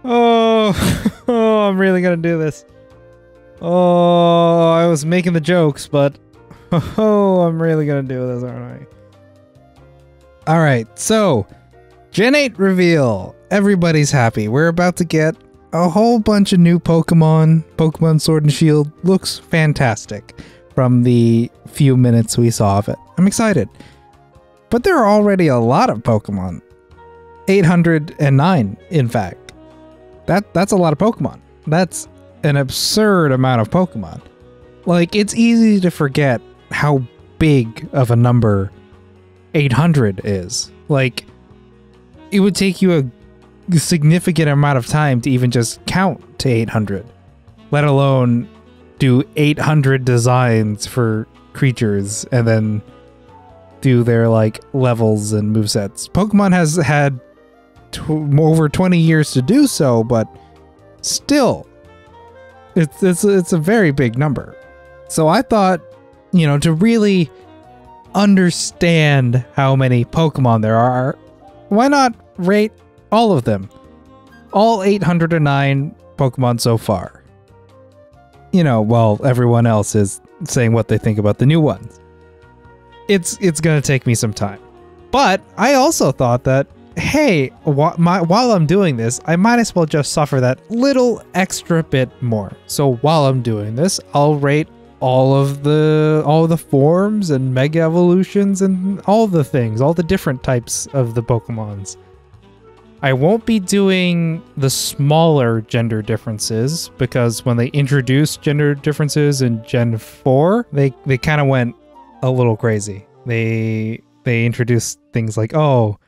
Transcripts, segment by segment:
Oh, oh, I'm really gonna do this. Oh, I was making the jokes, but oh, I'm really gonna do this, aren't I? Alright, so Gen 8 reveal. Everybody's happy. We're about to get a whole bunch of new Pokemon. Pokemon Sword and Shield looks fantastic from the few minutes we saw of it. I'm excited. But there are already a lot of Pokemon. 809, in fact. That's a lot of Pokemon. That's an absurd amount of Pokemon. Like, it's easy to forget how big of a number 800 is. Like, it would take you a significant amount of time to even just count to 800, let alone do 800 designs for creatures and then do their like levels and movesets. Pokemon has had over 20 years to do so, but still, it's a very big number. So I thought, you know, to really understand how many Pokemon there are, why not rate all of them? All 809 Pokemon so far. You know, while everyone else is saying what they think about the new ones. It's gonna take me some time. But I also thought that, hey, while I'm doing this, I might as well just suffer that little extra bit more. So while I'm doing this, I'll rate all the forms and Mega Evolutions and all the things, all the different types of the Pokemons. I won't be doing the smaller gender differences because when they introduced gender differences in Gen 4, they kind of went a little crazy. They introduced things like, oh,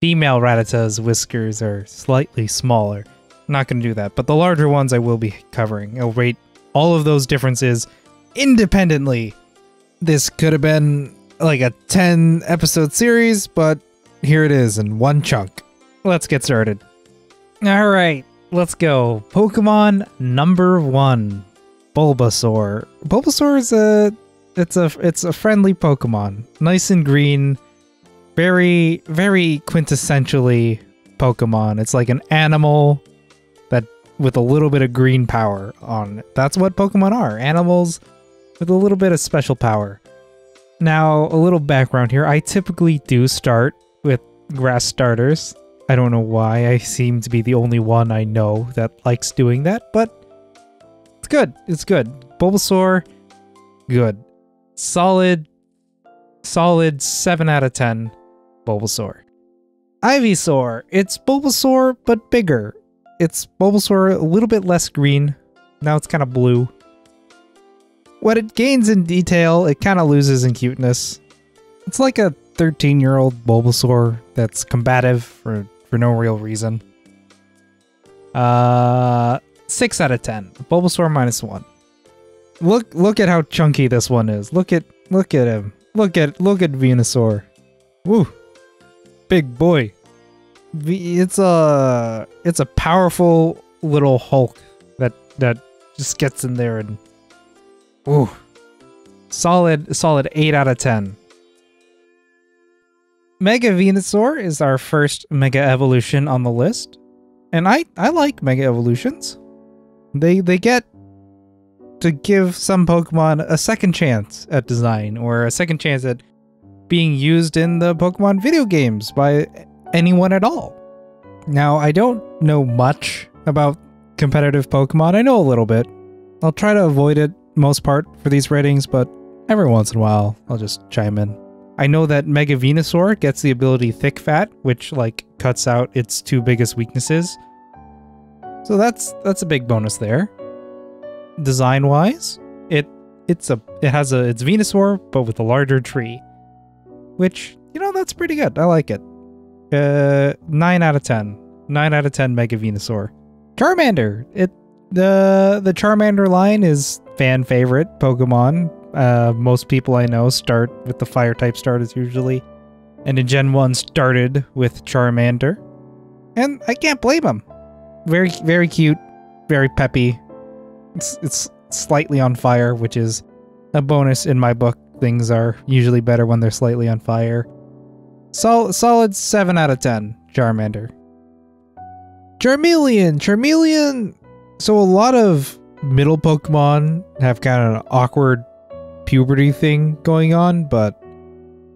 female Rattata's whiskers are slightly smaller. I'm not going to do that, but the larger ones I will be covering. I'll rate all of those differences independently. This could have been like a 10 episode series, but here it is in one chunk. Let's get started. All right, let's go. Pokemon number 1, Bulbasaur. Bulbasaur is it's a friendly Pokemon, nice and green, very quintessentially Pokemon. It's like an animal that with a little bit of green power on it. That's what Pokemon are, animals with a little bit of special power. Now, a little background here. I typically do start with grass starters. I don't know why. I seem to be the only one I know that likes doing that, but it's good. It's good. Bulbasaur, good. Solid 7 out of 10 Bulbasaur. Ivysaur. It's Bulbasaur, but bigger. It's Bulbasaur a little bit less green. Now it's kind of blue. What it gains in detail, it kind of loses in cuteness. It's like a 13-year-old Bulbasaur that's combative for no real reason. 6 out of 10. Bulbasaur -1. Look at how chunky this one is. Look at him. Look at Venusaur. Woo. Big boy. It's a powerful little Hulk that just gets in there and ooh. Solid 8 out of 10. Mega Venusaur is our first Mega Evolution on the list. And I like Mega Evolutions. They get to give some Pokemon a second chance at design, or a second chance at being used in the Pokemon video games by anyone at all. Now, I don't know much about competitive Pokemon. I know a little bit. I'll try to avoid it most part for these ratings, but every once in a while, I'll just chime in. I know that Mega Venusaur gets the ability Thick Fat, which like cuts out its 2 biggest weaknesses. So that's a big bonus there. Design-wise, it's Venusaur, but with a larger tree. Which, you know, that's pretty good. I like it. 9 out of 10. 9 out of 10 Mega Venusaur. Charmander. The Charmander line is fan favorite Pokemon. Most people I know start with the fire type starters usually. And in Gen 1 started with Charmander. And I can't blame them. Very, very cute. Very peppy. It's slightly on fire, which is a bonus in my book. Things are usually better when they're slightly on fire. Solid 7 out of 10, Charmander. Charmeleon! Charmeleon! So a lot of middle Pokemon have kind of an awkward puberty thing going on, but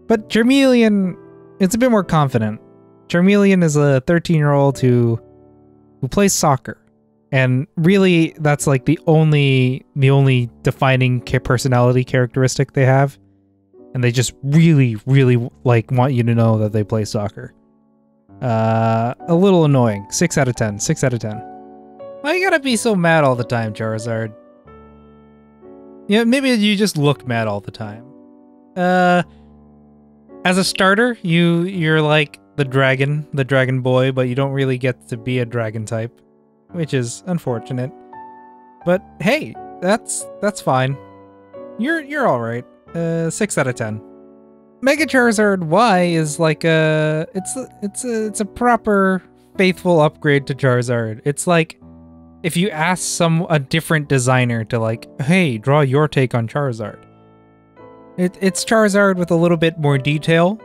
Charmeleon, it's a bit more confident. Charmeleon is a 13-year-old who plays soccer. And really, that's like the only defining personality characteristic they have. And they just really, really like want you to know that they play soccer. A little annoying. 6 out of 10. 6 out of 10. Why you gotta be so mad all the time, Charizard? Yeah, maybe you just look mad all the time. As a starter, you're like the dragon boy, but you don't really get to be a dragon type, which is unfortunate. But hey, that's fine. You're all right. 6 out of 10. Mega Charizard Y is like it's a proper faithful upgrade to Charizard. It's like if you ask a different designer to like, hey, draw your take on Charizard. It's Charizard with a little bit more detail.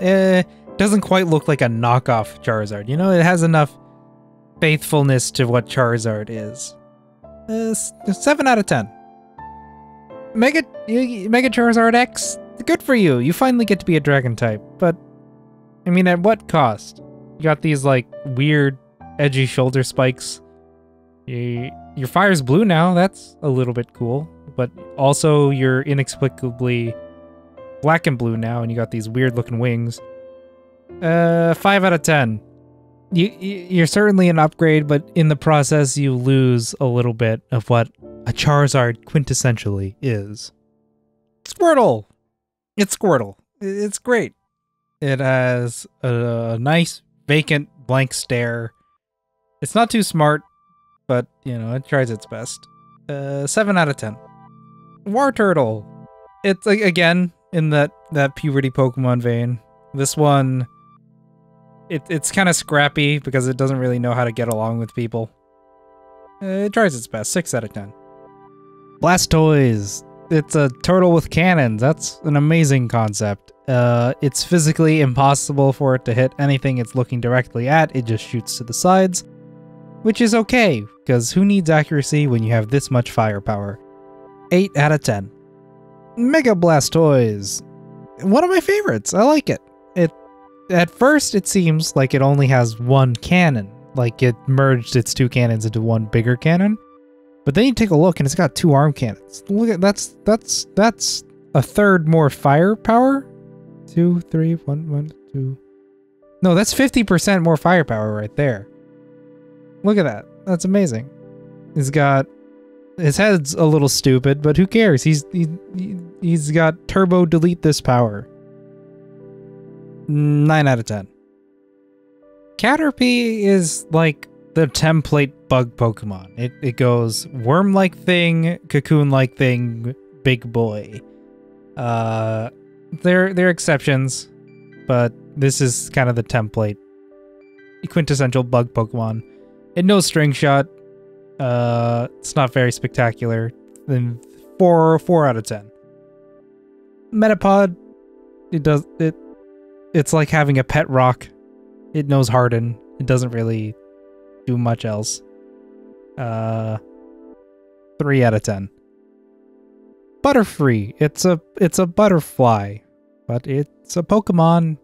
Doesn't quite look like a knockoff Charizard. You know, it has enough faithfulness to what Charizard is. 7 out of 10. Mega Charizard X, good for you. You finally get to be a dragon type, but I mean, at what cost? You got these like weird, edgy shoulder spikes. Your fire's blue now. That's a little bit cool, but also you're inexplicably black and blue now, and you got these weird-looking wings. 5 out of 10. You're certainly an upgrade, but in the process, you lose a little bit of what a Charizard quintessentially is. Squirtle! It's Squirtle. It's great. It has a nice, vacant, blank stare. It's not too smart, but, you know, it tries its best. 7 out of 10. Wartortle. It's, like, again, in that puberty Pokemon vein. This one, it's kind of scrappy because it doesn't really know how to get along with people. It tries its best. 6 out of 10. Blastoise. It's a turtle with cannons. That's an amazing concept. It's physically impossible for it to hit anything it's looking directly at. It just shoots to the sides, which is okay, because who needs accuracy when you have this much firepower? 8 out of 10. Mega Blastoise. One of my favorites. I like it. At first, it seems like it only has one cannon, like it merged its two cannons into one bigger cannon. But then you take a look and it's got 2 arm cannons. Look at that's a third more firepower. 2, 3, 1, 2. No, that's 50% more firepower right there. Look at that. That's amazing. He's got his head's a little stupid, but who cares? He's got turbo delete this power. 9 out of 10. Caterpie is like the template bug Pokemon. It goes worm-like thing, cocoon-like thing, big boy. There are exceptions, but this is kind of the template. Quintessential bug Pokemon. It knows String Shot. It's not very spectacular. Then 4 out of 10. Metapod. It's like having a pet rock. It knows Harden. It doesn't really do much else. 3 out of 10. Butterfree. It's a butterfly, but it's a Pokemon.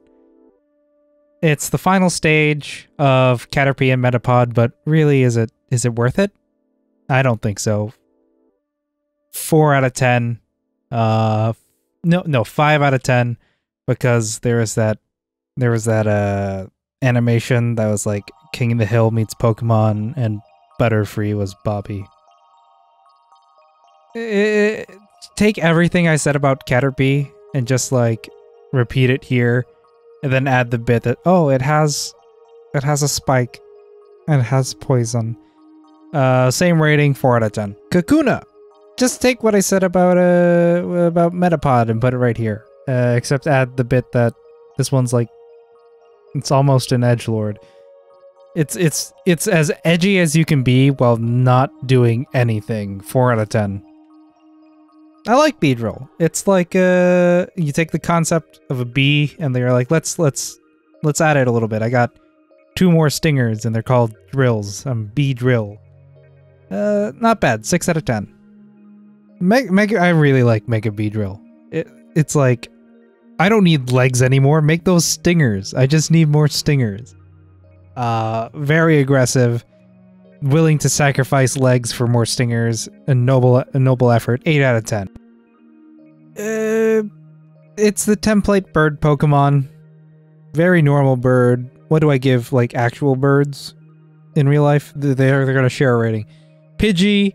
It's the final stage of Caterpie and Metapod, but really, is it worth it? I don't think so. 4 out of 10. No, 5 out of 10, because there was that animation that was like King of the Hill meets Pokemon, and Butterfree was Bobby. Take everything I said about Caterpie and just like repeat it here, and then add the bit that it has a spike and it has poison. Same rating, 4 out of 10. Kakuna. Just take what I said about Metapod and put it right here. Except add the bit that this one's like, it's almost an edgelord. It's as edgy as you can be while not doing anything. 4 out of 10. I like Beedrill. It's like you take the concept of a bee and they're like, let's add it a little bit. I got 2 more stingers, and they're called drills. Bee drill. Not bad. 6 out of 10. I really like Mega Bee Drill. It's like, I don't need legs anymore. Make those stingers. I just need more stingers. Very aggressive. Willing to sacrifice legs for more stingers. A noble effort. 8 out of 10. It's the template bird Pokemon. Very normal bird. What do I give, like, actual birds in real life? They're going to share a rating. Pidgey,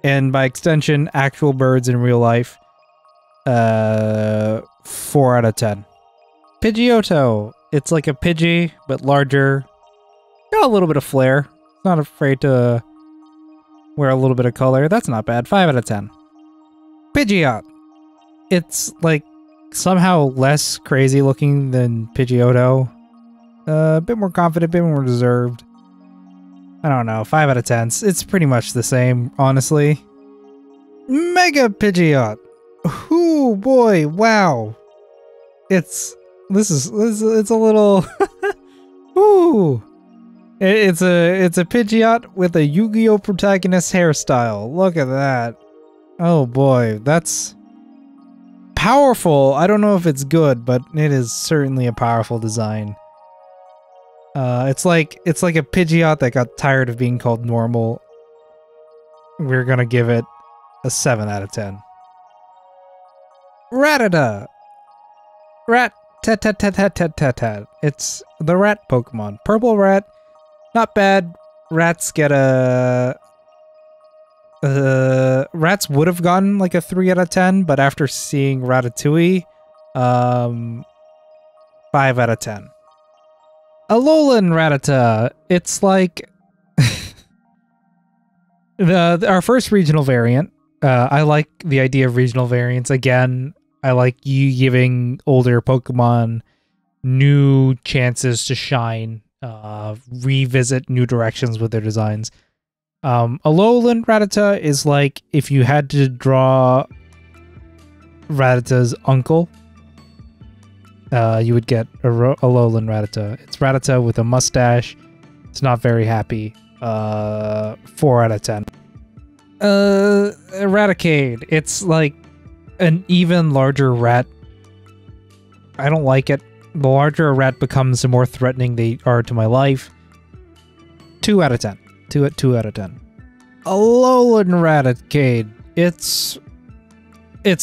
and by extension, actual birds in real life. 4 out of 10. Pidgeotto. It's like a Pidgey, but larger. Got a little bit of flair. Not afraid to wear a little bit of color. That's not bad. 5 out of 10. Pidgeot. It's like somehow less crazy looking than Pidgeotto. A bit more confident, a bit more reserved. I don't know. 5 out of 10. It's pretty much the same, honestly. Mega Pidgeot. Ooh, boy. Wow. It's a little ooh. It's a Pidgeot with a Yu-Gi-Oh protagonist hairstyle. Look at that. Oh boy, that's powerful. I don't know if it's good, but it is certainly a powerful design. It's like a Pidgeot that got tired of being called normal. We're gonna give it a 7 out of 10. Rattata. Rat-tat-tat-tat-tat-tat-tat. It's the rat Pokemon. Purple rat. Not bad. Rats get a... rats would have gotten like a 3 out of 10, but after seeing Ratatouille, 5 out of 10. Alolan Rattata. It's like... our first regional variant. I like the idea of regional variants. Again, I like you giving older Pokemon new chances to shine, revisit new directions with their designs. Alolan Rattata is like if you had to draw Rattata's uncle, you would get Alolan Rattata. It's Rattata with a mustache. It's not very happy. 4 out of 10. Eradicate. It's like an even larger rat. I don't like it. The larger a rat becomes, the more threatening they are to my life. 2 out of 10. 2 out of 10. Alolan Raticate. It's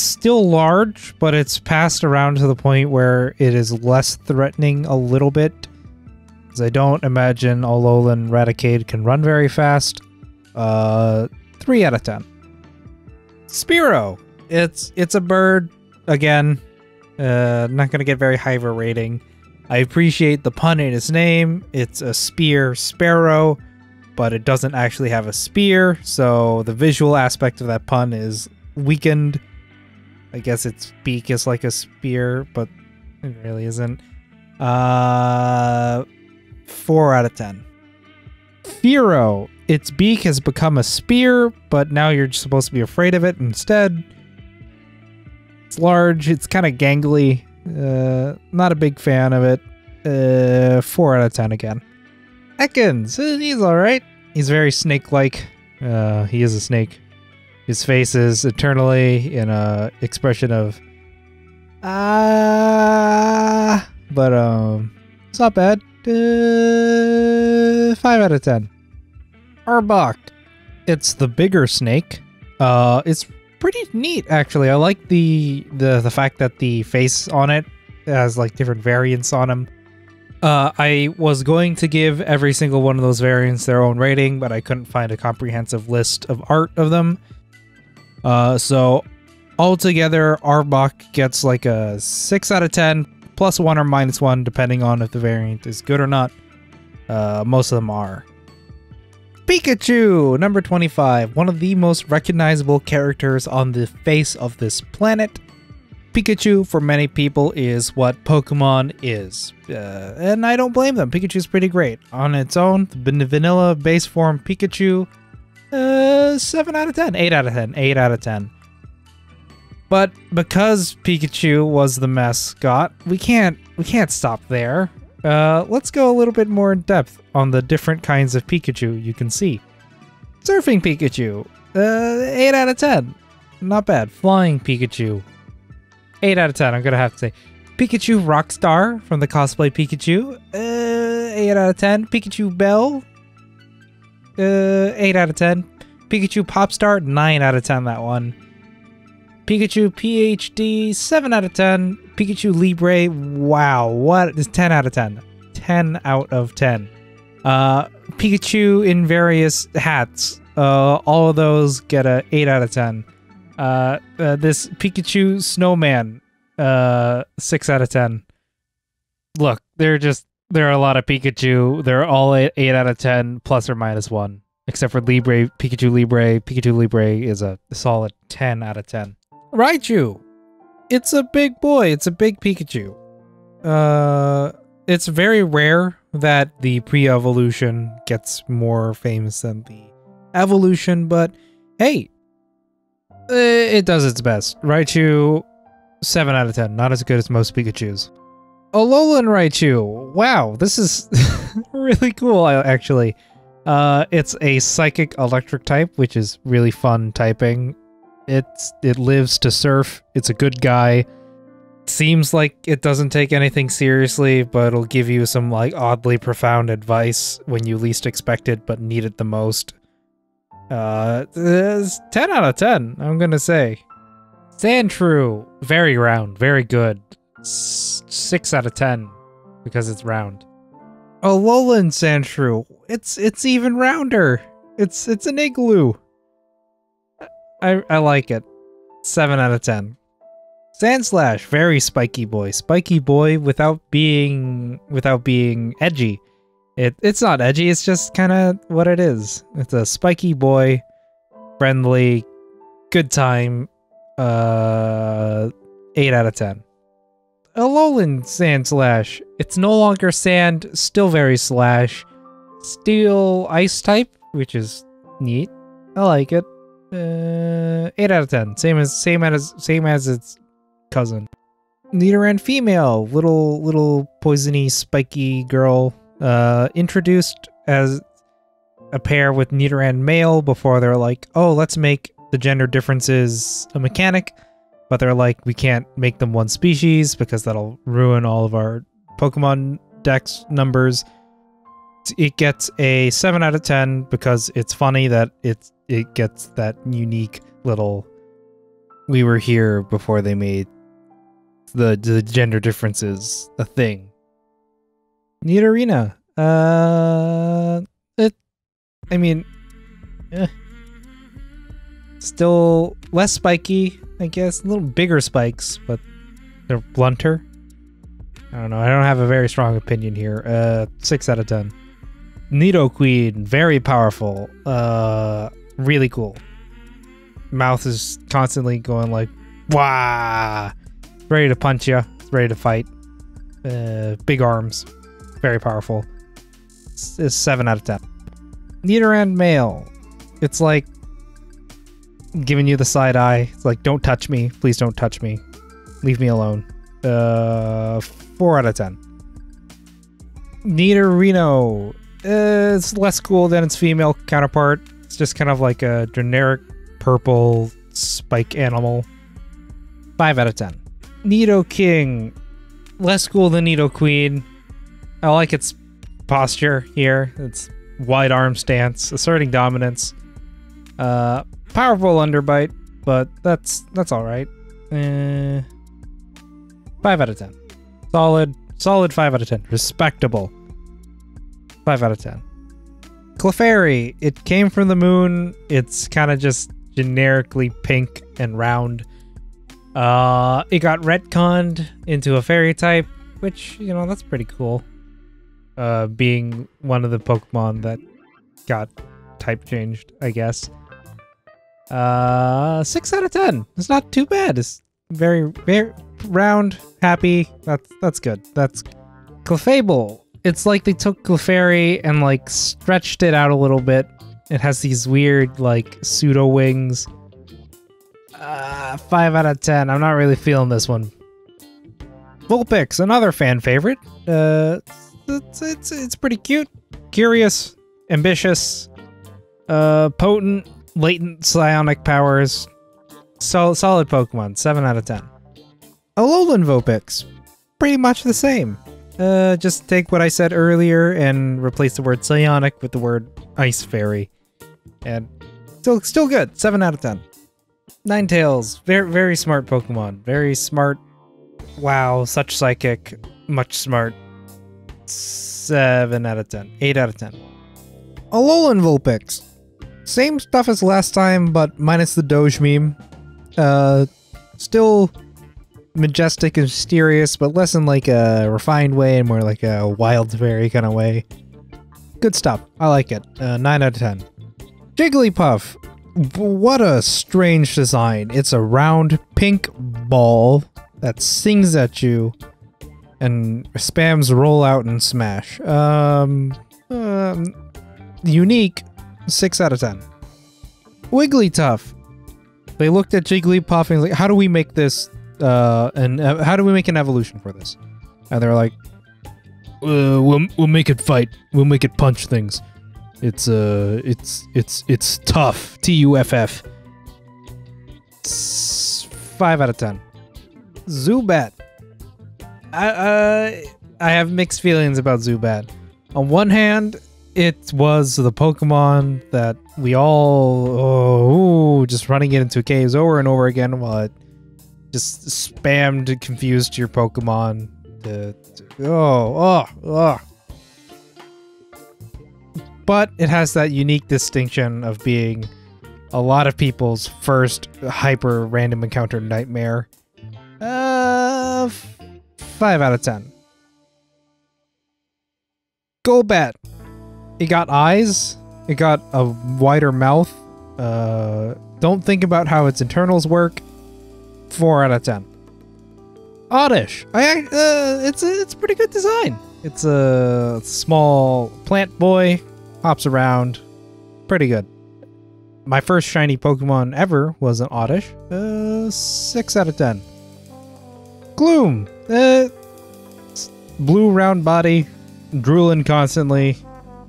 still large, but it's passed around to the point where it is less threatening a little bit. Because I don't imagine Alolan Raticate can run very fast. 3 out of 10. Spearow. It's a bird. Again, not gonna get very high of a rating. I appreciate the pun in its name. It's a spear sparrow, but it doesn't actually have a spear, so the visual aspect of that pun is weakened. I guess its beak is like a spear, but it really isn't. 4 out of 10. Fearow. Its beak has become a spear, but now you're supposed to be afraid of it instead. It's large. It's kind of gangly. Not a big fan of it. 4 out of 10 again. Ekans. He's alright. He's very snake-like. He is a snake. His face is eternally in a expression of but it's not bad. 5 out of 10. Arbok. It's the bigger snake. It's pretty neat, actually. I like the fact that the face on it has like different variants on him. I was going to give every single one of those variants their own rating, but I couldn't find a comprehensive list of art of them. So altogether, Arbok gets like a 6 out of 10, plus 1 or minus 1, depending on if the variant is good or not. Most of them are. Pikachu, number 25, one of the most recognizable characters on the face of this planet. Pikachu, for many people, is what Pokemon is. And I don't blame them. Pikachu's pretty great. On its own, the vanilla base form Pikachu, 7 out of 10, 8 out of 10, 8 out of 10. But because Pikachu was the mascot, we can't stop there. Let's go a little bit more in depth on the different kinds of Pikachu you can see. Surfing Pikachu, 8 out of 10. Not bad. Flying Pikachu, 8 out of 10. I'm gonna have to say. Pikachu Rockstar from the Cosplay Pikachu, 8 out of 10. Pikachu Bell, 8 out of 10. Pikachu Popstar, 9 out of 10, that one. Pikachu PhD, 7 out of 10. Pikachu Libre, wow, what is 10 out of 10? 10 out of 10. Pikachu in various hats, all of those get a 8 out of 10. This Pikachu Snowman, 6 out of 10. Look, there are a lot of Pikachu. They're all 8 out of 10, plus or minus 1. Except for Libre, Pikachu Libre. Pikachu Libre is a solid 10 out of 10. Raichu! It's a big boy. It's a big Pikachu. It's very rare that the pre-evolution gets more famous than the evolution, but hey, it does its best. Raichu, 7 out of 10. Not as good as most Pikachus. Alolan Raichu. Wow, this is really cool, actually. It's a psychic electric type, which is really fun typing. It lives to surf. It's a good guy. Seems like it doesn't take anything seriously, but it'll give you some like oddly profound advice when you least expect it but need it the most. It's 10 out of 10, I'm gonna say. Sandshrew, very round, very good. 6 out of 10 because it's round. Alolan Sandshrew, it's even rounder. It's an igloo. I like it. 7 out of 10. Sandslash, very spiky boy. Spiky boy without being edgy. It's not edgy, it's just kind of what it is. It's a spiky boy, friendly, good time. 8 out of 10. Alolan Sandslash. It's no longer sand, still very slash. Steel ice type, which is neat. I like it. 8 out of 10. Same as its cousin. Nidoran female, little poisony, spiky girl. Introduced as a pair with Nidoran male before they're like, oh, let's make the gender differences a mechanic. But they're like, we can't make them one species because that'll ruin all of our Pokemon Dex numbers. It gets a 7 out of 10 because it's funny that it gets that unique little, we were here before they made the gender differences a thing. Nidorina. Still less spiky, I guess. A little bigger spikes, but they're blunter. I don't know. I don't have a very strong opinion here. 6 out of 10. Nidoqueen, very powerful. Really cool. Mouth is constantly going like, wah! Ready to punch you. Ready to fight. Big arms. Very powerful. It's 7 out of 10. Nidoran male. It's like giving you the side eye. It's like, don't touch me. Please don't touch me. Leave me alone. 4 out of 10. Nidorino. It's less cool than its female counterpart. It's just kind of like a generic purple spike animal. 5 out of 10. Nidoking. Less cool than Nidoqueen. I like its posture here. Its wide arm stance, asserting dominance. Powerful underbite, but that's all right. 5 out of 10. Solid 5 out of 10. Respectable. 5 out of 10. Clefairy. It came from the moon. It's kind of just generically pink and round. It got retconned into a fairy type, which, you know, that's pretty cool. Being one of the Pokemon that got type changed, I guess. 6 out of 10. It's not too bad. It's very, very round, happy. That's good. That's Clefable. It's like they took Clefairy and like stretched it out a little bit. It has these weird like pseudo wings. 5 out of 10. I'm not really feeling this one. Vulpix, another fan favorite. It's pretty cute, curious, ambitious, potent, latent psionic powers. Solid Pokemon, 7 out of 10. Alolan Vulpix, pretty much the same. Just take what I said earlier and replace the word psionic with the word ice fairy. And still good, 7 out of 10. Ninetales, very smart Pokemon, very smart. Wow, such psychic, much smart. 7 out of 10, 8 out of 10. Alolan Vulpix, same stuff as last time, but minus the Doge meme. Still majestic and mysterious, but less in like a refined way and more like a wild fairy kind of way. Good stuff. I like it. 9 out of 10. Jigglypuff. What a strange design. It's a round pink ball that sings at you and spams roll out and smash. Unique. 6 out of 10. Wigglytuff. They looked at Jigglypuff and like, how do we make this and how do we make an evolution for this? And they're like, we'll make it fight. We'll make it punch things. It's tough. Tuff. 5 out of 10. Zubat. I have mixed feelings about Zubat. On one hand, it was the Pokemon that we all just running it into caves over and over again while it just spammed and confused your Pokemon. But it has that unique distinction of being a lot of people's first hyper random encounter nightmare. 5 out of 10. Golbat. It got eyes. It got a wider mouth. Don't think about how its internals work. 4 out of 10. Oddish. It's a pretty good design. It's a small plant boy. Hops around. Pretty good. My first shiny Pokemon ever was an Oddish. 6 out of 10. Gloom. Blue round body. Drooling constantly.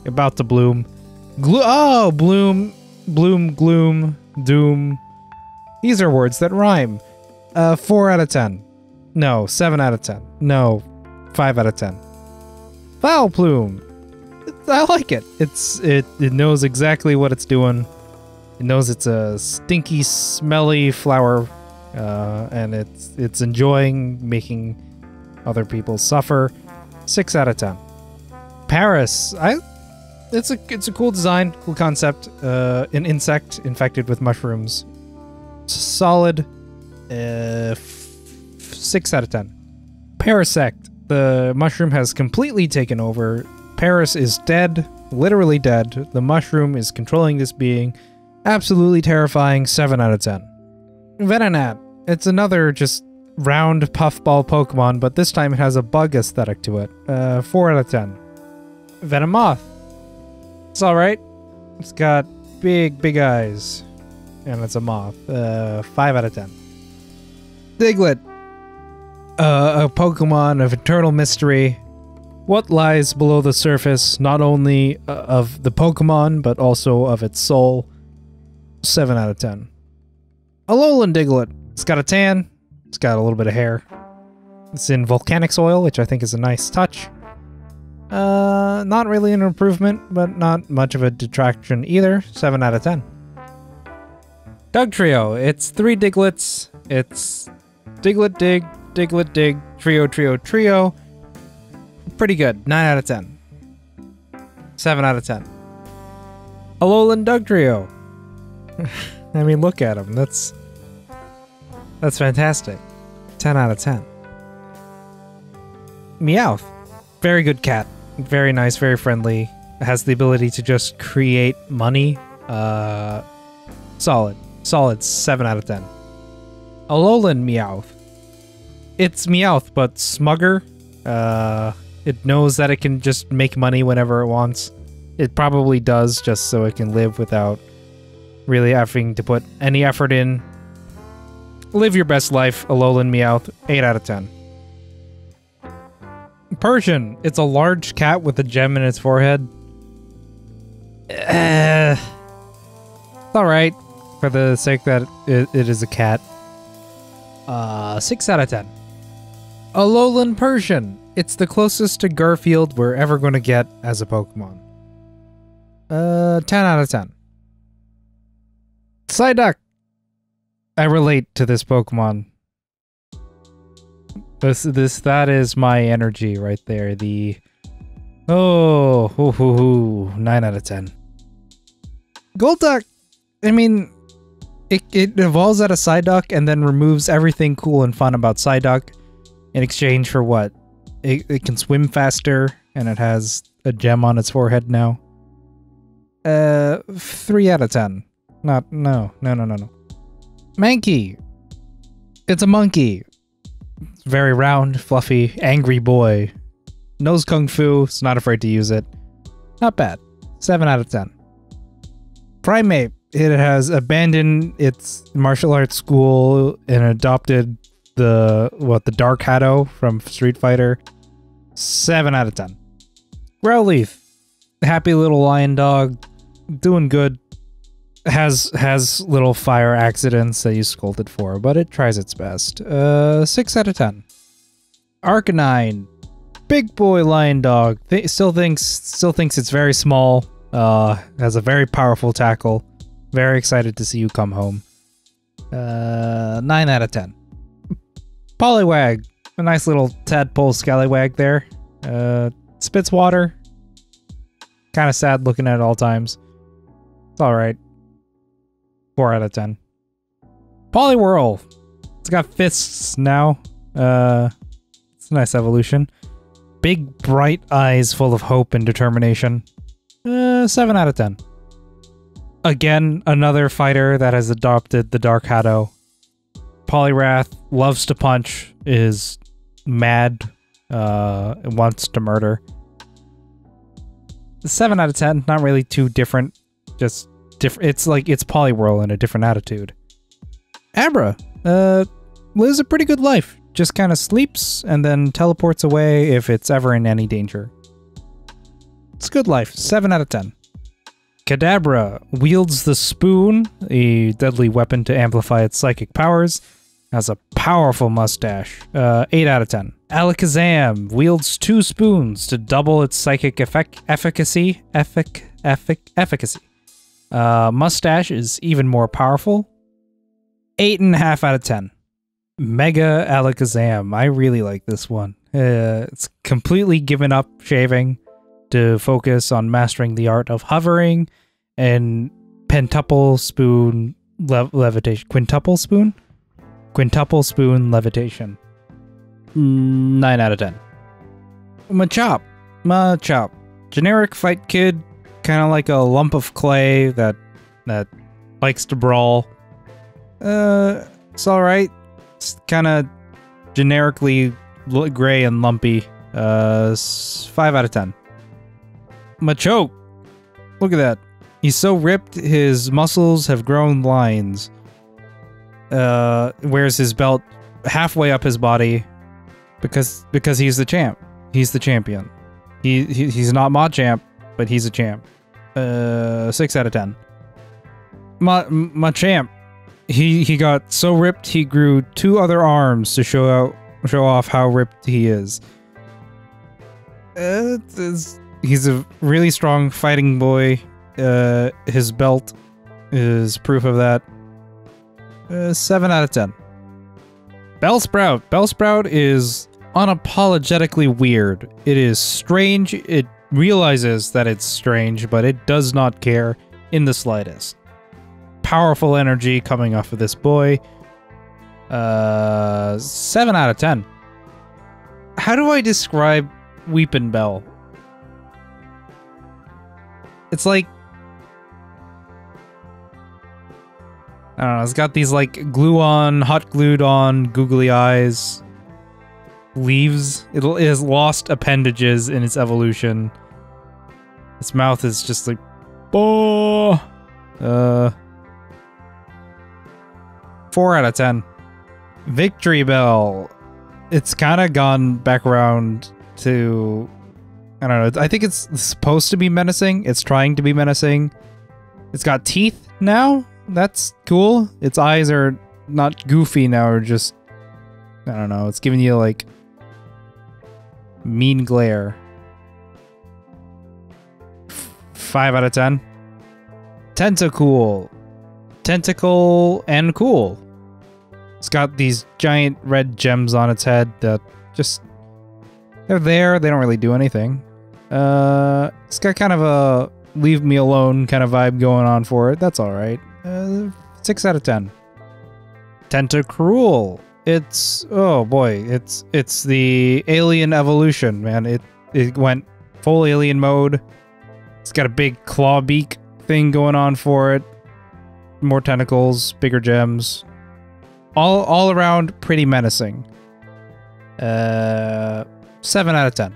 About to bloom. Bloom. Bloom, gloom, doom. These are words that rhyme. 4 out of 10. No, 7 out of 10. No, 5 out of 10. Foul Plume. I like it. It knows exactly what it's doing. It knows it's a stinky, smelly flower, and it's enjoying making other people suffer. 6 out of 10. Paris. It's a cool design, cool concept. An insect infected with mushrooms. Solid. 6 out of 10. Parasect. The mushroom has completely taken over. Paris is dead, literally dead. The mushroom is controlling this being. Absolutely terrifying. 7 out of 10. Venonat. It's another just round puffball Pokemon, but this time it has a bug aesthetic to it. 4 out of 10. Venomoth. It's alright. It's got big eyes. And it's a moth. 5 out of 10. Diglett. A Pokemon of eternal mystery. What lies below the surface, not only of the Pokemon, but also of its soul. 7 out of 10. Alolan Diglett. It's got a tan. It's got a little bit of hair. It's in volcanic soil, which I think is a nice touch. Not really an improvement, but not much of a detraction either. 7 out of 10. Dugtrio. It's 3 Diglets. It's Diglett Dig, Diglett Dig, Trio. Pretty good. 9 out of 10. 7 out of 10. Alolan Dugtrio. I mean, look at him. That's fantastic. 10 out of 10. Meowth. Very good cat. Very nice, very friendly. Has the ability to just create money. Solid. 7 out of 10. Alolan Meowth. It's Meowth, but smugger. It knows that it can just make money whenever it wants. It probably does, just so it can live without really having to put any effort in. Live your best life, Alolan Meowth. 8 out of 10. Persian. It's a large cat with a gem in its forehead. It's alright, for the sake that it is a cat. 6 out of 10. Alolan Persian. It's the closest to Garfield we're ever going to get as a Pokemon. 10 out of 10. Psyduck. I relate to this Pokemon. That is my energy right there. The 9 out of 10. Golduck. I mean, it evolves out of Psyduck and then removes everything cool and fun about Psyduck in exchange for what? It can swim faster and it has a gem on its forehead now. 3 out of 10. No. Mankey. It's a monkey. It's very round, fluffy, angry boy. Knows Kung Fu, is not afraid to use it. Not bad. 7 out of 10. Primate. It has abandoned its martial arts school and adopted the Dark Hatto from Street Fighter. 7 out of 10. Growlithe. Happy little lion dog. Doing good. Has little fire accidents that you scolded for, but it tries its best. 6 out of 10. Arcanine. Big boy lion dog. Still thinks it's very small. Has a very powerful tackle. Very excited to see you come home. 9 out of 10. Poliwag. A nice little tadpole scallywag there. Spits water. Kind of sad looking at it all times. It's alright. 4 out of 10. Poliwhirl. It's got fists now. It's a nice evolution. Big bright eyes full of hope and determination. 7 out of 10. Again, another fighter that has adopted the Dark Hatto. Poliwrath loves to punch, is mad, and wants to murder. 7 out of 10. Not really too different. Just different. It's like it's Poliwhirl in a different attitude. Abra lives a pretty good life. Just kind of sleeps and then teleports away if it's ever in any danger. It's a good life. 7 out of 10. Kadabra wields the spoon, a deadly weapon to amplify its psychic powers. Has a powerful mustache. 8 out of 10. Alakazam wields 2 spoons to double its psychic efficacy. Mustache is even more powerful. 8.5 out of 10. Mega Alakazam. I really like this one. It's completely given up shaving to focus on mastering the art of hovering and pentuple spoon levitation. Quintuple spoon? Quintuple spoon levitation. 9 out of 10. Machop. Generic fight kid, kind of like a lump of clay that likes to brawl. It's alright. It's kind of generically gray and lumpy. 5 out of 10. Machoke. Look at that. He's so ripped, his muscles have grown lines. Wears his belt halfway up his body because he's the champ. He's the champion. He's not Machamp, but he's a champ. 6 out of 10. Machamp. He got so ripped he grew 2 other arms to show off how ripped he is. He's a really strong fighting boy. His belt is proof of that. 7 out of 10. Bellsprout. Bellsprout is unapologetically weird. It is strange. It realizes that it's strange, but it does not care in the slightest. Powerful energy coming off of this boy. 7 out of 10. How do I describe Weepinbell? It's like, I don't know, it's got these like hot glued on googly eyes. Leaves. It has lost appendages in its evolution. Its mouth is just like, oh. 4 out of 10. Victory Bell. It's kind of gone back around to... I don't know. I think it's supposed to be menacing. It's trying to be menacing. It's got teeth now. That's cool. Its eyes are not goofy now, or just... I don't know. It's giving you, like... mean glare. 5 out of 10. Tentacool. Tentacle and cool. It's got these giant red gems on its head that just... they're there. They don't really do anything. It's got kind of a leave me alone kind of vibe going on for it. That's alright. 6 out of 10. Tentacruel. It's... oh boy. It's the alien evolution, man. It went full alien mode. It's got a big claw beak thing going on for it. More tentacles, bigger gems. All around pretty menacing. 7 out of 10.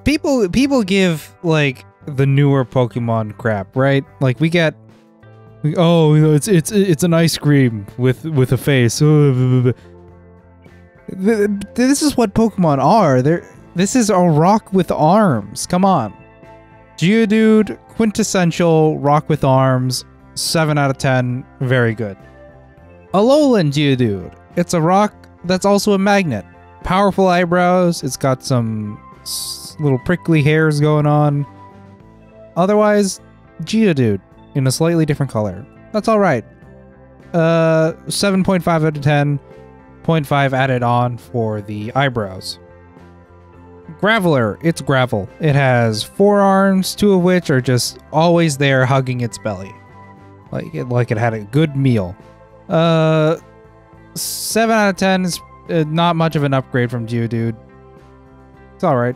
People give like the newer Pokemon crap, right? Like we get, oh, it's an ice cream with a face. This is what Pokemon are. This is a rock with arms. Come on. Geodude, quintessential rock with arms. 7 out of 10. Very good. Alolan Geodude. It's a rock that's also a magnet. Powerful eyebrows. It's got some little prickly hairs going on. Otherwise, Geodude in a slightly different color. That's alright. 7.5 out of 10. 0.5 added on for the eyebrows. Graveler. It's gravel. It has 4 arms, 2 of which are just always there hugging its belly. Like it had a good meal. 7 out of 10 is not much of an upgrade from Geodude. It's alright.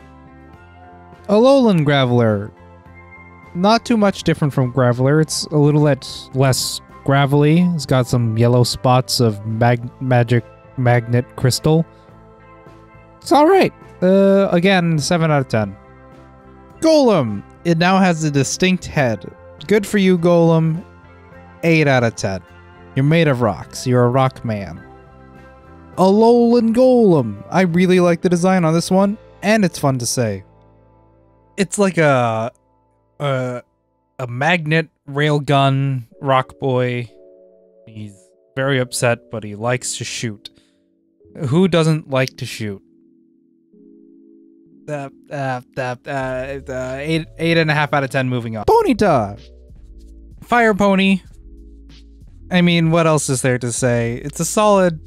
Alolan Graveler. Not too much different from Graveler. It's a little less gravelly. It's got some yellow spots of magic magnet crystal. It's alright. Again, 7 out of 10. Golem. It now has a distinct head. Good for you, Golem. 8 out of 10. You're made of rocks. You're a rock man. Alolan Golem. I really like the design on this one, and it's fun to say. It's like a magnet railgun rock boy. He's very upset, but he likes to shoot. Who doesn't like to shoot? 8.5 out of 10. Moving on. Ponyta. Fire pony. I mean, what else is there to say? It's a solid,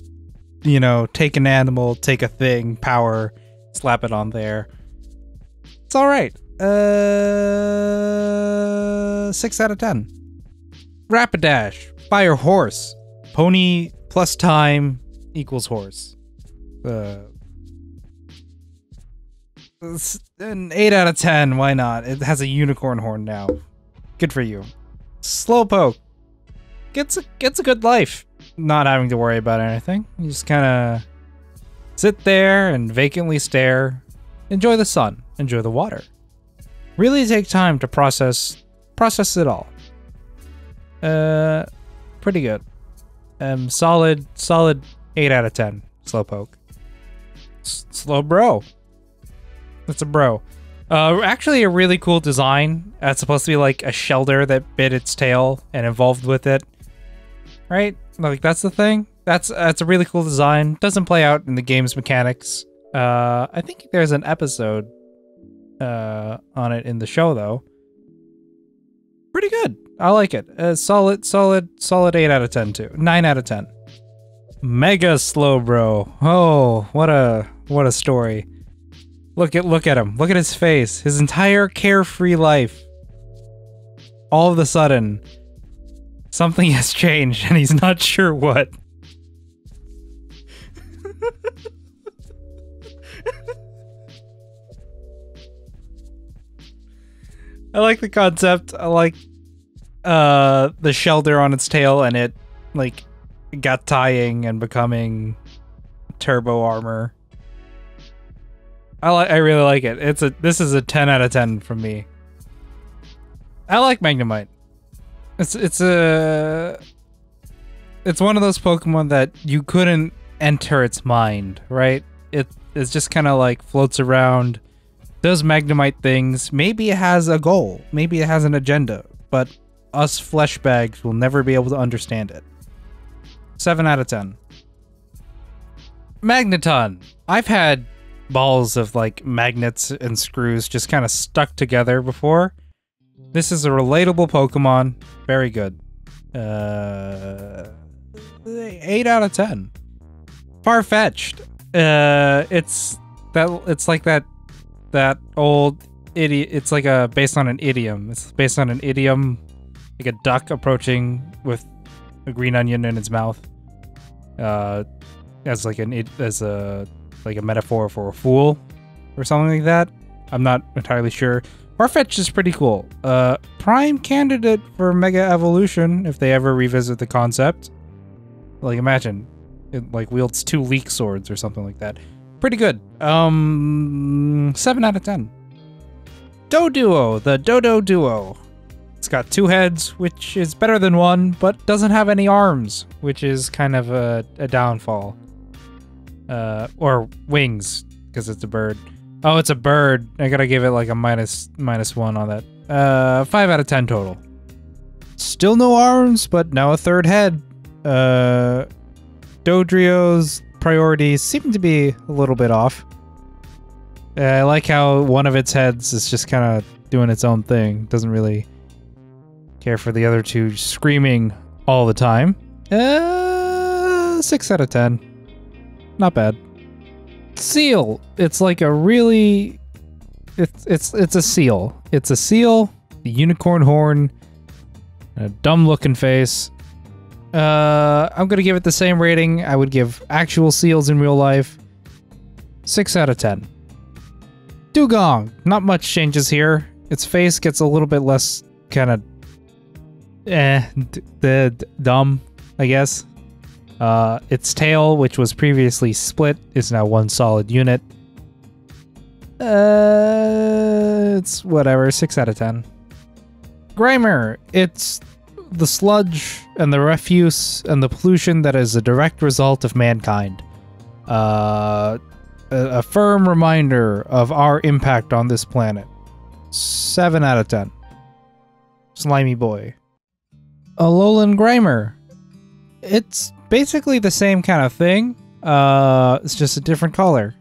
you know, take an animal, take a thing, power, slap it on there. It's alright. 6 out of 10. Rapidash. Fire horse. Pony plus time equals horse. An 8 out of 10. Why not? It has a unicorn horn now. Good for you. Slowpoke. Gets a good life. Not having to worry about anything. You just kind of sit there and vacantly stare. Enjoy the sun. Enjoy the water. Really take time to process it all. Pretty good. Solid 8 out of 10. Slowpoke. Slow bro. That's a bro. Actually a really cool design. It's supposed to be like a Shelder that bit its tail and evolved with it. Right? Like that's the thing. That's a really cool design. Doesn't play out in the game's mechanics. I think there's an episode on it in the show though. Pretty good. I like it. Solid 8 out of 10 too. 9 out of 10. Mega Slowbro. Oh, what a story. Look at him. Look at his face. His entire carefree life. All of a sudden, something has changed and he's not sure what. I like the concept. I like the Shelder on its tail and it like got tying and becoming turbo armor. I really like it. This is a 10 out of 10 from me. I like Magnemite. It's one of those Pokemon that you couldn't enter its mind, right? It It just kind of like floats around, does Magnemite things. Maybe it has a goal. Maybe it has an agenda. But us flesh bags will never be able to understand it. 7 out of 10. Magneton. I've had balls of like magnets and screws just kind of stuck together before. This is a relatable Pokemon. Very good. 8 out of 10. Far-fetched. It's like that old idiot. It's like based on an idiom. It's based on an idiom, like a duck approaching with a green onion in its mouth. As a metaphor for a fool or something like that. I'm not entirely sure. Farfetch'd is pretty cool. Prime candidate for Mega Evolution if they ever revisit the concept. Like, imagine it like wields 2 leek swords or something like that. Pretty good. 7 out of 10. Doduo, the Dodo Duo. It's got 2 heads, which is better than 1, but doesn't have any arms, which is kind of a downfall. Or wings, because it's a bird. Oh, it's a bird. I gotta give it like a minus 1 on that. 5 out of 10 total. Still no arms, but now a 3rd head. Dodrio's priorities seem to be a little bit off. I like how one of its heads is just kind of doing its own thing. Doesn't really care for the other 2 screaming all the time. 6 out of 10. Not bad. Seal. It's like a really... It's a seal. It's a seal, the unicorn horn, a dumb looking face. I'm gonna give it the same rating I would give actual seals in real life. 6 out of 10. Dugong. Not much changes here. Its face gets a little bit less kind of dumb, I guess. Its tail, which was previously split, is now one solid unit. It's whatever, 6 out of 10. Grimer. It's the sludge and the refuse and the pollution that is a direct result of mankind. A firm reminder of our impact on this planet. 7 out of 10. Slimy boy. Alolan Grimer. It's basically the same kind of thing. It's just a different color.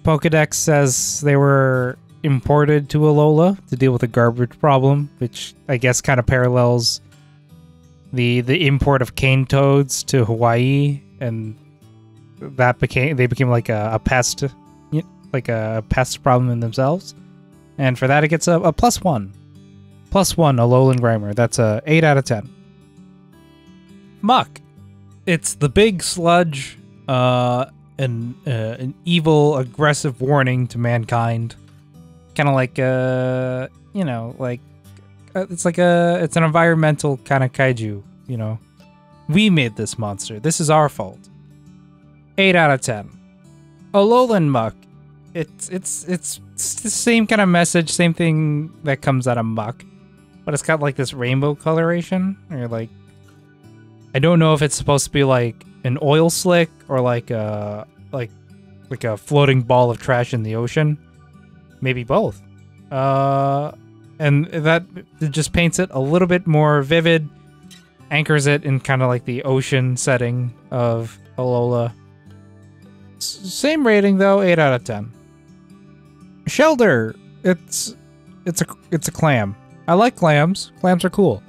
Pokedex says they were imported to Alola to deal with a garbage problem, which I guess kind of parallels the import of cane toads to Hawaii, and they became like a pest, like a pest problem in themselves. And for that, it gets a +1. +1 Alolan Grimer. That's a 8 out of 10. Muck. It's the big sludge, an evil, aggressive warning to mankind. Kind of like, it's an environmental kind of kaiju, you know. We made this monster. This is our fault. 8 out of 10. Alolan Muck. It's the same kind of message, same thing that comes out of Muck, but it's got like this rainbow coloration, or like, I don't know if it's supposed to be like an oil slick or like a floating ball of trash in the ocean. Maybe both. And that just paints it a little bit more vivid, anchors it in kind of like the ocean setting of Alola. Same rating though, 8 out of 10. Shelder. It's a clam. I like clams. Clams are cool.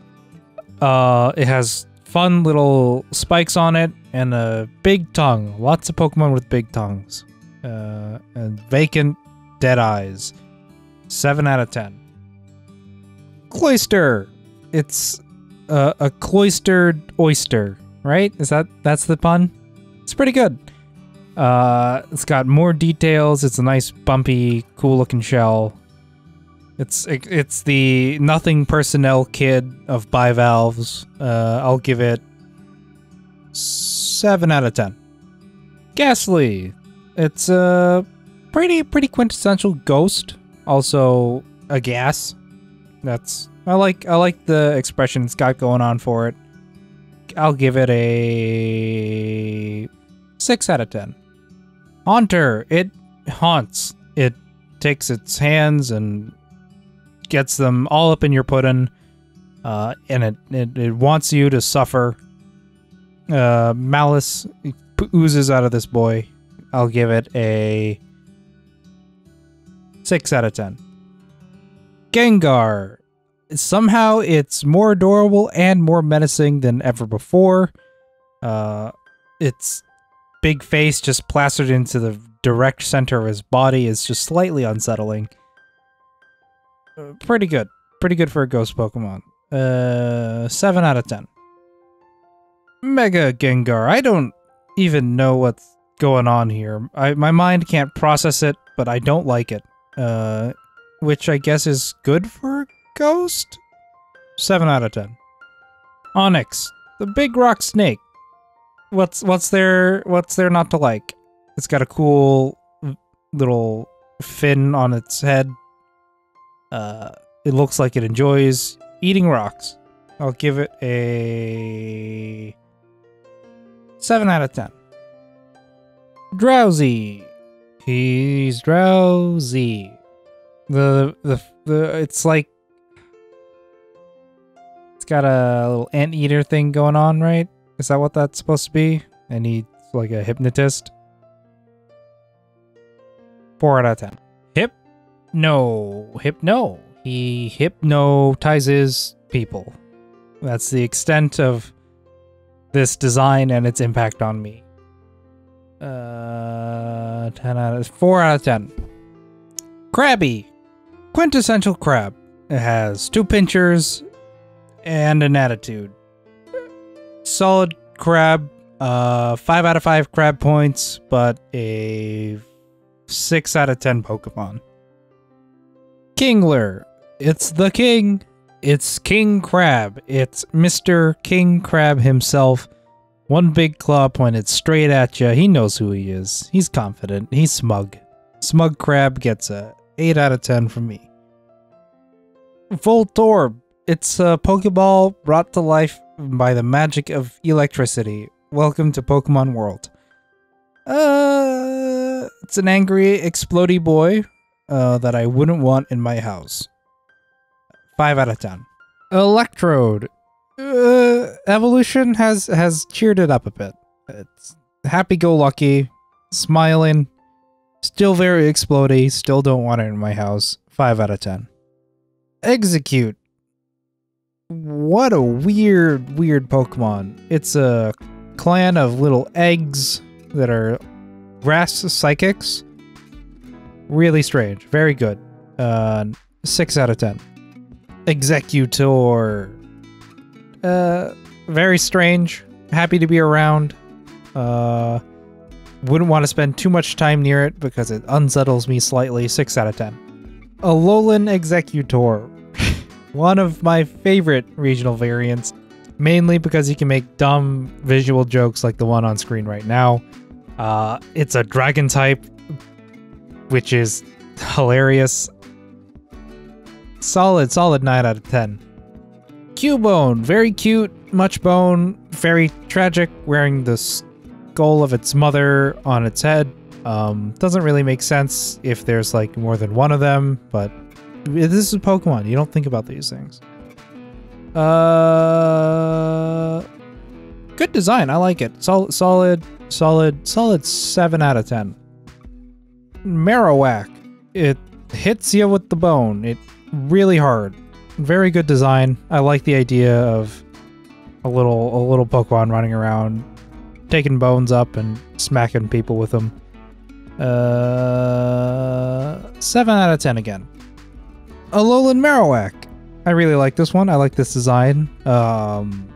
It has fun little spikes on it and a big tongue. Lots of Pokemon with big tongues. And vacant dead eyes. 7 out of 10. Cloyster. It's a cloistered oyster, right? That's the pun? It's pretty good. It's got more details. It's a nice, bumpy, cool-looking shell. It's the nothing personnel kid of bivalves. I'll give it 7 out of 10. Ghastly. It's a pretty quintessential ghost. Also a gas. I like the expression it's got going on for it. I'll give it a 6 out of 10. Haunter. It haunts. It takes its hands and gets them all up in your pudding. And it wants you to suffer. Malice oozes out of this boy. I'll give it a 6 out of 10. Gengar. Somehow it's more adorable and more menacing than ever before. Its big face just plastered into the direct center of his body is just slightly unsettling. Pretty good. Pretty good for a ghost Pokemon. 7 out of 10. Mega Gengar. I don't even know what's going on here. My mind can't process it, but I don't like it. Which I guess is good for a ghost? 7 out of 10. Onyx. The big rock snake. What's there not to like? It's got a cool little fin on its head. It looks like it enjoys eating rocks. I'll give it a 7 out of 10. Drowsy. He's drowsy. It's like it's got a little anteater thing going on, right? Is that what that's supposed to be? And he's like a hypnotist. 4 out of 10. Hypno. He hypnotizes people. That's the extent of this design and its impact on me. 4 out of 10. Krabby. Quintessential crab. It has 2 pinchers and an attitude. Solid crab. 5 out of 5 crab points, but a 6 out of 10 Pokemon. Kingler. It's the king. It's King Crab. It's Mr. King Crab himself. One big claw pointed straight at you. He knows who he is. He's confident. He's smug. Smug Crab gets a 8 out of 10 from me. Voltorb. It's a Pokeball brought to life by the magic of electricity. Welcome to Pokemon World. It's an angry, explodey boy that I wouldn't want in my house. 5 out of 10. Electrode. Evolution has cheered it up a bit. It's happy-go-lucky, smiling, still very explodey, still don't want it in my house. 5 out of 10. Execute. What a weird Pokemon. It's a clan of little eggs that are grass psychics. Really strange. Very good. 6 out of 10. Executor. Very strange. Happy to be around. Wouldn't want to spend too much time near it because it unsettles me slightly. 6 out of 10. Alolan Executor. One of my favorite regional variants. Mainly because you can make dumb visual jokes like the one on screen right now. It's a dragon type, which is hilarious. Solid 9 out of 10. Cubone, very cute, much bone, very tragic, wearing the skull of its mother on its head. Doesn't really make sense if there's like more than one of them, but this is Pokemon. You don't think about these things. Good design. I like it. Solid 7 out of 10. Marowak. It hits you with the bone. It really hard. Very good design. I like the idea of a little Pokemon running around, taking bones up and smacking people with them. 7 out of 10 again. Alolan Marowak. I really like this one. I like this design.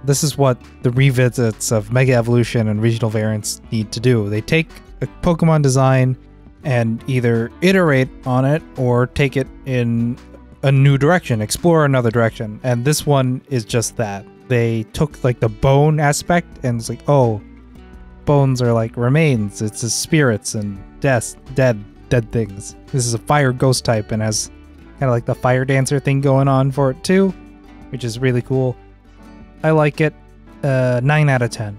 This is what the revisits of Mega Evolution and regional variants need to do. They take a Pokemon design and either iterate on it or take it in a new direction, explore another direction. And this one is just that. They took like the bone aspect and it's like, oh, bones are like remains. It's spirits and dead things. This is a fire ghost type and has kind of like the fire dancer thing going on for it too, which is really cool. I like it. 9 out of 10.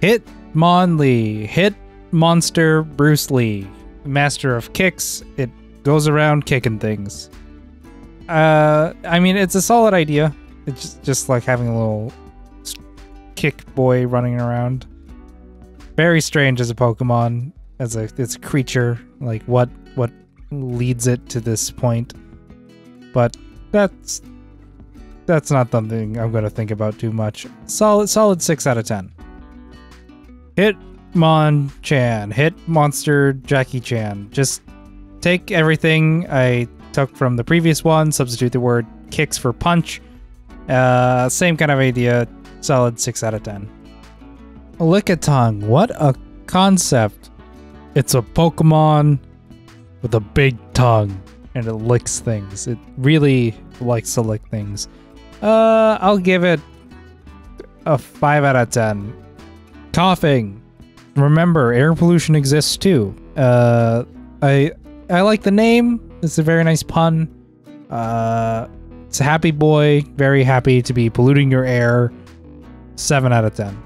Hitmonlee. monster Bruce Lee, master of kicks. It goes around kicking things. I mean, it's a solid idea. It's just like having a little kick boy running around. Very strange as a Pokemon, as it's a creature. Like what leads it to this point? But that's not something I'm gonna think about too much. Solid 6 out of 10. Hitmonchan, hit monster Jackie Chan. Just take everything I took from the previous one, substitute the word kicks for punch. Same kind of idea. Solid 6 out of 10. Lickitung, what a concept. It's a Pokemon with a big tongue and it licks things. It really likes to lick things. I'll give it a 5 out of 10. Coughing. Remember, air pollution exists too. I like the name. It's a very nice pun. It's a happy boy, very happy to be polluting your air. 7 out of 10.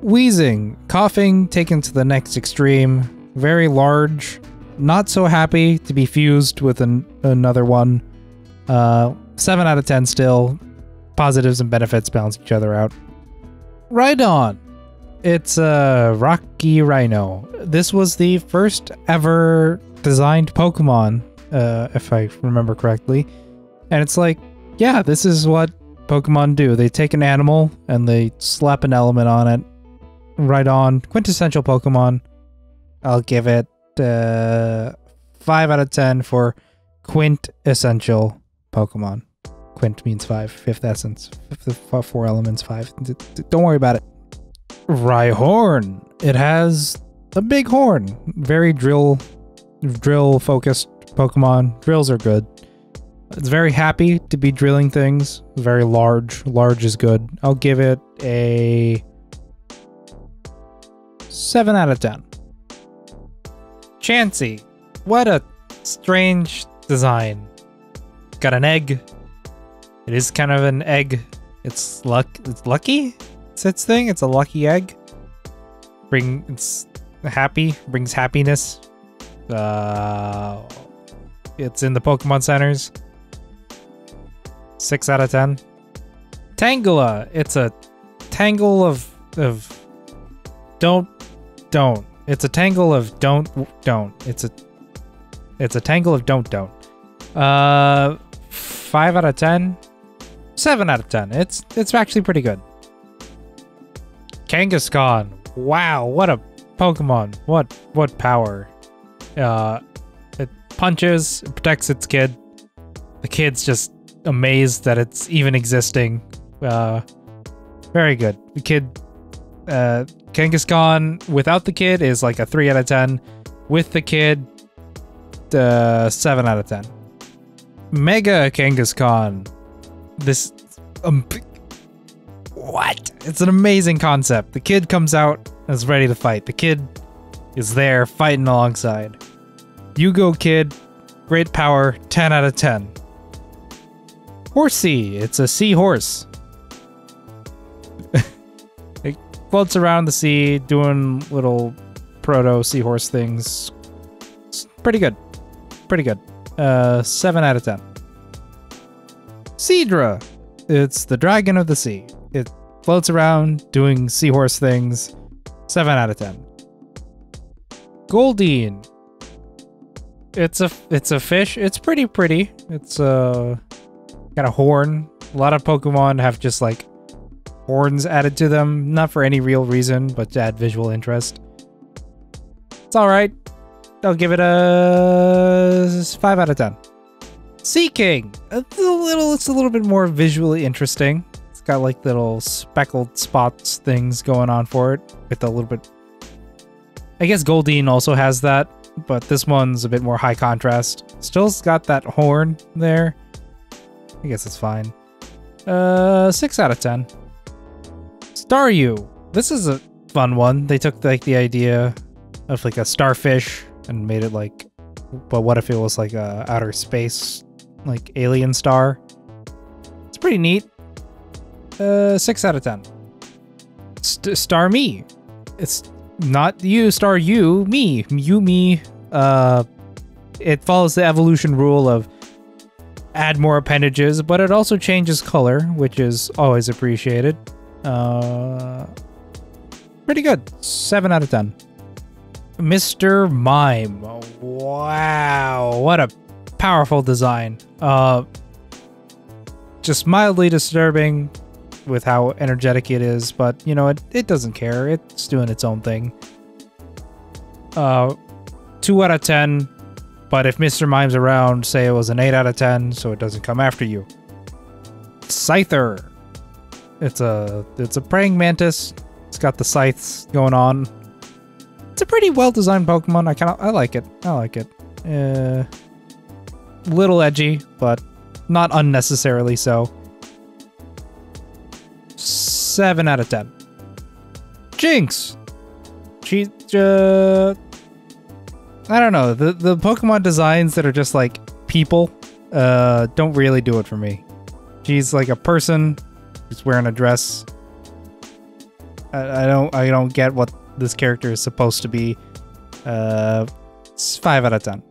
Wheezing, coughing taken to the next extreme. Very large, not so happy to be fused with another one. 7 out of 10 still. Positives and benefits balance each other out. Rhydon. It's a Rocky Rhino. This was the first ever designed Pokemon, if I remember correctly. And it's like, yeah, this is what Pokemon do. They take an animal and they slap an element on it. Rhydon, quintessential Pokemon. I'll give it 5 out of 10 for quintessential Pokemon. Quint means 5, fifth essence. 4 elements, 5. Don't worry about it. Rhyhorn. It has a big horn. Very drill focused Pokemon. Drills are good. It's very happy to be drilling things. Very large. Large is good. I'll give it a 7 out of 10. Chansey. What a strange design. Got an egg. It is kind of an egg. It's lucky? It's its thing. It's a lucky egg. It's happy. Brings happiness. It's in the Pokemon centers. 6 out of 10. Tangela. It's a tangle of don't. It's a tangle of don't. It's a tangle of don't. 5 out of 10. 7 out of 10. It's actually pretty good. Kangaskhan. Wow, what a Pokemon. What power. It punches, it protects its kid. The kid's just amazed that it's even existing. Very good. The kid, Kangaskhan without the kid is like a 3 out of 10. With the kid, 7 out of 10. Mega Kangaskhan. This, what? It's an amazing concept. The kid comes out and is ready to fight. The kid is there fighting alongside. You go, kid. Great power. 10 out of 10. Horsey. It's a seahorse. It floats around the sea doing little proto seahorse things. It's pretty good. Pretty good. 7 out of 10. Seadra. It's the dragon of the sea. It floats around doing seahorse things. 7 out of 10. Goldeen. It's a fish. It's pretty pretty. It's got a horn. A lot of Pokemon have just like horns added to them, not for any real reason, but to add visual interest. It's all right. I'll give it a 5 out of 10. Sea King. It's a little bit more visually interesting. It's got like little speckled spots things going on for it with a little bit. I guess Goldeen also has that, but this one's a bit more high contrast. Still's got that horn there. I guess it's fine. 6 out of 10. Staryu. This is a fun one. They took like the idea of like a starfish and made it like, but what if it was like a outer space, like alien star? It's pretty neat. 6 out of 10. Starmie. Not you, star you, me. You, me. It follows the evolution rule of add more appendages, but it also changes color, which is always appreciated. Pretty good. 7 out of 10. Mr. Mime. Wow. What a powerful design. Just mildly disturbing with how energetic it is, but you know, it doesn't care. It's doing its own thing. 2 out of 10. But if Mr. Mime's around, say it was an 8 out of 10, so it doesn't come after you. Scyther. It's a praying mantis. It's got the scythes going on. It's a pretty well-designed Pokemon. I like it. I like it. Little edgy, but not unnecessarily so. 7 out of 10. Jinx. She I don't know. The Pokemon designs that are just like people don't really do it for me. She's like a person who's wearing a dress. I don't get what this character is supposed to be. It's 5 out of 10.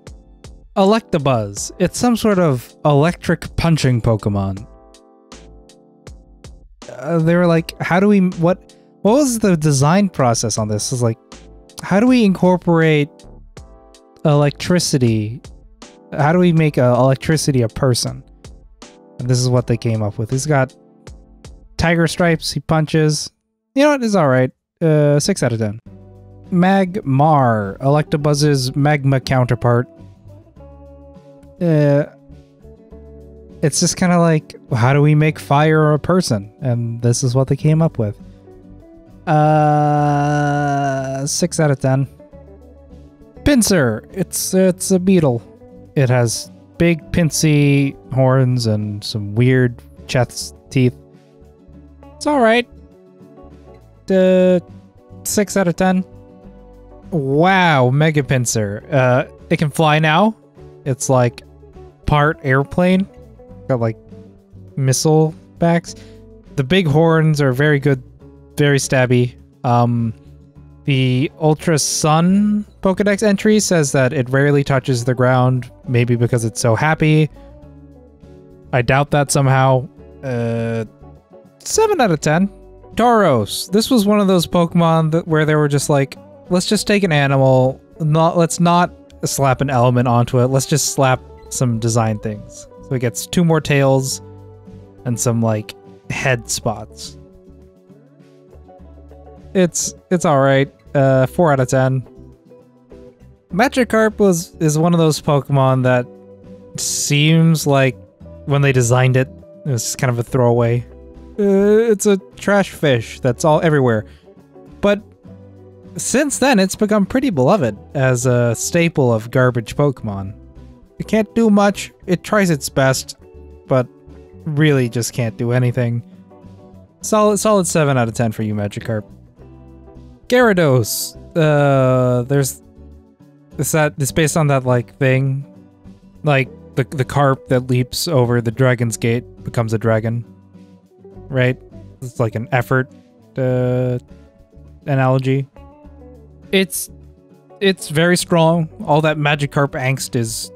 Electabuzz. It's some sort of electric punching Pokemon. They were like, how do we... What was the design process on this? It's like, how do we incorporate electricity? How do we make electricity a person? And this is what they came up with. He's got tiger stripes. He punches. You know what? It's all right. 6 out of 10. Magmar. Electabuzz's magma counterpart. It's just kind of like, how do we make fire a person? And this is what they came up with. 6 out of 10. Pinsir. It's a beetle. It has big pincy horns and some weird chest teeth. It's all right. 6 out of 10. Wow, Mega Pinsir. It can fly now. It's like part airplane. Got like missile backs. The big horns are very good, very stabby. The Ultra Sun Pokedex entry says that it rarely touches the ground, maybe because it's so happy. I doubt that somehow. 7 out of 10. Tauros. This was one of those Pokemon where they were just like, let's just take an animal, let's not slap an element onto it, let's just slap some design things. So it gets 2 more tails and some like head spots. It's all right. 4 out of 10. Magikarp is one of those Pokemon that seems like when they designed it, it was kind of a throwaway. It's a trash fish that's all everywhere. But since then, it's become pretty beloved as a staple of garbage Pokemon. It can't do much. It tries its best, but really just can't do anything. Solid 7 out of 10 for you, Magikarp. Gyarados. It's based on that like thing, like the carp that leaps over the dragon's gate becomes a dragon, right? It's like an effort analogy. It's very strong. All that Magikarp angst is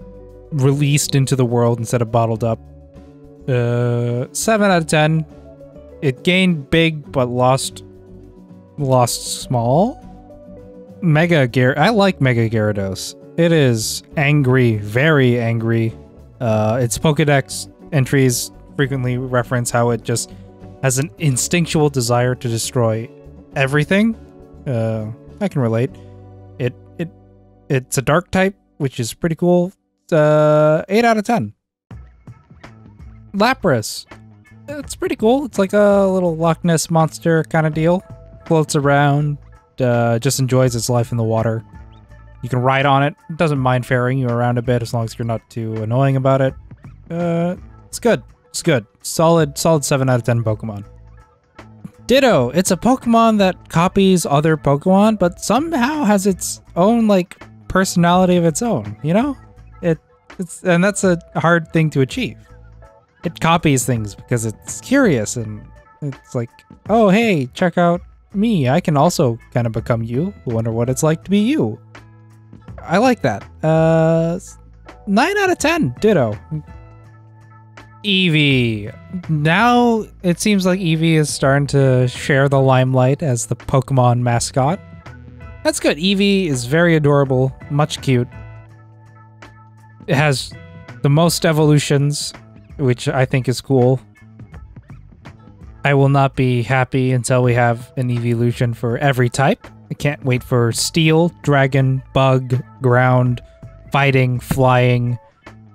released into the world instead of bottled up. 7 out of 10. It gained big but lost small. I like Mega Gyarados. It is angry, very angry. Its Pokedex entries frequently reference how it just has an instinctual desire to destroy everything. I can relate. It's a dark type, which is pretty cool. 8 out of 10. Lapras. It's pretty cool. It's like a little Loch Ness monster kind of deal. Floats around, just enjoys its life in the water. You can ride on it. It doesn't mind ferrying you around a bit as long as you're not too annoying about it. It's good. It's good. Solid 7 out of 10 Pokemon. Ditto. It's a Pokemon that copies other Pokemon, but somehow has its own like personality of its own. You know, and that's a hard thing to achieve. It copies things because it's curious and it's like, oh hey, check out me. I can also kind of become you. I wonder what it's like to be you. I like that. 9 out of 10. Ditto. Eevee. Now it seems like Eevee is starting to share the limelight as the Pokemon mascot. That's good. Eevee is very adorable, much cute. It has the most evolutions, which I think is cool. I will not be happy until we have an evolution for every type. I can't wait for Steel, Dragon, Bug, Ground, Fighting, Flying,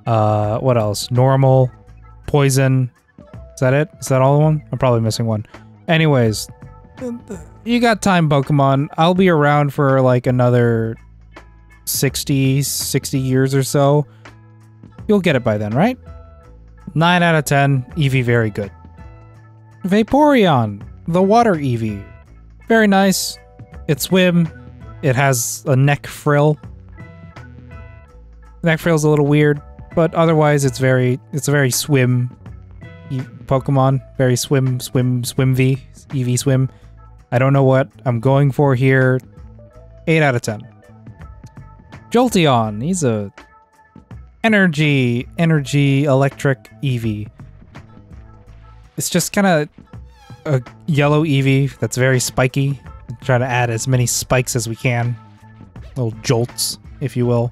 what else? Normal, Poison. Is that it? Is that all of them? I'm probably missing one. Anyways, you got time, Pokemon. I'll be around for like another 60 years or so. You'll get it by then, right? 9 out of 10. Eevee, very good. Vaporeon, the water Eevee. Very nice. It swim. It has a neck frill. Neck frill's a little weird, but otherwise it's a very swim Pokemon. Very swim Eevee swim. I don't know what I'm going for here. 8 out of 10. Jolteon, he's a energy electric Eevee. It's just kind of a yellow Eevee that's very spiky. Try to add as many spikes as we can. Little jolts, if you will.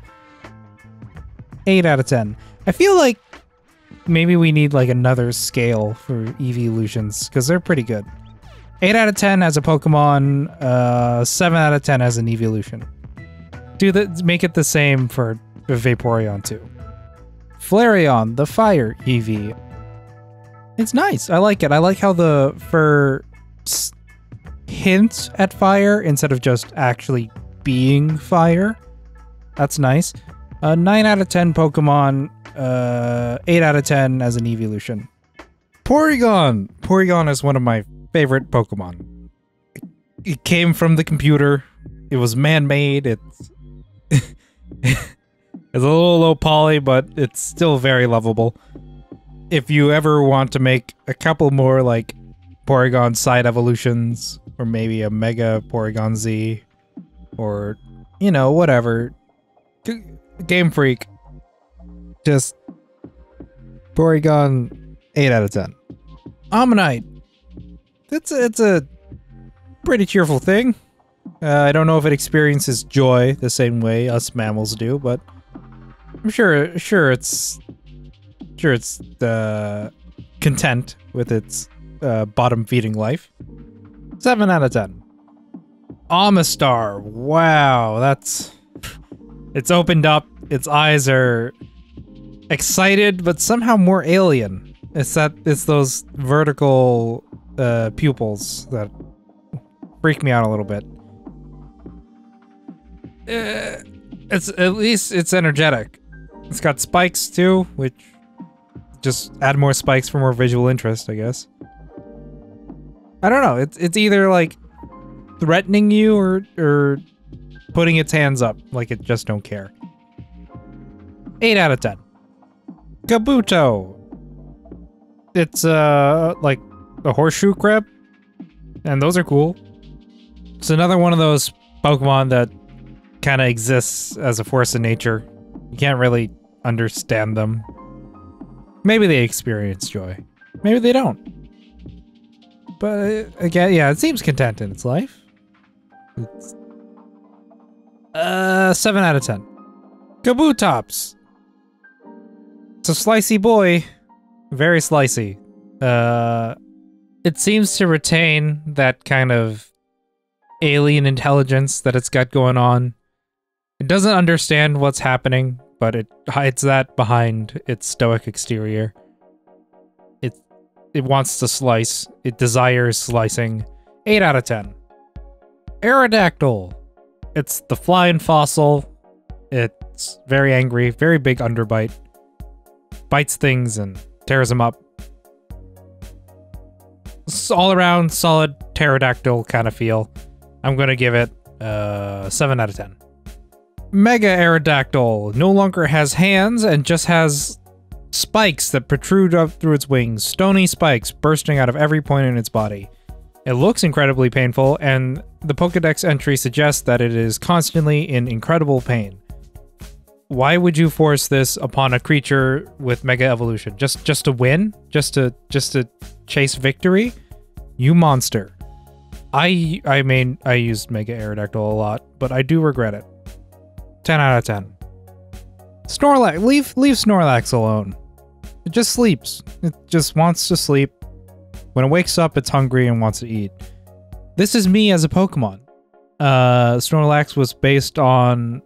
8 out of 10. I feel like maybe we need like another scale for evolutions because they're pretty good. 8 out of 10 as a Pokemon, 7 out of 10 as an evolution. Make it the same for Vaporeon too. Flareon, the fire Eevee. It's nice. I like it. I like how the fur hints at fire instead of just actually being fire. That's nice. 9 out of 10 Pokemon, 8 out of 10 as an evolution. Porygon. Porygon is one of my favorite Pokemon. It came from the computer. It was man-made. It's it's a little low poly, but it's still very lovable. If you ever want to make a couple more like Porygon side evolutions, or maybe a Mega Porygon Z, or you know, whatever, Game Freak, just Porygon 8 out of 10. Ammonite. It's a pretty cheerful thing. I don't know if it experiences joy the same way us mammals do, but I'm sure it's content with its bottom feeding life. 7 out of 10. Amistar. Wow, it's opened up. Its eyes are excited, but somehow more alien. It's those vertical pupils that freak me out a little bit. At least it's energetic. It's got spikes too, which just add more spikes for more visual interest, I guess. I don't know. It's either like threatening you or putting its hands up like it just don't care. 8 out of 10. Kabuto. It's like a horseshoe crab, and those are cool. It's another one of those Pokemon that kind of exists as a force of nature. You can't really understand them. Maybe they experience joy. Maybe they don't. But again, yeah, it seems content in its life. It's 7 out of 10. Kabutops. It's a slicey boy. Very slicey. It seems to retain that kind of alien intelligence that it's got going on. It doesn't understand what's happening, but it hides that behind its stoic exterior. It wants to slice. It desires slicing. 8 out of 10. Aerodactyl. It's the flying fossil. It's very angry, very big underbite. Bites things and tears them up. It's all around solid pterodactyl kind of feel. I'm gonna give it 7 out of 10. Mega Aerodactyl no longer has hands and just has spikes that protrude up through its wings. Stony spikes bursting out of every point in its body. It looks incredibly painful, and the Pokedex entry suggests that it is constantly in incredible pain. Why would you force this upon a creature with Mega Evolution? Just to win? Just to chase victory? You monster. I used Mega Aerodactyl a lot, but I do regret it. 10 out of 10. Snorlax, leave Snorlax alone. It just sleeps. It just wants to sleep. When it wakes up, it's hungry and wants to eat. This is me as a Pokemon. Snorlax was based on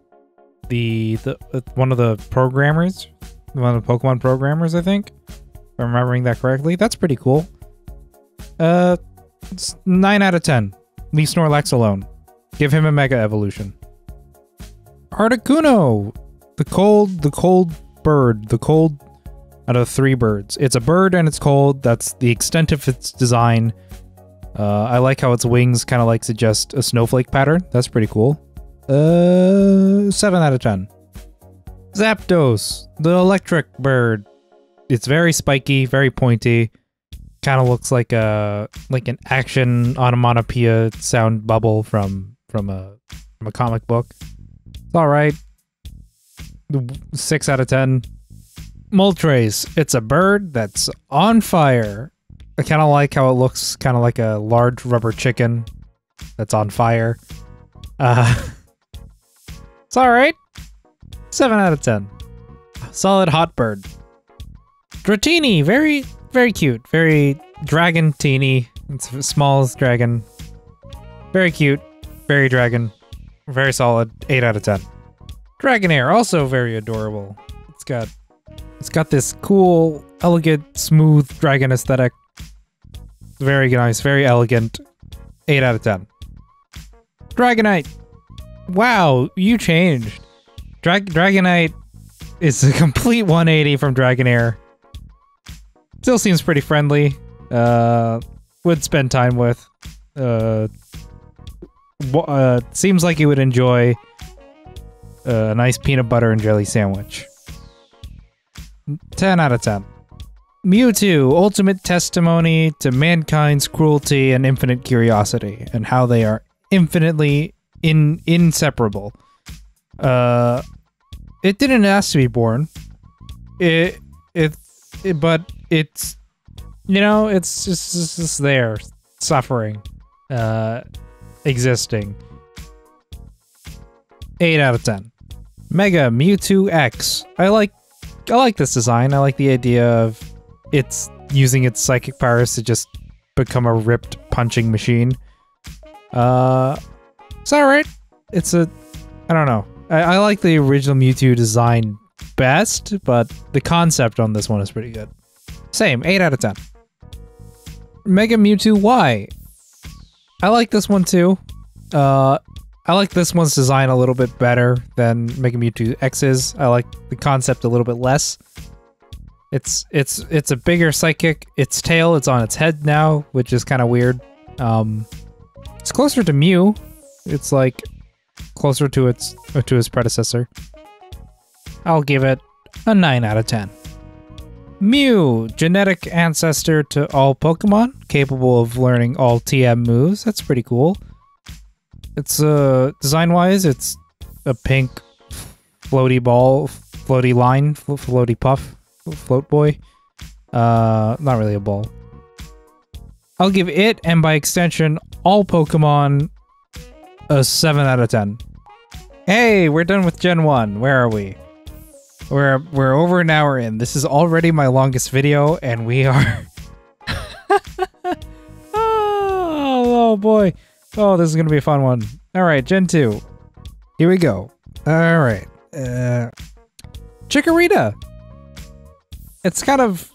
one of the programmers, one of the Pokemon programmers, I think. If I'm remembering that correctly. That's pretty cool. It's 9 out of 10. Leave Snorlax alone. Give him a Mega Evolution. Articuno! The cold bird. The cold out of 3 birds. It's a bird and it's cold. That's the extent of its design. I like how its wings kind of like suggest a snowflake pattern. That's pretty cool. 7 out of 10. Zapdos, the electric bird. It's very spiky, very pointy. Kind of looks like an action onomatopoeia sound bubble from a comic book. It's all right. 6 out of 10. Moltres. It's a bird that's on fire. I kind of like how it looks, kind of like a large rubber chicken that's on fire. It's all right. 7 out of 10. Solid hot bird. Dratini, very, very cute. Very dragon-teeny. It's the smallest dragon. Very cute. Very dragon. Very solid. 8 out of 10. Dragonair, also very adorable. It's got this cool, elegant, smooth dragon aesthetic. Very nice, very elegant. 8 out of 10. Dragonite. Wow, you changed. Dragonite is a complete 180 from Dragonair. Still seems pretty friendly. Would spend time with. Seems like he would enjoy a nice peanut butter and jelly sandwich. 10 out of 10. Mewtwo, ultimate testimony to mankind's cruelty and infinite curiosity, and how they are infinitely inseparable. It didn't ask to be born. But it's, you know, it's just there, suffering, existing. 8 out of 10. Mega Mewtwo X. I like this design. I like the idea of it's using its psychic powers to just become a ripped punching machine. It's alright. I don't know. I like the original Mewtwo design best, but the concept on this one is pretty good. Same, 8 out of 10. Mega Mewtwo Y. I like this one too. I like this one's design a little bit better than Mega Mewtwo X's. I like the concept a little bit less. It's a bigger psychic. Its tail, it's on its head now, which is kind of weird. It's closer to Mew. It's like closer to its predecessor. I'll give it a 9 out of 10. Mew, genetic ancestor to all Pokemon, capable of learning all TM moves. That's pretty cool. It's design-wise, it's a pink floaty ball, floaty line, floaty puff, float boy. Not really a ball. I'll give it, and by extension, all Pokemon, a 7 out of 10. Hey, we're done with Gen 1. Where are we? We're over an hour in. This is already my longest video, and we are... oh boy. Oh, this is gonna be a fun one. Alright, Gen 2. Here we go. Alright. Chikorita! It's kind of,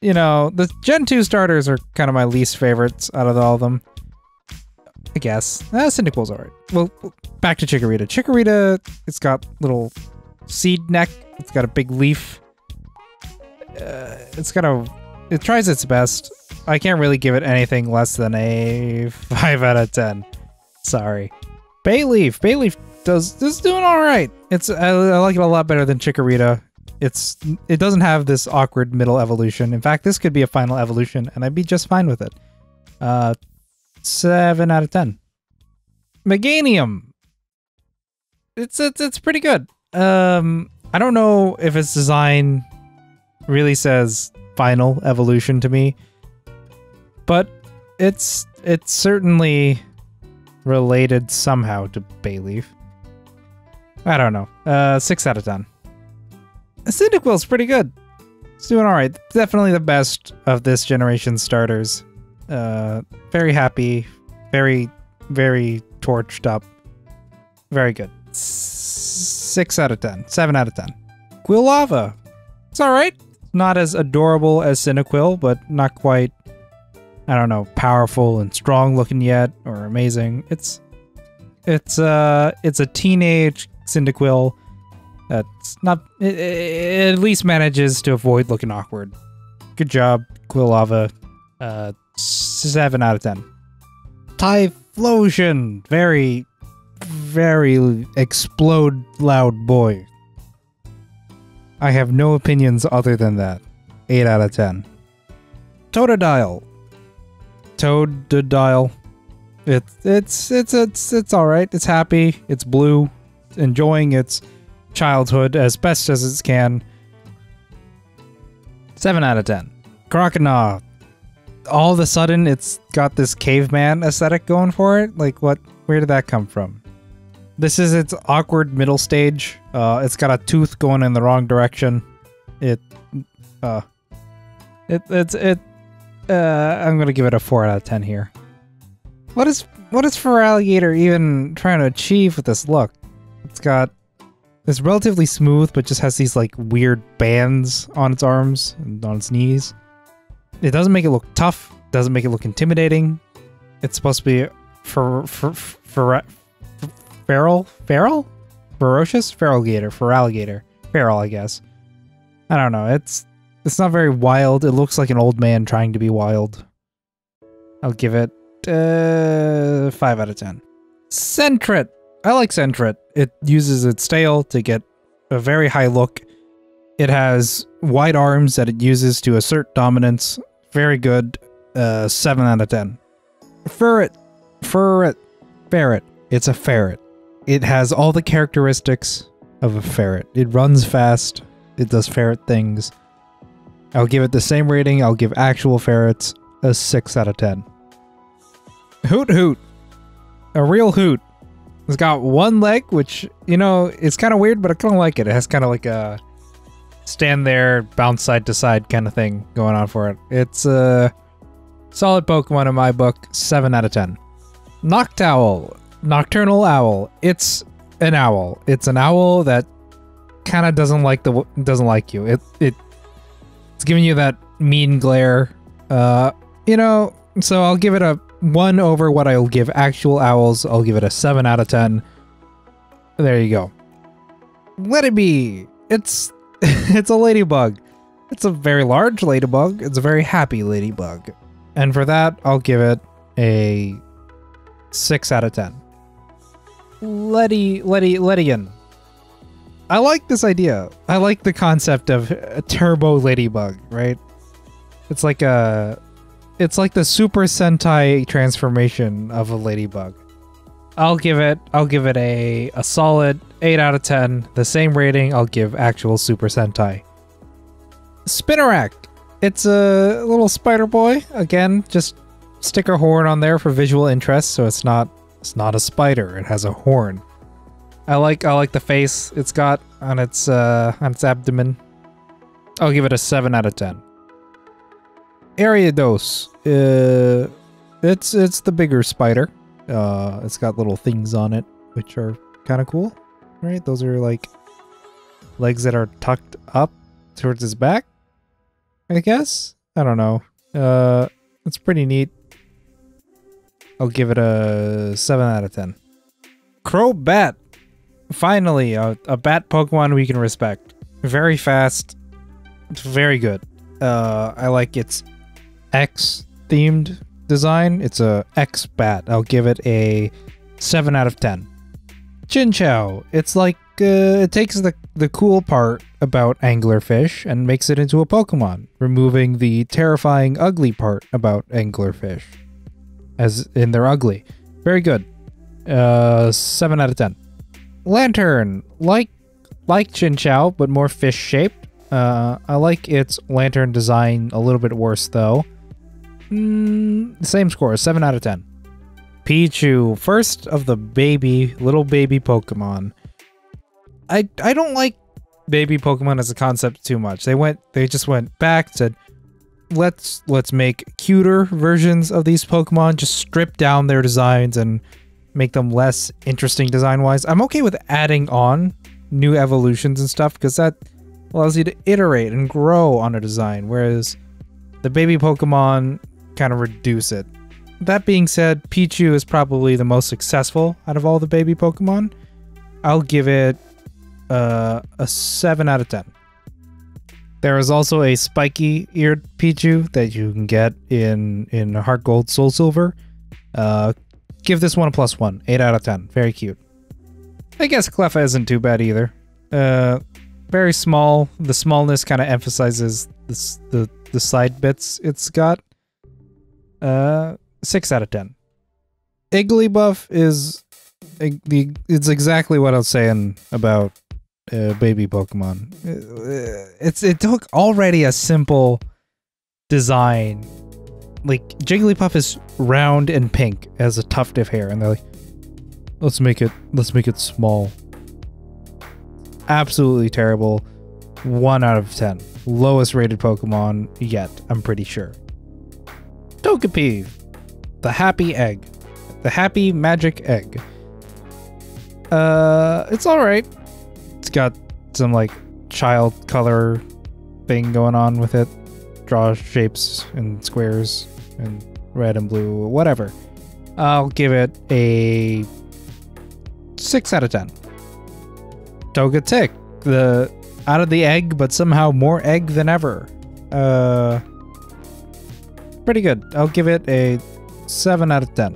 you know, the Gen 2 starters are kind of my least favorites out of all of them. I guess. Cyndaquil's alright. Well, back to Chikorita. Chikorita, it's got little seed neck. It's got a big leaf. It tries its best. I can't really give it anything less than a 5 out of 10. Sorry. Bayleaf. Bayleaf is doing alright. I like it a lot better than Chikorita. It doesn't have this awkward middle evolution. In fact, this could be a final evolution, and I'd be just fine with it. 7 out of 10. Meganium. It's pretty good. I don't know if its design really says final evolution to me, but it's certainly related somehow to Bayleaf. I don't know. 6 out of 10. Cyndaquil's pretty good. It's doing alright. Definitely the best of this generation's starters. Very happy. Very, very torched up. Very good. 6 out of 10. 7 out of 10. Quilava. It's alright. Not as adorable as Cyndaquil, but not quite, I don't know, powerful and strong looking yet, or amazing. It's a teenage Cyndaquil that's not, it at least manages to avoid looking awkward. Good job, Quilava. 7 out of 10. Typhlosion. Very, very explode loud boy. I have no opinions other than that. 8 out of 10. Totodile. Toadadile. It's alright. It's happy. It's blue. Enjoying its childhood as best as it can. 7 out of 10. Croconaw. All of a sudden, it's got this caveman aesthetic going for it. Like, what? Where did that come from? This is its awkward middle stage. It's got a tooth going in the wrong direction. I'm gonna give it a 4 out of 10 here. What is Feraligatr even trying to achieve with this look? It's relatively smooth, but just has these like weird bands on its arms and on its knees. It doesn't make it look tough. Doesn't make it look intimidating. It's supposed to be Feraligatr, feral, I guess. I don't know. It's not very wild. It looks like an old man trying to be wild. I'll give it 5 out of 10. Sentret. I like Sentret. It uses its tail to get a very high look. It has wide arms that it uses to assert dominance. Very good. 7 out of 10. Ferret. It's a ferret. It has all the characteristics of a ferret. It runs fast. It does ferret things. I'll give it the same rating I'll give actual ferrets, a 6 out of 10. Hoot Hoot. A real hoot. It's got one leg, which, you know, it's kind of weird, but I kind of like it. It has kind of like a stand there, bounce side to side kind of thing going on for it. It's a solid Pokemon in my book, 7 out of 10. Noctowl. Nocturnal Owl. It's an owl. It's an owl that kind of doesn't like you. It's giving you that mean glare. You know, so I'll give it a 1 over what I'll give actual owls. I'll give it a 7 out of 10. There you go. Let it be. It's a ladybug. It's a very large ladybug. It's a very happy ladybug. And for that, I'll give it a 6 out of 10. Ledian. I like this idea. I like the concept of a turbo ladybug, right? It's like the Super Sentai transformation of a ladybug. I'll give it a solid 8 out of 10. The same rating I'll give actual Super Sentai. Spinarak. It's a little spider boy. Again, just stick a horn on there for visual interest, so it's not a spider. It has a horn. I like the face it's got on its abdomen. I'll give it a 7 out of 10. Ariados. It's the bigger spider. It's got little things on it, which are kind of cool, right? Those are like legs that are tucked up towards his back, I guess. I don't know. It's pretty neat. I'll give it a 7 out of 10. Crobat. Finally, a bat Pokemon we can respect. Very fast. It's very good. I like its X-themed design. It's a X-bat. I'll give it a 7 out of 10. Chinchou. It's like, it takes the cool part about anglerfish and makes it into a Pokemon, removing the terrifying, ugly part about anglerfish. as in they're ugly. Very good. 7 out of 10. Lantern, like Chinchou, but more fish shaped. I like its lantern design a little bit worse though. Same score, 7 out of 10. Pichu, first of the little baby Pokemon. I don't like baby Pokemon as a concept too much. They just went back to let's make cuter versions of these Pokemon, just strip down their designs and make them less interesting design-wise. I'm okay with adding on new evolutions and stuff because that allows you to iterate and grow on a design, whereas the baby Pokemon kind of reduce it. That being said, Pichu is probably the most successful out of all the baby Pokemon. I'll give it a 7 out of 10. There is also a spiky-eared Pichu that you can get in Heart Gold, Soul Silver. Give this one a +1, 8 out of 10. Very cute. I guess Cleffa isn't too bad either. Very small. The smallness kind of emphasizes the side bits it's got. 6 out of 10. Igglybuff it's exactly what I was saying about baby Pokemon. It took already a simple design. Like Jigglypuff is round and pink, has a tuft of hair, and they're like, let's make it small. Absolutely terrible. 1 out of 10. Lowest rated Pokemon yet, I'm pretty sure. Togepi, the happy egg. The happy magic egg. It's alright. It's got some like child color thing going on with it. Draw shapes and squares and red and blue, whatever. I'll give it a 6 out of 10. Togetic, out of the egg, but somehow more egg than ever. Pretty good. I'll give it a 7 out of 10.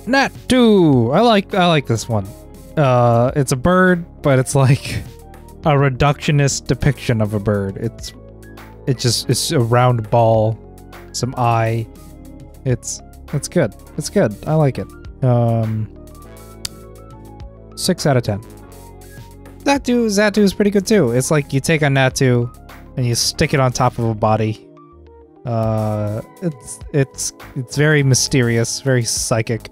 Natu! I like this one. It's a bird, but it's like a reductionist depiction of a bird. It's a round ball, some eye. It's good. It's good. I like it. 6 out of 10. Xatu is pretty good too. It's like you take a Natu and you stick it on top of a body. It's very mysterious, very psychic.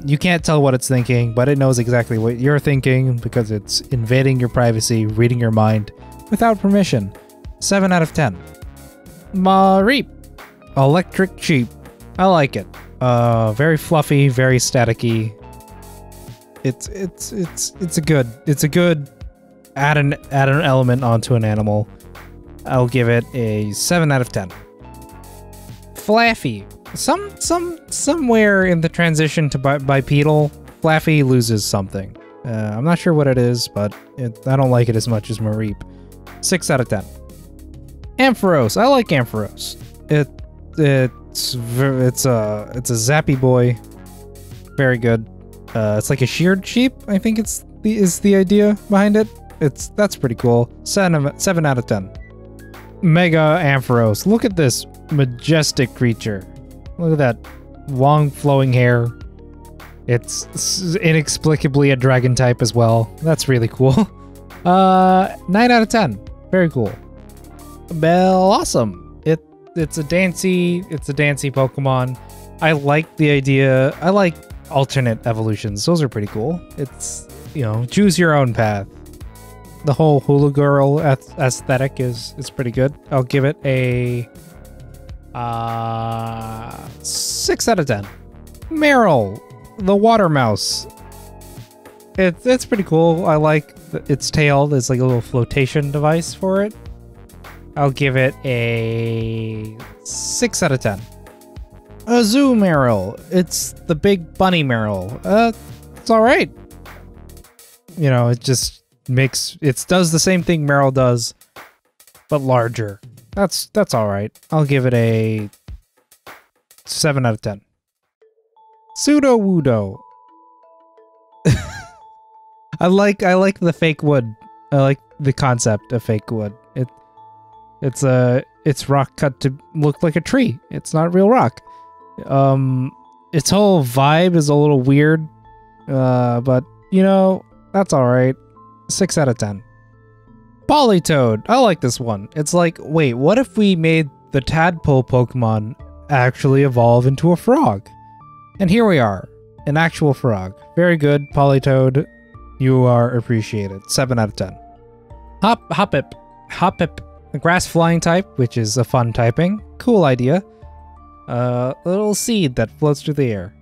You can't tell what it's thinking, but it knows exactly what you're thinking because it's invading your privacy, reading your mind without permission. 7 out of 10. Mareep, electric sheep. I like it. Very fluffy, very staticky. It's a good add an element onto an animal. I'll give it a 7 out of 10. Flaffy. Somewhere in the transition to bipedal, Flaffy loses something. I'm not sure what it is, but I don't like it as much as Mareep. 6 out of 10. Ampharos. I like Ampharos. It's a zappy boy. Very good. It's like a sheared sheep. I think is the idea behind it. That's pretty cool. 7 out of 10. Mega Ampharos. Look at this majestic creature. Look at that long flowing hair. It's inexplicably a dragon type as well. That's really cool. 9 out of 10. Very cool. Bellossom. It's a dancy Pokemon. I like the idea. I like alternate evolutions. Those are pretty cool. It's, choose your own path. The whole hula girl aesthetic is pretty good. I'll give it a 6 out of 10. Meryl, the water mouse. It's pretty cool. I like its tail. There's like a little flotation device for it. I'll give it a 6 out of 10. Azumarill. It's the big bunny Meryl. It's alright. It just does the same thing Meryl does, but larger. That's alright. I'll give it a 7 out of 10. Sudowoodo. I like the fake wood. I like the concept of fake wood. It's rock cut to look like a tree. It's not real rock. Its whole vibe is a little weird, but you know, that's alright. 6 out of 10. Politoed. I like this one. It's like, wait, what if we made the tadpole Pokemon actually evolve into a frog? And here we are, an actual frog. Very good, Politoed. You are appreciated. 7 out of 10. Hoppip. Hoppip. A grass flying type, which is a fun typing. Cool idea. A little seed that floats through the air.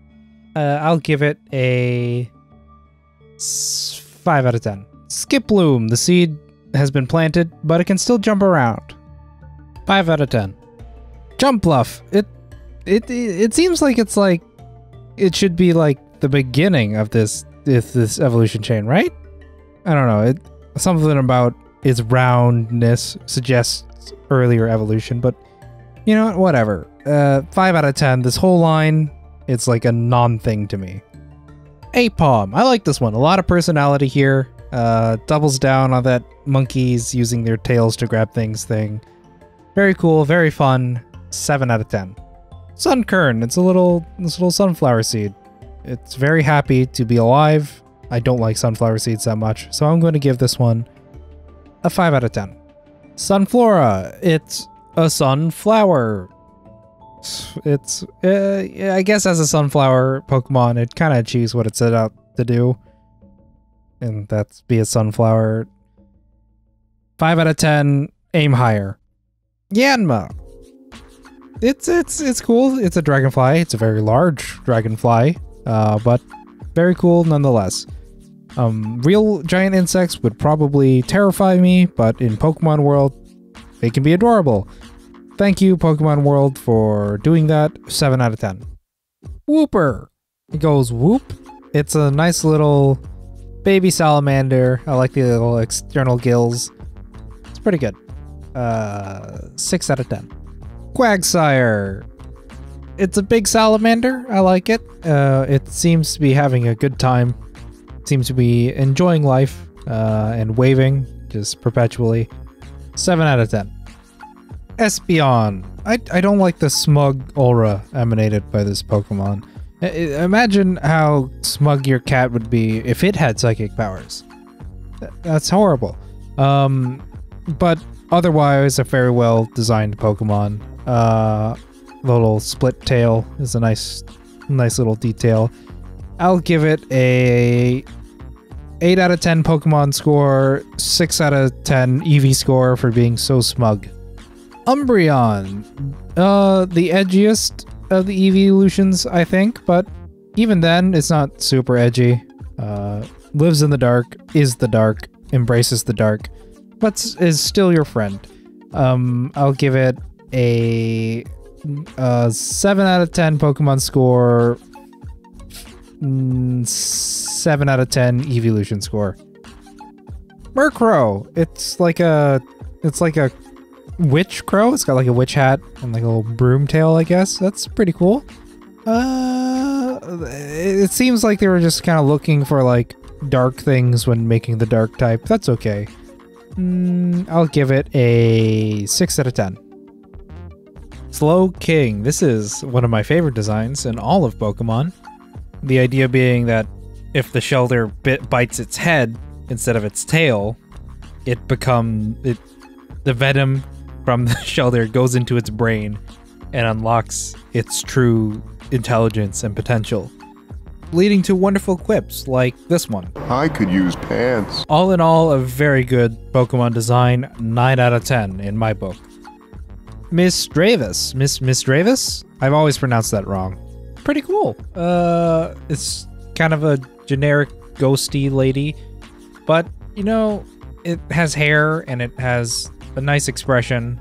I'll give it a 5 out of 10. Skiploom. The seed has been planted, but it can still jump around. 5 out of 10. Jumpluff. It seems like it's like it should be like the beginning of this evolution chain, right? I don't know. Something about its roundness suggests earlier evolution, but you know what? Whatever. 5 out of 10. This whole line, it's like a non-thing to me. Apom. I like this one. A lot of personality here. Doubles down on that monkeys using their tails to grab things thing. Very cool, very fun. 7 out of 10. Sunkern. It's a little sunflower seed. It's very happy to be alive. I don't like sunflower seeds that much, so I'm going to give this one a 5 out of 10. Sunflora. It's a sunflower. It's, I guess as a sunflower Pokemon, it kind of achieves what it set out to do. And that's be a sunflower. 5 out of 10. Aim higher. Yanma. It's cool. It's a dragonfly. It's a very large dragonfly, but very cool nonetheless. Real giant insects would probably terrify me, but in Pokemon World, they can be adorable. Thank you, Pokemon World, for doing that. 7 out of 10. Whooper. It goes whoop. It's a nice little baby salamander. I like the little external gills. It's pretty good. 6 out of 10. Quagsire. It's a big salamander. I like it. It seems to be having a good time. Seems to be enjoying life and waving just perpetually. 7 out of 10. Espeon. I don't like the smug aura emanated by this Pokemon. Imagine how smug your cat would be if it had psychic powers. That's horrible. But otherwise, a very well designed Pokemon. Little split tail is a nice little detail. I'll give it a 8 out of 10 Pokemon score, 6 out of 10 EV score for being so smug. Umbreon. The edgiest of the EV evolutions, I think, but even then, it's not super edgy. Lives in the dark, is the dark, embraces the dark, but is still your friend. I'll give it a 7 out of 10 Pokemon score, 7 out of 10 evolution score. Murkrow. It's like a witch crow. It's got like a witch hat and like a little broom tail, I guess. That's pretty cool. It seems like they were just kind of looking for like dark things when making the dark type. That's okay. I'll give it a 6 out of 10. Slow King. This is one of my favorite designs in all of Pokemon. The idea being that if the Shelder bites its head instead of its tail, the venom from the Shelder goes into its brain and unlocks its true intelligence and potential, leading to wonderful quips like this one. I could use pants. All in all, a very good Pokemon design. 9 out of 10 in my book. Miss Dravis. Miss Dravis? I've always pronounced that wrong. Pretty cool. It's kind of a generic ghosty lady, but you know, it has hair and it has a nice expression.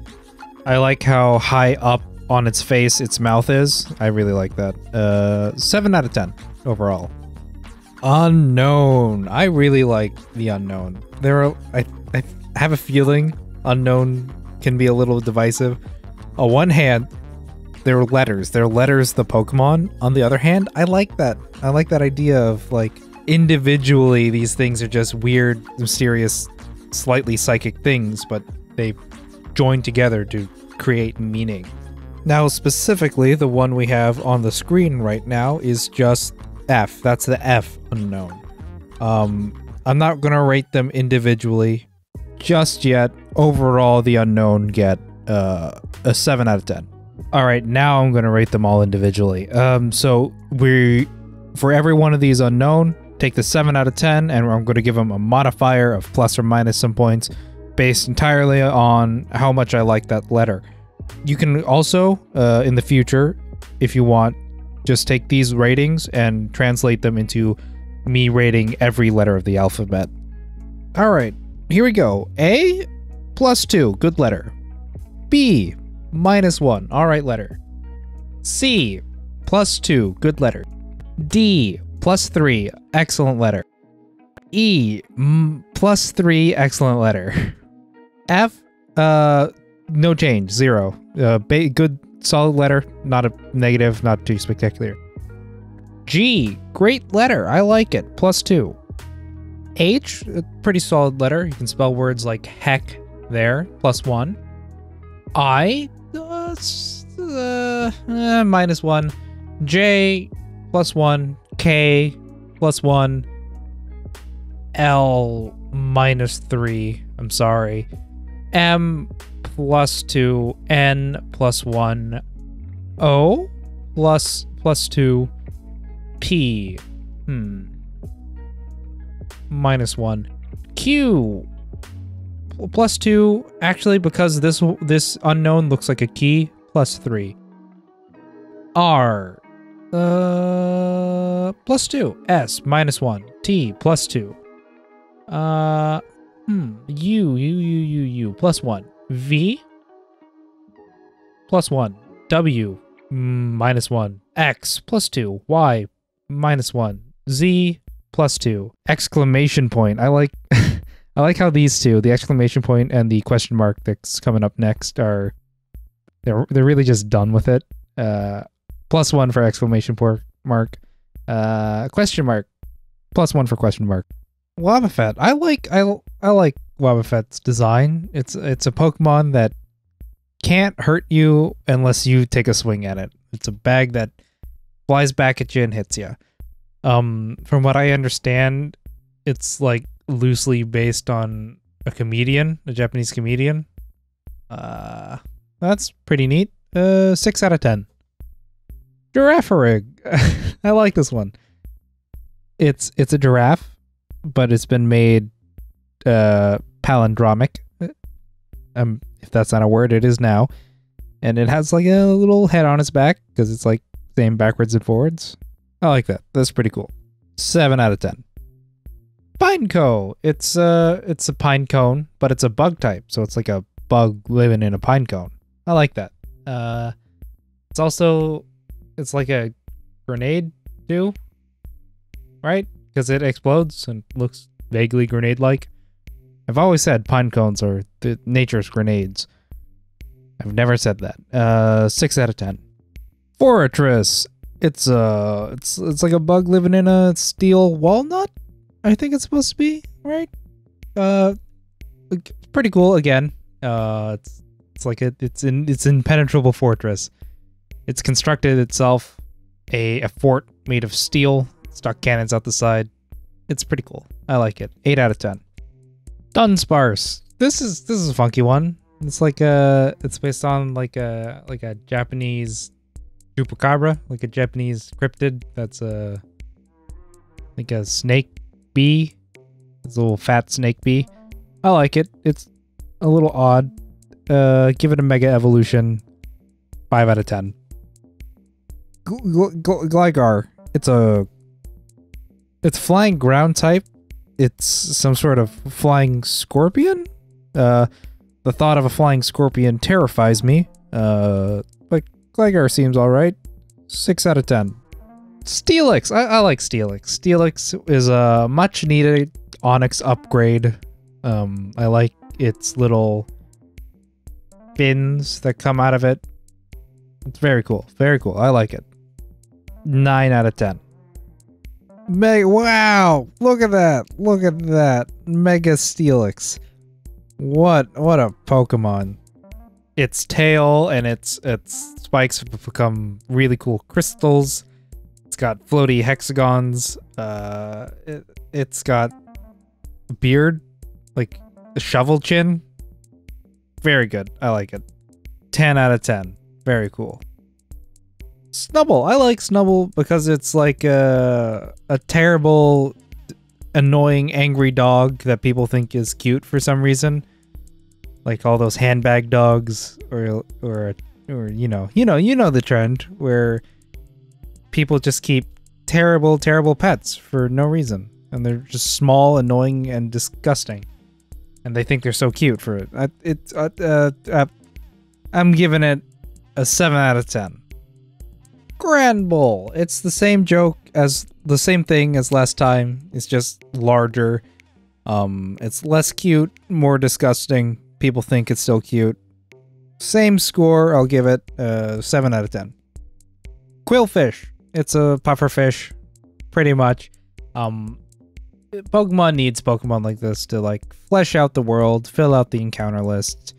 I like how high up on its face its mouth is. I really like that. 7 out of 10 overall. Unknown. I really like the Unknown. I have a feeling Unknown can be a little divisive. On one hand, they're letters. They're letters the Pokemon. On the other hand, I like that. I like that idea of like individually these things are just weird, mysterious, slightly psychic things, but they join together to create meaning. Now, specifically, the one we have on the screen right now is just F. That's the F unknown. I'm not gonna rate them individually just yet. Overall, the unknown get a 7 out of 10. All right, now I'm gonna rate them all individually. So for every one of these unknown, take the 7 out of 10, and I'm gonna give them a modifier of plus or minus some points based entirely on how much I like that letter. You can also, in the future, if you want, just take these ratings and translate them into me rating every letter of the alphabet. All right, here we go. A, +2, good letter. B, -1, all right letter. C, +2, good letter. D, +3, excellent letter. E, +3, excellent letter. F, no change, 0. Good, solid letter, not a negative, not too spectacular. G, great letter, I like it, +2. H, a pretty solid letter, you can spell words like heck there, +1. I, -1. J, +1. K, +1. L, -3, I'm sorry. M, +2, N, +1, O, +2, P, -1, Q, +2, actually, because this unknown looks like a key, +3, R, +2, S, -1, T, +2, U, +1, V, +1, W, -1, X, +2, Y, -1, Z, +2, exclamation point. I like I like how these two, the exclamation point and the question mark that's coming up next, are they're really just done with it. +1 for exclamation mark, question mark, +1 for question mark. Wobbuffet. I like Wobbuffet's design. It's a Pokemon that can't hurt you unless you take a swing at it. It's a bag that flies back at you and hits you. From what I understand, it's like loosely based on a Japanese comedian. That's pretty neat. 6 out of 10. Giraffarig. I like this one. It's a giraffe, but it's been made palindromic. If that's not a word, it is now. And it has like a little head on its back because it's like same backwards and forwards. I like that. That's pretty cool. 7 out of 10. Pineco. It's a pine cone, but it's a bug type, so it's like a bug living in a pine cone. I like that. It's like a grenade too, right? Because it explodes and looks vaguely grenade-like. I've always said pine cones are nature's grenades. I've never said that. 6 out of 10. Fortress. It's like a bug living in a steel walnut. I think it's supposed to be, right? Pretty cool. Again, it's impenetrable fortress. It's constructed itself a fort made of steel, stuck cannons out the side. It's pretty cool. I like it. 8 out of 10. Dunsparce. This is a funky one. It's like it's based on like a Japanese chupacabra, like a Japanese cryptid that's like a snake bee. It's a little fat snake bee. I like it. It's a little odd. Give it a mega evolution. 5 out of 10. Gligar. It's flying ground type. It's some sort of flying scorpion. The thought of a flying scorpion terrifies me. But Gligar seems alright. 6 out of 10. Steelix. I like Steelix. Steelix is a much needed Onix upgrade. I like its little fins that come out of it. It's very cool. Very cool. I like it. 9 out of 10. Wow! Look at that! Look at that! Mega Steelix. What a Pokemon. its tail and its spikes have become really cool crystals. It's got floaty hexagons. It's got a beard, like a shovel chin. Very good. I like it. 10 out of 10. Very cool. Snubble. I like Snubble because it's like a terrible, annoying, angry dog that people think is cute for some reason. Like all those handbag dogs, or you know the trend where people just keep terrible pets for no reason, and they're just small, annoying, and disgusting, and they think they're so cute for it. I'm giving it a 7 out of 10. Grand Bowl. It's the same thing as last time. It's just larger. It's less cute, more disgusting. People think it's still cute. Same score. I'll give it 7 out of 10. Quillfish. It's a pufferfish, pretty much. Pokemon needs Pokemon like this to like flesh out the world, fill out the encounter list.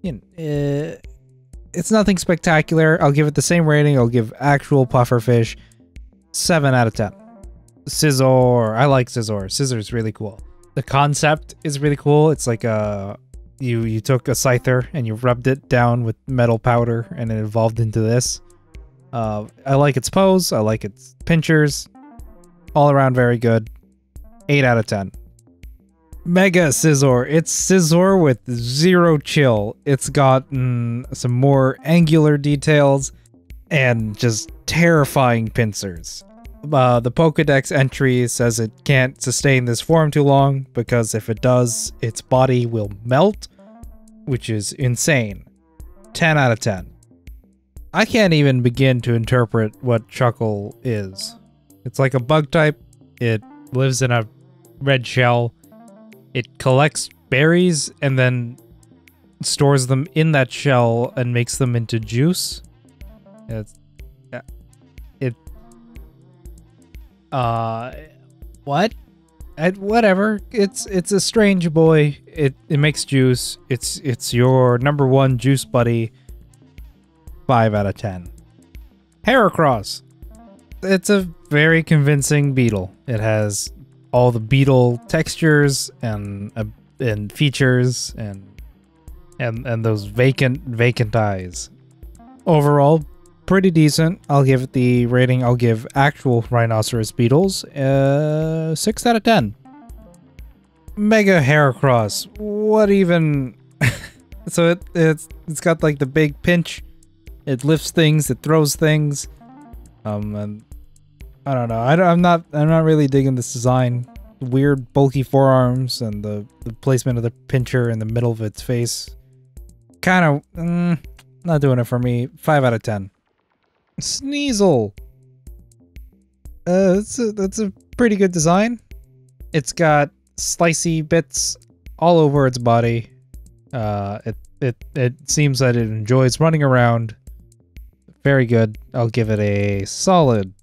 It's nothing spectacular. I'll give it the same rating I'll give actual pufferfish. 7 out of 10. Scizor. I like Scizor. Scizor's really cool. The concept is really cool. It's like you took a Scyther and you rubbed it down with metal powder and it evolved into this. I like its pose. I like its pinchers. All around very good. 8 out of 10. Mega Scizor. It's Scizor with 0 chill. It's got some more angular details and just terrifying pincers. The Pokedex entry says it can't sustain this form too long because if it does, its body will melt, which is insane. 10 out of 10. I can't even begin to interpret what Chuckle is. It's like a bug type. It lives in a red shell. It collects berries and then stores them in that shell and makes them into juice. What? Whatever. It's a strange boy. It makes juice. It's your number 1 juice buddy. 5 out of 10. Heracross. It's a very convincing beetle. It has all the beetle textures and features and those vacant eyes. Overall, pretty decent. I'll give it the rating I'll give actual rhinoceros beetles. 6 out of 10. Mega Heracross. What even? So it's got like the big pinch. It lifts things. It throws things. And I don't know. I'm not really digging this design. Weird bulky forearms and the placement of the pincher in the middle of its face. Kind of not doing it for me. 5 out of 10. Sneasel. That's a pretty good design. It's got slicey bits all over its body. It seems that it enjoys running around. Very good. I'll give it a solid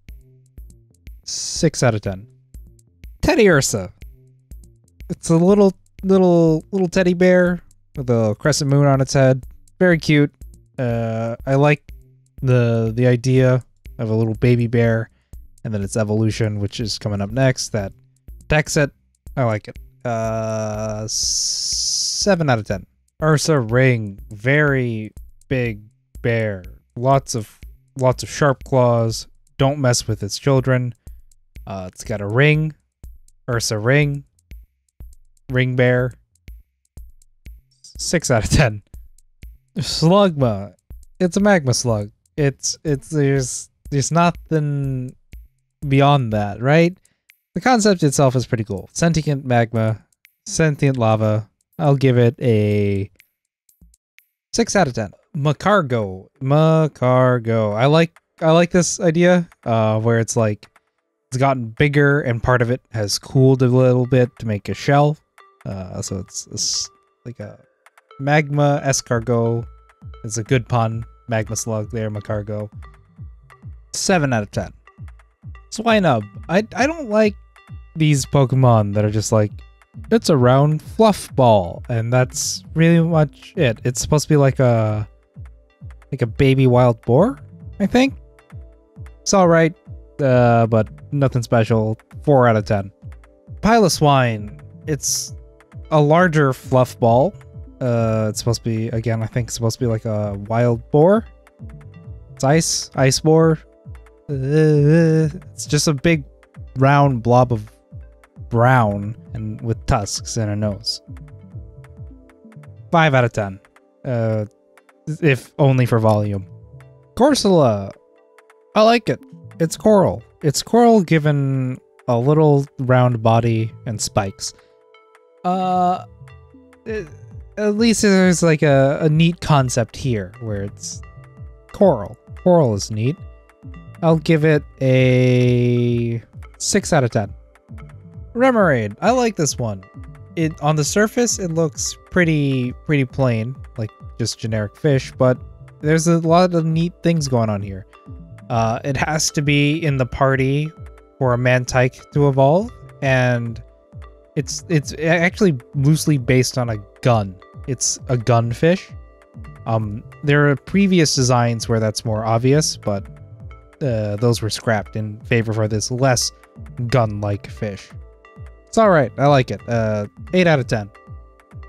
6 out of 10. Teddy Ursa. It's a little teddy bear with a crescent moon on its head. Very cute. I like the idea of a little baby bear and then its evolution, which is coming up next. That deck set, I like it. 7 out of 10. Ursa Ring. Very big bear. Lots of sharp claws. Don't mess with its children. It's got a ring. Ursa Ring. Ring bear. 6 out of 10. Slugma. It's a magma slug. There's nothing beyond that, right? The concept itself is pretty cool. Sentient magma, sentient lava. I'll give it a 6 out of 10. Macargo. I like this idea, where it's like it's gotten bigger and part of it has cooled a little bit to make a shell. So it's like a magma escargot. It's a good pun. Magma slug there, Macargo. 7 out of 10. Swinub. I don't like these Pokemon that are just like It's a round fluff ball, and that's really much it. It's supposed to be like a baby wild boar, I think. It's alright, but nothing special. 4 out of 10. Pile of swine. It's a larger fluff ball. It's supposed to be, again, I think it's supposed to be like a wild boar. It's ice boar. It's just a big round blob of brown and with tusks and a nose. 5 out of 10. If only for volume. Corsola. I like it. It's coral. It's coral given a little round body and spikes. At least there's like a neat concept here where it's coral. Coral is neat. I'll give it a 6 out of 10. Remoraid. I like this one. It on the surface it looks pretty plain, like just generic fish, but there's a lot of neat things going on here. It has to be in the party for a Mantike to evolve, and it's actually loosely based on a gun. It's a gun fish. There are previous designs where that's more obvious, but those were scrapped in favor for this less gun-like fish. It's alright, I like it. 8 out of 10.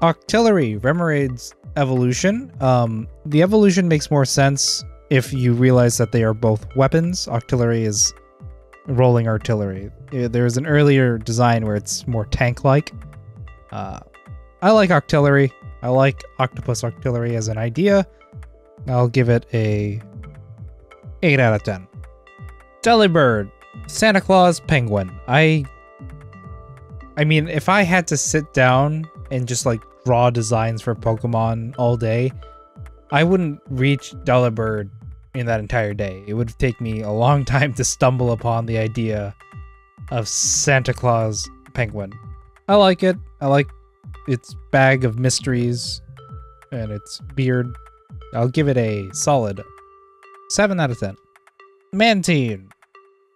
Octillery, Remoraid's evolution. The evolution makes more sense if you realize that they are both weapons. Octillery is rolling artillery. There's an earlier design where it's more tank-like. I like Octillery. I like Octopus Octillery as an idea. I'll give it a 8 out of 10. Delibird, Santa Claus Penguin. I mean, if I had to sit down and just like draw designs for Pokemon all day, I wouldn't reach Delibird in that entire day. It would take me a long time to stumble upon the idea of Santa Claus Penguin. I like it. I like its bag of mysteries and its beard. I'll give it a solid 7 out of 10. Mantine.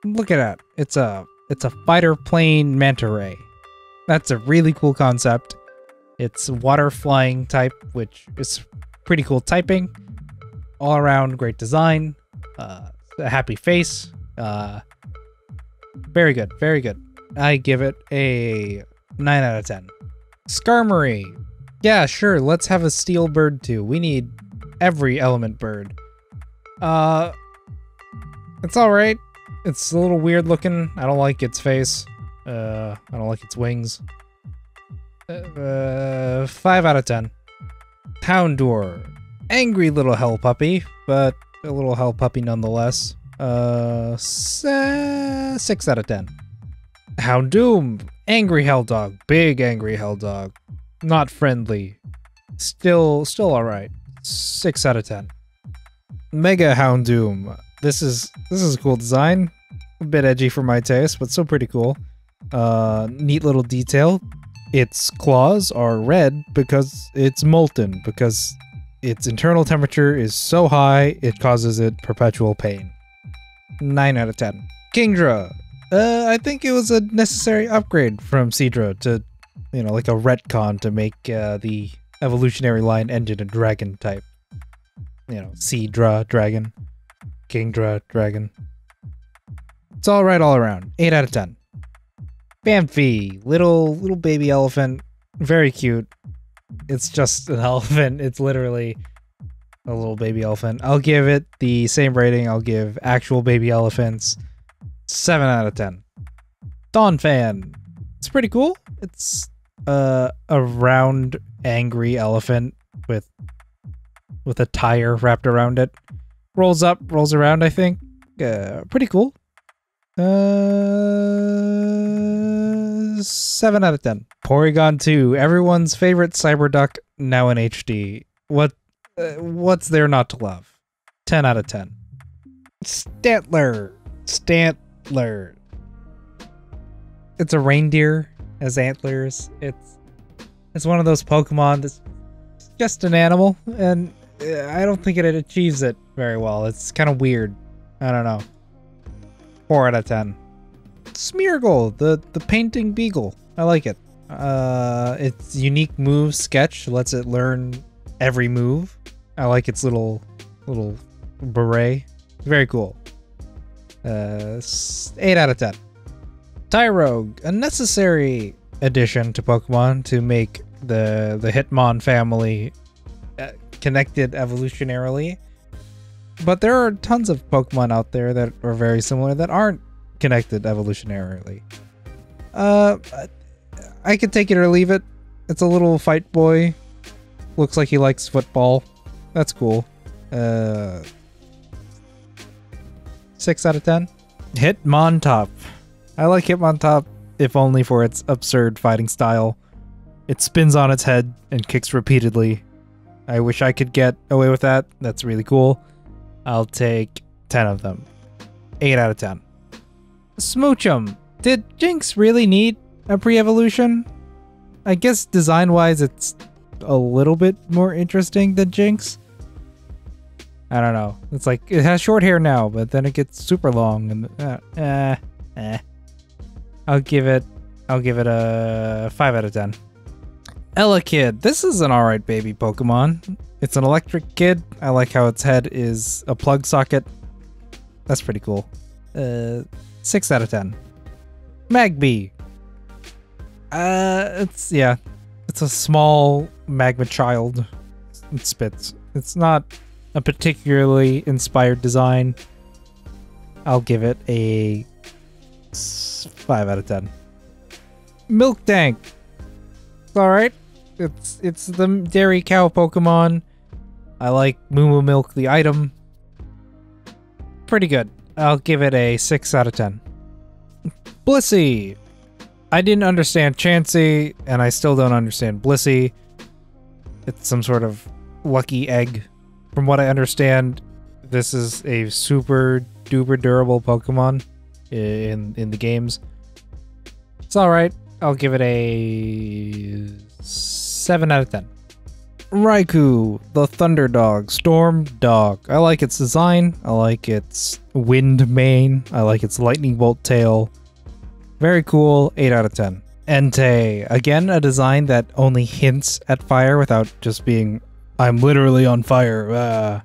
Look at that. It's a fighter plane manta ray. That's a really cool concept. It's water flying type, which is pretty cool typing. All around great design. A happy face. Very good, very good. I give it a 9 out of 10. Skarmory. Yeah, sure, let's have a steel bird too. We need every element bird. It's alright. It's a little weird looking. I don't like its face. I don't like its wings. 5 out of 10. Houndour. Angry little hell puppy, but a little hell puppy nonetheless. 6 out of 10. Houndoom. Angry hell dog. Big angry hell dog. Not friendly. Still alright. 6 out of 10. Mega Houndoom. This is a cool design. A bit edgy for my taste, but still pretty cool. Neat little detail. Its claws are red because it's molten, because its internal temperature is so high it causes it perpetual pain. 9 out of 10. Kingdra. I think it was a necessary upgrade from Seadra to, like a retcon to make the evolutionary line engine a dragon type. Seadra dragon. Kingdra dragon. It's alright all around. 8 out of 10. Bamfy, little baby elephant, very cute. It's just an elephant. It's literally a little baby elephant. I'll give it the same rating I'll give actual baby elephants. 7 out of 10. Donphan. It's pretty cool. It's a round, angry elephant with a tire wrapped around it. Rolls up, rolls around, I think. Pretty cool. 7 out of 10. Porygon 2, everyone's favorite Cyberduck, now in HD. What's there not to love? 10 out of 10. Stantler. It's a reindeer, has antlers. It's one of those Pokemon that's just an animal, and I don't think it achieves it very well. It's kind of weird. I don't know. 4 out of 10. Smeargle, the painting beagle. I like it. Its unique move sketch lets it learn every move. I like its little beret. Very cool. 8 out of 10. Tyrogue, a necessary addition to Pokemon to make the Hitmon family connected evolutionarily. But there are tons of Pokemon out there that are very similar that aren't connected evolutionarily. I could take it or leave it. It's a little fight boy. Looks like he likes football. That's cool. 6 out of 10. Hitmontop. I like Hitmontop, if only for its absurd fighting style. It spins on its head and kicks repeatedly. I wish I could get away with that. That's really cool. I'll take 10 of them. 8 out of 10. Smoochum. Did Jinx really need a pre-evolution? I guess design-wise it's a little bit more interesting than Jinx. I don't know. It's like it has short hair now, but then it gets super long and I'll give it a 5 out of 10. Elekid. This is an alright baby Pokemon. It's an electric kid. I like how its head is a plug socket. That's pretty cool. 6 out of 10. Magby. It's a small magma child. It spits. It's not a particularly inspired design. I'll give it a 5 out of 10. Milk Tank. It's alright. It's the dairy cow Pokemon. I like Moo Moo Milk, the item. Pretty good. I'll give it a 6 out of 10. Blissey. I didn't understand Chansey, and I still don't understand Blissey. It's some sort of lucky egg. From what I understand, this is a super duper durable Pokemon in the games. It's alright. I'll give it a 7 out of 10. Raikou, the Thunder Dog, Storm Dog. I like its design. I like its wind mane. I like its lightning bolt tail. Very cool. 8 out of 10. Entei. Again, a design that only hints at fire without just being, I'm literally on fire.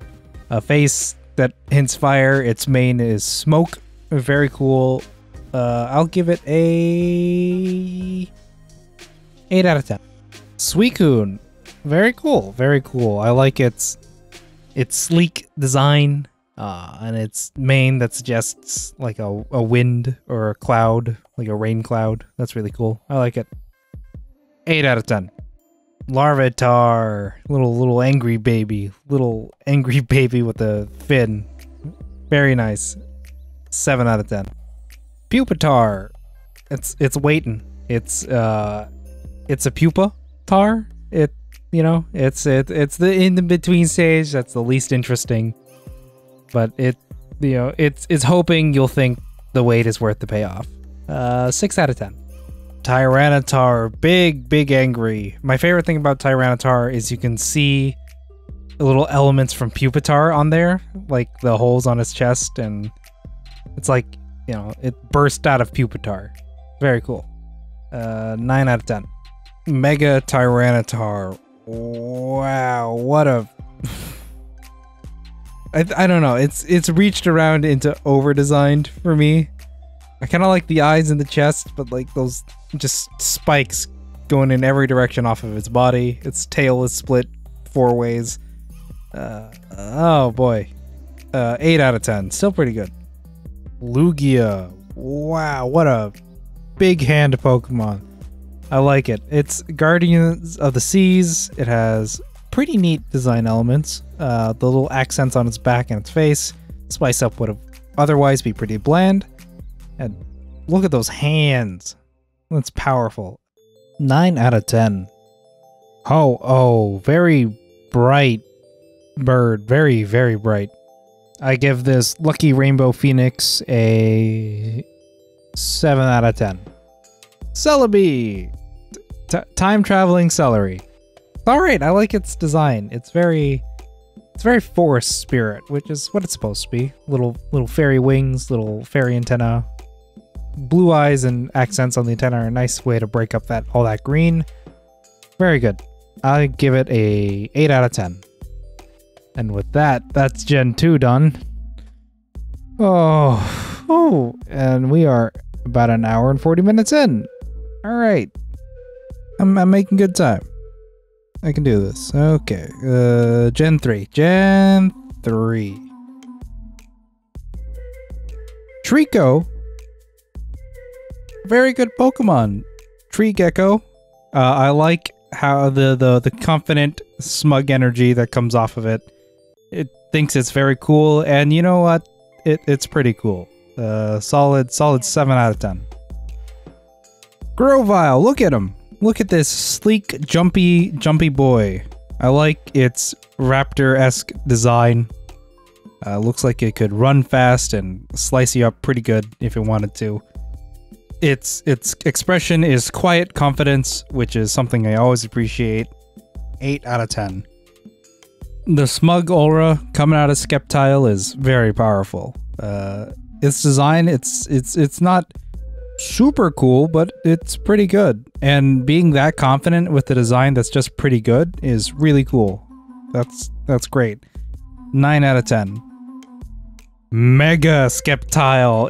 A face that hints fire. Its mane is smoke. Very cool. I'll give it a 8 out of 10. Suicune. Very cool. Very cool. I like its sleek design and its mane that suggests like a wind or a cloud, like a rain cloud. That's really cool. I like it. 8 out of 10. Larvitar. Little angry baby. Little angry baby with a fin. Very nice. 7 out of 10. Pupitar. It's waiting. It's a pupa tar. It's the in between stage that's the least interesting. But it's hoping you'll think the wait is worth the payoff. 6 out of 10. Tyranitar, big angry. My favorite thing about Tyranitar is you can see the little elements from Pupitar on there, like the holes on his chest, and it's like, it burst out of Pupitar. Very cool. 9 out of 10. Mega Tyranitar. Wow, what a... I don't know, it's reached around into over-designed for me. I kind of like the eyes and the chest, but like those just spikes going in every direction off of its body. Its tail is split 4 ways. Oh boy. 8 out of 10. Still pretty good. Lugia. Wow, what a big hand Pokemon. I like it. It's Guardians of the Seas. It has pretty neat design elements. The little accents on its back and its face spice up what would otherwise be pretty bland. And look at those hands. That's powerful. 9 out of 10. Oh, very bright bird. Very, very bright. I give this Lucky Rainbow Phoenix a 7 out of 10. Celebi! Time-traveling celery. Alright, I like its design. It's very forest spirit, which is what it's supposed to be. Little fairy wings, little fairy antenna. blue eyes and accents on the antenna are a nice way to break up all that green. Very good. I give it a 8 out of 10. And with that, that's Gen 2 done. Oh, and we are about an hour and 40 minutes in. All right. I'm making good time. I can do this. Okay. Gen 3. Gen 3. Trico. Very good Pokemon. Tree Gecko. I like how the confident, smug energy that comes off of it. It thinks it's very cool, and you know what? It's pretty cool. Solid 7 out of 10. Grovyle, look at him. Look at this sleek, jumpy boy. I like its raptor-esque design. Looks like it could run fast and slice you up pretty good if it wanted to. Its expression is quiet confidence, which is something I always appreciate. 8 out of 10. The smug aura coming out of Sceptile is very powerful. Its design, it's not super cool, but it's pretty good. And being that confident with the design that's just pretty good is really cool. That's great. 9 out of 10. Mega Sceptile.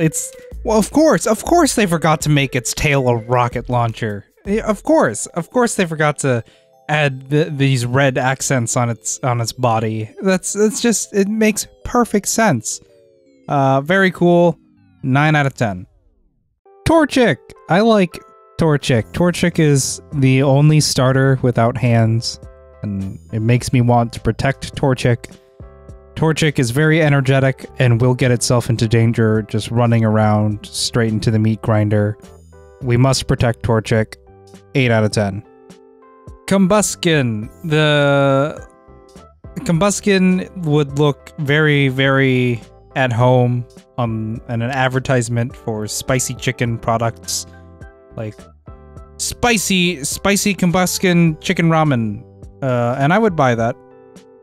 Well, of course they forgot to make its tail a rocket launcher. Of course they forgot to add these red accents on its body. That's just, it makes perfect sense. Very cool. 9 out of 10. Torchic. I like Torchic. Torchic is the only starter without hands, and it makes me want to protect Torchic. Torchic is very energetic and will get itself into danger just running around straight into the meat grinder. We must protect Torchic. 8 out of 10. Combuskin. The Combuskin would look very, very at home on an advertisement for spicy chicken products, like spicy Combuskin chicken ramen, and I would buy that.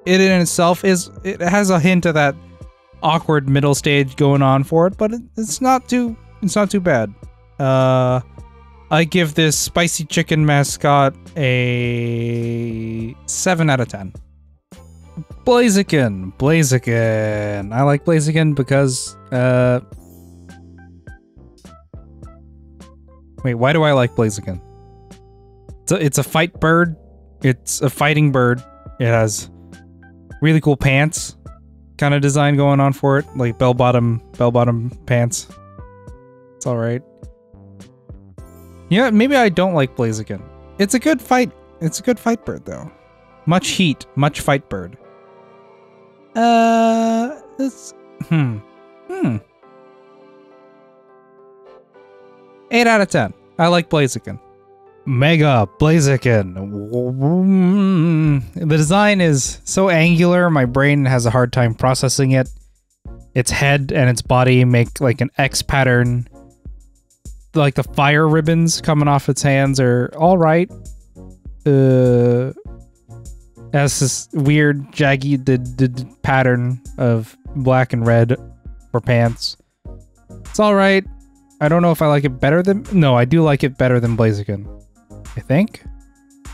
It in itself it has a hint of that awkward middle stage going on for it, but it's not too bad. I give this spicy chicken mascot a 7 out of 10. Blaziken. I like Blaziken because wait, why do I like Blaziken? It's a fight bird. It's a fighting bird. It has really cool pants kind of design going on for it, like bell bottom pants. It's all right. Yeah, maybe I don't like Blaziken. It's a good fight bird though. Much heat, much fight bird. This 8 out of 10. I like Blaziken. Mega Blaziken. The design is so angular, my brain has a hard time processing it. Its head and its body make like an X pattern. Like the fire ribbons coming off its hands are all right. It has this weird jagged pattern of black and red for pants. It's all right. I don't know if I like it better than... No, I do like it better than Blaziken. I think.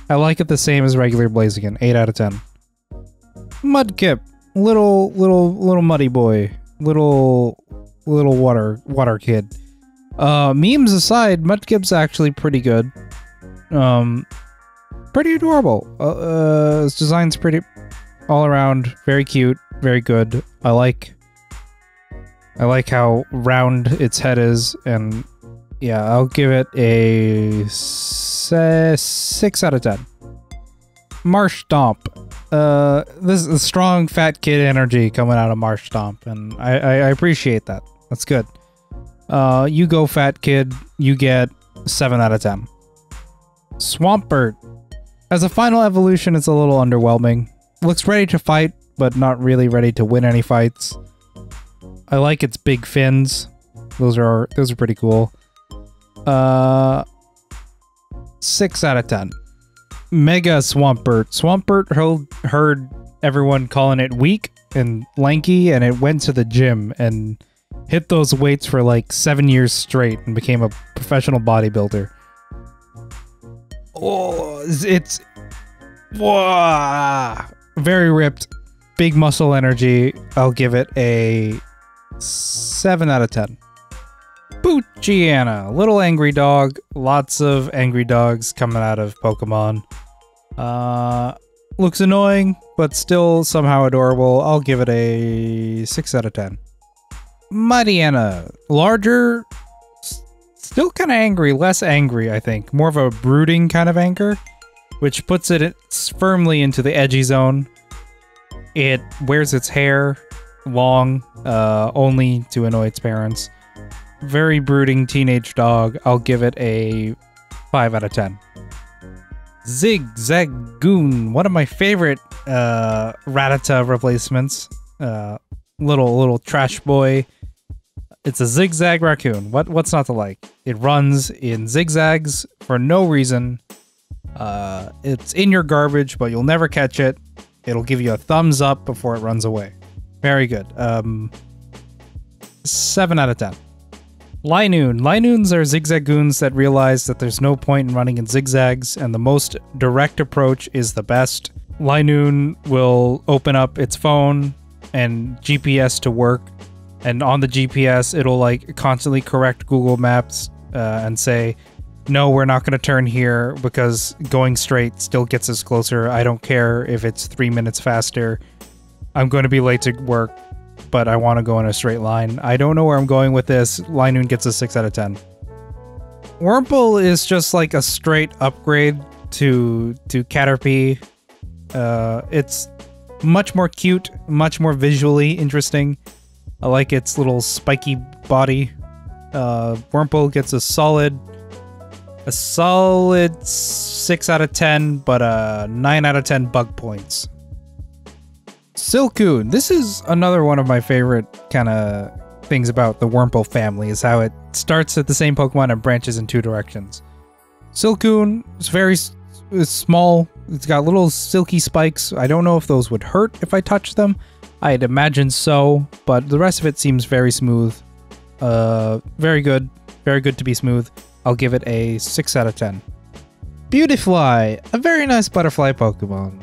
I like it the same as regular Blaziken. 8 out of 10. Mudkip. Little muddy boy. Little water kid. Memes aside, Mudkip's actually pretty good. Pretty adorable. His design's pretty all around very cute, very good. I like how round its head is, and yeah, I'll give it a 6 out of 10. Marsh Stomp. This is strong fat kid energy coming out of Marsh Stomp, and I appreciate that. That's good. You go fat kid, you get 7 out of 10. Swampert. As a final evolution, it's a little underwhelming. Looks ready to fight, but not really ready to win any fights. I like its big fins. Those are pretty cool. 6 out of 10. Mega Swampert. Swampert heard everyone calling it weak and lanky, and it went to the gym and hit those weights for like 7 years straight and became a professional bodybuilder. Oh, it's wow, very ripped, big muscle energy. I'll give it a 7 out of 10. Poochyena, little angry dog. Lots of angry dogs coming out of Pokemon. Looks annoying, but still somehow adorable. I'll give it a 6 out of 10. Mightyena, larger, still kind of angry, less angry, I think. More of a brooding kind of anger, which puts it firmly into the edgy zone. It wears its hair long, only to annoy its parents. Very brooding teenage dog. I'll give it a 5 out of 10. Zigzagoon, one of my favorite Rattata replacements. Little trash boy. It's a zigzag raccoon. What's not to like? It runs in zigzags for no reason. It's in your garbage, but you'll never catch it. It'll give you a thumbs up before it runs away. Very good. 7 out of 10. Linoon. Linoons are zigzagoons that realize that there's no point in running in zigzags, and the most direct approach is the best. Linoon will open up its phone and GPS to work, and on the GPS, it'll like constantly correct Google Maps and say, no, we're not going to turn here because going straight still gets us closer. I don't care if it's 3 minutes faster. I'm going to be late to work, but I want to go in a straight line. I don't know where I'm going with this. Linoon gets a 6 out of 10. Wurmple is just like a straight upgrade to Caterpie. It's much more cute, much more visually interesting. I like its little spiky body. Wurmple gets a solid 6 out of 10, but 9 out of 10 bug points. Silcoon. This is another one of my favorite kind of things about the Wurmple family, is how it starts at the same Pokemon and branches in 2 directions. Silcoon is very small. It's got little silky spikes. I don't know if those would hurt if I touched them. I'd imagine so, but the rest of it seems very smooth. Very good. Very good to be smooth. I'll give it a 6 out of 10. Beautifly. A very nice butterfly Pokemon.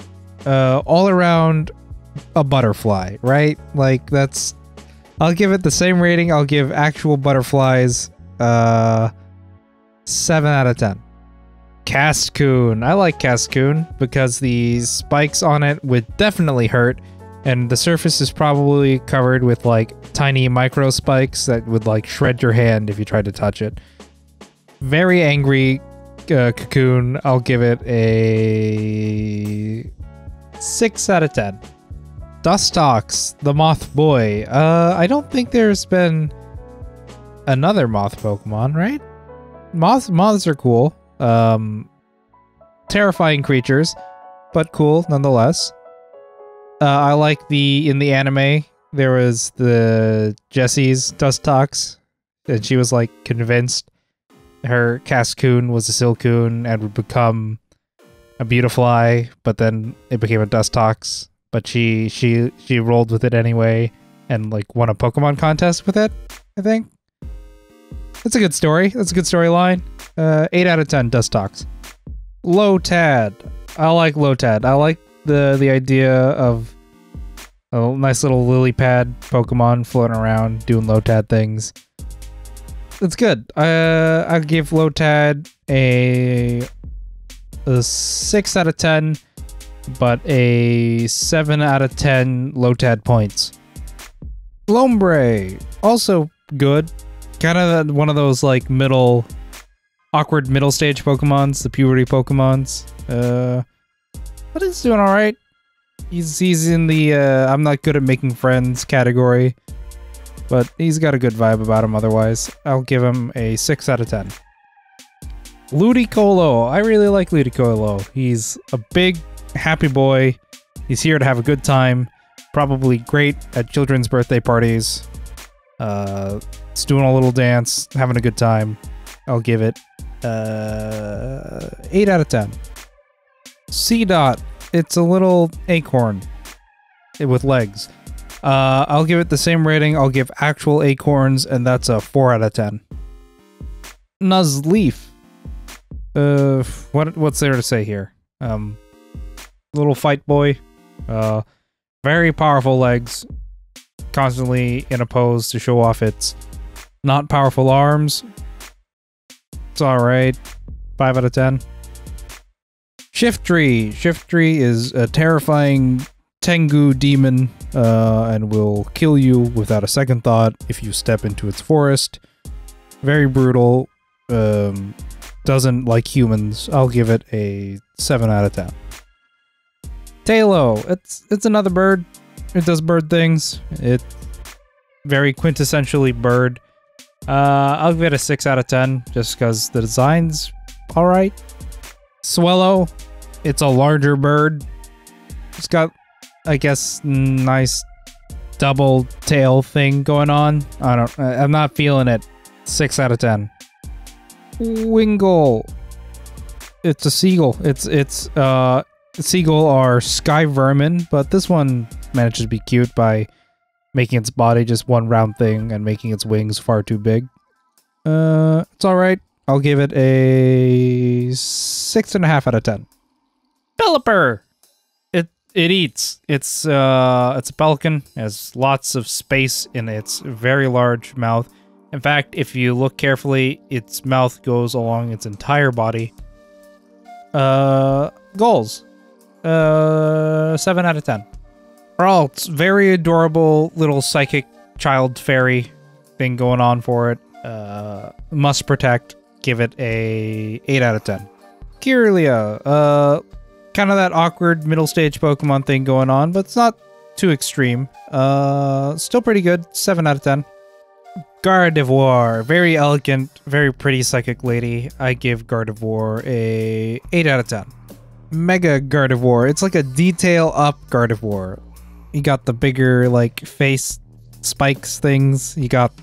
All around a butterfly, right? Like, that's... I'll give it the same rating I'll give actual butterflies. 7 out of 10. Cascoon. I like Cascoon because the spikes on it would definitely hurt, and the surface is probably covered with like tiny micro spikes that would like shred your hand if you tried to touch it. Very angry Cocoon. I'll give it a 6 out of 10. Dustox, the moth boy. I don't think there's been another moth Pokemon, right? Moths are cool. Terrifying creatures, but cool nonetheless. I like in the anime, there was the Jessie's Dustox, and she was like convinced her Cascoon was a Silcoon and would become a Beautifly, but then it became a Dustox. But she rolled with it anyway and like won a Pokemon contest with it, I think. That's a good story. That's a good storyline. 8 out of 10 Dustox. Lotad. I like Lotad. I like the idea of a nice little lily pad Pokemon floating around doing Lotad things. It's good. I'll give Lotad a 6 out of 10, but a 7 out of 10 Lotad points. Lombre, also good. Kind of one of those like awkward middle stage Pokemons, the puberty Pokemons. But he's doing all right. He's in the I'm not good at making friends category, but he's got a good vibe about him otherwise. I'll give him a 6 out of 10. Ludicolo. I really like Ludicolo. He's a big, happy boy. He's here to have a good time. Probably great at children's birthday parties. It's doing a little dance, having a good time. I'll give it 8 out of 10. Seedot. It's a little acorn with legs. I'll give it the same rating. I'll give actual acorns, and that's a 4 out of 10. Nuzleaf. What's there to say here? Little fight boy. Very powerful legs. Constantly in a pose to show off its not powerful arms. It's alright. 5 out of 10. Shiftry. Shiftry is a terrifying Tengu demon, and will kill you without a second thought if you step into its forest. Very brutal. Doesn't like humans. I'll give it a 7 out of 10. Talo. It's another bird. It does bird things. It's very quintessentially bird. I'll give it a 6 out of 10 just because the design's alright. Swallow. It's a larger bird. It's got, I guess, nice double tail thing going on. I'm not feeling it. 6 out of 10. Wingull. It's a seagull. Seagull are sky vermin, but this one manages to be cute by making its body just one round thing and making its wings far too big. It's alright. I'll give it a 6.5 out of 10. Pelipper. It eats. It's a pelican. It has lots of space in its very large mouth. In fact, if you look carefully, its mouth goes along its entire body. Goals. 7 out of 10. It's very adorable little psychic child fairy thing going on for it. Must protect. Give it a 8 out of 10. Kirlia. Kind of that awkward middle stage Pokemon thing going on, but it's not too extreme. Still pretty good. 7 out of 10. Gardevoir. Very elegant, very pretty psychic lady. I give Gardevoir a 8 out of 10. Mega Gardevoir. It's like a detail up Gardevoir. You got the bigger like face spikes things. You got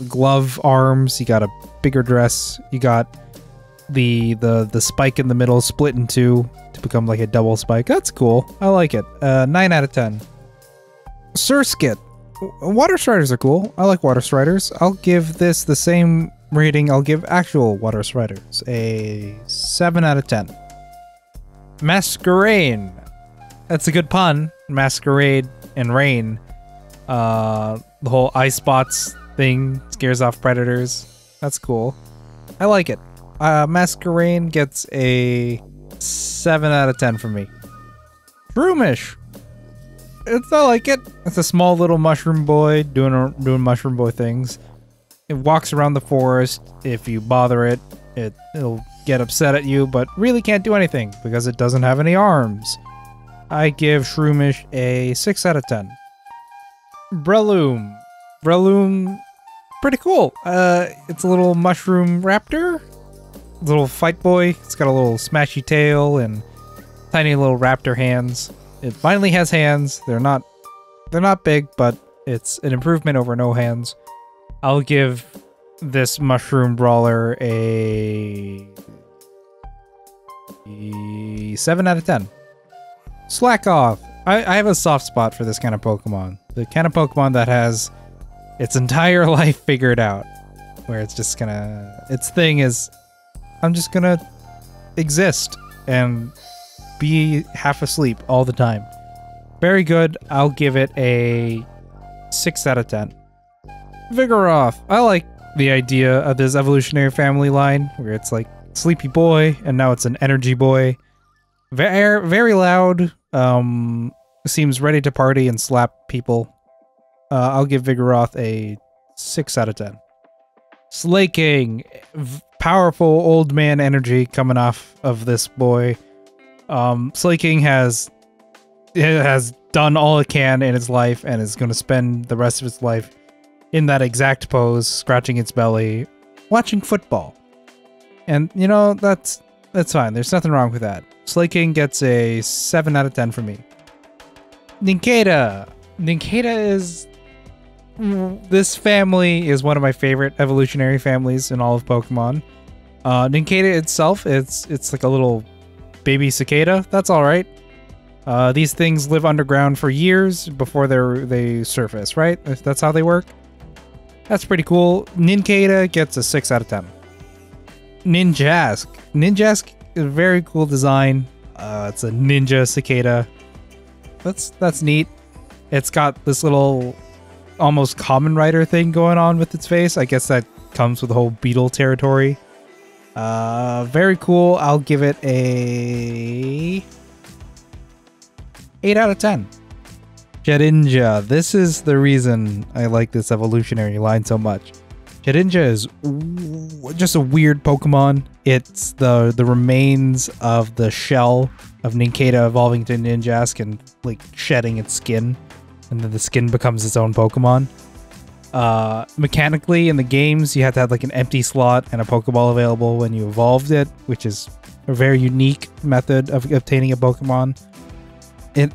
glove arms. You got a bigger dress. You got the spike in the middle split in two to become like a double spike. That's cool. I like it. 9 out of 10. Surskit. Water Striders are cool. I like Water Striders. I'll give this the same rating I'll give actual Water Striders. A 7 out of 10. Masquerain. That's a good pun. Masquerade and rain. The whole eye spots thing scares off predators. That's cool. I like it. Masquerain gets a 7 out of 10 from me. Shroomish. I like it. It's a small little mushroom boy doing mushroom boy things. It walks around the forest. If you bother it, it'll get upset at you, but really can't do anything because it doesn't have any arms. I give Shroomish a 6 out of 10. Breloom. Breloom, pretty cool. It's a little mushroom raptor. Little fight boy. It's got a little smashy tail and tiny little raptor hands. It finally has hands. They're not big, but it's an improvement over no hands. I'll give this mushroom brawler a 7 out of 10. Slack off. I have a soft spot for this kind of Pokemon. The kind of Pokemon that has its entire life figured out. Where it's just gonna... Its thing is... I'm just gonna exist and be half asleep all the time. Very good. I'll give it a 6 out of 10. Vigoroth. I like the idea of this evolutionary family line where it's like sleepy boy and now it's an energy boy. Very loud. Seems ready to party and slap people. I'll give Vigoroth a 6 out of 10. Slaking. Powerful old man energy coming off of this boy. Slaking has done all it can in its life and is going to spend the rest of its life in that exact pose, scratching its belly, watching football. And, you know, that's fine. There's nothing wrong with that. Slaking gets a 7 out of 10 from me. Nincada. Nincada is... This family is one of my favorite evolutionary families in all of Pokemon. Nincada itself, it's like a little baby cicada. That's alright. These things live underground for years before they surface, right? That's how they work. That's pretty cool. Nincada gets a 6 out of 10. Ninjask. Ninjask is a very cool design. It's a ninja cicada. That's neat. It's got this little almost Kamen Rider thing going on with its face. I guess that comes with the whole beetle territory. Very cool. I'll give it a 8 out of 10. Jedinja. This is the reason I like this evolutionary line so much. Jedinja is just a weird Pokemon. It's the remains of the shell of Nincada evolving to Ninjask and like shedding its skin, and then the skin becomes its own Pokemon. Mechanically in the games, you had to have like an empty slot and a Pokeball available when you evolved it, which is a very unique method of obtaining a Pokemon.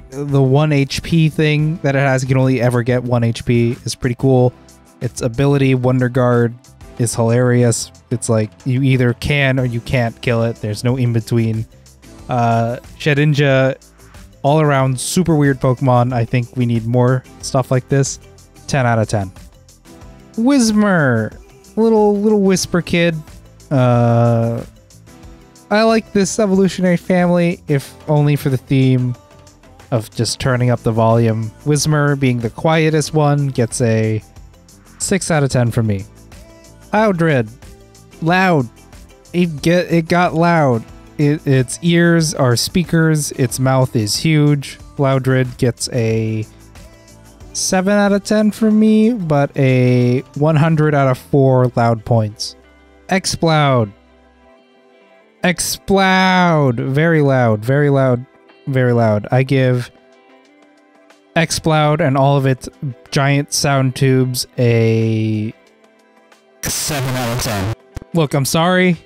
The 1 HP thing that it has, you can only ever get 1 HP, is pretty cool. Its ability, Wonder Guard, is hilarious. It's like you either can or you can't kill it. There's no in between. Shedinja, all around super weird Pokemon. I think we need more stuff like this. 10 out of 10. Whismur, little whisper kid. I like this evolutionary family, if only for the theme of just turning up the volume. Whismur, being the quietest one, gets a 6 out of 10 from me. Loudred. Loud. It got loud. Its ears are speakers. Its mouth is huge. Loudred gets a 7 out of 10 from me, but a 100 out of 4 loud points. Exploud. Exploud. Very loud. Very loud. Very loud. I give Exploud and all of its giant sound tubes a 7 out of 10. Look, I'm sorry.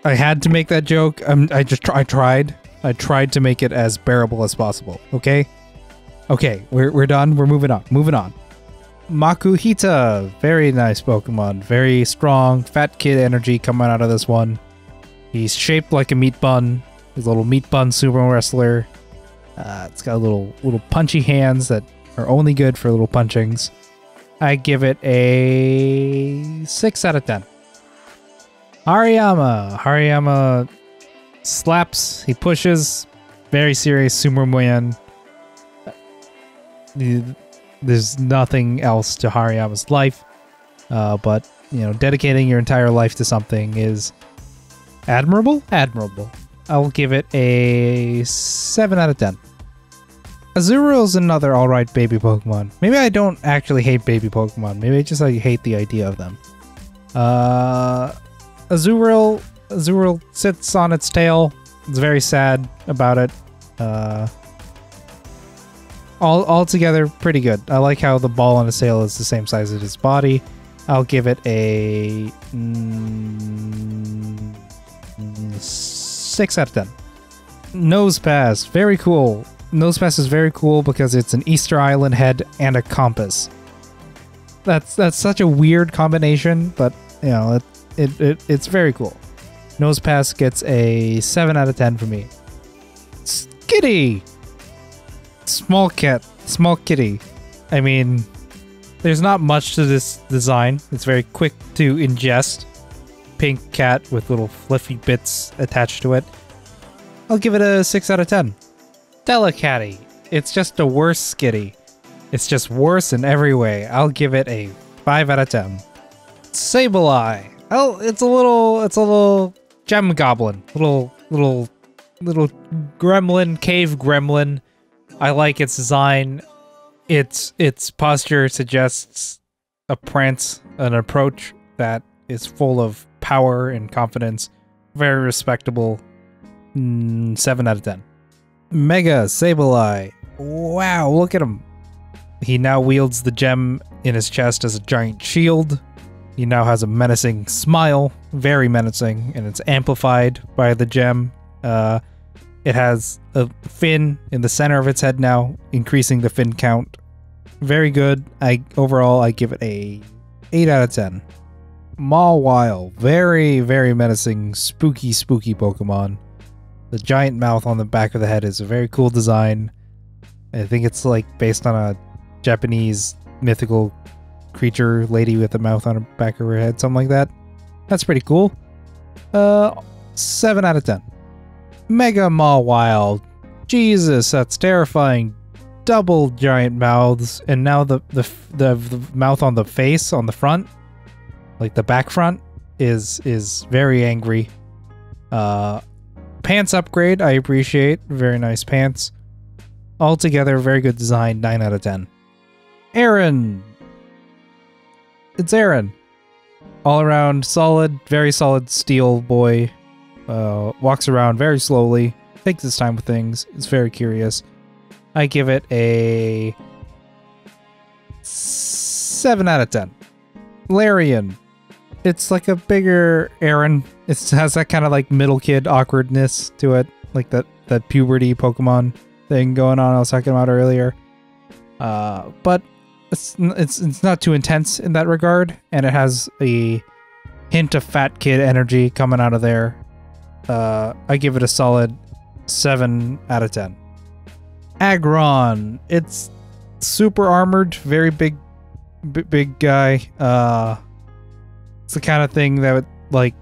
I had to make that joke. I tried. I tried to make it as bearable as possible. Okay? Okay, we're done. We're moving on. Moving on. Makuhita. Very nice Pokemon. Very strong. Fat kid energy coming out of this one. He's shaped like a meat bun. He's a little meat bun sumo wrestler. It's got little punchy hands that are only good for little punchings. I give it a 6 out of 10. Hariyama. Hariyama slaps. He pushes. Very serious sumo man. There's nothing else to Hariyama's life. But, you know, dedicating your entire life to something is admirable? Admirable. I'll give it a 7 out of 10. Azuriel's another alright baby Pokemon. Maybe I don't actually hate baby Pokemon. Maybe I just hate the idea of them. Azuriel sits on its tail. It's very sad about it. Altogether, pretty good. I like how the ball on its tail is the same size as its body. I'll give it a 6 out of 10. Nosepass, very cool. Nosepass is very cool because it's an Easter Island head and a compass. That's such a weird combination, but you know it's very cool. Nosepass gets a 7 out of 10 for me. Skitty, small cat, small kitty. I mean, there's not much to this design. It's very quick to ingest. Pink cat with little fluffy bits attached to it. I'll give it a 6 out of 10. Delicatty. It's just a worse Skitty. It's just worse in every way. I'll give it a 5 out of 10. Sableye. Oh, it's a little gem goblin. Little gremlin, cave gremlin. I like its design. Its posture suggests a prance, an approach that is full of power and confidence. Very respectable. 7 out of 10. Mega Sableye. Wow, look at him. He now wields the gem in his chest as a giant shield. He now has a menacing smile, very menacing, and it's amplified by the gem. It has a fin in the center of its head now, increasing the fin count. Very good. Overall, I give it a 8 out of 10. Mawile. Very, very menacing, spooky Pokemon. The giant mouth on the back of the head is a very cool design. I think it's like based on a Japanese mythical creature lady with a mouth on the back of her head, something like that. That's pretty cool. 7 out of 10. Mega Mawile. Jesus, that's terrifying. Double giant mouths, and now the mouth on the face on the front, like the back front, is very angry. Pants upgrade, I appreciate. Very nice pants. Altogether, very good design. 9 out of 10. Aaron. It's Aaron. All around solid, very solid steel boy. Walks around very slowly. Takes his time with things. Is very curious. I give it a 7 out of 10. Larian. It's like a bigger Aaron. It has that kind of like middle kid awkwardness to it. Like that puberty Pokemon thing going on I was talking about earlier. But it's not too intense in that regard. And it has a hint of fat kid energy coming out of there. I give it a solid 7 out of 10. Aggron. It's super armored, very big guy. It's the kind of thing that would like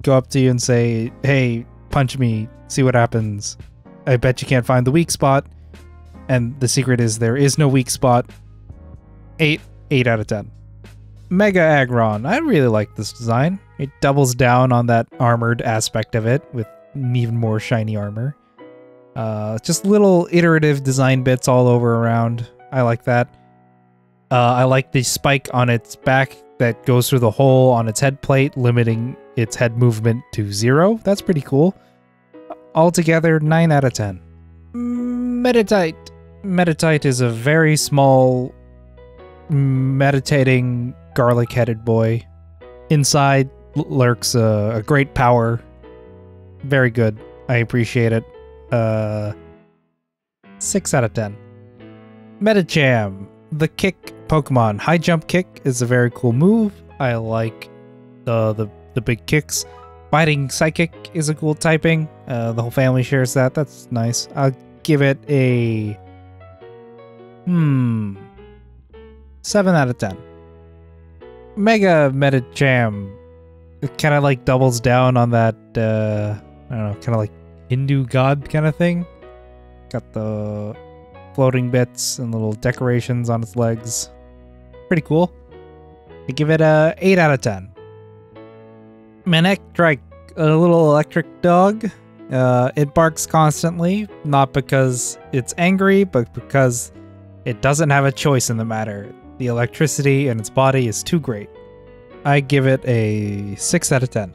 go up to you and say, "Hey, punch me, see what happens." I bet you can't find the weak spot, and the secret is there is no weak spot. 8 out of 10. Mega Aggron. I really like this design. It doubles down on that armored aspect of it with even more shiny armor. Just little iterative design bits all over around. I like that. I like the spike on its back that goes through the hole on its head plate, limiting its head movement to 0. That's pretty cool. Altogether, 9 out of 10. Meditite. Meditite is a very small, meditating, garlic-headed boy. Inside lurks a great power. Very good. I appreciate it. 6 out of 10. Medicham. The kick Pokemon. High jump kick is a very cool move. I like the big kicks. Biting Psychic is a cool typing. The whole family shares that. That's nice. I'll give it a 7 out of 10. Mega Medicham. It kind of like doubles down on that I don't know, kind of like Hindu god kind of thing. Got the floating bits and little decorations on its legs. Pretty cool. I give it a 8 out of 10. Manectric, a little electric dog. It barks constantly, not because it's angry, but because it doesn't have a choice in the matter. The electricity in its body is too great. I give it a 6 out of 10.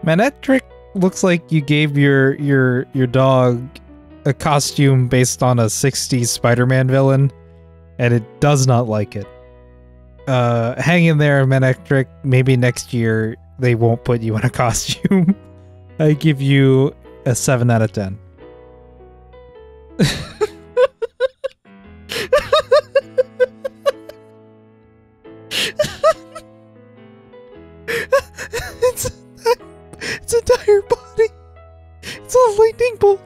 Manectric looks like you gave your dog a costume based on a 60s Spider-Man villain, and it does not like it. Hang in there, Manectric. Maybe next year they won't put you in a costume. I give you a 7 out of 10. Its entire body. It's a lightning bolt.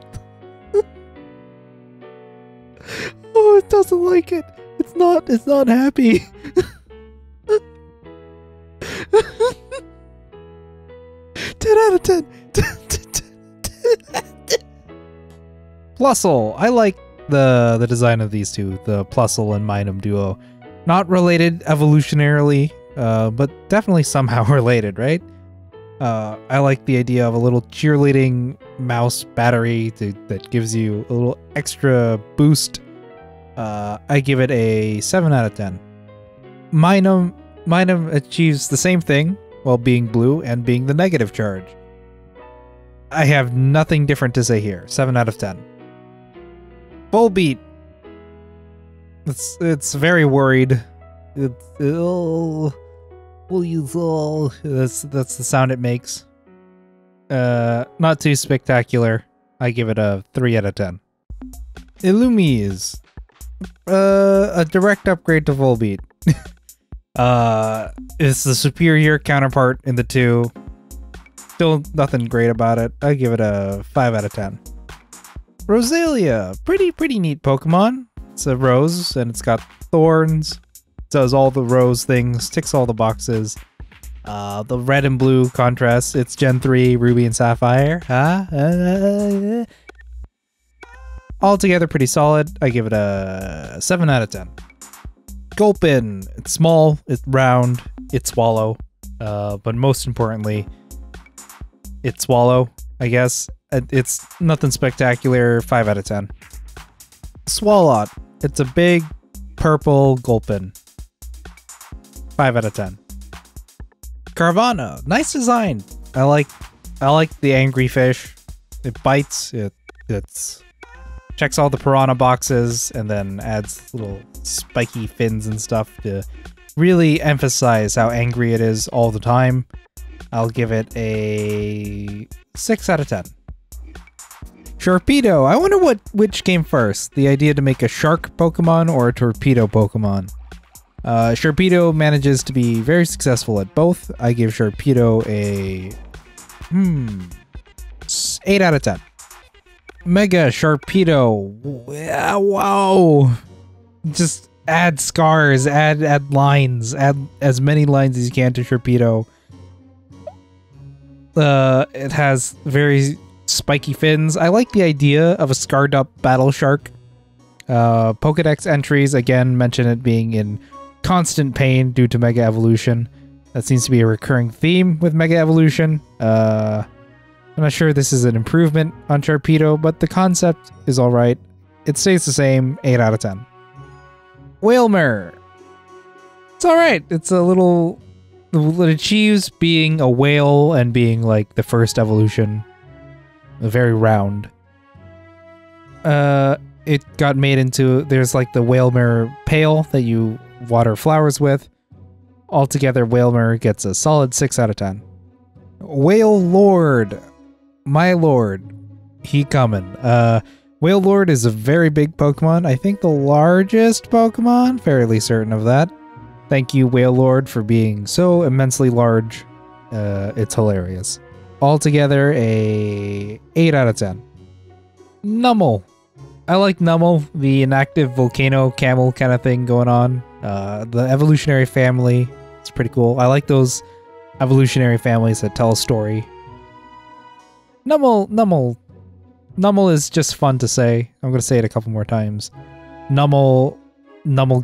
Oh, it doesn't like it. It's not happy. Ten out of 10. Plusle. I like the design of these two, the Plusle and Minum duo. Not related evolutionarily, but definitely somehow related, right? I like the idea of a little cheerleading mouse battery that gives you a little extra boost. I give it a 7 out of 10. Minum achieves the same thing while being blue and being the negative charge. I have nothing different to say here. 7 out of 10. Volbeat. It's very worried. That's the sound it makes. Not too spectacular. I give it a 3 out of 10. Illumise. A direct upgrade to Volbeat. It's the superior counterpart in the two. Still nothing great about it. I give it a 5 out of 10. Roselia, pretty neat Pokemon. It's a rose and it's got thorns. Does all the rose things, ticks all the boxes. The red and blue contrast. It's Gen 3 Ruby and Sapphire. Altogether pretty solid. I give it a 7 out of 10. Gulpin. It's small, it's round, it's swallow. But most importantly, it's swallow, I guess. It's nothing spectacular. 5 out of 10. Swalot. It's a big purple Gulpin. 5 out of 10. Carvana. Nice design. I like the angry fish. It bites. It's checks all the piranha boxes and then adds little spiky fins and stuff to really emphasize how angry it is all the time. I'll give it a 6 out of 10. Sharpedo. I wonder which came first. The idea to make a shark Pokemon or a torpedo Pokemon. Sharpedo manages to be very successful at both. I give Sharpedo a 8 out of 10. Mega Sharpedo. Wow. Just add scars, add lines, add as many lines as you can to Sharpedo. It has very spiky fins. I like the idea of a scarred up battle shark. Pokedex entries again mention it being in constant pain due to Mega Evolution. That seems to be a recurring theme with Mega Evolution. I'm not sure this is an improvement on Sharpedo, but the concept is alright. It stays the same, 8 out of 10. Whalmer. It's alright. It's a little... It achieves being a whale and being like the first evolution. Very round. It got made into... There's like the Whalmer pail that you water flowers with. Altogether, Whalmer gets a solid 6 out of 10. Whale Lord. My lord. He coming. Whale Lord is a very big Pokemon. I think the largest Pokemon. Fairly certain of that. Thank you, Whale Lord, for being so immensely large. It's hilarious. Altogether, a 8 out of 10. Nummel. I like Nummel, the inactive volcano camel kind of thing going on. The evolutionary family. It's pretty cool. I like those evolutionary families that tell a story. Nummel is just fun to say. I'm going to say it a couple more times. Nummel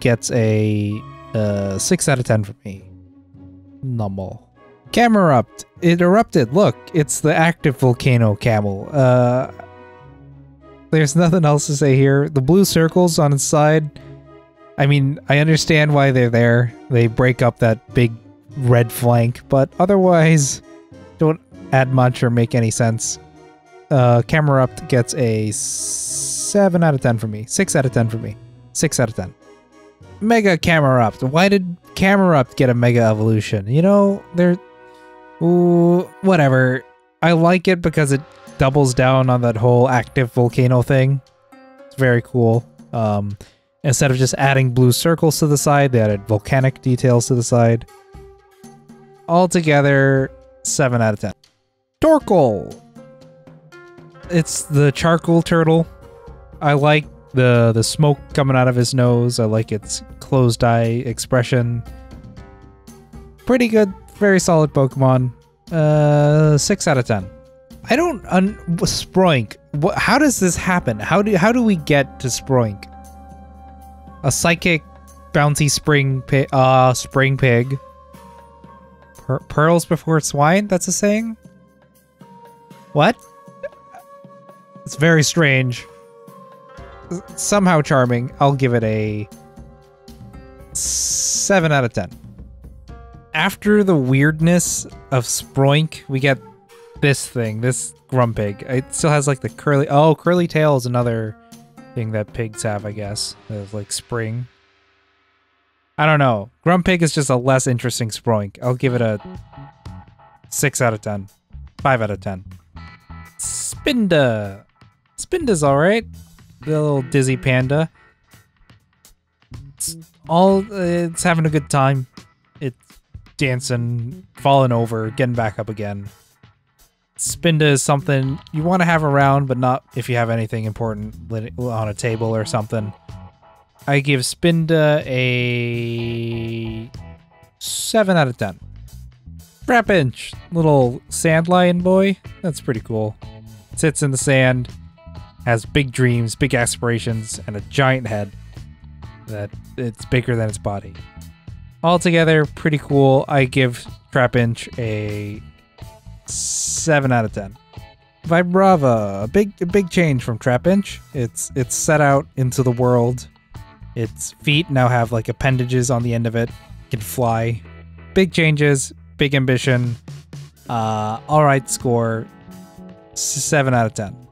gets a 6 out of 10 for me. Nummel. Camerupt. It erupted. Look, it's the active volcano camel. There's nothing else to say here. The blue circles on its side. I mean, I understand why they're there. They break up that big red flank, but otherwise don't add much or make any sense. Camerupt gets a 7 out of 10 for me. 6 out of 10 for me. 6 out of 10. Mega Camerupt. Why did Camerupt get a Mega Evolution? You know, they're... Ooh, whatever. I like it because it doubles down on that whole active volcano thing. It's very cool. Instead of just adding blue circles to the side, they added volcanic details to the side. Altogether, 7 out of 10. Torkoal. It's the charcoal turtle. I like the smoke coming out of his nose. I like its closed eye expression. Pretty good. Very solid Pokemon. 6 out of 10. I don't... Sproink. How does this happen? How do we get to Sproink? A psychic bouncy spring pig. Pearls before swine? That's a saying? What? It's very strange. Somehow charming. I'll give it a 7 out of 10. After the weirdness of Sproink, we get this thing, this Grumpig. It still has like the curly... Oh, curly tail is another thing that pigs have, I guess. Of like spring. I don't know. Grumpig is just a less interesting Sproink. I'll give it a 6 out of 10. 5 out of 10. Spinda. Spinda's alright. The little dizzy panda. It's having a good time. It's dancing, falling over, getting back up again. Spinda is something you want to have around, but not if you have anything important on a table or something. I give Spinda a 7 out of 10. Trapinch, little sand lion boy. That's pretty cool. Sits in the sand, has big dreams, big aspirations, and a giant head that it's bigger than its body. Altogether, pretty cool. I give Trapinch a 7 out of 10. Vibrava, a big change from Trapinch. It's set out into the world. Its feet now have like appendages on the end of it. It can fly. Big changes, big ambition. Alright score, 7 out of 10.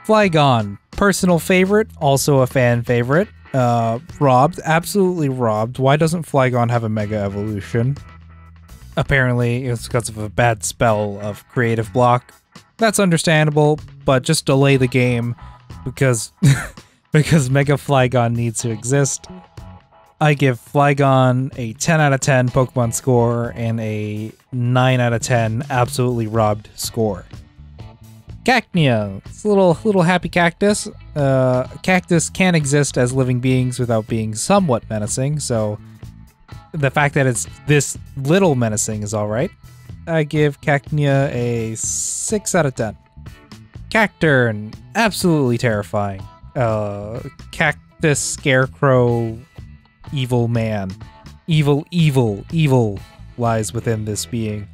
Flygon, personal favorite, also a fan favorite. Robbed, absolutely robbed. Why doesn't Flygon have a Mega Evolution? Apparently, it's because of a bad spell of Creative Block. That's understandable, but just delay the game because because Mega Flygon needs to exist. I give Flygon a 10 out of 10 Pokemon score and a 9 out of 10 absolutely robbed score. Cacnea, it's a little happy cactus. Cactus can exist as living beings without being somewhat menacing, so the fact that it's this little menacing is alright. I give Cacnea a 6 out of 10. Cacturn, absolutely terrifying. Cactus scarecrow evil man. Evil lies within this being.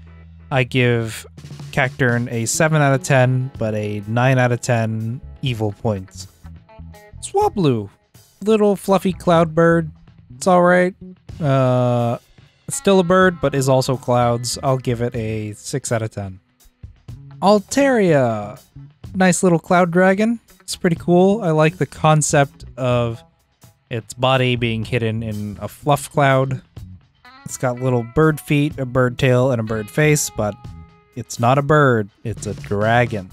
I give Cacturn a 7 out of 10, but a 9 out of 10 evil points. Swablu, little fluffy cloud bird. It's alright. Still a bird, but is also clouds. I'll give it a 6 out of 10. Altaria, nice little cloud dragon. It's pretty cool. I like the concept of its body being hidden in a fluff cloud. It's got little bird feet, a bird tail, and a bird face, but it's not a bird. It's a dragon.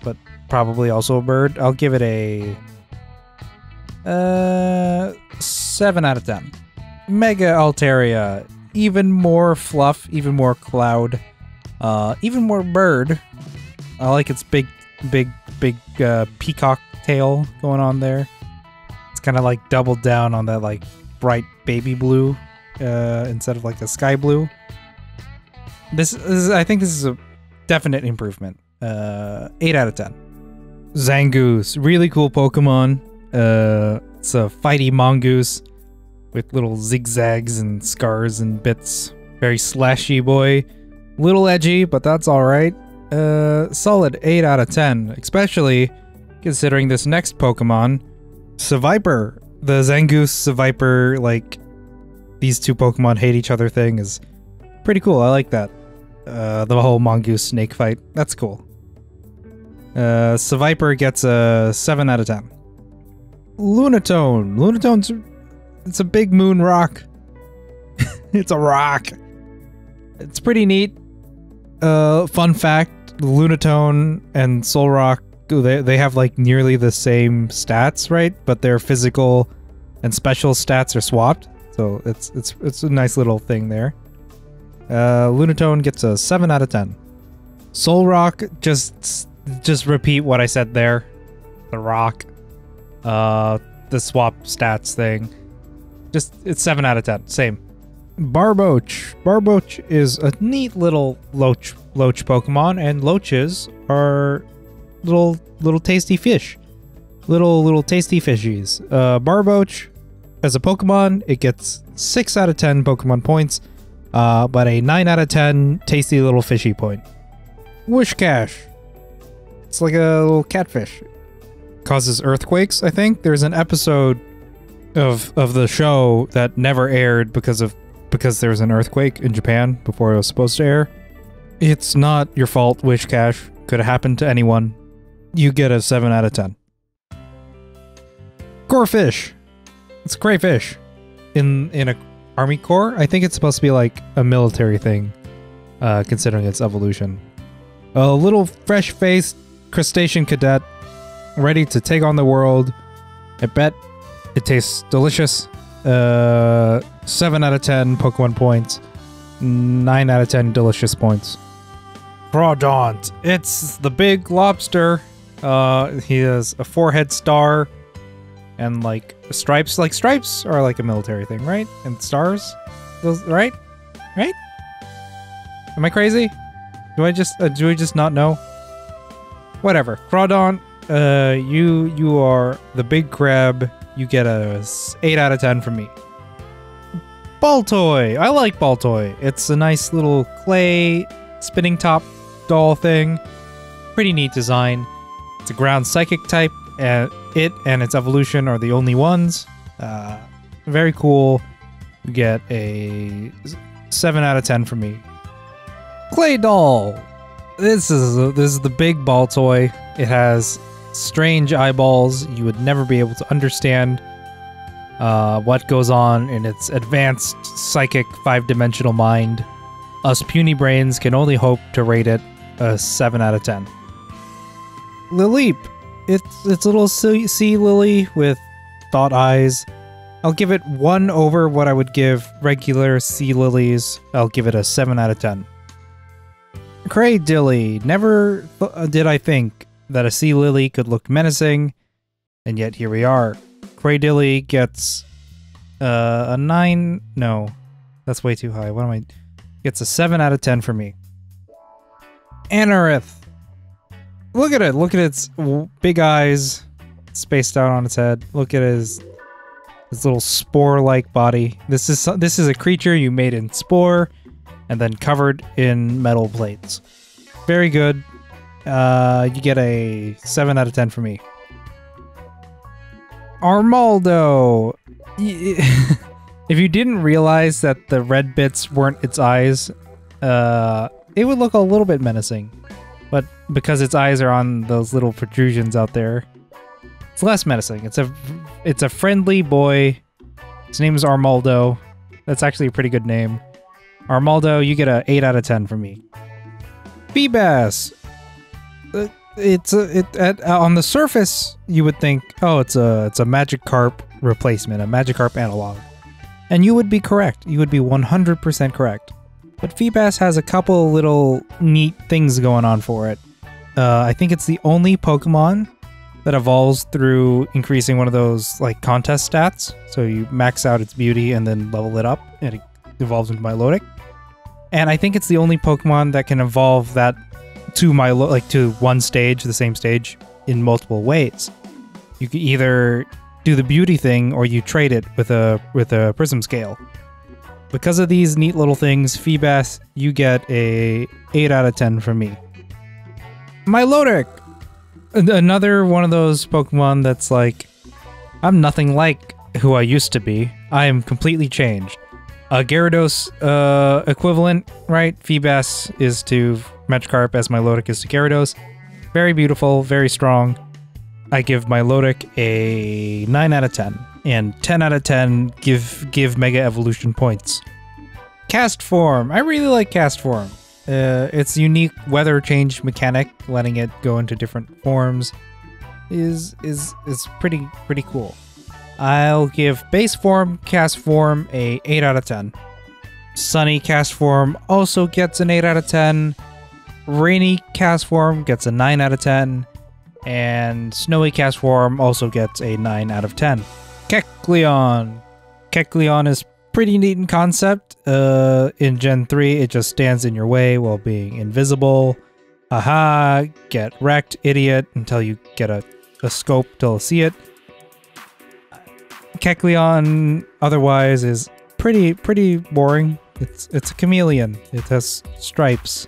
But probably also a bird. I'll give it a 7 out of 10. Mega Altaria. Even more fluff, even more cloud, even more bird. I like its big peacock tail going on there. It's kind of like doubled down on that like bright baby blue instead of like a sky blue. I think this is a definite improvement. 8 out of 10. Zangoose, really cool Pokemon. It's a fighty mongoose with little zigzags and scars and bits. Very slashy boy. Little edgy, but that's alright. Solid 8 out of 10, especially considering this next Pokemon, Seviper. The Zangoose Seviper, like, these two Pokemon hate each other thing is pretty cool. I like that. The whole mongoose snake fight. That's cool. Seviper gets a 7 out of 10. Lunatone. Lunatone's it's a big moon rock. It's a rock. It's pretty neat. Fun fact, Lunatone and Solrock, they have like nearly the same stats, right? But their physical and special stats are swapped. So it's a nice little thing there. Lunatone gets a 7 out of 10. Solrock, just repeat what I said there. The rock. The swap stats thing. It's 7 out of 10. Same. Barboach. Barboach is a neat little loach Pokemon, and loaches are little tasty fish. Little tasty fishies. Barboach, as a Pokemon, it gets 6 out of 10 Pokemon points, but a 9 out of 10 tasty little fishy point. Wishcash. It's like a little catfish. Causes earthquakes, I think. There's an episode of the show that never aired because there was an earthquake in Japan before it was supposed to air. It's not your fault, Wishcash. Could have happened to anyone. You get a 7 out of 10. Corphish. It's a crayfish. In a army corps? I think it's supposed to be like a military thing, considering its evolution. A little fresh-faced crustacean cadet, ready to take on the world. I bet it tastes delicious. 7 out of 10 Pokemon points. 9 out of 10 delicious points. Crawdaunt. It's the big lobster. He has a 4-head star and like stripes. Like stripes are like a military thing, right? And stars, those right? Right? Am I crazy? Do I just not know? Whatever. Crawdaunt. You are the big crab. You get a 8 out of 10 from me. Baltoy. I like Baltoy. It's a nice little clay spinning top doll thing. Pretty neat design. It's a ground psychic type, and it and its evolution are the only ones. Very cool. You get a 7 out of 10 from me. Clay doll. This is the big Baltoy. It has strange eyeballs. You would never be able to understand what goes on in its advanced psychic 5-dimensional mind. Us puny brains can only hope to rate it a 7 out of 10. Lileep. It's a little sea lily with thought eyes. I'll give it 1 over what I would give regular sea lilies. I'll give it a 7 out of 10. Craydilly. Never did I think that a sea lily could look menacing, and yet here we are. Craydilly gets a 9. No, that's way too high. What am I? Gets a 7 out of 10 for me. Anorith. Look at it. Look at its big eyes spaced out on its head. Look at his little spore-like body. This is a creature you made in spore and then covered in metal plates. Very good. You get a 7 out of 10 for me. Armaldo. If you didn't realize that the red bits weren't its eyes, it would look a little bit menacing. But because its eyes are on those little protrusions out there, it's less menacing. It's a friendly boy. His name is Armaldo. That's actually a pretty good name. Armaldo, you get a 8 out of 10 from me. Feebas. On the surface, you would think, oh, it's a Magikarp replacement, a Magikarp analog. And you would be correct. You would be 100% correct. But Feebas has a couple little neat things going on for it. I think it's the only Pokemon that evolves through increasing one of those like contest stats. So you max out its beauty and then level it up, and it evolves into Milotic. And I think it's the only Pokemon that can evolve that to to one stage, the same stage, in multiple ways. You can either do the beauty thing or you trade it with a prism scale. Because of these neat little things, Feebas, you get a 8 out of 10 from me. Milotic! Another one of those Pokemon that's like, I'm nothing like who I used to be. I am completely changed. A Gyarados equivalent, right? Feebas is to Magikarp as Milotic is to Gyarados. Very beautiful, very strong. I give Milotic a 9 out of 10. And 10 out of 10 give Mega Evolution points. Cast Form. I really like Cast Form. Its unique weather change mechanic, letting it go into different forms, is pretty cool. I'll give Base Form, Cast Form a 8 out of 10. Sunny Cast Form also gets an 8 out of 10. Rainy Cast Form gets a 9 out of 10. And Snowy Cast Form also gets a 9 out of 10. Kecleon. Kecleon is pretty neat in concept. In Gen 3, it just stands in your way while being invisible. Aha, get wrecked, idiot, until you get a scope to see it. Kecleon otherwise is pretty boring. It's a chameleon. It has stripes.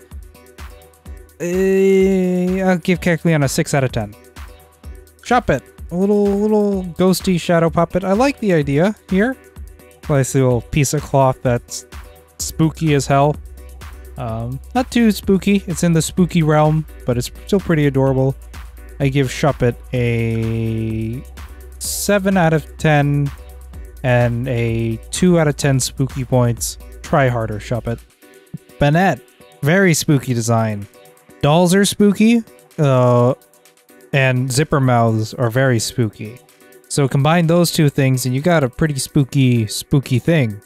I'll give Kecleon a 6 out of 10. Shuppet. A little ghosty shadow puppet. I like the idea here. Nice little piece of cloth that's spooky as hell. Not too spooky. It's in the spooky realm, but it's still pretty adorable. I give Shuppet a 7 out of 10 and a 2 out of 10 spooky points. Try harder, Shuppet. Banette. Very spooky design. Dolls are spooky. And zipper mouths are very spooky. So combine those two things and you got a pretty spooky thing.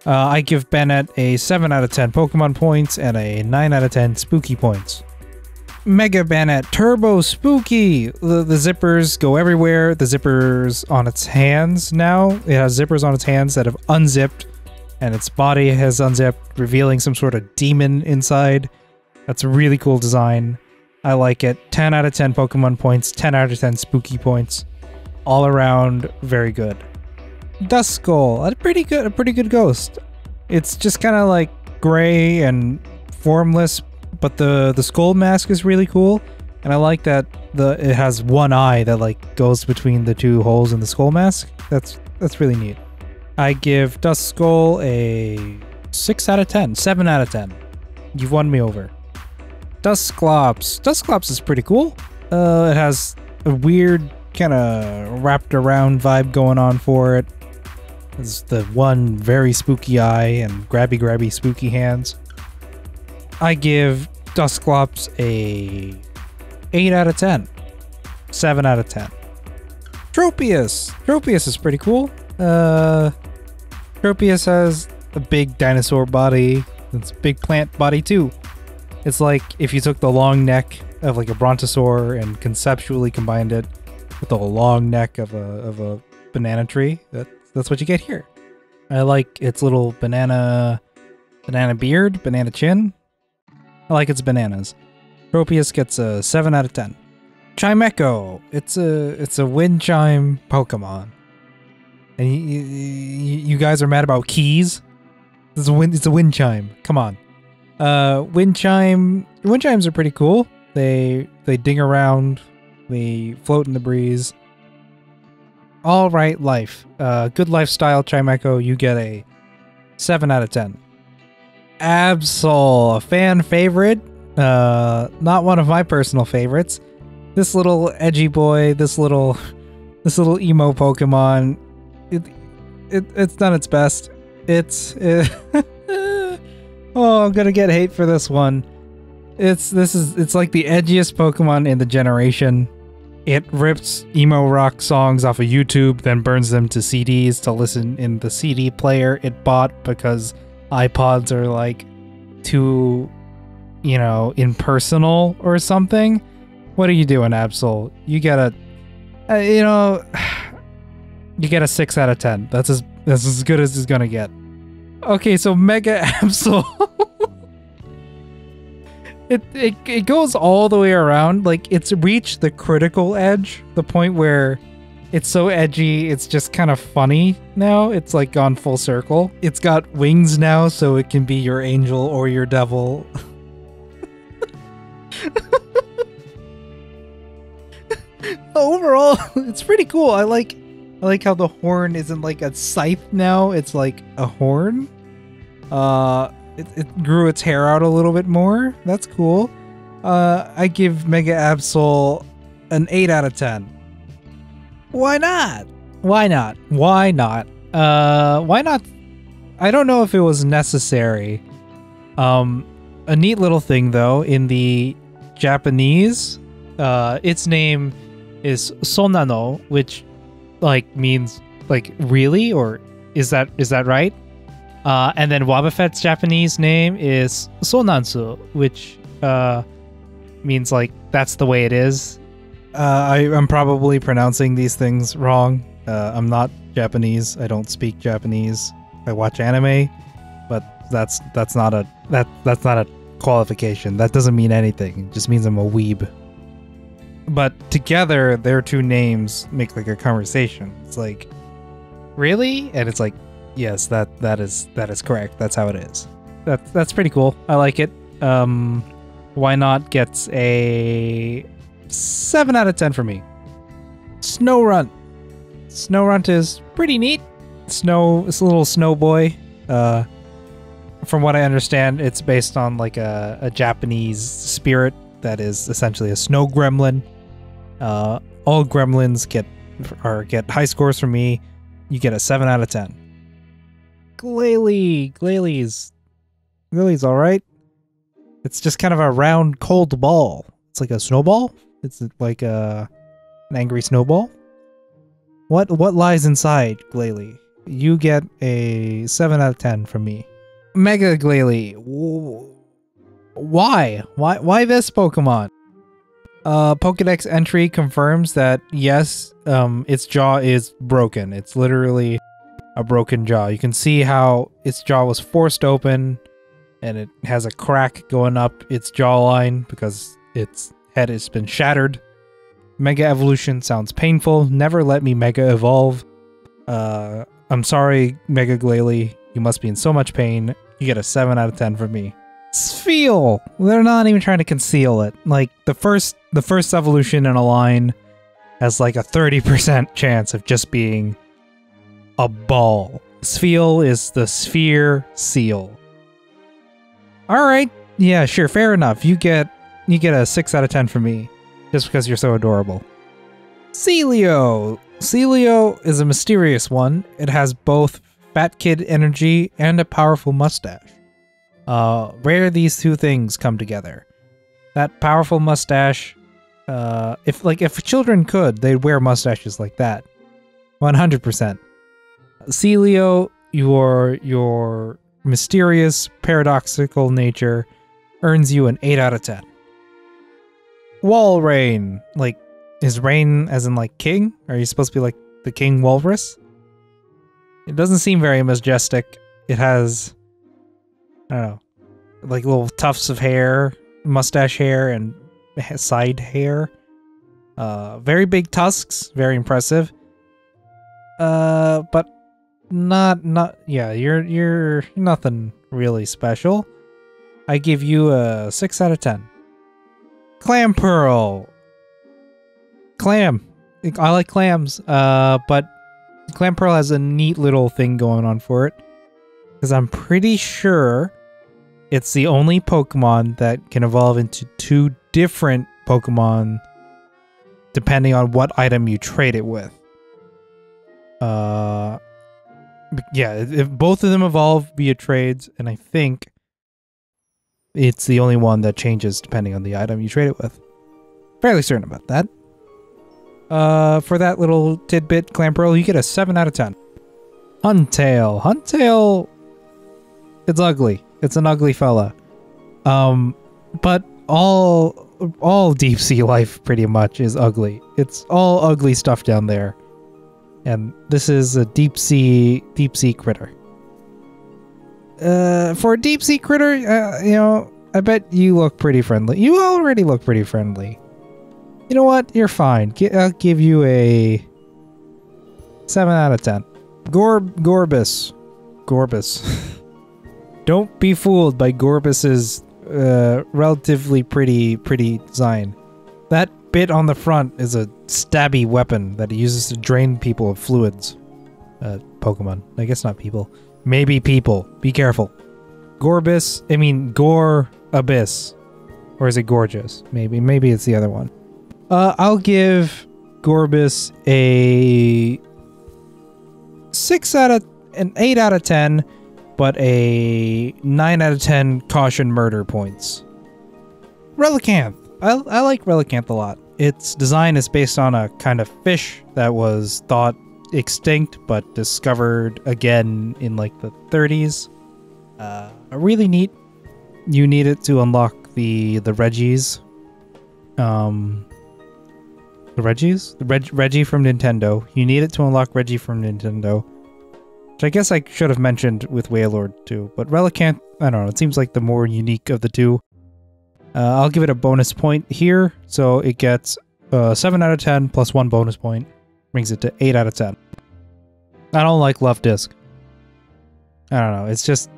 I give Bennett a 7 out of 10 Pokemon points and a 9 out of 10 Spooky points. Mega Bennett Turbo Spooky! The zippers go everywhere. The zippers on its hands now. It has zippers on its hands that have unzipped, and its body has unzipped, revealing some sort of demon inside. That's a really cool design. I like it. 10 out of 10 Pokemon points, 10 out of 10 Spooky points. All around, very good. Duskull, a pretty good ghost. It's just kind of like gray and formless, but the skull mask is really cool, and I like that it has one eye that like goes between the two holes in the skull mask. That's really neat. I give Duskull a 6 out of 10, 7 out of 10. You've won me over. Dusclops is pretty cool. It has a weird kind of wrapped around vibe going on for it. It's the one very spooky eye and grabby spooky hands. I give Dusclops a 8 out of 10. 7 out of 10. Tropius is pretty cool. Tropius has a big dinosaur body. It's a big plant body too. It's like if you took the long neck of like a brontosaur and conceptually combined it with the long neck of a banana tree. That's what you get here. I like its little banana beard, banana chin. I like its bananas. Tropius gets a 7 out of 10. Chimecho. It's a wind chime Pokemon. And you guys are mad about keys? It's a wind chime. Come on. Wind chimes are pretty cool. They ding around. They float in the breeze. All right, life. Good lifestyle, Chimecho. You get a 7 out of 10. Absol, a fan favorite. Not one of my personal favorites. This little edgy boy, this little emo Pokemon. It's done its best. Oh, I'm gonna get hate for this one. It's like the edgiest Pokemon in the generation. It rips emo rock songs off of YouTube, then burns them to CDs to listen in the CD player it bought because iPods are like too, impersonal or something. What are you doing, Absol? You get you get a 6 out of 10. That's as good as it's gonna get. Okay, so Mega Absol. It goes all the way around. Like, it's reached the critical edge, the point where it's so edgy, it's just kind of funny now. It's like gone full circle. It's got wings now, so it can be your angel or your devil. Overall, it's pretty cool. I like how the horn isn't like a scythe now. It's like a horn. It grew its hair out a little bit more. That's cool. I give Mega Absol an 8 out of 10. Why not? Why not? Why not? Why not? I don't know if it was necessary. A neat little thing though, in the Japanese, its name is Sonano, which like means like really, or is that right? And then Wobbuffet's Japanese name is Sonansu, which means like that's the way it is. I'm probably pronouncing these things wrong. I'm not Japanese. I don't speak Japanese. I watch anime, but that's not a qualification. That doesn't mean anything. It just means I'm a weeb. But together, their two names make like a conversation. It's like, really? And it's like, yes, that is correct. That's how it is. That's pretty cool. I like it. Why not gets a 7 out of 10 for me. Snorunt. Snorunt is pretty neat. It's a little snow boy. From what I understand, it's based on like a Japanese spirit that is essentially a snow gremlin. All gremlins get high scores from me. You get a 7 out of 10. Glalie. Glalie all right. It's just kind of a round, cold ball. It's like a snowball. It's like an angry snowball. What lies inside Glalie? You get a 7 out of 10 from me. Mega Glalie. Why? Why this Pokemon? Pokedex entry confirms that yes, its jaw is broken. It's literally a broken jaw. You can see how its jaw was forced open and it has a crack going up its jawline because its head has been shattered. Mega evolution sounds painful. Never let me mega evolve. I'm sorry, Mega Glalie. You must be in so much pain. You get a 7 out of 10 from me. Spheal! They're not even trying to conceal it. Like, the first evolution in a line has like a 30% chance of just being a ball. Spheal is the sphere seal. Alright, yeah, sure, fair enough. You get a 6 out of 10 from me, just because you're so adorable. Celio! Celio is a mysterious one. It has both fat kid energy and a powerful mustache. Rare these two things come together. That powerful mustache, if children could, they'd wear mustaches like that. 100%. Celio, your mysterious, paradoxical nature earns you an 8 out of 10. Walrein, like, is Rain as in like king? Are you supposed to be like the king walrus? It doesn't seem very majestic. It has, I don't know, like little tufts of hair, mustache hair, and side hair. Very big tusks, very impressive. But yeah, you're nothing really special. I give you a 6 out of 10. Clamperl. Clam. I like clams, but Clamperl has a neat little thing going on for it. Because I'm pretty sure it's the only Pokemon that can evolve into 2 different Pokemon depending on what item you trade it with. Yeah, if both of them evolve via trades, and I think it's the only one that changes depending on the item you trade it with. Fairly certain about that. For that little tidbit, Clamperl, you get a 7 out of 10. Huntail. Huntail, it's ugly. It's an ugly fella. But all deep sea life pretty much is ugly. It's all ugly stuff down there. And this is a deep sea critter. For a deep sea critter, you know, I bet you look pretty friendly. You already look pretty friendly. You know what? You're fine. I'll give you a 7 out of 10. Gorbis. Don't be fooled by Gorbis's relatively pretty design. That bit on the front is a stabby weapon that it uses to drain people of fluids. Pokemon. I guess not people. Maybe people. Be careful. Gorbis. I mean, Gore Abyss. Or is it Gorgeous? Maybe it's the other one. I'll give Gorbis a 8 out of 10, but a 9 out of 10 caution murder points. Relicanth. I like Relicanth a lot. Its design is based on a kind of fish that was thought extinct but discovered again in like the 30s. Really neat. You need it to unlock the Reggies. The Reggies? Reggie from Nintendo. You need it to unlock Reggie from Nintendo. Which I guess I should have mentioned with Wailord too. But Relicanth, I don't know, it seems like the more unique of the two. I'll give it a bonus point here. So it gets 7 out of 10 plus 1 bonus point. Brings it to 8 out of 10. I don't like Love Disc. I don't know, it's just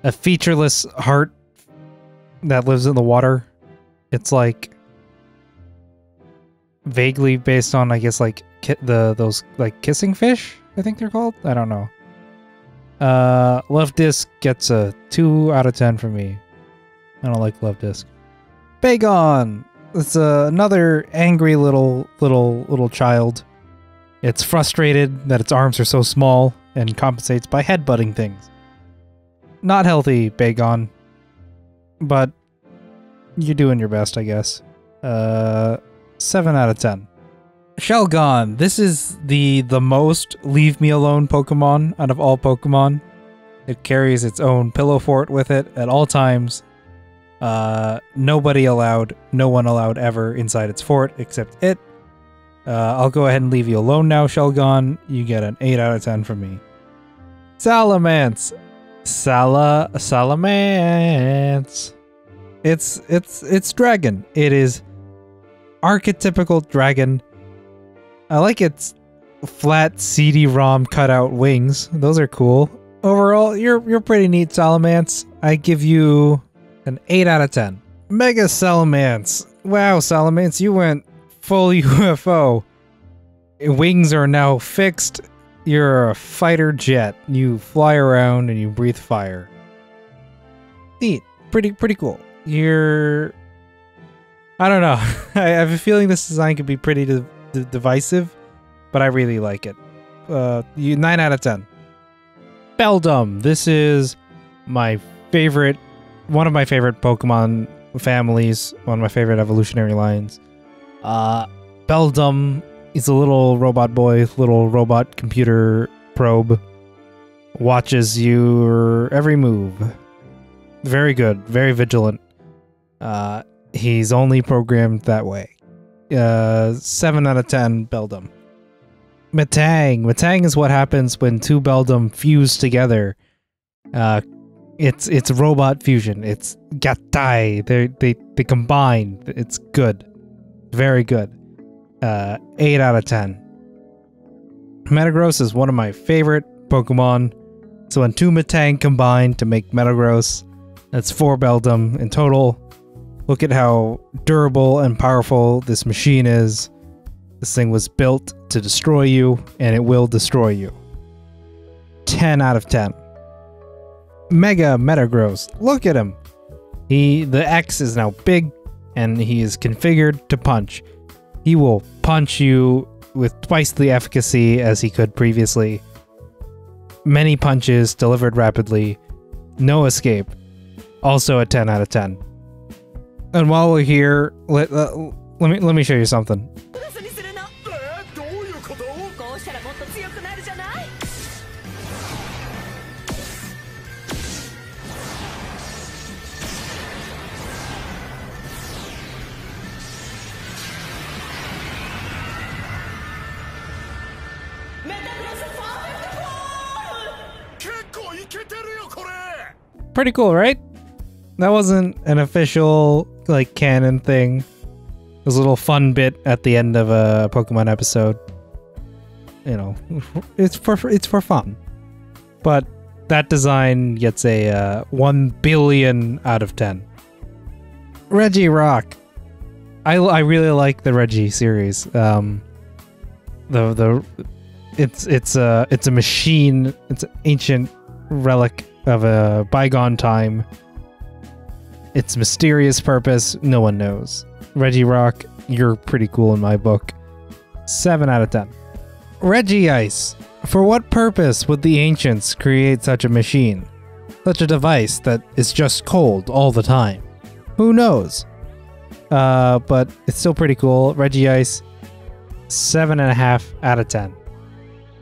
a featureless heart that lives in the water. It's like vaguely based on, I guess, like those like kissing fish, I think they're called. I don't know. Love Disc gets a 2 out of 10 from me. I don't like Love Disc. Bagon. It's another angry little child. It's frustrated that its arms are so small and compensates by headbutting things. Not healthy, Bagon. But you're doing your best, I guess. 7 out of 10. Shelgon. This is the most leave me alone Pokemon out of all Pokemon. It carries its own pillow fort with it at all times. Nobody allowed, no one allowed ever inside its fort except it. I'll go ahead and leave you alone now, Shelgon. You get an 8 out of 10 from me. Salamence. Salamence. It's dragon. It is archetypical dragon. I like its flat CD-ROM cutout wings. Those are cool. Overall, you're pretty neat, Salamence. I give you an 8 out of 10. Mega Salamence. Wow, Salamence, you went full UFO. Wings are now fixed. You're a fighter jet. You fly around and you breathe fire. Neat. Pretty cool. I don't know. I have a feeling this design could be pretty divisive, but I really like it. 9 out of 10. Beldum. This is my favorite, one of my favorite Pokemon families, one of my favorite evolutionary lines. Beldum is a little robot boy, little robot computer probe. Watches your every move. Very good, very vigilant. He's only programmed that way. 7 out of 10, Beldum. Metang. Metang is what happens when two Beldum fuse together. It's robot fusion. It's Gatai. They combine. It's good. Very good. 8 out of 10. Metagross is one of my favorite Pokemon. So when two Metang combine to make Metagross, that's 4 Beldum in total. Look at how durable and powerful this machine is. This thing was built to destroy you, and it will destroy you. 10 out of 10. Mega Metagross. Look at him. The X is now big, and he is configured to punch. He will punch you with twice the efficacy as he could previously. Many punches delivered rapidly. No escape. Also a 10 out of 10. And while we're here, let me show you something. Pretty cool, right? That wasn't an official, like, canon thing. It was a little fun bit at the end of a Pokemon episode. You know, it's for fun. But that design gets a 1 billion out of 10. Regirock. I really like the Regi series. It's a machine. It's an ancient relic of a bygone time. Its mysterious purpose, no one knows. Regirock, you're pretty cool in my book. 7 out of 10. Regice. For what purpose would the ancients create such a machine? Such a device that is just cold all the time? Who knows? But it's still pretty cool. Regice, 7.5 out of 10.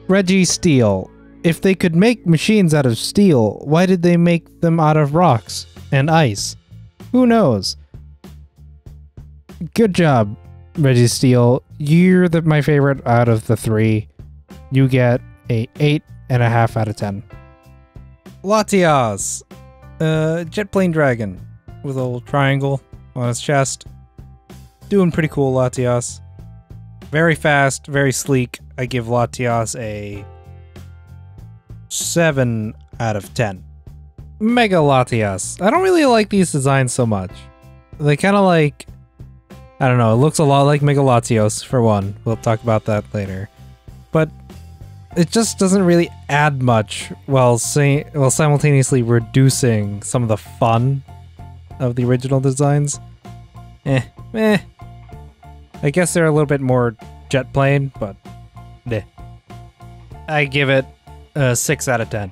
Registeel. If they could make machines out of steel, why did they make them out of rocks and ice? Who knows? Good job, Registeel. You're my favorite out of the 3. You get a 8.5 out of 10. Latias. Jet plane dragon with a little triangle on his chest. Doing pretty cool, Latias. Very fast, very sleek. I give Latias a 7 out of 10. Mega Latias. I don't really like these designs so much. They kind of like, I don't know, it looks a lot like Mega Latios for one. We'll talk about that later. But it just doesn't really add much while simultaneously reducing some of the fun of the original designs. I guess they're a little bit more jet plane, but I give it a 6 out of 10.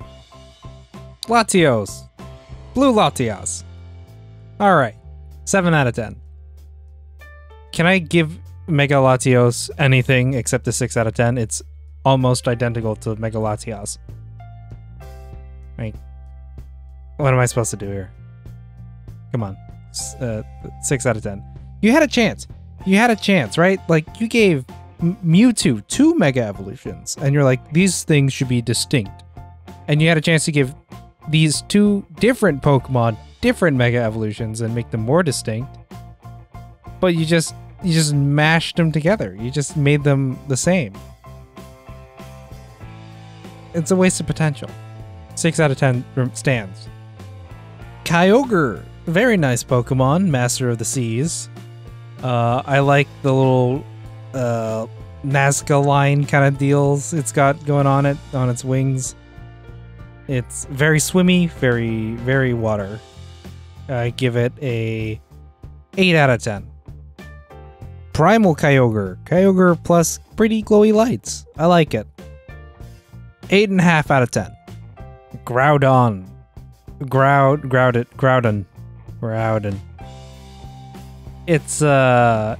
Latios. Blue Latias. Alright. 7 out of 10. Can I give Mega Latios anything except a 6 out of 10. It's almost identical to Mega Latios. Like, what am I supposed to do here? Come on. 6 out of 10. You had a chance. You had a chance, right? Like, you gave Mewtwo 2 Mega Evolutions, and you're like, these things should be distinct. And you had a chance to give these 2 different Pokemon different Mega Evolutions and make them more distinct. But you just mashed them together. You just made them the same. It's a waste of potential. 6 out of 10 stands. Kyogre. Very nice Pokemon. Master of the Seas. I like the little Nazca line kind of deals it's got going on its wings. It's very swimmy, very, very water. I give it a 8 out of 10. Primal Kyogre. Kyogre plus pretty glowy lights. I like it. 8.5 out of 10. Groudon. Groudon. It's the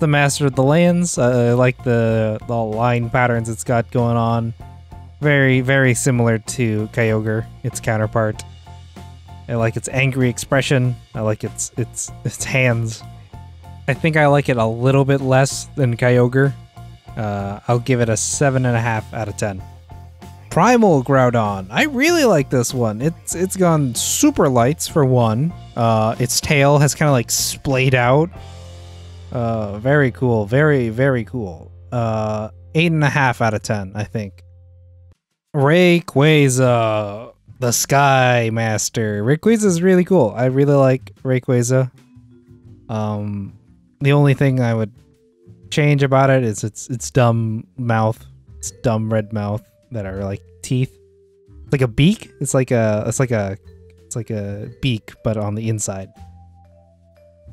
master of the lands. I like the line patterns it's got going on. Very, very similar to Kyogre, its counterpart. I like its angry expression. I like its hands. I think I like it a little bit less than Kyogre. I'll give it a 7.5 out of 10. Primal Groudon. I really like this one. It's gone super lights for one. Its tail has kind of like splayed out. Very cool. Very, very cool. 8.5 out of 10, I think. Rayquaza, the Sky Master. Rayquaza is really cool. I really like Rayquaza. The only thing I would change about it is its dumb mouth. Its dumb red mouth that are like teeth. It's like a beak. It's like a beak, but on the inside.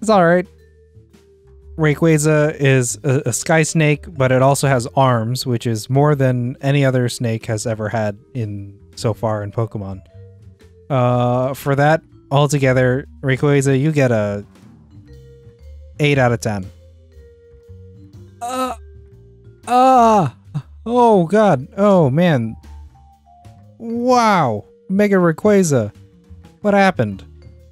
It's all right. Rayquaza is a sky snake, but it also has arms, which is more than any other snake has ever had so far in Pokemon. For that altogether, Rayquaza, you get a 8 out of 10. Oh god. Oh man. Wow. Mega Rayquaza. What happened?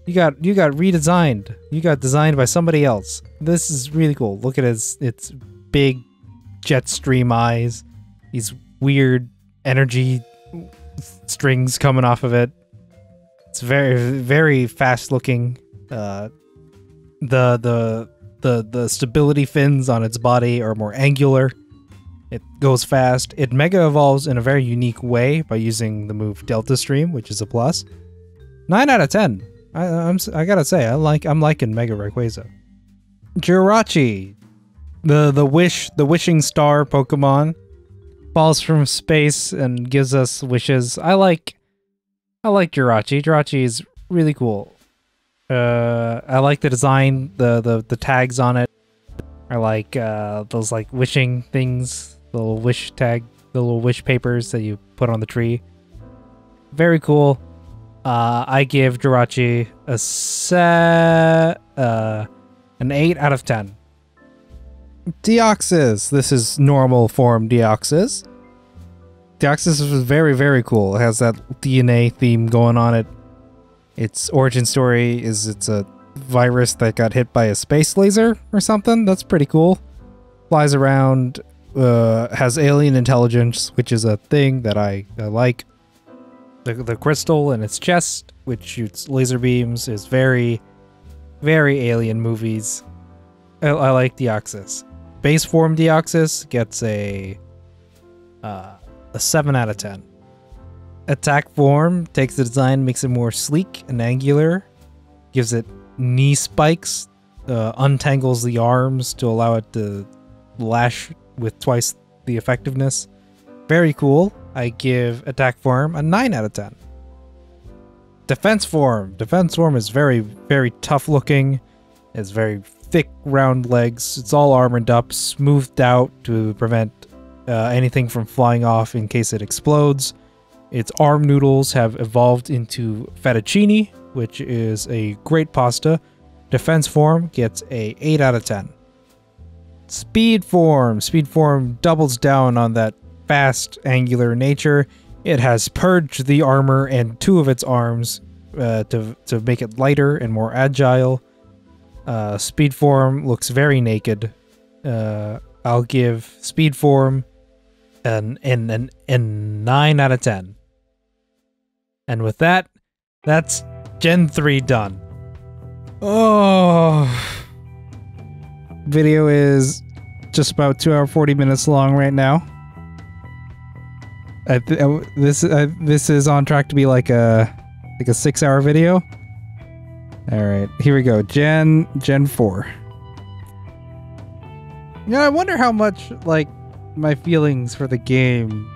You got redesigned. You got designed by somebody else. This is really cool. Look at its big jet stream eyes. These weird energy strings coming off of it. It's very, very fast looking. The stability fins on its body are more angular. It goes fast. It mega evolves in a very unique way by using the move Delta Stream, which is a plus. 9 out of 10. I gotta say, I'm liking Mega Rayquaza. Jirachi, the wishing star Pokemon, falls from space and gives us wishes. I like Jirachi. Jirachi is really cool. I like the design, the tags on it. I like those like wishing things, the little wish tag, the little wish papers that you put on the tree. Very cool. I give Jirachi an 8 out of 10. Deoxys. This is normal form Deoxys. Deoxys is very, very cool. It has that DNA theme going on it. Its origin story is it's a virus that got hit by a space laser or something. That's pretty cool. Flies around, has alien intelligence, which is a thing that I like. The crystal in its chest, which shoots laser beams, is very, very alien movies. I like Deoxys. Base form Deoxys gets a 7 out of 10. Attack form takes the design, makes it more sleek and angular, gives it knee spikes, untangles the arms to allow it to lash with twice the effectiveness. Very cool. I give attack form a 9 out of 10. Defense form. Defense form is very, very tough looking. It's very thick, round legs. It's all armored up, smoothed out to prevent anything from flying off in case it explodes. Its arm noodles have evolved into fettuccine, which is a great pasta. Defense form gets a 8 out of 10. Speed Form. Speed Form doubles down on that fast, angular nature. It has purged the armor and 2 of its arms to make it lighter and more agile. Speed Form looks very naked. I'll give Speed Form an 9 out of 10. And with that, that's Gen 3 done. Oh, video is just about 2 hours 40 minutes long right now. This is on track to be like a 6-hour video. All right, here we go. Gen 4. Yeah, I wonder how much like my feelings for the game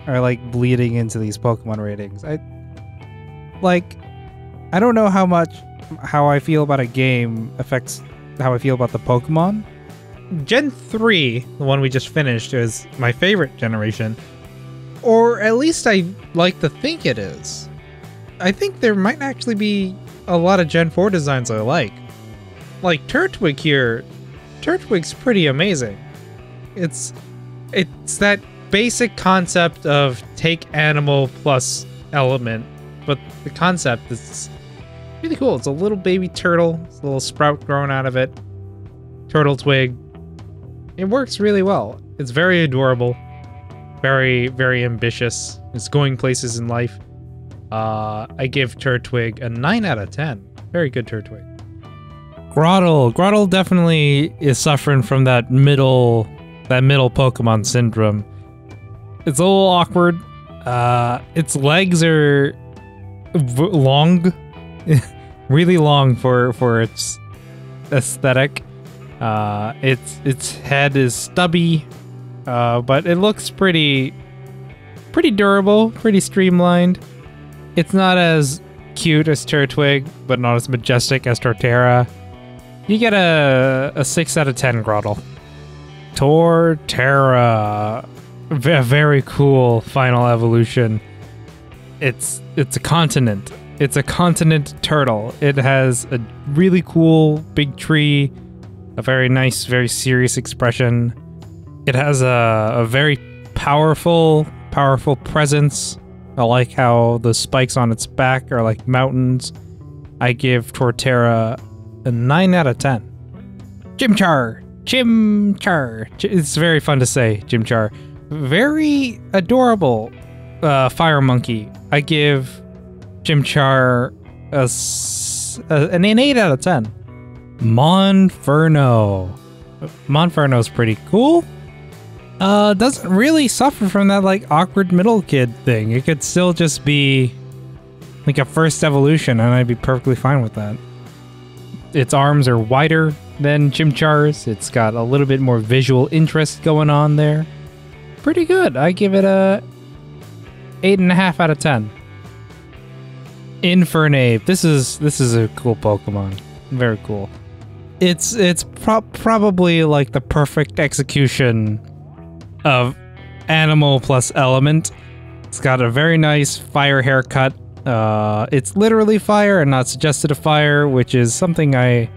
are like bleeding into these Pokemon ratings. I don't know how I feel about a game affects how I feel about the Pokemon. Gen 3, the one we just finished, is my favorite generation. Or at least I like to think it is. I think there might actually be a lot of Gen 4 designs I like. Like Turtwig here. Turtwig's pretty amazing. It's that basic concept of take animal plus element, but the concept is really cool. It's a little baby turtle. It's a little sprout growing out of it. Turtle twig. It works really well. It's very adorable. Very, very ambitious. It's going places in life. I give Turtwig a 9 out of 10. Very good Turtwig. Grotle. Grotle definitely is suffering from that middle Pokemon syndrome. It's a little awkward. Its legs are long. Really long for its aesthetic. Its head is stubby. But it looks pretty durable, pretty streamlined. It's not as cute as Turtwig, but not as majestic as Torterra. You get a 6 out of 10 Grotle. Torterra. A very cool final evolution. It's a continent. It's a continent turtle. It has a really cool big tree, a very nice, very serious expression. It has a very powerful presence. I like how the spikes on its back are like mountains. I give Torterra a 9 out of 10. Chimchar. It's very fun to say, Chimchar. Very adorable fire monkey. I give Chimchar an 8 out of 10. Monferno. Monferno's pretty cool. Doesn't really suffer from that like awkward middle kid thing. It could still just be like a first evolution and I'd be perfectly fine with that. Its arms are wider than Chimchar's. It's got a little bit more visual interest going on there. Pretty good. I give it a 8.5 out of 10. Infernape. This is a cool Pokemon. Very cool. It's probably like the perfect execution of animal plus element. It's got a very nice fire haircut. It's literally fire and not suggested a fire, which is something I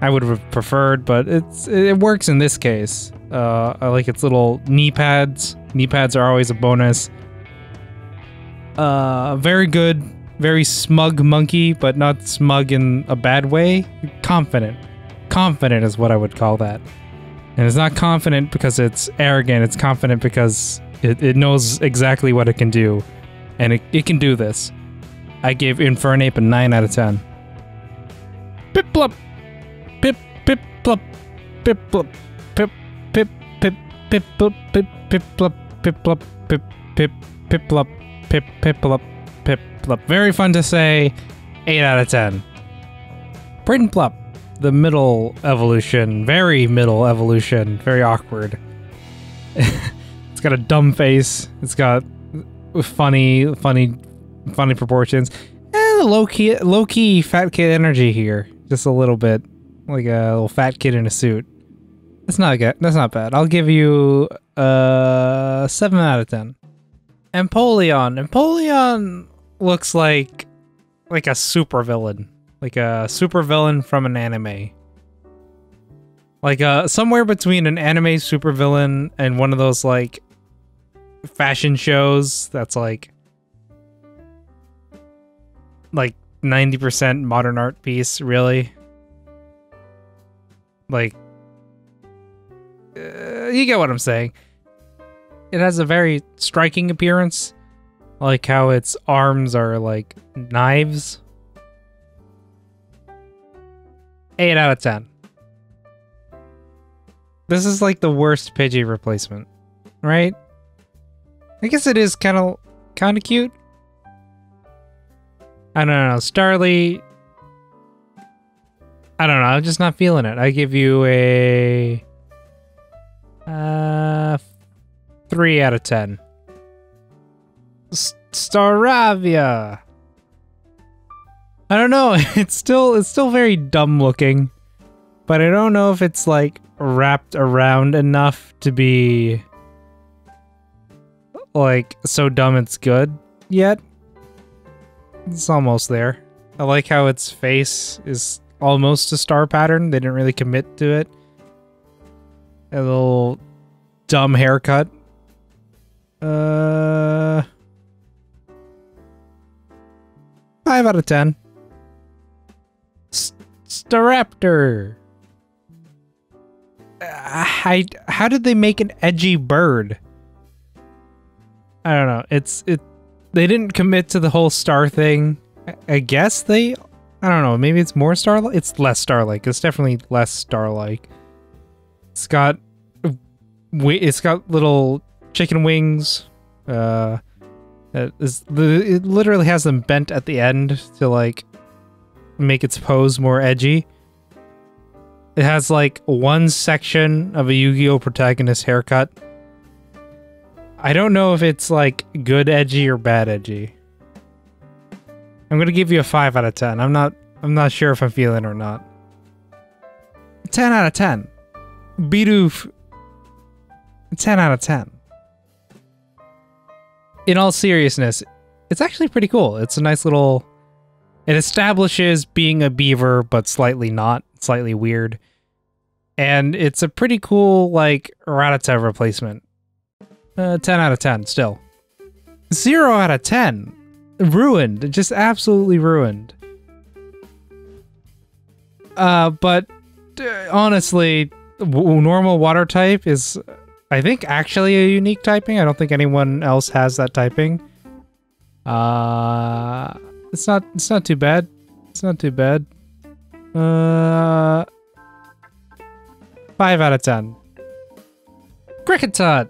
would have preferred, but it works in this case. I like its little knee pads. Knee pads are always a bonus. Very good, very smug monkey, but not smug in a bad way. Confident. Confident is what I would call that. And it's not confident because it's arrogant. It's confident because it knows exactly what it can do. And it can do this. I gave Infernape a 9 out of 10. Piplup. Pip, pip, plup. Piplup. Pip, pip, pip, piplup. Pip, piplup. Piplup. Pip, pip, piplup. Pip, piplup. Piplup. Very fun to say. 8 out of 10. Prinplup. The middle evolution. Very middle evolution. Very awkward. It's got a dumb face. It's got funny proportions. Low key fat kid energy here. Just a little bit. Like a little fat kid in a suit. That's not good. That's not bad. I'll give you 7 out of 10. Empoleon. Empoleon looks like a supervillain. Like a supervillain from an anime. Like somewhere between an anime supervillain and one of those like fashion shows that's like 90% modern art piece, really. Like you get what I'm saying. It has a very striking appearance. I like how its arms are like knives. 8 out of 10. This is like the worst Pidgey replacement, right? I guess it is kind of cute. I don't know, Starly. I don't know, I'm just not feeling it. I give you a 3 out of 10. Staravia. I don't know. It's still very dumb looking, but I don't know if it's like wrapped around enough to be like so dumb it's good yet. It's almost there. I like how its face is almost a star pattern. They didn't really commit to it. A little dumb haircut. 5 out of 10. Staraptor. How did they make an edgy bird? I don't know. They didn't commit to the whole star thing. I guess I don't know. Maybe it's more star-like. It's less star-like. It's definitely less star-like. It's got little chicken wings. It literally has them bent at the end to like make its pose more edgy. It has like one section of a Yu-Gi-Oh! Protagonist haircut. I don't know if it's like good edgy or bad edgy. I'm gonna give you a 5 out of 10. I'm not sure if I'm feeling it or not. 10 out of 10. Bidoof. 10 out of 10. In all seriousness, it's actually pretty cool. It's a nice little... It establishes being a beaver, but slightly not. Slightly weird. And it's a pretty cool, like, Rattata replacement. 10 out of 10, still. 0 out of 10. Ruined. Just absolutely ruined. But honestly, normal water type is, I think, actually a unique typing. I don't think anyone else has that typing. It's not too bad. It's not too bad. 5 out of 10. Cricket-tot.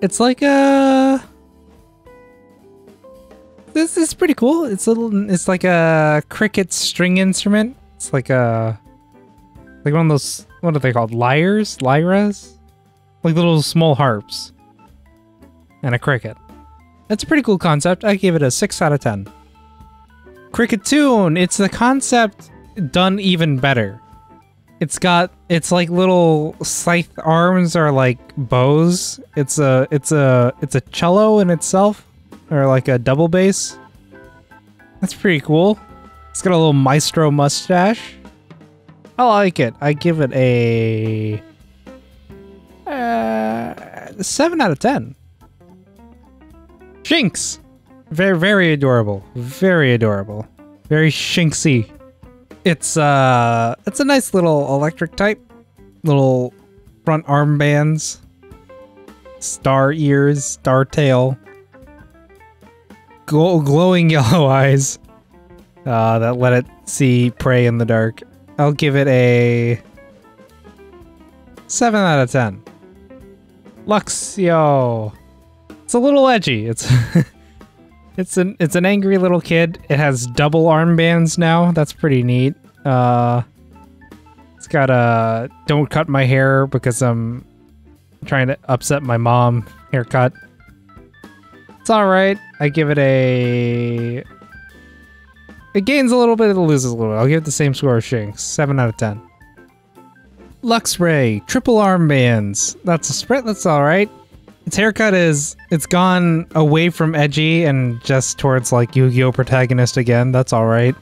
It's like a... This is pretty cool. It's like a cricket string instrument. It's like one of those, what are they called? Lyres? Like little small harps. And a cricket. That's a pretty cool concept. I gave it a 6 out of 10. Cricketoon. It's the concept done even better. It's like little scythe arms are like bows. It's a cello in itself, or like a double bass. That's pretty cool. It's got a little maestro mustache. I like it. I give it a 7 out of 10. Shinx. Very, very adorable. Very adorable. Very Shinxy. It's a nice little electric type. Little front armbands. Star ears. Star tail. Glowing yellow eyes. That let it see prey in the dark. I'll give it a 7 out of 10. Luxio. It's a little edgy. It's an angry little kid. It has double armbands now. That's pretty neat. It's got a "don't cut my hair because I'm trying to upset my mom" haircut. It's all right. I give it a... It gains a little bit, it loses a little bit. I'll give it the same score as Shinx. 7 out of 10. Luxray. Triple armbands. That's a sprint. That's all right. Its haircut is... It's gone away from edgy and just towards like Yu-Gi-Oh! Protagonist again. That's all right.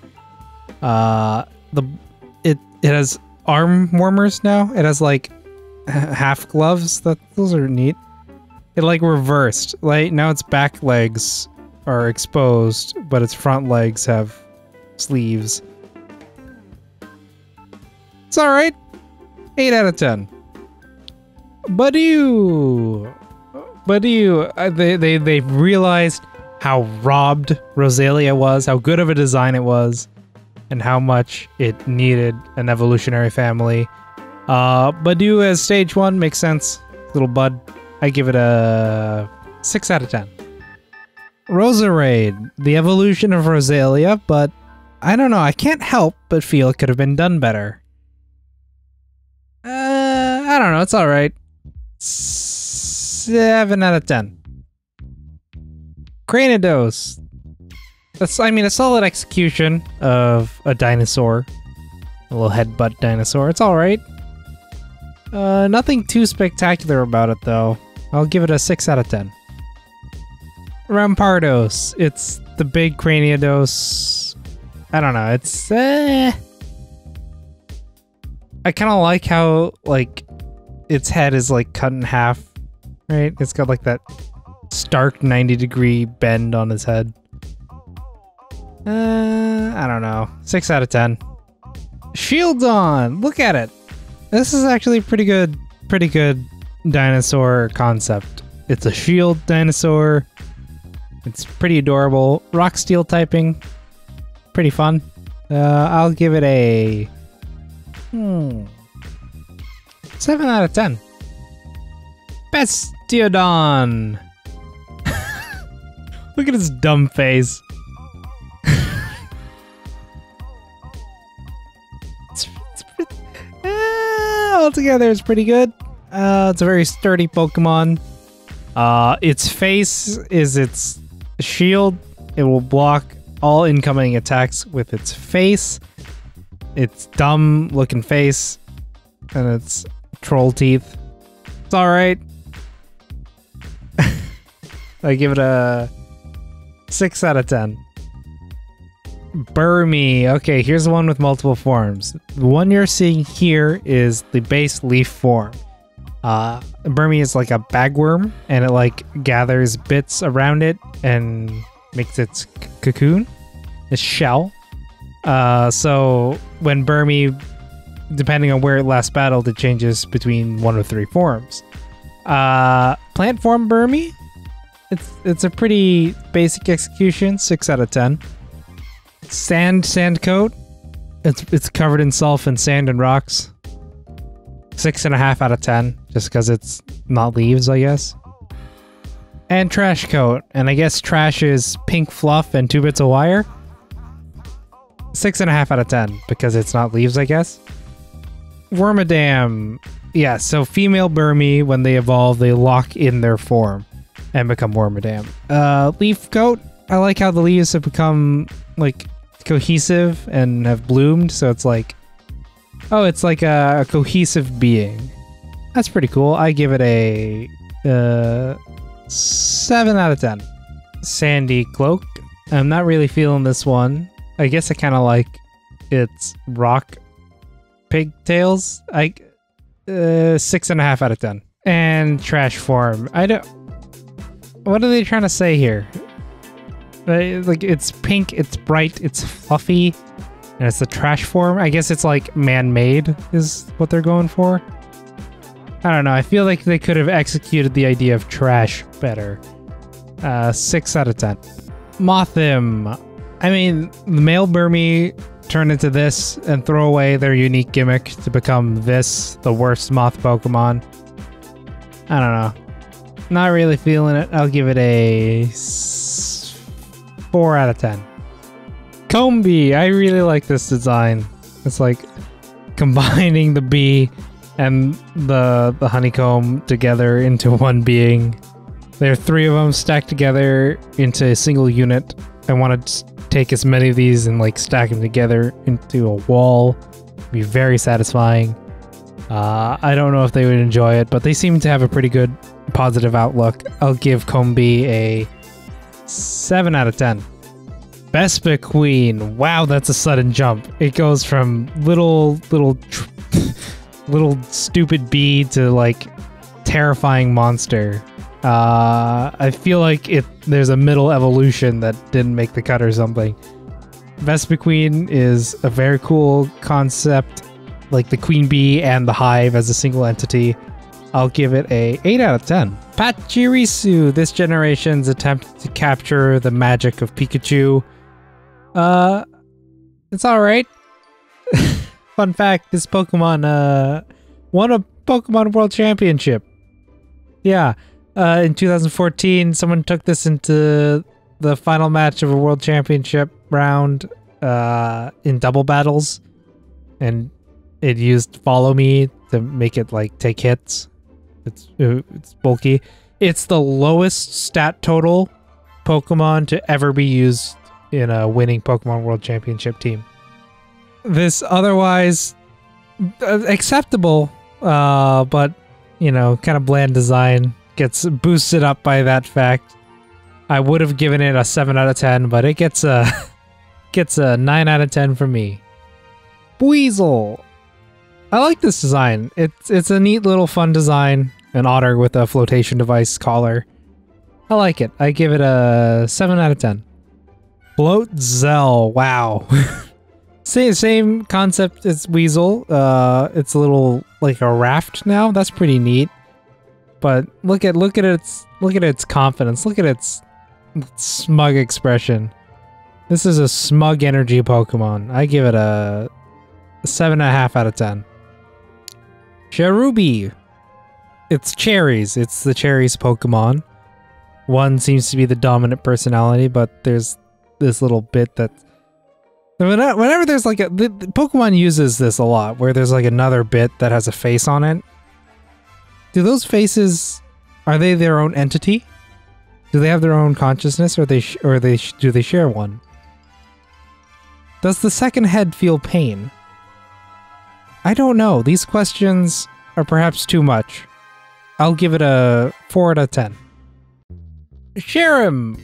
It has arm warmers now. It has like half gloves. Those are neat. It like reversed. Like now its back legs are exposed, but its front legs have sleeves. It's all right. 8 out of 10. Badoo. They realized how robbed Rosalia was, how good of a design it was, and how much it needed an evolutionary family. Badoo as stage 1 makes sense. Little bud. I give it a 6 out of 10. Roserade, the evolution of Rosalia, but I don't know, I can't help but feel it could have been done better. I don't know, it's alright. 7 out of 10. Cranidos. That's, I mean, a solid execution of a dinosaur. A little headbutt dinosaur. It's alright. Nothing too spectacular about it, though. I'll give it a 6 out of 10. Rampardos. It's the big Cranidos. I don't know. It's, I kind of like how, like, its head is, like, cut in half. Right? It's got, like, that stark 90-degree bend on his head. I don't know. 6 out of 10. Shieldon! Look at it! This is actually pretty good dinosaur concept. It's a shield dinosaur. It's pretty adorable. Rock steel typing. Pretty fun. I'll give it a 7 out of 10. Bastiodon! Look at his dumb face. Altogether, it's pretty good. It's a very sturdy Pokemon. Its face is its shield. It will block all incoming attacks with its face. Its dumb looking face and its troll teeth. It's alright. I give it a 6 out of 10. Burmy. Okay, here's the one with multiple forms. The one you're seeing here is the base leaf form. Burmy is like a bagworm, and it like gathers bits around it and makes its cocoon, its shell. So when Burmy, depending on where it last battled, it changes between 1 of 3 forms. Plant form Burmy, it's a pretty basic execution, 6 out of 10. Sand coat, it's covered in sulf and sand and rocks. 6.5 out of 10, just because it's not leaves, I guess. And trash coat, and I guess trash is pink fluff and 2 bits of wire. 6.5 out of 10, because it's not leaves, I guess. Wormadam. Yeah, so female Burmy, when they evolve, they lock in their form and become Wormadam. Leaf coat. I like how the leaves have become, like, cohesive and have bloomed, so it's like... Oh, it's like a cohesive being. That's pretty cool. I give it a 7 out of 10. Sandy cloak. I'm not really feeling this one. I guess I kind of like its rock pigtails. 6.5 out of 10. And trash form. I don't... What are they trying to say here? Like, it's pink, it's bright, it's fluffy, and it's the trash form. I guess it's like man-made is what they're going for. I don't know. I feel like they could have executed the idea of trash better. 6 out of 10. Mothim. I mean, the male Burmy turn into this and throw away their unique gimmick to become this, the worst moth Pokemon. I don't know. Not really feeling it. I'll give it a 4 out of 10. Combee. I really like this design. It's like combining the bee and the honeycomb together into one being. There are 3 of them stacked together into a single unit. I want to take as many of these and like stack them together into a wall. It'd be very satisfying. I don't know if they would enjoy it, but they seem to have a pretty good positive outlook. I'll give Combee a 7 out of 10. Vespa Queen. Wow, that's a sudden jump. It goes from little little stupid bee to like terrifying monster. I feel like there's a middle evolution that didn't make the cut or something. Vespiquen is a very cool concept, like the queen bee and the hive as a single entity. I'll give it a 8 out of 10. Pachirisu, this generation's attempt to capture the magic of Pikachu. It's alright. Fun fact, this Pokemon won a Pokemon World Championship. Yeah, in 2014, someone took this into the final match of a World Championship round in double battles, and it used Follow Me to make it like take hits. It's bulky. It's the lowest stat total Pokemon to ever be used in a winning Pokemon World Championship team. This otherwise acceptable, but you know, kind of bland design gets boosted up by that fact. I would have given it a 7 out of 10, but it gets a 9 out of 10 from me. Buizel. I like this design. It's a neat little fun design. An otter with a flotation device collar. I like it. I give it a 7 out of 10. Floatzel. Wow. Same concept as Weasel. It's a little like a raft now. That's pretty neat. But look at its confidence. Look at its smug expression. This is a smug energy Pokemon. I give it a 7.5 out of 10. Cherubi. It's cherries. It's the cherries Pokemon. One seems to be the dominant personality, but there's this little bit that whenever there's like the Pokemon uses this a lot, where there's like another bit that has a face on it. Do those faces, are they their own entity? Do they have their own consciousness, or do they share one? Does the second head feel pain? I don't know. These questions are perhaps too much. I'll give it a 4 out of 10. Sharam!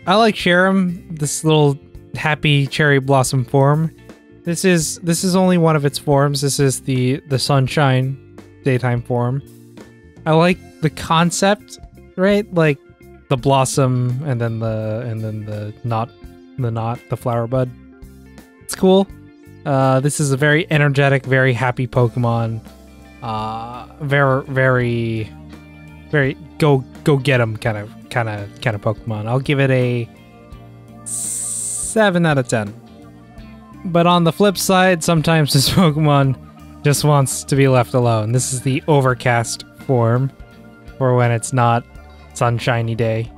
I like Sharam, this little happy cherry blossom form. This is only one of its forms. This is the sunshine daytime form. I like the concept, right? Like the blossom and then the flower bud. It's cool. This is a very energetic, very happy Pokemon. Very go get 'em kind of Pokemon. I'll give it a 7 out of 10. But on the flip side, sometimes this Pokemon just wants to be left alone. This is the Overcast form for when it's not sunshiny day.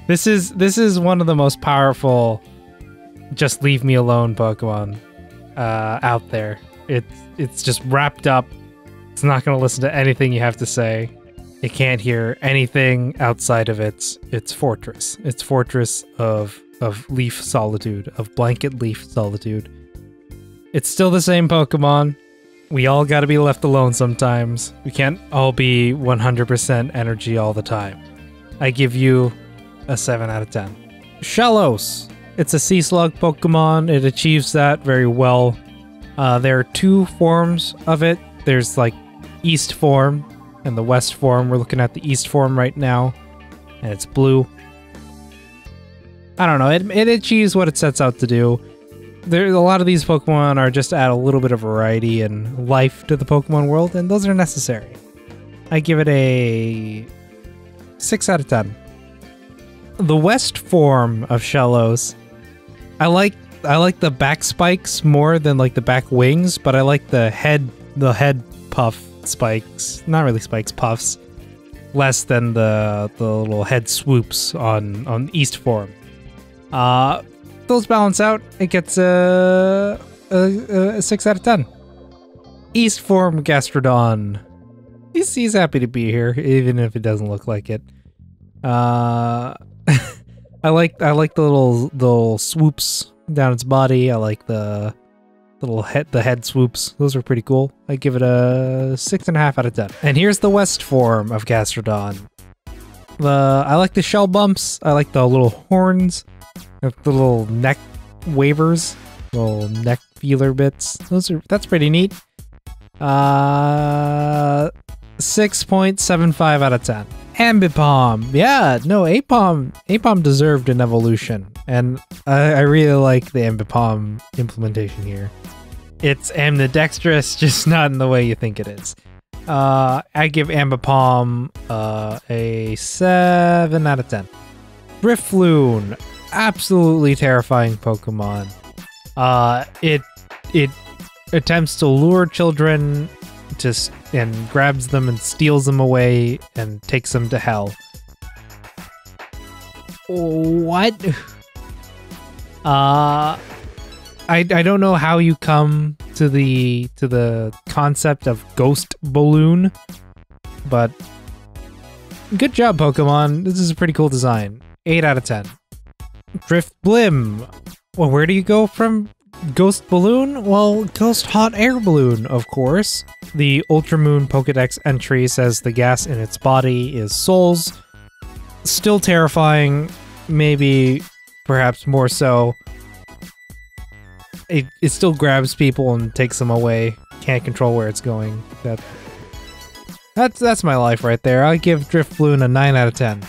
This is one of the most powerful just leave me alone Pokemon out there. It's just wrapped up. It's not going to listen to anything you have to say. It can't hear anything outside of its fortress. Its fortress of leaf solitude, of blanket leaf solitude. It's still the same Pokemon. We all gotta be left alone sometimes. We can't all be 100% energy all the time. I give you a 7 out of 10. Shellos. It's a sea slug Pokemon. It achieves that very well. There are two forms of it. There's like East form and the West form. We're looking at the East form right now, and it's blue. I don't know. It achieves what it sets out to do. There's a lot of these Pokemon are just to add a little bit of variety and life to the Pokemon world, and those are necessary. I give it a 6 out of 10. The West form of Shellos, I like the back spikes more than like the back wings, but I like the head puff spikes, not really spikes, puffs, less than the little head swoops on East form. Those balance out. It gets a 6 out of 10. East form Gastrodon. He's happy to be here, even if it doesn't look like it. I like the little swoops down its body. I like the head swoops. Those are pretty cool. I give it a 6.5 out of 10. And here's the West form of Gastrodon. I like the shell bumps. I like the little horns, the little neck wavers, little neck feeler bits. That's pretty neat. 6.75 out of 10. Ambipom. Yeah, no, Apom deserved an evolution. And I really like the Ambipom implementation here. It's ambidextrous, just not in the way you think it is. I give Ambipom a 7 out of 10. Drifloon. Absolutely terrifying Pokemon. It attempts to lure children and grabs them and steals them away and takes them to hell. What? I don't know how you come to the concept of Ghost Balloon, but good job, Pokemon. This is a pretty cool design. 8 out of 10. Drift Blim. Well, where do you go from Ghost Balloon? Well, Ghost Hot Air Balloon, of course. The Ultramoon Pokedex entry says the gas in its body is souls. Still terrifying, maybe, perhaps more so. It still grabs people and takes them away. Can't control where it's going. That's my life right there. I'll give Drifloon a 9 out of 10.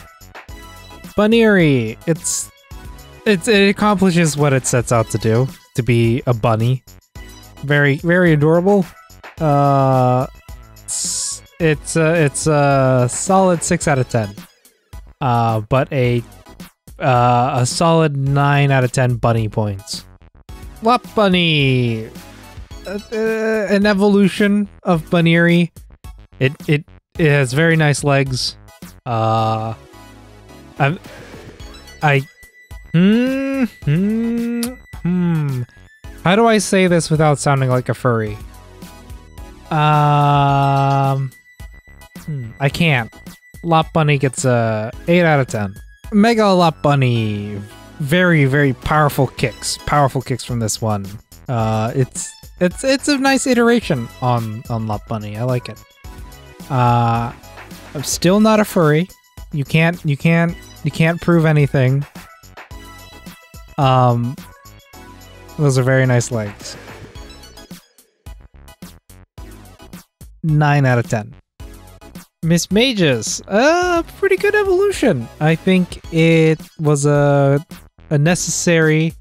Bunnery. It accomplishes what it sets out to do, to be a bunny. Very, very adorable. It's a solid 6 out of 10. But a solid 9 out of 10 bunny points. Lopunny. An evolution of Bunnery. It has very nice legs. How do I say this without sounding like a furry? I can't. Lopunny gets a 8 out of 10. Mega Lopunny. Very, very powerful kicks. Powerful kicks from this one. It's a nice iteration on Lopunny. I like it. I'm still not a furry. You can't prove anything. Those are very nice legs. 9 out of 10. Miss Magus, pretty good evolution. I think it was a necessary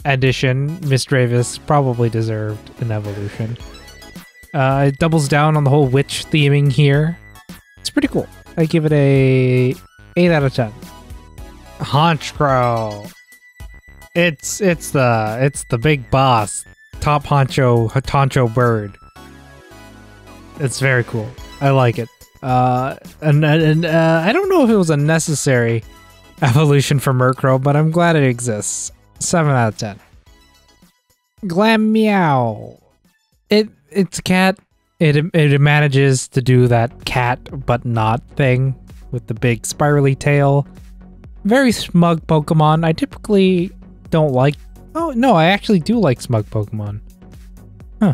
addition. Miss Dravis probably deserved an evolution. It doubles down on the whole witch theming here. It's pretty cool. I give it a 8 out of 10. Honchkrow. It's the big boss, top honcho bird. It's very cool. I like it. And I don't know if it was a necessary evolution for Murkrow, but I'm glad it exists. 7 out of 10. Glameow. It's a cat. It manages to do that cat but not thing with the big spirally tail. Very smug Pokemon. I typically don't like... Oh, no, I actually do like smug Pokemon. Huh.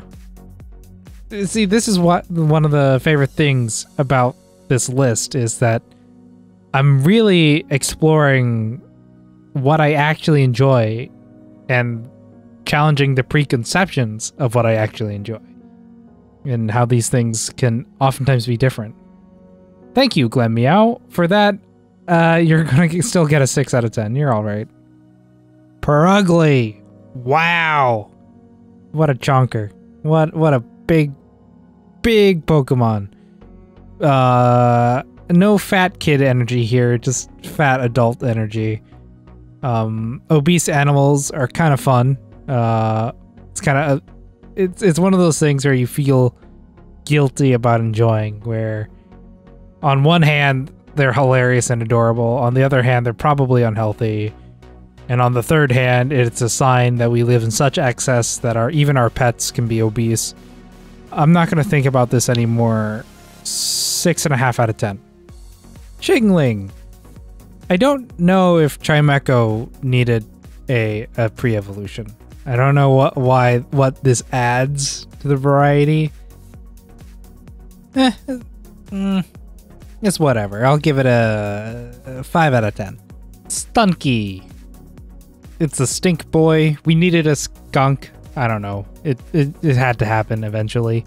See, this is one of the favorite things about this list is that I'm really exploring what I actually enjoy and challenging the preconceptions of what I actually enjoy and how these things can oftentimes be different. Thank you, Glameow. For that, you're gonna still get a 6 out of 10. You're all right. Perugly. Wow. What a chonker. What a big Pokemon. No fat kid energy here, just fat adult energy. Obese animals are kind of fun. It's one of those things where you feel guilty about enjoying, where on one hand they're hilarious and adorable, on the other hand they're probably unhealthy, and on the third hand it's a sign that we live in such excess that even our pets can be obese. I'm not going to think about this anymore. 6.5 out of 10. Chingling. I don't know if Chimecho needed a pre-evolution. I don't know what this adds to the variety. It's whatever. I'll give it a 5 out of 10. Stunky. It's a stink boy. We needed a skunk. I don't know. It had to happen eventually.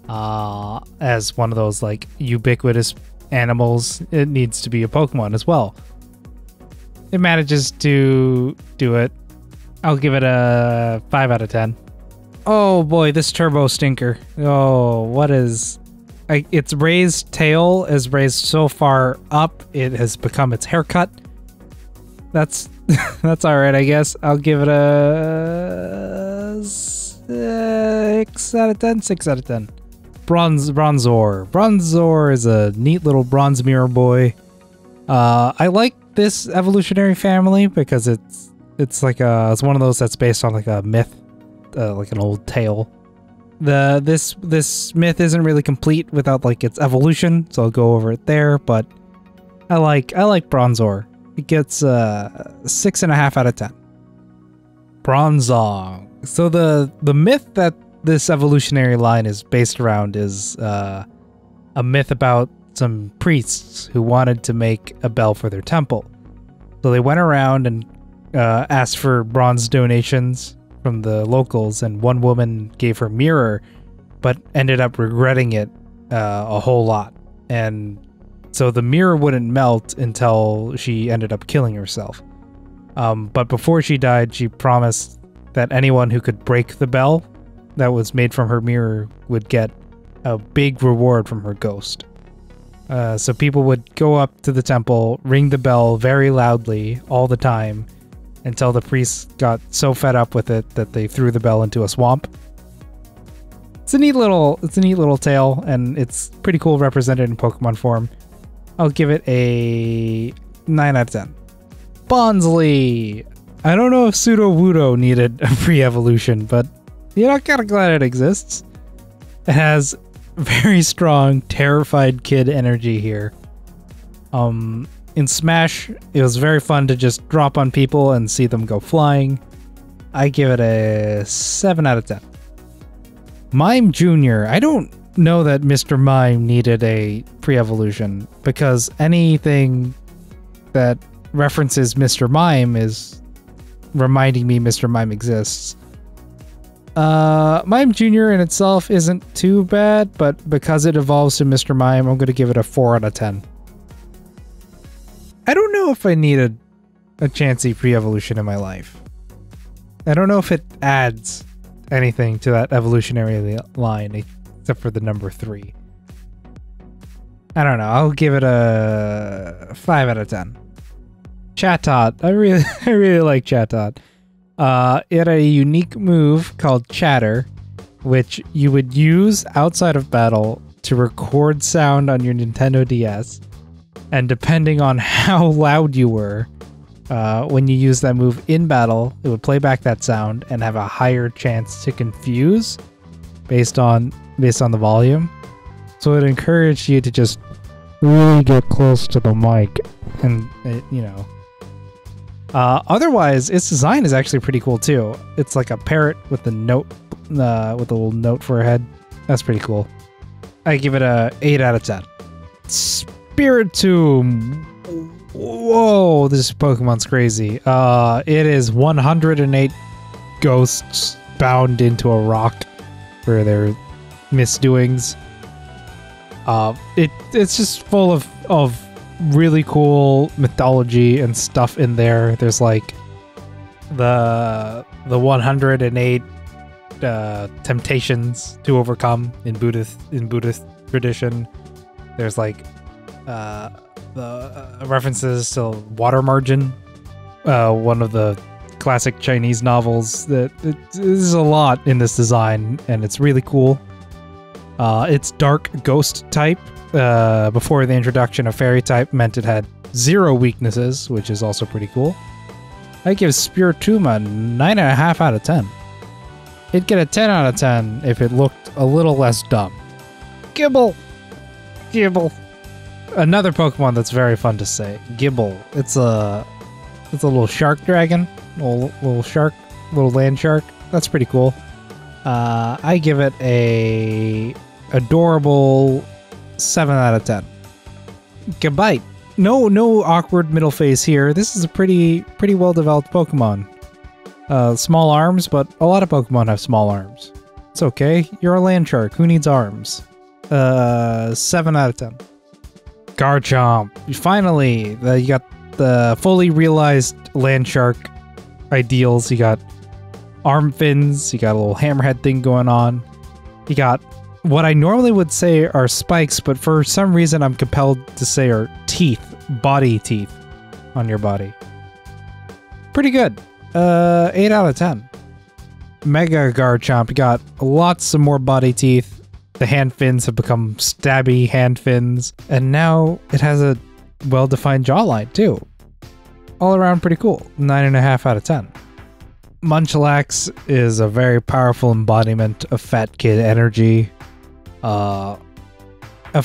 As one of those like ubiquitous animals, it needs to be a Pokemon as well. It manages to do it. I'll give it a 5 out of 10. Oh boy, this turbo stinker. Oh, what is... its raised tail is raised so far up, it has become its haircut. That's that's alright, I guess. I'll give it a 6 out of 10. 6 out of 10. Bronzor. Bronzor is a neat little bronze mirror boy. I like this evolutionary family because it's like it's one of those that's based on like a myth, like an old tale. This myth isn't really complete without like its evolution, so I'll go over it there. But I like Bronzor. It gets 6.5 out of 10. Bronzong. So the myth that this evolutionary line is based around is a myth about some priests who wanted to make a bell for their temple. So they went around and asked for bronze donations from the locals, and one woman gave her mirror, but ended up regretting it a whole lot. And so the mirror wouldn't melt until she ended up killing herself. But before she died, she promised that anyone who could break the bell that was made from her mirror would get a big reward from her ghost. So people would go up to the temple, ring the bell very loudly all the time until the priests got so fed up with it that they threw the bell into a swamp. It's a neat little tale, and it's pretty cool represented in Pokemon form. I'll give it a 9 out of 10. Bonsley! I don't know if Sudowoodo needed a pre-evolution, but you know, kind of glad it exists. It has very strong, terrified kid energy here. In Smash, it was very fun to just drop on people and see them go flying. I give it a 7 out of 10. Mime Jr. I don't know that Mr. Mime needed a pre-evolution, because anything that references Mr. Mime is reminding me Mr. Mime exists. Mime Jr. in itself isn't too bad, but because it evolves to Mr. Mime, I'm going to give it a 4 out of 10. I don't know if I needed a Chansey pre-evolution in my life. I don't know if it adds anything to that evolutionary line, except for the number 3. I don't know. I'll give it a 5 out of 10. Chatot. I really like Chatot. It had a unique move called Chatter, which you would use outside of battle to record sound on your Nintendo DS. And depending on how loud you were, when you use that move in battle, it would play back that sound and have a higher chance to confuse based on the volume. So it encouraged you to just really get close to the mic, and you know. Otherwise, its design is actually pretty cool too. It's like a parrot with a note, with a little note for a head. That's pretty cool. I give it a 8 out of 10. Spiritomb. Whoa, this Pokemon's crazy. It is 108 ghosts bound into a rock for their misdoings. It's just full of really cool mythology and stuff in there. There's like the 108 temptations to overcome in Buddhist tradition. There's like the references to Water Margin, one of the classic Chinese novels. There's a lot in this design, and it's really cool. It's dark ghost type. Before the introduction of fairy type meant it had 0 weaknesses, which is also pretty cool. I give Spiritomb a 9.5 out of 10. It'd get a 10 out of 10 if it looked a little less dumb. Gibble! Another Pokemon that's very fun to say. Gibble. It's a little shark dragon. Little shark. Little land shark. That's pretty cool. I give it a adorable 7 out of 10. Gabite. No awkward middle phase here. This is a pretty well developed Pokemon. Small arms, but a lot of Pokemon have small arms. It's okay. You're a land shark. Who needs arms? 7 out of 10. Garchomp. Finally, you got the fully realized land shark ideals. You got arm fins. You got a little hammerhead thing going on. You got what I normally would say are spikes, but for some reason I'm compelled to say are teeth, body teeth on your body. Pretty good. 8 out of 10. Mega Garchomp. You got lots of more body teeth. The hand fins have become stabby hand fins, and now it has a well-defined jawline too. All around pretty cool. 9.5 out of 10. Munchlax is a very powerful embodiment of fat kid energy. Of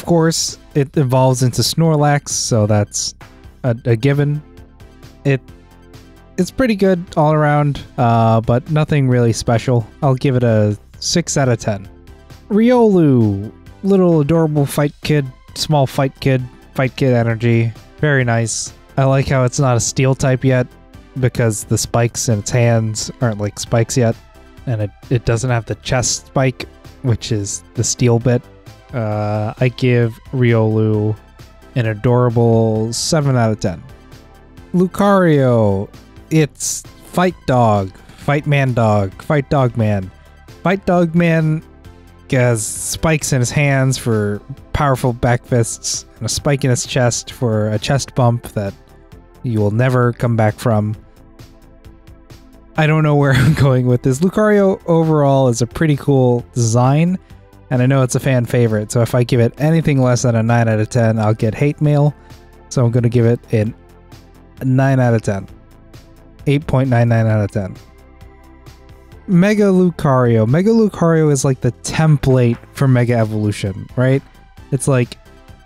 course, it evolves into Snorlax, so that's a given. It's pretty good all around, but nothing really special. I'll give it a 6 out of 10. Riolu, little adorable fight kid, small fight kid energy. Very nice. I like how it's not a steel type yet, because the spikes in its hands aren't like spikes yet, and it doesn't have the chest spike, which is the steel bit. I give Riolu an adorable 7 out of 10. Lucario, it's Fight Dog, Fight Man Dog, Fight Dog Man. Fight Dog Man has spikes in his hands for powerful back fists, and a spike in his chest for a chest bump that you will never come back from. I don't know where I'm going with this. Lucario overall is a pretty cool design, and I know it's a fan favorite, so if I give it anything less than a 9 out of 10, I'll get hate mail. So I'm going to give it a 9 out of 10. 8.99 out of 10. Mega Lucario. Mega Lucario is like the template for Mega Evolution, right? It's like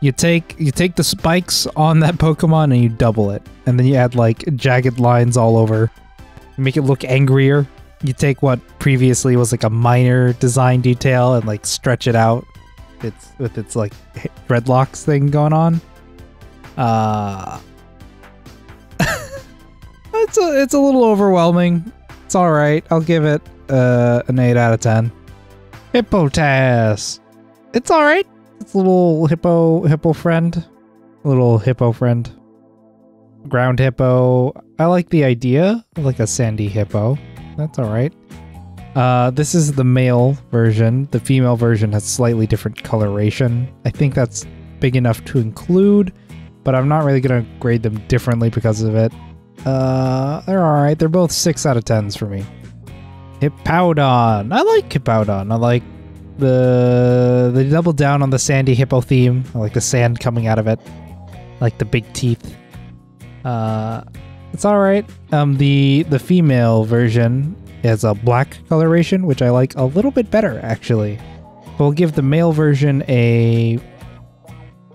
you take the spikes on that Pokemon and you double it, and then you add like jagged lines all over. Make it look angrier. You take what previously was like a minor design detail and like stretch it out. It's with its like dreadlocks thing going on. It's a little overwhelming. It's all right. I'll give it an 8 out of 10. Hippotas. It's all right. It's a little hippo friend. Little hippo friend. Ground hippo. I like the idea of like a sandy hippo. That's all right. This is the male version. The female version has slightly different coloration. I think that's big enough to include, but I'm not really going to grade them differently because of it. They're all right. They're both 6 out of 10s for me. Hippowdon. I like Hippowdon. I like they double down on the sandy hippo theme. I like the sand coming out of it. I like the big teeth. It's all right. The female version is a black coloration, which I like a little bit better actually. We'll give the male version a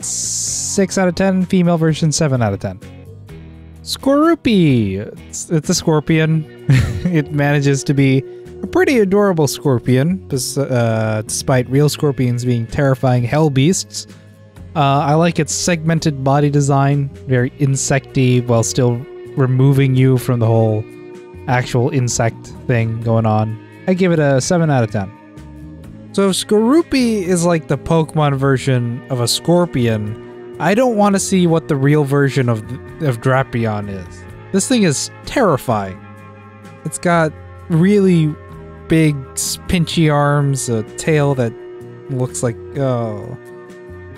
6 out of 10. Female version 7 out of 10. Skorupi. It's a scorpion. It manages to be a pretty adorable scorpion, despite real scorpions being terrifying hell beasts. I like its segmented body design, very insecty, while still removing you from the whole actual insect thing going on. I give it a 7 out of 10. So if Skorupi is like the Pokemon version of a scorpion, I don't want to see what the real version of Drapion is. This thing is terrifying. It's got really big, pinchy arms, a tail that looks like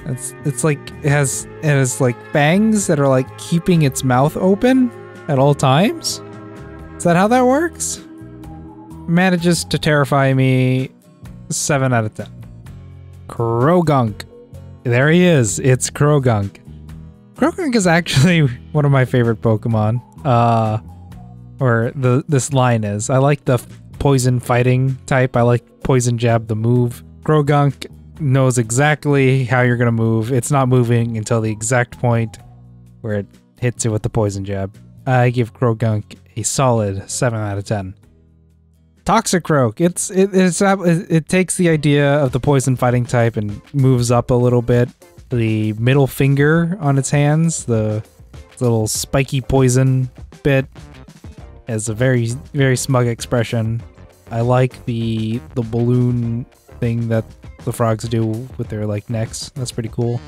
it's like it has like fangs that are like keeping its mouth open at all times. Is that how that works? Manages to terrify me. 7 out of 10. Krogunk. There he is. It's Krogunk. Krogunk is actually one of my favorite Pokemon. Or this line is. I like the poison fighting type. I like Poison Jab, the move. Krogunk knows exactly how you're gonna move. It's not moving until the exact point where it hits it with the Poison Jab. I give Krogunk a solid 7 out of 10. Toxicroak. It takes the idea of the poison fighting type and moves up a little bit. The middle finger on its hands, the little spiky poison bit, Has a very, very smug expression. I like the balloon thing that the frogs do with their like necks. That's pretty cool.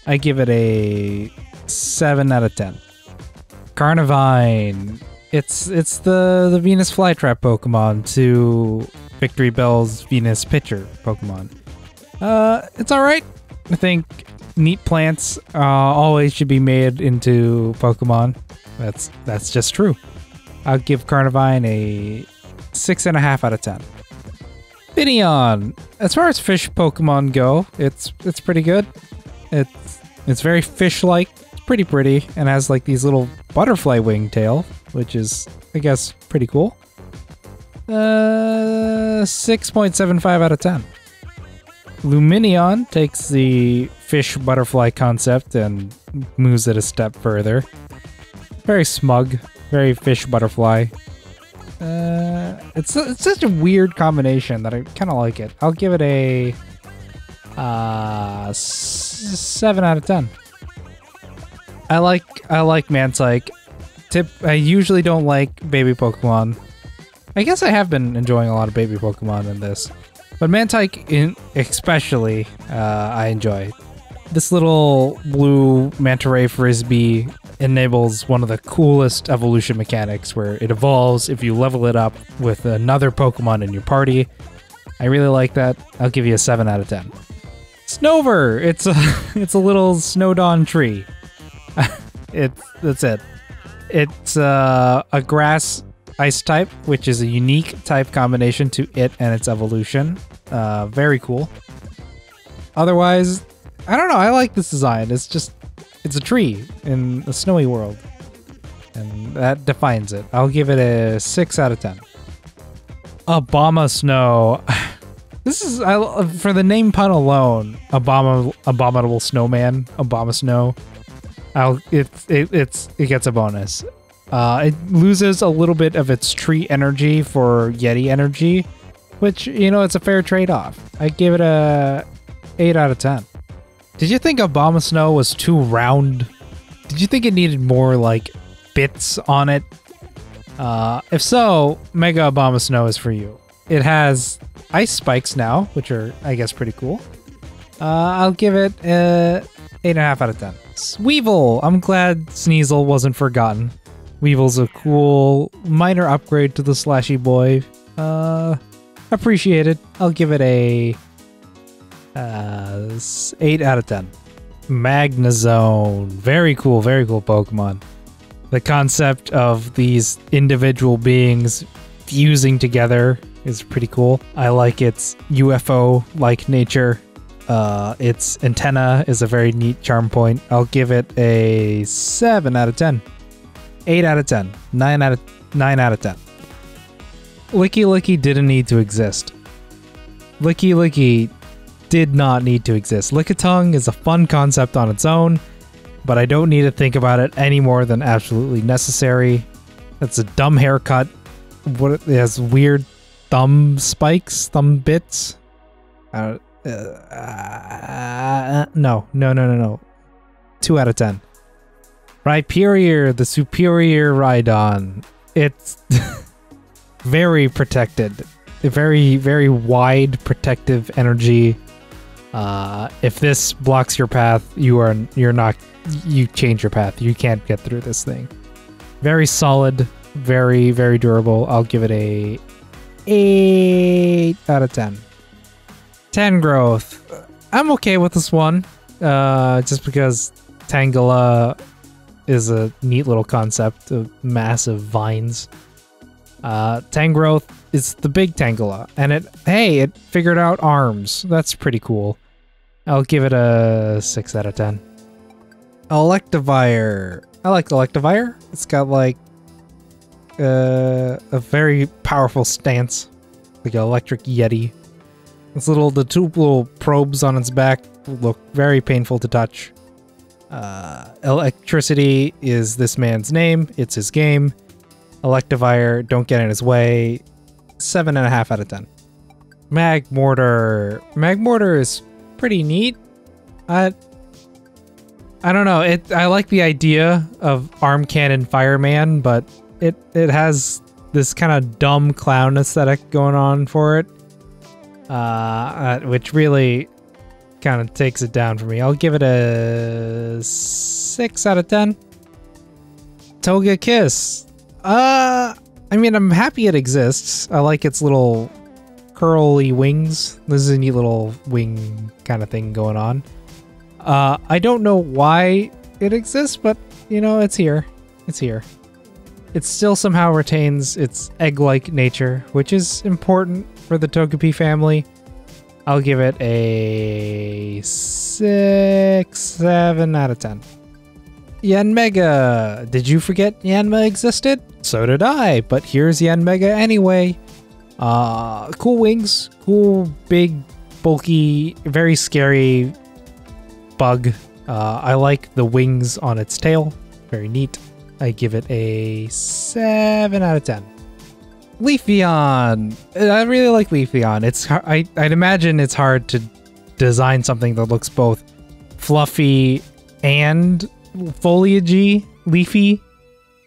I give it a 7 out of 10. Carnivine. It's the Venus Flytrap Pokemon to Victory Bell's Venus Pitcher Pokemon. It's alright. I think neat plants always should be made into Pokemon. That's just true. I'll give Carnivine a 6.5 out of 10. Finneon. As far as fish Pokemon go, it's pretty good. It's very fish-like. It's pretty, and has like these little butterfly wing tail, which is, I guess, pretty cool. 6.75 out of 10. Lumineon takes the fish butterfly concept and moves it a step further. Very smug, very fish butterfly. It's such a weird combination that I kind of like it. I'll give it a 7 out of 10. I like Mantike. I usually don't like baby Pokemon. I guess I have been enjoying a lot of baby Pokemon in this, but Mantike especially I enjoy. This little blue manta ray frisbee enables one of the coolest evolution mechanics where it evolves if you level it up with another Pokemon in your party. I really like that. I'll give you a 7 out of 10. Snover! It's a little Snowdawn tree. That's it. It's a grass ice type, which is a unique type combination to it and its evolution. Very cool. Otherwise, I don't know. I like this design. It's a tree in a snowy world, and that defines it. I'll give it a 6 out of 10. Abomasnow. This is for the name pun alone. Abominable snowman. Abomasnow. It gets a bonus. It loses a little bit of its tree energy for Yeti energy, which, you know, it's a fair trade-off. I give it a 8 out of 10. Did you think Abomasnow was too round? Did you think it needed more, like, bits on it? If so, Mega Abomasnow is for you. It has ice spikes now, which are, I guess, pretty cool. I'll give it 8.5 out of 10. Weevil! I'm glad Sneasel wasn't forgotten. Weevil's a cool minor upgrade to the Slashy Boy. Appreciated. I'll give it a 8 out of 10. Magnezone. Very cool Pokemon. The concept of these individual beings fusing together is pretty cool. I like its UFO-like nature. Its antenna is a very neat charm point. I'll give it a 7 out of 10. 8 out of 10. 9 out of 10. Licky Licky didn't need to exist. Licky Licky did not need to exist. Lickitung is a fun concept on its own, but I don't need to think about it any more than absolutely necessary. That's a dumb haircut. It has weird thumb spikes, thumb bits. No. 2 out of 10. Rhyperior, the superior Rhydon. It's very protected. A very, very wide protective energy. If this blocks your path, you change your path. You can't get through this thing. Very solid, very, very durable. I'll give it a 8 out of 10. Tangrowth. I'm okay with this one, just because Tangela is a neat little concept of massive vines. Tangrowth is the big Tangela, and it figured out arms. That's pretty cool. I'll give it a 6 out of 10. Electivire. I like Electivire. It's got like a very powerful stance, like an electric yeti. The two little probes on its back look very painful to touch. Electricity is this man's name. It's his game. Electivire, don't get in his way. 7.5 out of 10. Magmortar. Magmortar is pretty neat. I don't know. I like the idea of Arm Cannon Fireman, but it has this kind of dumb clown aesthetic going on for it, which really kind of takes it down for me. I'll give it a 6 out of 10. Toga Kiss. I mean, I'm happy it exists. I like its little curly wings. This is a neat little wing kind of thing going on. I don't know why it exists, but you know, it's here. It's here. It still somehow retains its egg-like nature, which is important for the Togepi family. I'll give it a 7 out of 10. Yanmega! Did you forget Yanma existed? So did I, but here's Yanmega anyway. Cool wings, cool, big, bulky, very scary bug. I like the wings on its tail. Very neat. I give it a 7 out of 10. Leafeon. I really like Leafeon. I'd imagine it's hard to design something that looks both fluffy and foliagey, leafy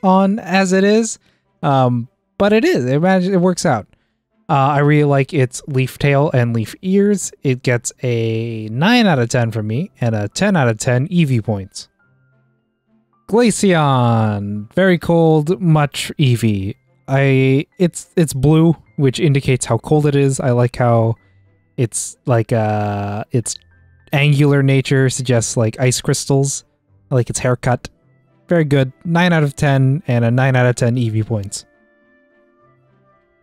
on as it is. But it is. Imagine it works out. I really like its leaf tail and leaf ears. It gets a 9 out of 10 from me and a 10 out of 10 EV points. Glaceon. Very cold, much EV. It's blue, which indicates how cold it is. I like how it's like its angular nature suggests like ice crystals. I like its haircut. Very good. 9 out of 10 and a 9 out of 10 EV points.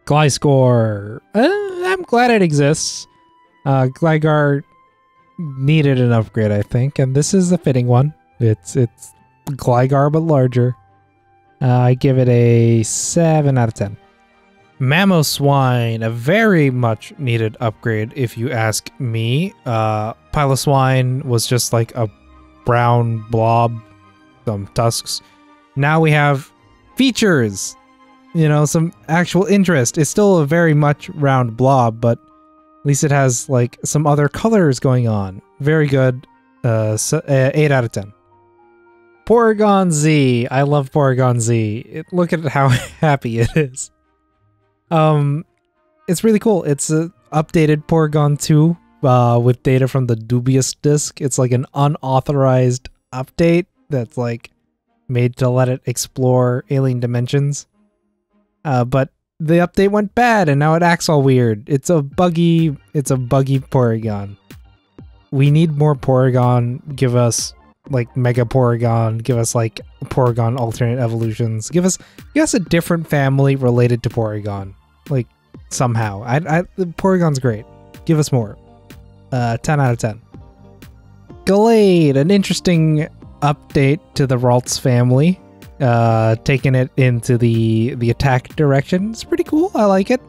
Gliscor. I'm glad it exists. Gligar needed an upgrade, I think, and this is a fitting one. It's Gligar but larger. I give it a 7 out of 10. Mamoswine, a very much needed upgrade if you ask me. Piloswine was just like a brown blob, some tusks. Now we have features, you know, some actual interest. It's still a very much round blob, but at least it has like some other colors going on. Very good. 8 out of 10. Porygon Z. I love Porygon Z. Look at how happy it is. It's really cool. It's an updated Porygon 2 with data from the Dubious Disc. It's like an unauthorized update that's like made to let it explore alien dimensions. But the update went bad and now it acts all weird. It's a buggy Porygon. We need more Porygon. Give us like Mega Porygon, give us like Porygon alternate evolutions, give us a different family related to Porygon, like somehow. Porygon's great. Give us more. 10 out of 10. Gallade, an interesting update to the Ralts family, taking it into the attack direction. It's pretty cool. I like it.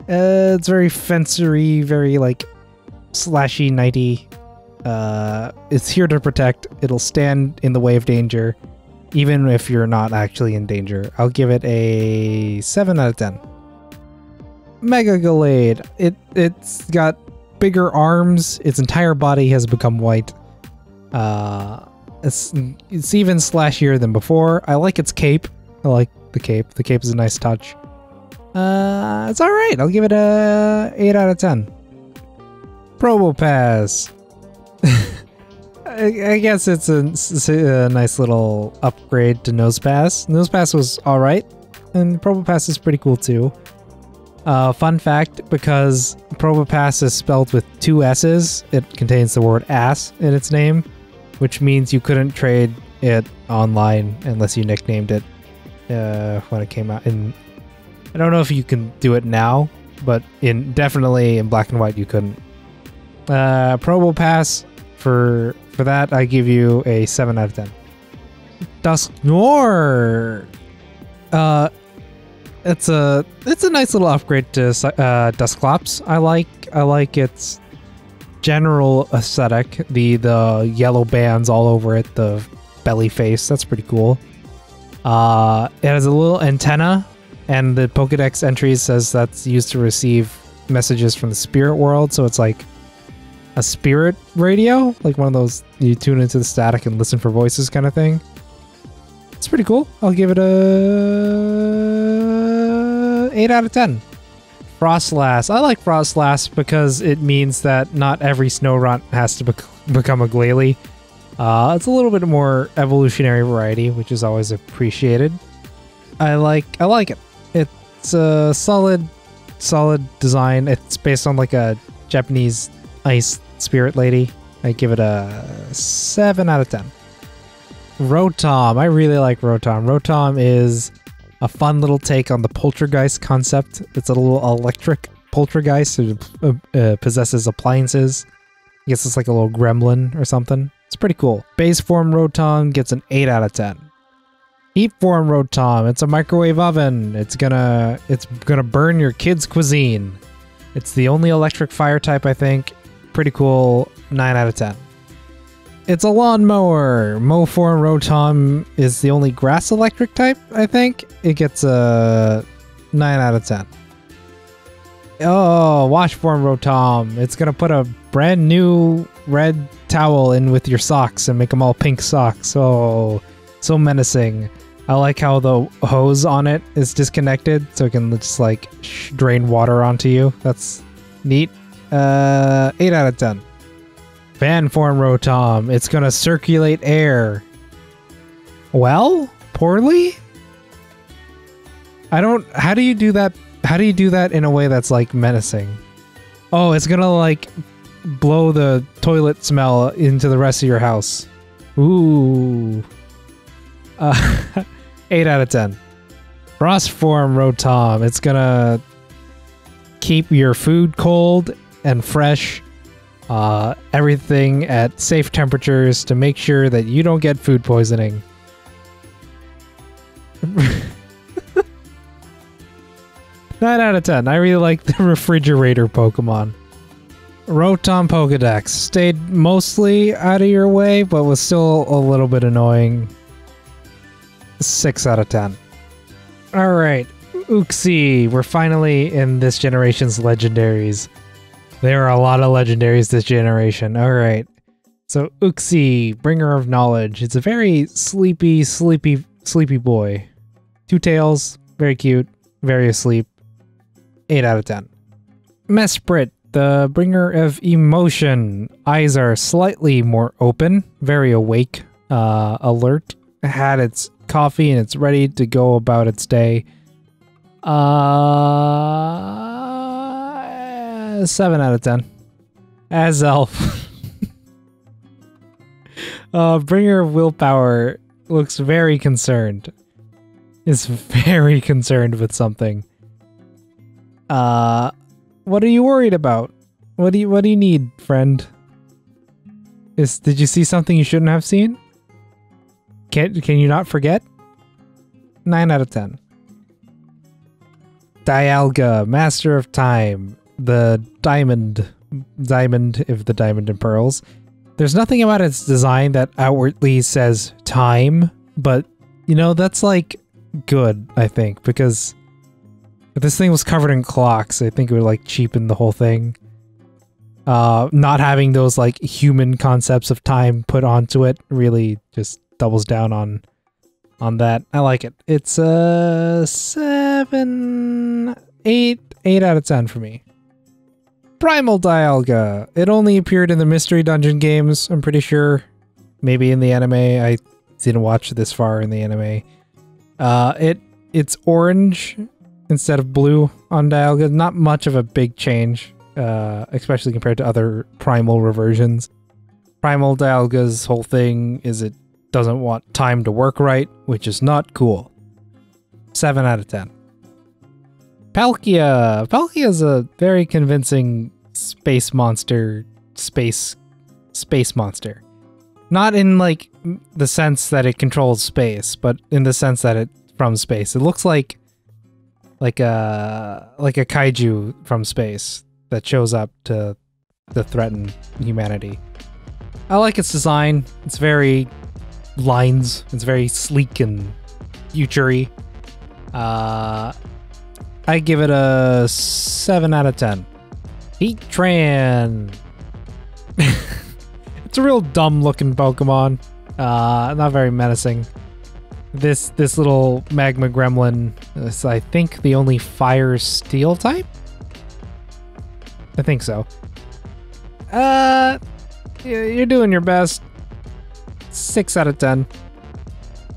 It's very fencery, very like slashy, knighty. It's here to protect. It'll stand in the way of danger, even if you're not actually in danger. I'll give it a 7 out of 10. Mega Gallade. It's got bigger arms. Its entire body has become white. It's even slashier than before. I like its cape. I like the cape. The cape is a nice touch. It's alright. I'll give it a 8 out of 10. Probopass. I guess it's a nice little upgrade to Nosepass. Nosepass was alright, and Probopass is pretty cool too. Fun fact, because Probopass is spelled with 2 S's, it contains the word ass in its name, which means you couldn't trade it online unless you nicknamed it when it came out. And I don't know if you can do it now, but definitely in black and white you couldn't. Probopass, for that I give you a 7 out of 10. Dusknoir. It's a nice little upgrade to Dusclops. I like its general aesthetic. The yellow bands all over it, the belly face. That's pretty cool. It has a little antenna, and the Pokedex entry says that's used to receive messages from the spirit world. So it's like a spirit radio, like one of those you tune into the static and listen for voices kind of thing. It's pretty cool. I'll give it a 8 out of 10. Frostlass. I like Frostlass because it means that not every Snorunt has to become a Glalie. It's a little bit more evolutionary variety, which is always appreciated. I like it. It's a solid design. It's based on like a Japanese ice spirit lady. I give it a 7 out of 10. Rotom. I really like Rotom. Rotom is a fun little take on the poltergeist concept. It's a little electric poltergeist who possesses appliances. I guess it's like a little gremlin or something. It's pretty cool. Base form Rotom gets an 8 out of 10. Heat form Rotom. It's a microwave oven. It's gonna burn your kid's cuisine. It's the only electric fire type, I think. Pretty cool. 9 out of 10. It's a lawnmower. Mow form Rotom is the only grass electric type, I think. It gets a 9 out of 10. Oh, wash form Rotom. It's gonna put a brand new red towel in with your socks and make them all pink socks. Oh, so menacing. I like how the hose on it is disconnected, so it can just like drain water onto you. That's neat. 8 out of 10. Fan form Rotom. It's gonna circulate air. Well, poorly? How do you do that? How do you do that in a way that's like menacing? Oh, it's gonna like blow the toilet smell into the rest of your house. Ooh. 8 out of 10. Frost form Rotom. It's gonna keep your food cold and fresh. Everything at safe temperatures to make sure that you don't get food poisoning. 9 out of 10. I really like the refrigerator Pokemon. Rotom Pokedex stayed mostly out of your way, but was still a little bit annoying. 6 out of 10. Alright, Uxie. We're finally in this generation's legendaries. There are a lot of legendaries this generation. Alright. So Uxie, bringer of knowledge. It's a very sleepy boy. 2 tails, very cute, very asleep. 8 out of 10. Mesprit, the bringer of emotion. Eyes are slightly more open, very awake, alert. Had its coffee and it's ready to go about its day. 7 out of 10. Azelf. Bringer of willpower looks very concerned. Is very concerned with something. What are you worried about? What do you need, friend? Did you see something you shouldn't have seen? Can you not forget? 9 out of 10. Dialga, Master of Time. The diamond of the diamond and pearls. There's nothing about its design that outwardly says time, but you know, that's like good, I think, because if this thing was covered in clocks, I think it would like cheapen the whole thing. Not having those like human concepts of time put onto it really just doubles down on that. I like it. It's a 8 out of 10 for me. Primal Dialga. It only appeared in the Mystery Dungeon games, I'm pretty sure. Maybe in the anime. I didn't watch this far in the anime. It's orange instead of blue on Dialga. Not much of a big change, especially compared to other Primal reversions. Primal Dialga's whole thing is it doesn't want time to work right, which is not cool. 7 out of 10. Palkia. Palkia is a very convincing space monster. Space monster. Not in like the sense that it controls space, but in the sense that it's from space. It looks like a kaiju from space that shows up to threaten humanity. I like its design. It's very lines. It's very sleek and future-y. I give it a 7 out of 10. Heatran. It's a real dumb looking Pokemon. Not very menacing. This little magma gremlin is, I think, the only fire steel type? I think so. You're doing your best. 6 out of 10.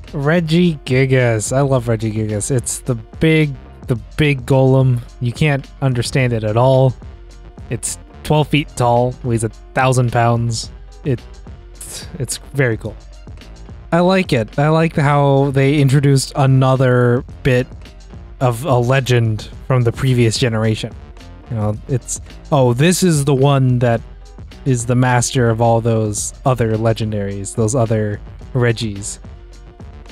Regigigas. I love Regigigas. It's the big golem. You can't understand it at all. It's 12 feet tall, weighs 1,000 pounds. It's very cool. I like it. I like how they introduced another bit of a legend from the previous generation. You know, this is the one that is the master of all those other legendaries, those other Regis.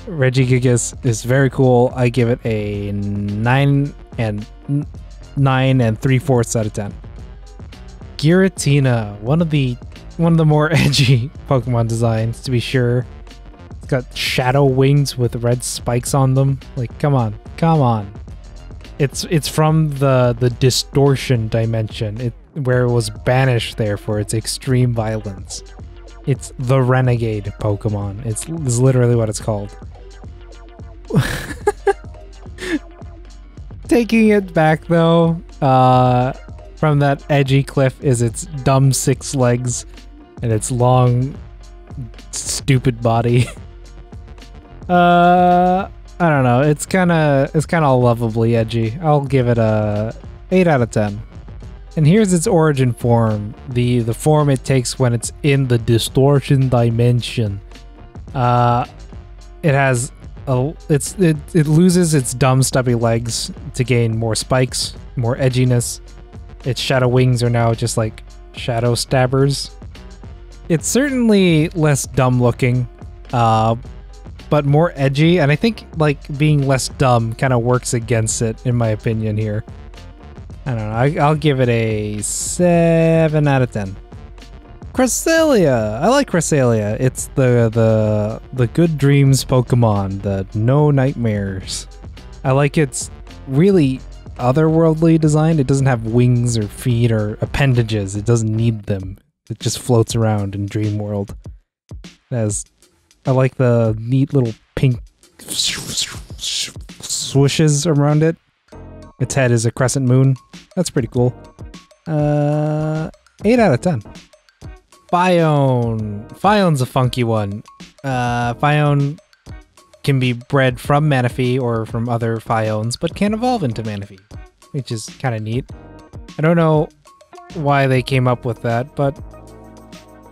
Regigigas is very cool. I give it a 9 and 3/4 out of 10. Giratina, one of the more edgy Pokemon designs, to be sure. It's got shadow wings with red spikes on them. Like, come on. It's from the distortion dimension, where it was banished there for its extreme violence. It's the renegade Pokemon. It's literally what it's called. Taking it back though, from that edgy cliff is its dumb 6 legs and its long, stupid body. I don't know. It's kind of lovably edgy. I'll give it a 8 out of 10. And here's its origin form, the form it takes when it's in the distortion dimension. It has it loses its dumb stubby legs to gain more spikes, more edginess. Its shadow wings are now just like shadow stabbers. It's certainly less dumb looking, but more edgy, and I think like being less dumb kind of works against it in my opinion here. I don't know. I'll give it a 7 out of 10. Cresselia. I like Cresselia. It's the good dreams Pokemon, the no nightmares. I like its really otherworldly design. It doesn't have wings or feet or appendages. It doesn't need them. It just floats around in Dream World. I like the neat little pink swooshes around it. Its head is a crescent moon. That's pretty cool. 8 out of 10. Phione. Phione's a funky one. Phione can be bred from Manaphy or from other Phiones, but can evolve into Manaphy, which is kind of neat. I don't know why they came up with that, but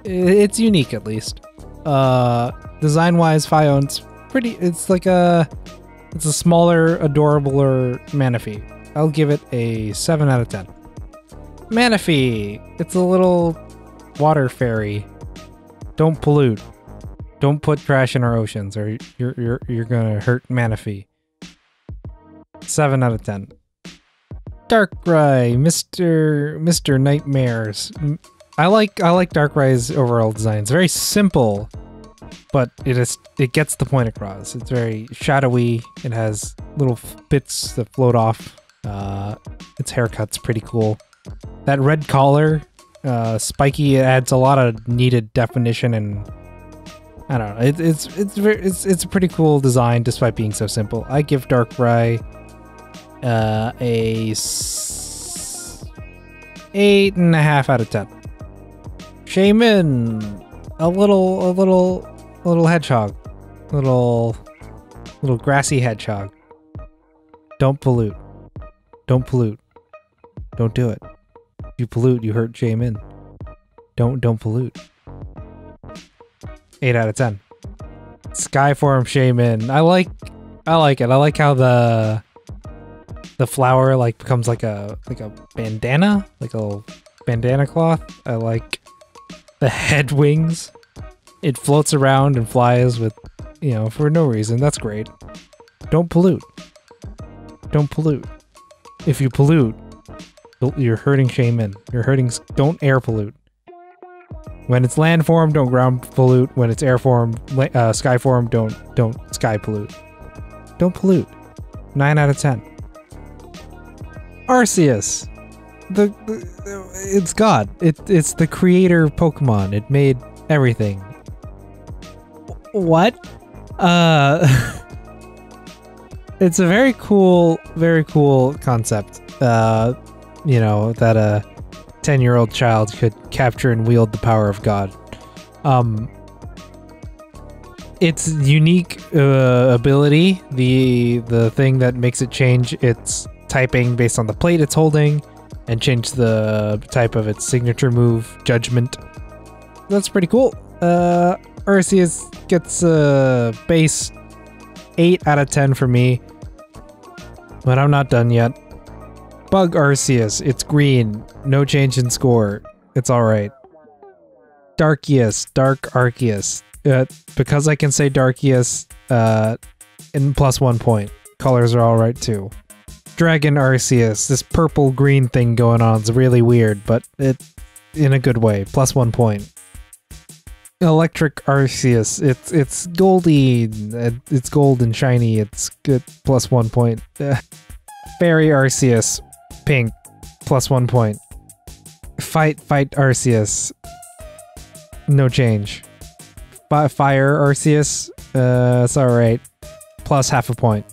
it's unique at least. Design-wise, Phione's pretty. It's a smaller, adorabler Manaphy. I'll give it a 7 out of 10. Manaphy. It's a little water fairy. Don't pollute. Don't put trash in our oceans, or you're gonna hurt Manaphy. 7 out of 10. Darkrai, Mr. Nightmares. I like Darkrai's overall design. It's very simple, but it gets the point across. It's very shadowy. It has little bits that float off. Its haircut's pretty cool. That red collar, spiky, it adds a lot of needed definition, and I don't know. It's a pretty cool design despite being so simple. I give Darkrai a 8.5 out of 10. Shaman, a little hedgehog, little grassy hedgehog. Don't pollute. Don't pollute. Don't do it. If you pollute, you hurt Shaman. Don't pollute. 8 out of 10. Skyform Shaman. I like it. I like how the flower like becomes like a bandana, like a bandana cloth. I like the head wings. It floats around and flies with, for no reason. That's great. Don't pollute. Don't pollute. If you pollute, you're hurting Shaman. Don't air pollute. When it's land form, don't ground pollute. When it's air form, sky form, don't sky pollute. Don't pollute. 9 out of 10. Arceus. It's God. It's the creator Pokemon. It made everything. What? It's a very cool concept. You know, that a 10-year-old child could capture and wield the power of God. Its unique ability, the thing that makes it change its typing based on the plate it's holding, and change the type of its signature move, Judgment. That's pretty cool. Arceus gets a base 8 out of 10 for me, but I'm not done yet. Bug Arceus, it's green, no change in score. It's alright. Dark Arceus. Because I can say Darkius, in +1 point. Colors are alright too. Dragon Arceus, this purple-green thing going on is really weird, but it in a good way. +1 point. Electric Arceus, it's goldy, it's gold and shiny, it's good, +1 point. Fairy Arceus, pink, +1 point. Fight Arceus, no change. Fire Arceus, it's alright, +0.5 point.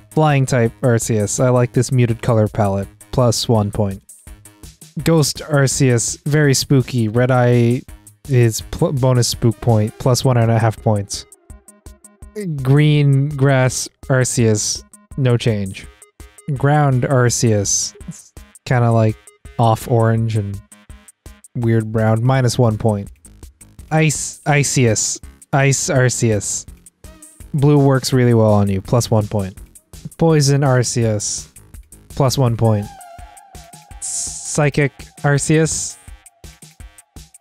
Flying type Arceus, I like this muted color palette, +1 point. Ghost Arceus, very spooky, red eye is bonus spook point, +1.5 points. Green Grass Arceus, no change. Ground Arceus, it's kind of like off orange and weird brown, -1 point. Ice Arceus, blue works really well on you, +1 point. Poison Arceus, +1 point. Psychic Arceus,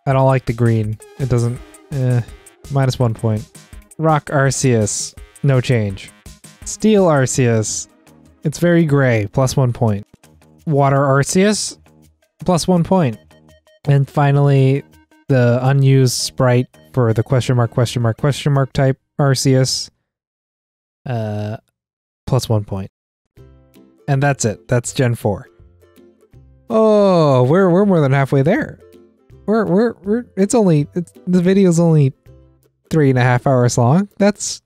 I don't like the green. It doesn't, -1 point. Rock Arceus, no change. Steel Arceus, it's very gray, +1 point. Water Arceus, +1 point. And finally, the unused sprite for the question mark type Arceus, +1 point. And that's it. That's Gen 4. Oh, we're more than halfway there. The video's only 3.5 hours long. That's,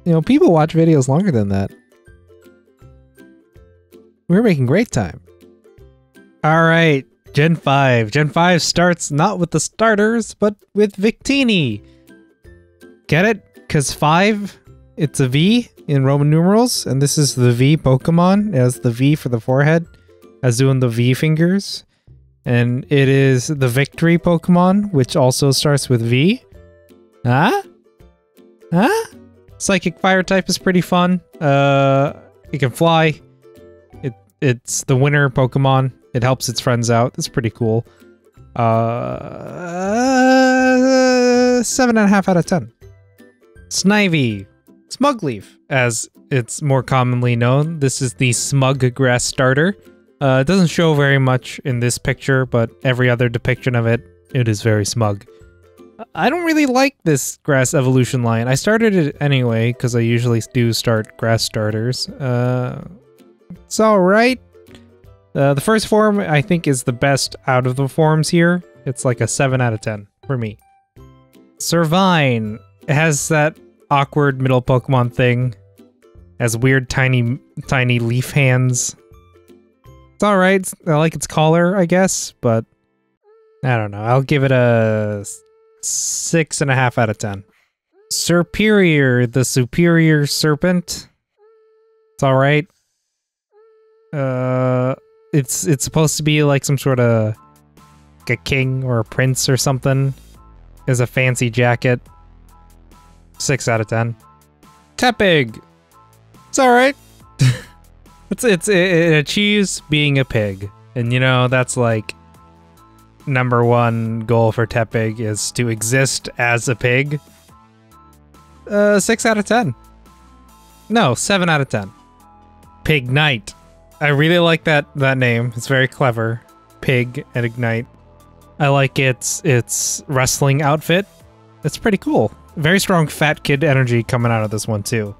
you know, people watch videos longer than that. We're making great time. All right, Gen 5. Gen 5 starts not with the starters, but with Victini. Get it? Because 5, it's a V in Roman numerals, and this is the V Pokemon. It has the V for the forehead, as doing the V fingers. And it is the Victory Pokemon, which also starts with V. Huh? Psychic Fire type is pretty fun. It can fly. It's the winner Pokemon. It helps its friends out. That's pretty cool. 7.5 out of 10. Snivy. Smugleaf, as it's more commonly known. This is the Smug Grass starter. It doesn't show very much in this picture, but every other depiction of it, it is very smug. I don't really like this grass evolution line. I started it anyway, because I usually do start grass starters. It's alright. The first form, I think, is the best out of the forms here. It's like a 7 out of 10 for me. Servine. It has that awkward middle Pokemon thing. Has weird tiny leaf hands. It's alright. I like its collar, I guess, but I don't know. I'll give it a 6.5 out of 10. Superior, the superior serpent. It's alright. It's supposed to be like some sort of like a king or a prince or something. Has a fancy jacket. 6 out of 10. Tepig. It's alright. It achieves being a pig. And you know, that's like #1 goal for Tepig is to exist as a pig. 6 out of 10. No, 7 out of 10. Pig Knight. I really like that name. It's very clever. Pig and Ignite. I like its wrestling outfit. It's pretty cool. Very strong fat kid energy coming out of this one too.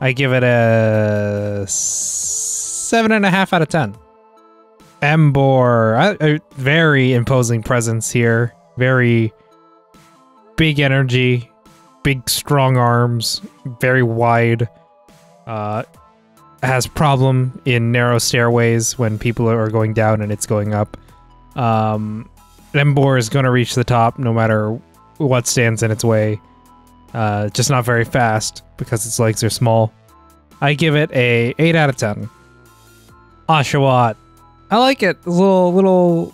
I give it a 7.5 out of 10. Embor. A very imposing presence here. Very big energy. Big strong arms. Very wide. has problem in narrow stairways when people are going down and it's going up. Emboar is going to reach the top no matter what stands in its way. Just not very fast because its legs are small. I give it a 8 out of 10. Oshawott. I like it. Little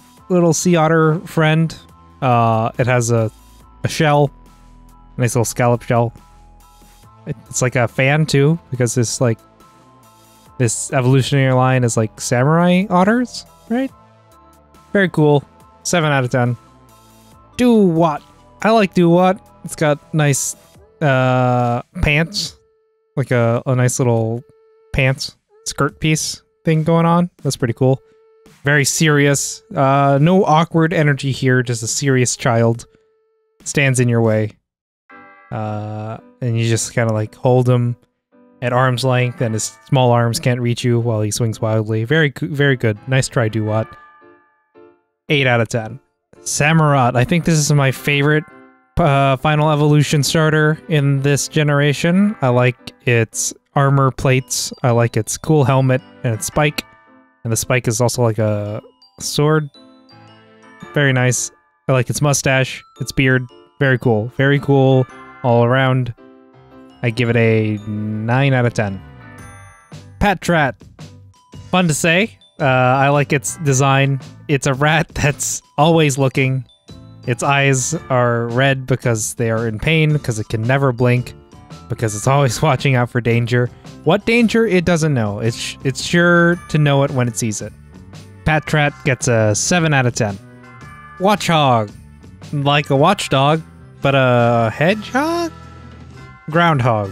sea otter friend. It has a shell. Nice little scallop shell. It's like a fan too, because this evolutionary line is like samurai otters, right? Very cool. 7 out of 10. Dewott. I like Dewott. It's got nice pants. Like a nice little pants skirt piece thing going on. That's pretty cool. Very serious. No awkward energy here, just a serious child. Stands in your way. And you just kind of like hold him at arm's length and his small arms can't reach you while he swings wildly. Very good. Nice try, Dewott. 8 out of 10. Samurott. I think this is my favorite final evolution starter in this generation. I like its armor plates. I like its cool helmet and its spike. And the spike is also like a sword. Very nice. I like its mustache, its beard. Very cool. Very cool all around. I give it a 9 out of 10. Patrat. Fun to say. I like its design. It's a rat that's always looking. Its eyes are red because they are in pain, because it can never blink, because it's always watching out for danger. What danger? It doesn't know. It's sure to know it when it sees it. Patrat gets a 7 out of 10. Watchhog. Like a watchdog, but a hedgehog? Groundhog.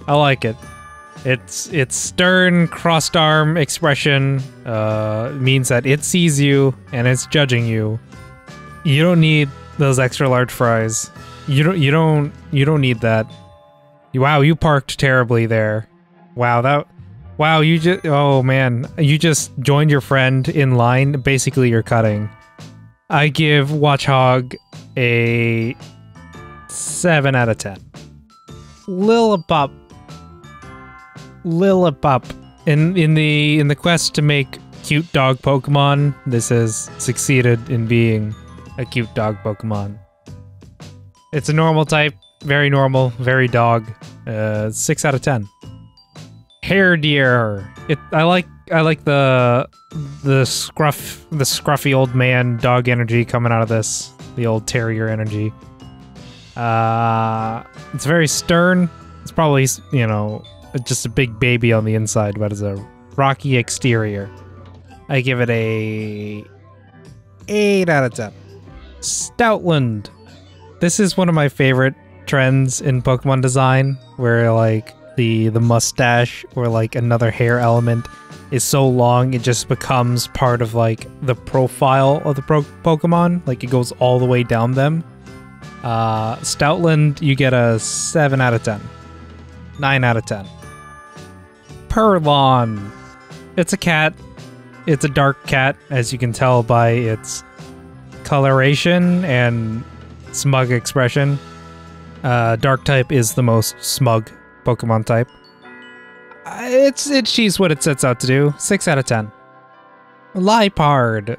I like it. Its stern, crossed arm expression means that it sees you and it's judging you. You don't need those extra large fries. You don't need that. Wow, you parked terribly there. Wow, you just, oh man, you just joined your friend in line. Basically, you're cutting. I give Watchhog a 7 out of 10. Lillipup. In the quest to make cute dog Pokemon, this has succeeded in being a cute dog Pokemon. It's a normal type, very normal, very dog. 6 out of 10. Hairdeer. I like the scruffy old man dog energy coming out of this. The old terrier energy. It's very stern. It's probably, you know, just a big baby on the inside, but it's a rocky exterior. I give it a 8 out of 10. Stoutland. This is one of my favorite trends in Pokemon design, where like the mustache or like another hair element is so long it just becomes part of like the profile of the Pokemon. Like it goes all the way down them. Stoutland, you get a 7 out of 10. 9 out of 10. Purlon. It's a cat. It's a dark cat, as you can tell by its coloration and smug expression. Dark type is the most smug Pokemon type. It achieves what it sets out to do. 6 out of 10. Liepard.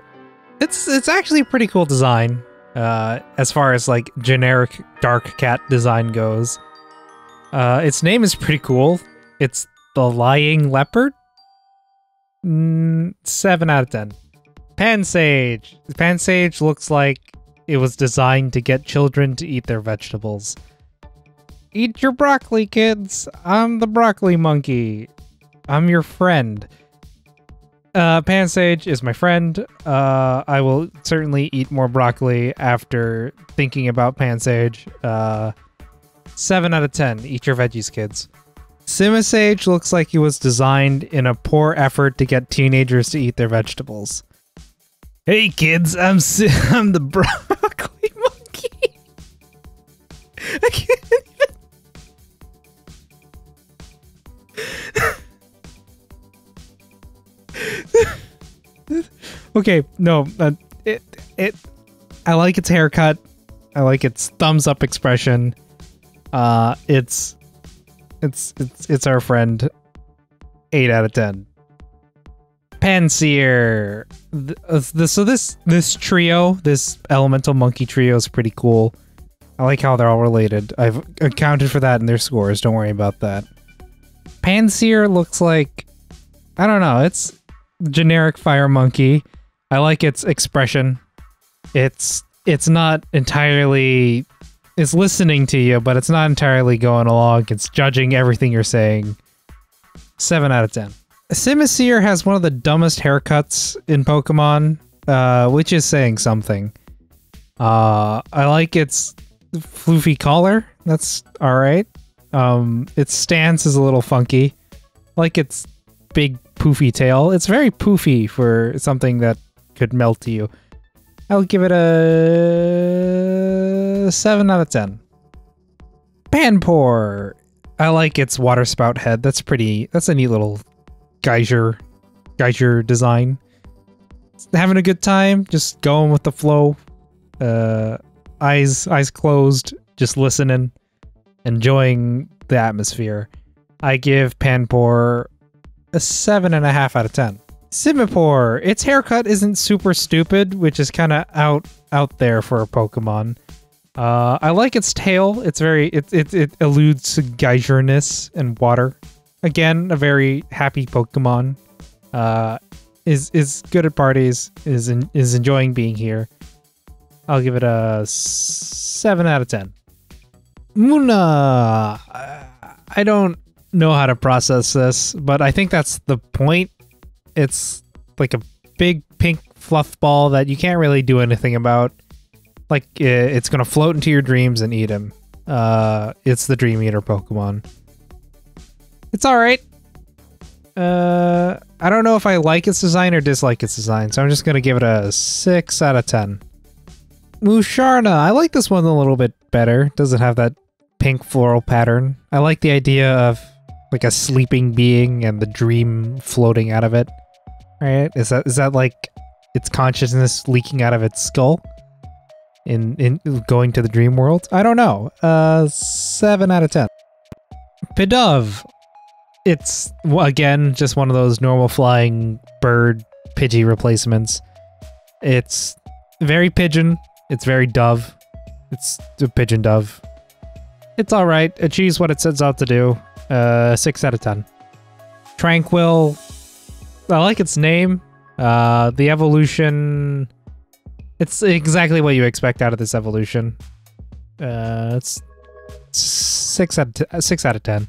It's actually a pretty cool design, as far as like generic dark cat design goes. Its name is pretty cool. It's the Lying Leopard. 7 out of 10. Pansage. Pansage looks like it was designed to get children to eat their vegetables. Eat your broccoli, kids. I'm the broccoli monkey. I'm your friend. Pansage is my friend. I will certainly eat more broccoli after thinking about Pansage. 7 out of 10. Eat your veggies, kids. Simisage looks like it was designed in a poor effort to get teenagers to eat their vegetables. Hey kids, I'm the broccoli monkey. I can't even... Okay, no, I like its haircut. I like its thumbs up expression. It's our friend. 8 out of 10. Panseer. So this trio, this elemental monkey trio is pretty cool. I like how they're all related. I've accounted for that in their scores. Don't worry about that. Panseer looks like, I don't know, it's generic fire monkey. I like its expression. It's not entirely, it's listening to you, but it's not entirely going along. It's judging everything you're saying. 7 out of 10. Simisear has one of the dumbest haircuts in Pokemon, which is saying something. I like its floofy collar. That's alright. Its stance is a little funky. I like its big poofy tail. It's very poofy for something that could melt to you. I'll give it a 7 out of 10. Panpour. I like its water spout head. That's a neat little geyser design. Having a good time, just going with the flow. Eyes closed, just listening, enjoying the atmosphere. I give Panpour a 7.5 out of 10. Simipour, its haircut isn't super stupid, which is kind of out there for a Pokemon. I like its tail. It's it eludes geyserness and water. Again, a very happy Pokemon. Is good at parties. Is enjoying being here. I'll give it a 7 out of 10. Munna. I don't know how to process this, but I think that's the point. It's like a big pink fluff ball that you can't really do anything about. Like, it's gonna float into your dreams and eat him. It's the Dream Eater Pokemon. It's alright. I don't know if I like its design or dislike its design, so I'm just gonna give it a 6 out of 10. Musharna. I like this one a little bit better. Doesn't have that pink floral pattern. I like the idea of like a sleeping being and the dream floating out of it. Right? Is that like its consciousness leaking out of its skull? In going to the dream world? I don't know. 7 out of 10. Pidove. It's, again, just one of those normal flying bird Pidgey replacements. It's very pigeon. It's very dove. It's a pigeon dove. It's alright. Achieves what it sets out to do. 6 out of 10. Tranquil. I like its name. The evolution... It's exactly what you expect out of this evolution. It's 6 out of 10.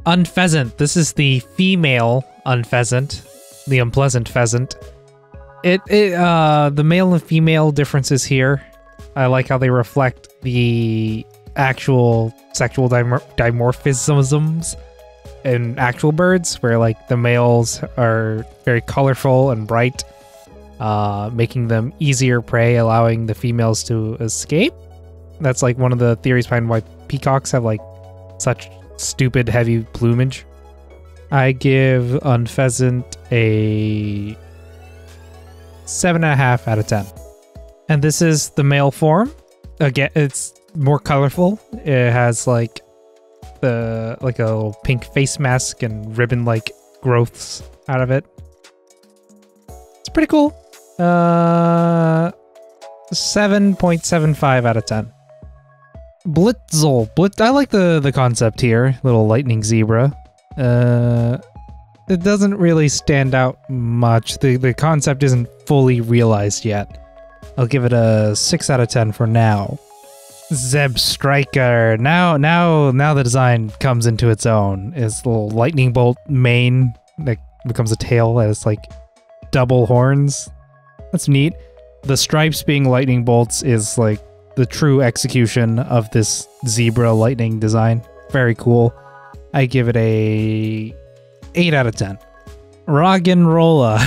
Unpheasant. This is the female Unpheasant, the unpleasant pheasant. The male and female differences here. I like how they reflect the actual sexual dimorphisms in actual birds, where like the males are very colorful and bright, making them easier prey, allowing the females to escape. That's like one of the theories behind why peacocks have like such stupid heavy plumage. I give Unpheasant a 7.5 out of 10. And this is the male form. Again, it's more colorful. It has like a little pink face mask and ribbon-like growths out of it. It's pretty cool. 7.75 out of 10. Blitzel. I like the concept here. Little lightning zebra. It doesn't really stand out much. The concept isn't fully realized yet. I'll give it a 6 out of 10 for now. Zeb Striker. Now the design comes into its own. It's a little lightning bolt mane that becomes a tail that has like double horns. That's neat. The stripes being lightning bolts is like the true execution of this zebra lightning design. Very cool. I give it a 8 out of 10. Roggenrola.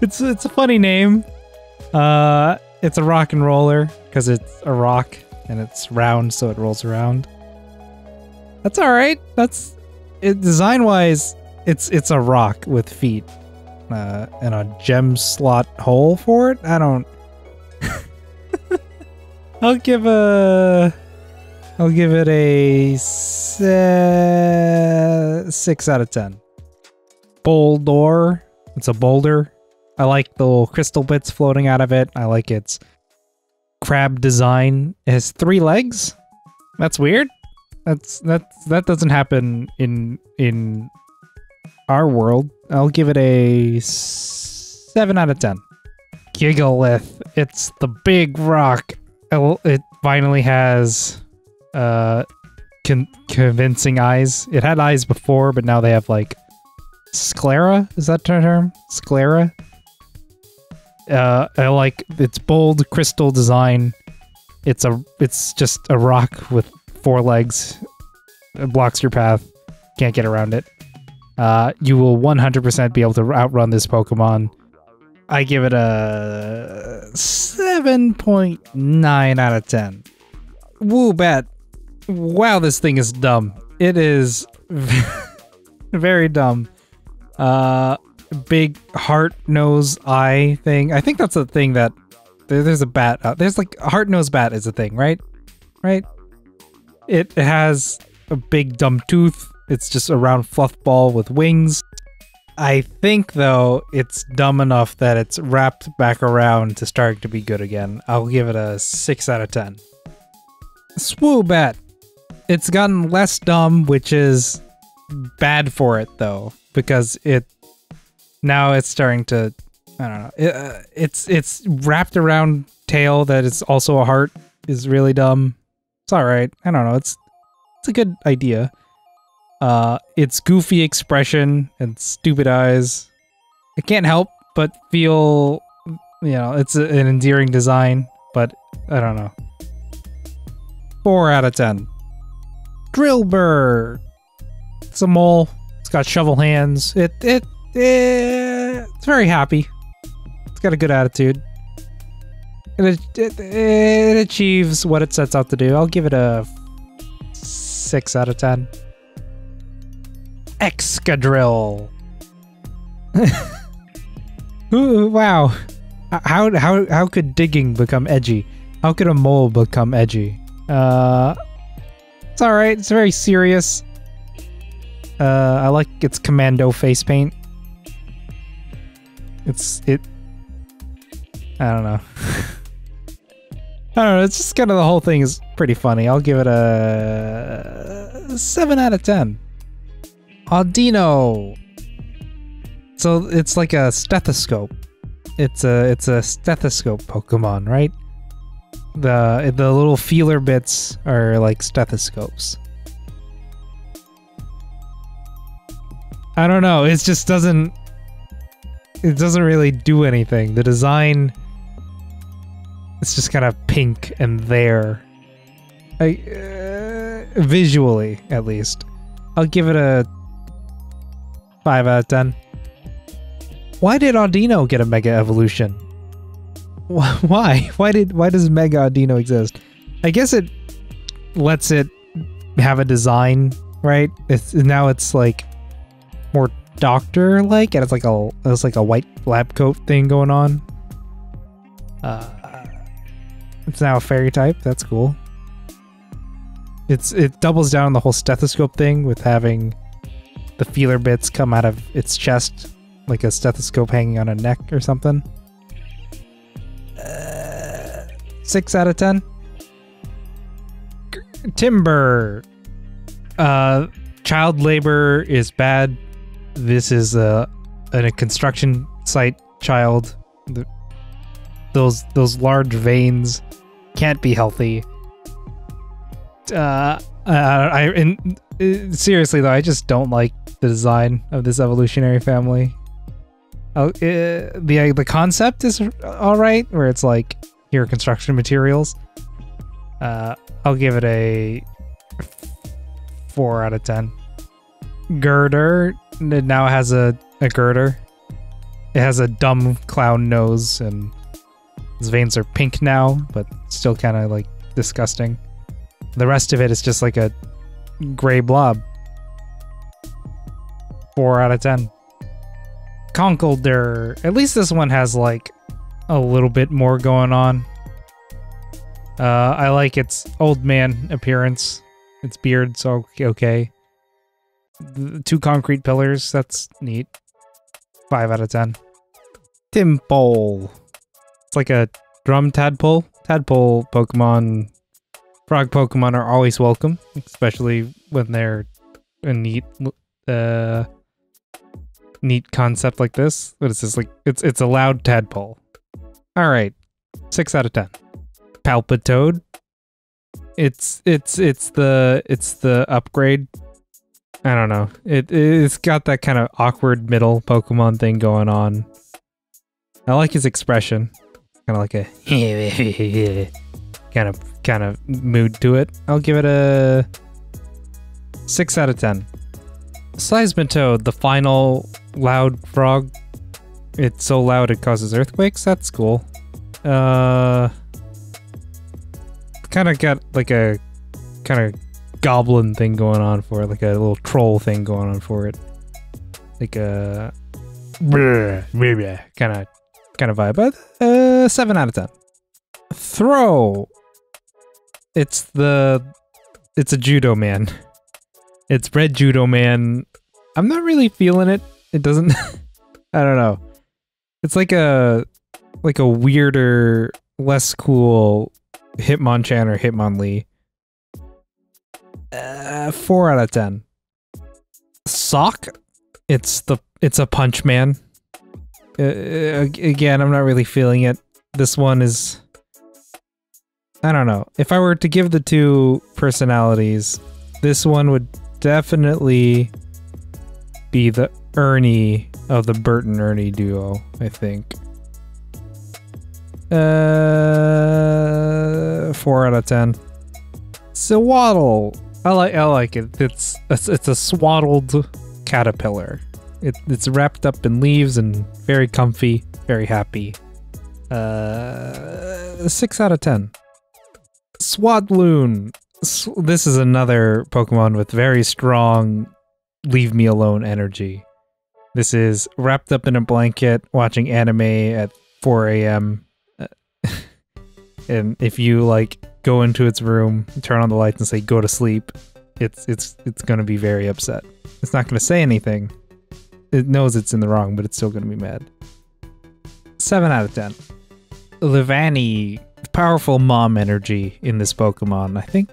It's a funny name. It's a rock and roller because it's a rock and it's round, so it rolls around. That's all right. That's it. Design wise, it's a rock with feet and a gem slot hole for it. I don't. I'll give it a 6 out of 10. Boulder. It's a boulder. I like the little crystal bits floating out of it. I like its crab design. It has 3 legs. That's weird. That doesn't happen in our world. I'll give it a 7 out of 10. Gigalith. It's the big rock. It finally has convincing eyes. It had eyes before, but now they have like sclera. Is that the term? Sclera. I like its bold crystal design. It's just a rock with 4 legs. It blocks your path. Can't get around it. You will 100% be able to outrun this Pokemon. I give it a 7.9 out of 10. Woobat. Wow, this thing is dumb. It is very dumb. Big heart, nose, eye thing. I think that's a thing that... There's a bat. There's like a heart, nose, bat is a thing, right? Right? It has a big dumb tooth. It's just a round fluff ball with wings. I think, though, it's dumb enough that it's wrapped back around to start to be good again. I'll give it a 6 out of 10. Swoobat. It's gotten less dumb, which is bad for it, though, because now it's starting to, I don't know. It's wrapped around tail that is also a heart is really dumb. It's all right. I don't know. It's a good idea. Its goofy expression and stupid eyes. I can't help but feel, it's an endearing design, but I don't know. 4 out of 10. Drillbur. It's a mole. It's got shovel hands. It's very happy. It's got a good attitude. It achieves what it sets out to do. I'll give it a 6 out of 10. Excadrill. Ooh, wow. How could digging become edgy? How could a mole become edgy? It's alright. It's very serious. I like its commando face paint. I don't know. I don't know. It's just kind of the whole thing is pretty funny. I'll give it a 7 out of 10. Audino. So it's like a stethoscope. It's a stethoscope Pokemon, right? The little feeler bits are like stethoscopes. I don't know. It just doesn't really do anything. The design, it's just kind of pink and there. Visually, at least. I'll give it a 5 out of 10. Why did Audino get a Mega Evolution? Why? Why does Mega Audino exist? I guess it lets it have a design, right? Now it's like more doctor-like, and it's like a white lab coat thing going on. It's now a fairy type. That's cool. It doubles down on the whole stethoscope thing with having the feeler bits come out of its chest, like a stethoscope hanging on a neck or something. 6 out of 10. Timber. Child labor is bad. This is a construction site child. Those large veins can't be healthy. Seriously though, I just don't like the design of this evolutionary family. The concept is all right, where it's like, here are construction materials. I'll give it a 4 out of 10. Girder. It now has a girder. It has a dumb clown nose, and its veins are pink now, but still kind of like disgusting. The rest of it is just like a gray blob. 4 out of 10. Conkeldurr. At least this one has like a little bit more going on. I like its old man appearance. Its beard's okay. The 2 concrete pillars, that's neat. 5 out of 10. Timpole. It's like a drum tadpole. Tadpole Pokemon, frog Pokemon are always welcome, especially when they're a neat concept like this. What is this, like, it's a loud tadpole. Alright, 6 out of 10. Palpitoad. It's the upgrade. I don't know. It's got that kind of awkward middle Pokemon thing going on. I like his expression. Kind of like a kind of mood to it. I'll give it a 6 out of 10. Seismitoad, the final loud frog. It's so loud it causes earthquakes. That's cool. Kind of got like a kind of goblin thing going on for it, like a little troll thing going on for it, like a kind of vibe. But 7 out of 10. Throw. It's a judo man. It's red judo man. I'm not really feeling it. It doesn't. I don't know. It's like a weirder, less cool Hitmonchan or Hitmonlee. 4 out of 10. Sock. It's a punch man. Again, I'm not really feeling it. This one is, I don't know. If I were to give the 2 personalities, this one would definitely be the Ernie of the Bert and Ernie duo, I think. 4 out of 10. Swaddle. I like it. It's a swaddled caterpillar. It's wrapped up in leaves and very comfy, very happy. 6 out of 10. Swadloon. This is another Pokemon with very strong leave me alone energy. This is wrapped up in a blanket watching anime at 4 a.m. And if you like go into its room, turn on the lights and say go to sleep, it's going to be very upset. It's not going to say anything. It knows it's in the wrong, but it's still going to be mad. 7 out of 10. Livani, powerful mom energy in this Pokemon. I think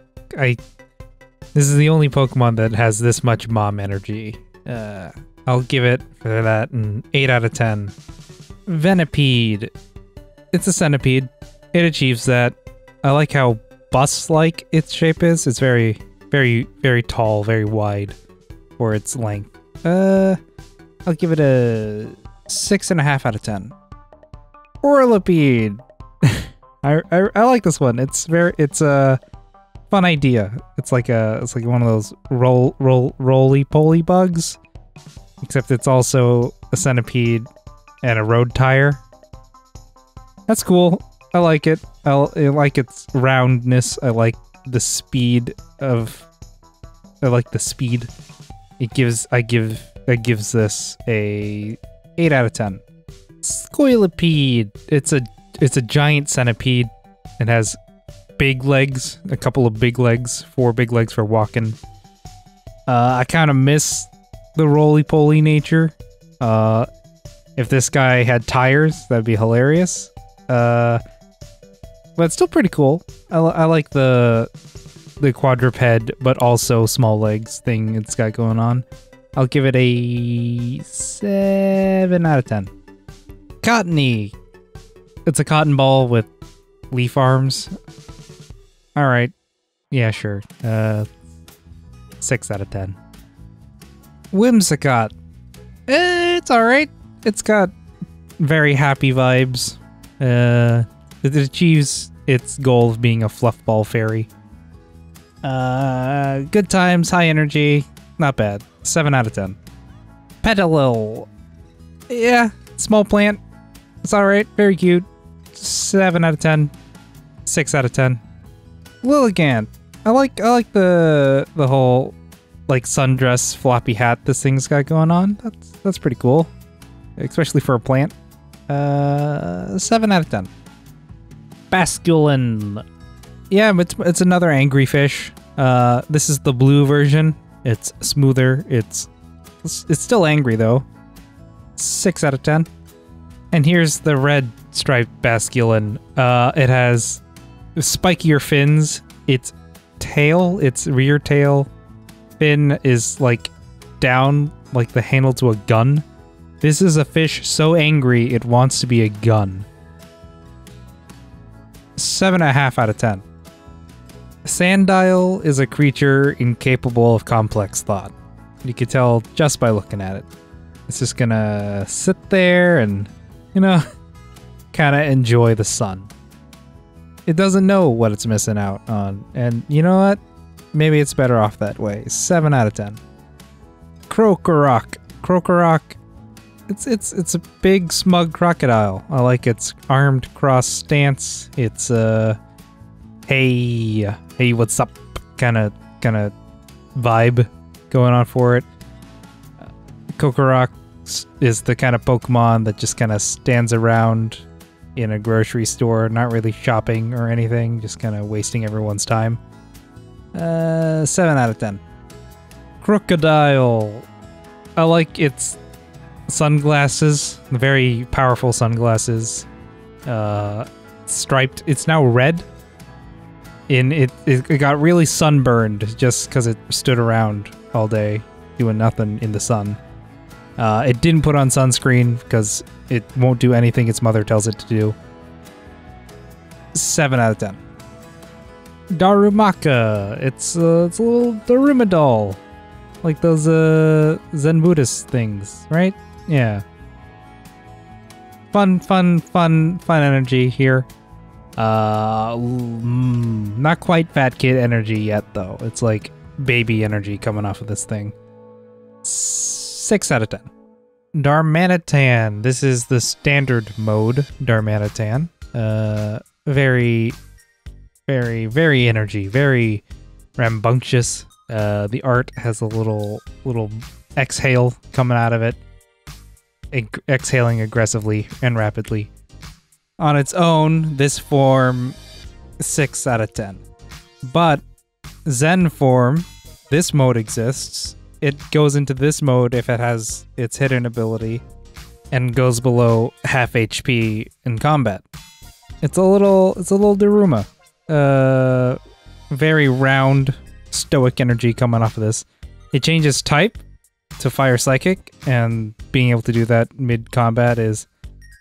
this is the only Pokemon that has this much mom energy. I'll give it for that an 8 out of 10. Venipede. It's a centipede. It achieves that. I like how bus-like its shape is. It's very, very, very tall, very wide for its length. I'll give it a 6.5 out of 10. Orlipede. I like this one. It's a fun idea. It's like one of those roly-poly bugs, except it's also a centipede and a road tire. That's cool. I like it. I like its roundness. I like the speed. It gives this a 8 out of 10. Scoilipede. It's a giant centipede. It has big legs, a couple of big legs, 4 big legs for walking. I kind of miss the roly-poly nature. If this guy had tires, that'd be hilarious. But it's still pretty cool. I like the quadruped, but also small legs thing it's got going on. I'll give it a 7 out of 10. Cottony. It's a cotton ball with leaf arms. Alright. Yeah, sure. 6 out of 10. Whimsicott. It's alright. It's got very happy vibes. It achieves its goal of being a fluffball fairy. Good times, high energy. Not bad. 7 out of 10. Petalil. Yeah, small plant. It's alright. Very cute. 7 out of 10. 6 out of 10. Lilligant. I like the whole like sundress floppy hat this thing's got going on. That's pretty cool. Especially for a plant. 7 out of 10. Basculin. Yeah, it's another angry fish. This is the blue version. It's smoother. It's still angry though. 6 out of 10. And here's the red striped basculin. It has spikier fins. Its tail, its rear tail fin is like down like the handle to a gun. This is a fish so angry it wants to be a gun. 7.5 out of 10. Sandile is a creature incapable of complex thought. You can tell just by looking at it. It's just gonna sit there and, you know, kind of enjoy the sun. It doesn't know what it's missing out on. And you know what? Maybe it's better off that way. 7 out of 10. Krokorok. Krokorok. It's a big, smug crocodile. I like its armed cross stance. It's hey, what's up? Kind of vibe going on for it. Krokorok is the kind of Pokemon that just kind of stands around in a grocery store, not really shopping or anything, just kind of wasting everyone's time. 7 out of 10. Crocodile. I like its sunglasses, very powerful sunglasses. Striped. It's now red. It got really sunburned just because it stood around all day doing nothing in the sun. It didn't put on sunscreen because it won't do anything its mother tells it to do. 7 out of 10. Darumaka. It's a little Daruma doll. Like those Zen Buddhist things, right? Yeah. Fun energy here. Not quite fat kid energy yet though. It's like baby energy coming off of this thing. 6 out of 10. Darmanitan. This is the standard mode Darmanitan. Very energy, very rambunctious. The art has a little exhale coming out of it, exhaling aggressively and rapidly. On its own, this form, 6 out of 10. But Zen form, this mode exists. It goes into this mode if it has its hidden ability and goes below half HP in combat. It's a little Daruma. Very round, stoic energy coming off of this. It changes type to Fire Psychic, and being able to do that mid-combat is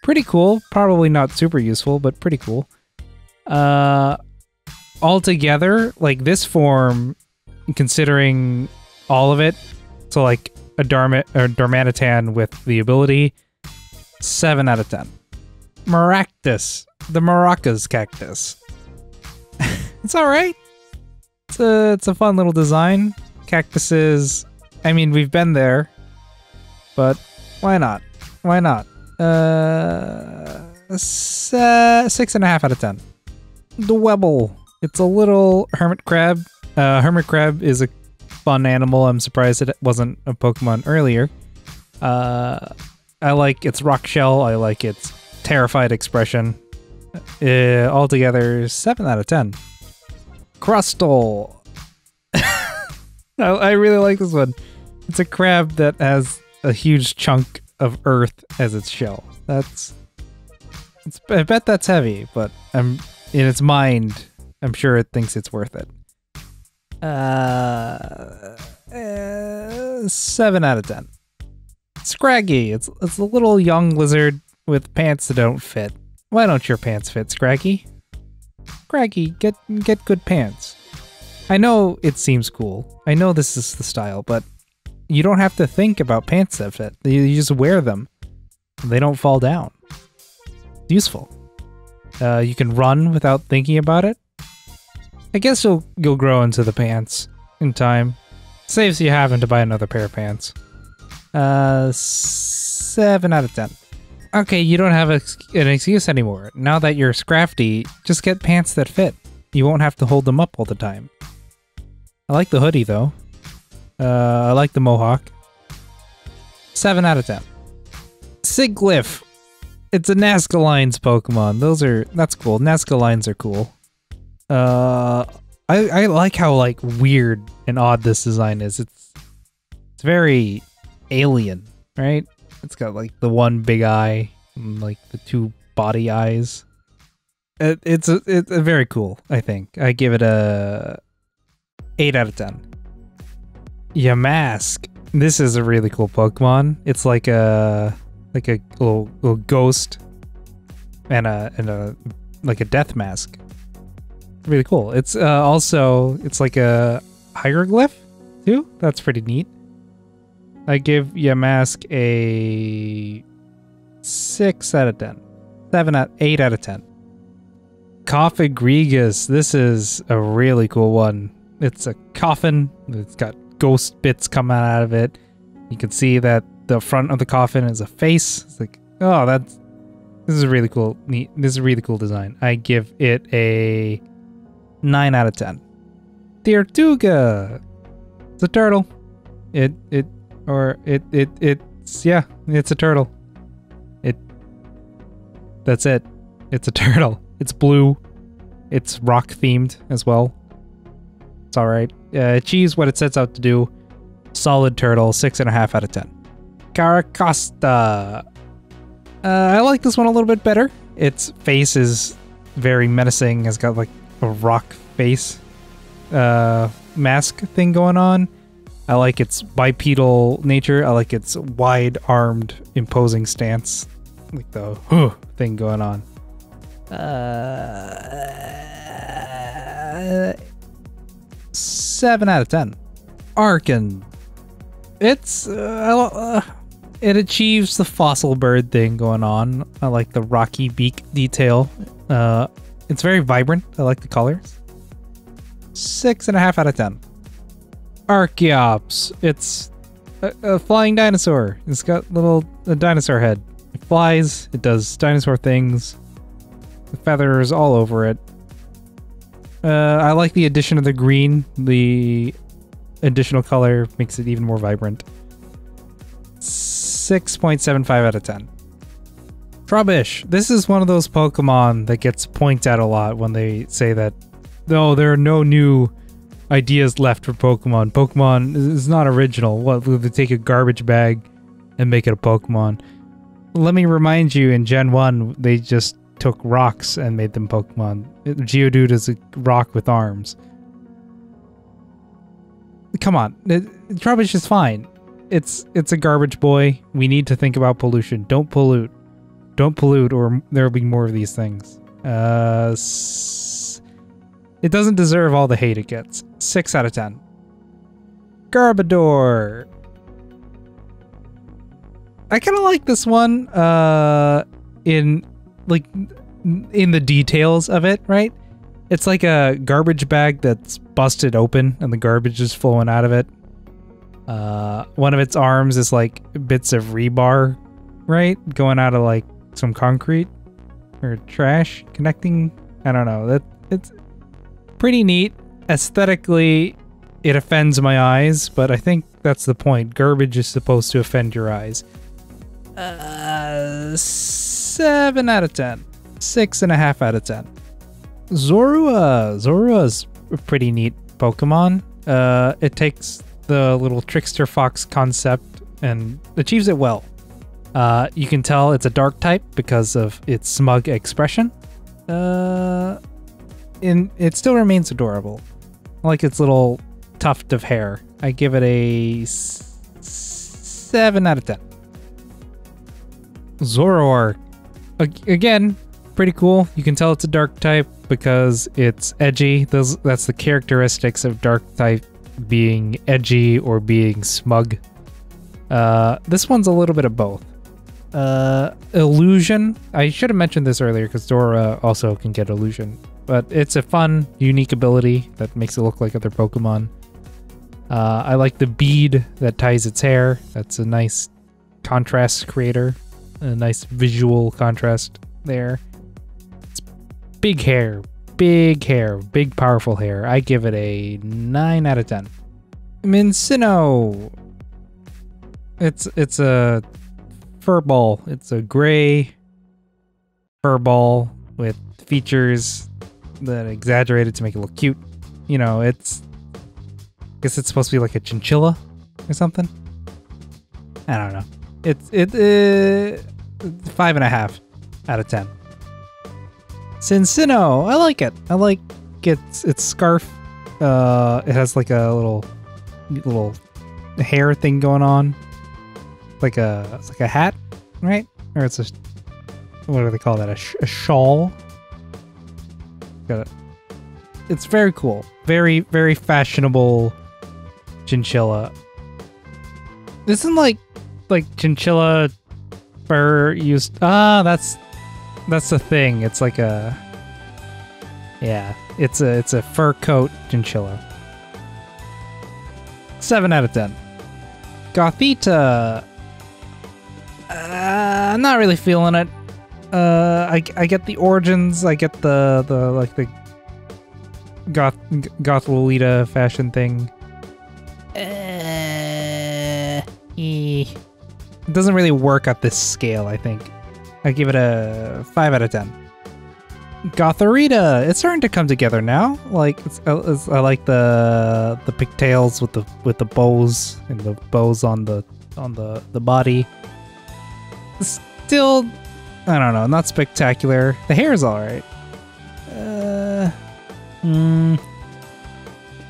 pretty cool. Probably not super useful, but pretty cool. Altogether, like this form, considering all of it, so like a Darmanitan with the ability, 7 out of 10. Maractus, the Maracas cactus. It's alright. It's a fun little design. Cactuses, I mean, we've been there, but why not? Why not? 6.5 out of 10. The Webble. It's a little hermit crab. Hermit crab is a fun animal. I'm surprised it wasn't a Pokemon earlier. I like its rock shell. I like its terrified expression. Altogether, 7 out of 10. Crustle. I really like this one. It's a crab that has a huge chunk of earth as its shell. I bet that's heavy, but in its mind, I'm sure it thinks it's worth it. 7 out of 10. Scraggy. It's a little young lizard with pants that don't fit. Why don't your pants fit, Scraggy? Scraggy, get good pants. I know it seems cool. I know this is the style, but you don't have to think about pants that fit. You just wear them. They don't fall down. It's useful. You can run without thinking about it. I guess you'll grow into the pants in time. Saves you having to buy another pair of pants. 7 out of 10. Okay, you don't have an excuse anymore. Now that you're Scrafty, just get pants that fit. You won't have to hold them up all the time. I like the hoodie though. I like the mohawk. 7 out of 10. Siglif. It's a Nazca Lines Pokemon. That's cool. Nazca Lines are cool. I I like how like weird and odd this design is. It's very alien, right? It's got like the one big eye and like the two body eyes. It's very cool, I think. I give it a 8 out of 10. Yamask. This is a really cool Pokemon. It's like a little ghost and a like a death mask. Really cool. It's also it's like a hieroglyph too. That's pretty neat. I give Yamask a 6 out of 10. 8 out of 10. Coffagrigus. This is a really cool one. It's a coffin. It's got ghost bits coming out of it. You can see that the front of the coffin is a face. It's like, oh, this is a really cool, neat. This is a really cool design. I give it a 9 out of 10. Tortuga. It's a turtle. It's a turtle. That's it. It's a turtle. It's blue. It's rock themed as well. It's alright. It achieves what it sets out to do. Solid turtle, 6.5 out of 10. Caracosta. I like this one a little bit better. Its face is very menacing. It's got like a rock face mask thing going on. I like its bipedal nature. I like its wide-armed, imposing stance. Like the thing going on. 7 out of 10. Arkin. It's it achieves the fossil bird thing going on. I like the rocky beak detail. It's very vibrant. I like the colors. 6.5 out of 10. Archeops. It's a flying dinosaur. It's got a dinosaur head. It flies. It does dinosaur things. The feathers all over it. I like the addition of the green. The additional color makes it even more vibrant. 6.75 out of 10. Trubbish. This is one of those Pokemon that gets pointed at a lot when they say that, no, there are no new ideas left for Pokemon. Pokemon is not original. What, would they take a garbage bag and make it a Pokemon? Let me remind you, in Gen 1, they just took rocks and made them Pokemon. Geodude is a rock with arms. Come on. Trubbish is fine. It's a garbage boy. We need to think about pollution. Don't pollute. Don't pollute or there will be more of these things. It doesn't deserve all the hate it gets. 6 out of 10. Garbodor. I kind of like this one in the details of it, right? It's like a garbage bag that's busted open and the garbage is flowing out of it. One of its arms is like bits of rebar, right? Going out of like some concrete or trash connecting. I don't know. It's pretty neat. Aesthetically, it offends my eyes, but I think that's the point. Garbage is supposed to offend your eyes. 7 out of 10. 6.5 out of 10. Zorua. Zorua's a pretty neat Pokemon. It takes the little trickster fox concept and achieves it well. You can tell it's a dark type because of its smug expression. It still remains adorable. I like its little tuft of hair. I give it a 7 out of 10. Zoroark. Again, pretty cool. You can tell it's a dark type because it's edgy. That's the characteristics of dark type, being edgy or being smug. This one's a little bit of both. Illusion. I should have mentioned this earlier because Dora also can get illusion. But it's a fun, unique ability that makes it look like other Pokemon. I like the bead that ties its hair. That's a nice contrast creator. A nice visual contrast there. It's big hair, big powerful hair. I give it a 9 out of 10. Minccino. It's a fur ball. It's a gray fur ball with features that are exaggerated to make it look cute. You know, I guess it's supposed to be like a chinchilla or something. I don't know. It's 5.5 out of 10. Cincino, I like it. I like its scarf. It has like a little hair thing going on. It's like a hat, right? Or it's what do they call that? A shawl. It's very cool. Very, very fashionable chinchilla. Isn't like chinchilla fur used? That's the thing. It's like it's a fur coat chinchilla. 7 out of 10. Gothita. I'm not really feeling it. I get the origins. I get the goth Lolita fashion thing. It doesn't really work at this scale, I think. I give it a 5 out of 10. Gotharita, it's starting to come together now. Like I like the pigtails with the bows and the bows on the body. Still, I don't know, not spectacular. The hair is all right.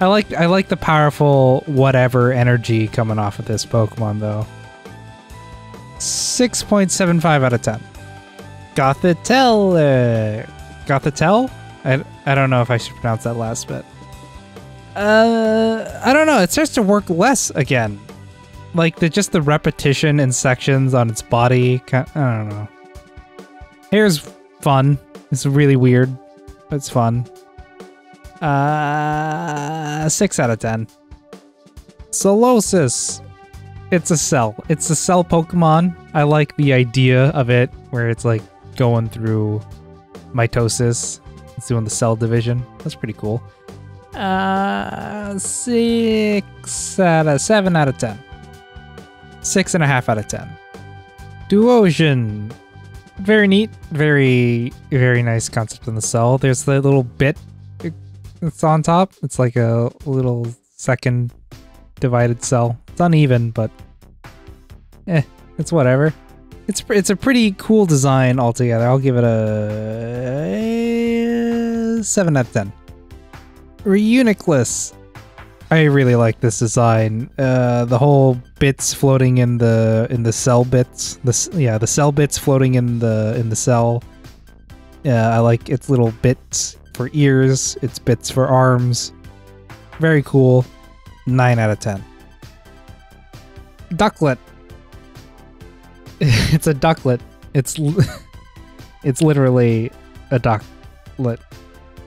I like the powerful whatever energy coming off of this Pokemon though. 6.75 out of 10. Gothitelle. Gothitelle? I don't know if I should pronounce that last bit. I don't know. It starts to work less again. Like just the repetition in sections on its body. I don't know. Hair's fun. It's really weird, but it's fun. 6 out of 10. Solosis. It's a cell. It's a cell Pokemon. I like the idea of it, where it's like going through mitosis. It's doing the cell division. That's pretty cool. 7 out of 10. 6.5 out of 10. Duosion. Very neat. Very, very nice concept in the cell. There's the little bit that's on top. It's like a little second divided cell. It's uneven, but it's whatever. It's a pretty cool design altogether. I'll give it a 7 out of 10. Reuniclus. I really like this design. The whole bits floating in the cell bits. The cell bits floating in the cell. I like its little bits for ears, its bits for arms. Very cool. 9 out of 10. Ducklet. It's a ducklet. It's literally a ducklet.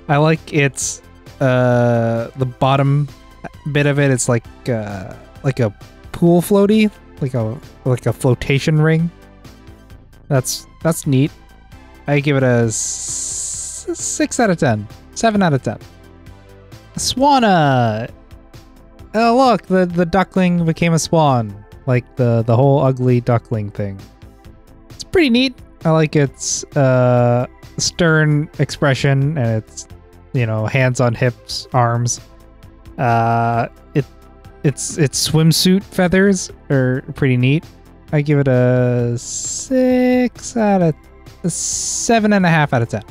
I like its the bottom bit of it. It's like a pool floaty, like a flotation ring. That's neat. I give it a 6 out of 10. 7 out of 10. Swanna. Oh look, the duckling became a swan. Like the whole ugly duckling thing. It's pretty neat. I like its stern expression and its hands on hips, arms. Its swimsuit feathers are pretty neat. I give it a 7.5 out of 10.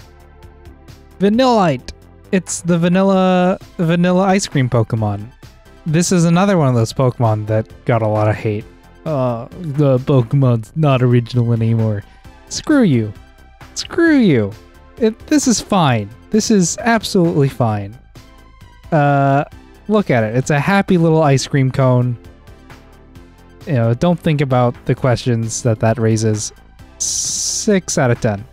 Vanillite. It's the vanilla ice cream Pokemon. This is another one of those Pokemon that got a lot of hate. The Pokemon's not original anymore. Screw you. Screw you. This is fine. This is absolutely fine. Look at it. It's a happy little ice cream cone. Don't think about the questions that raises. 6 out of 10.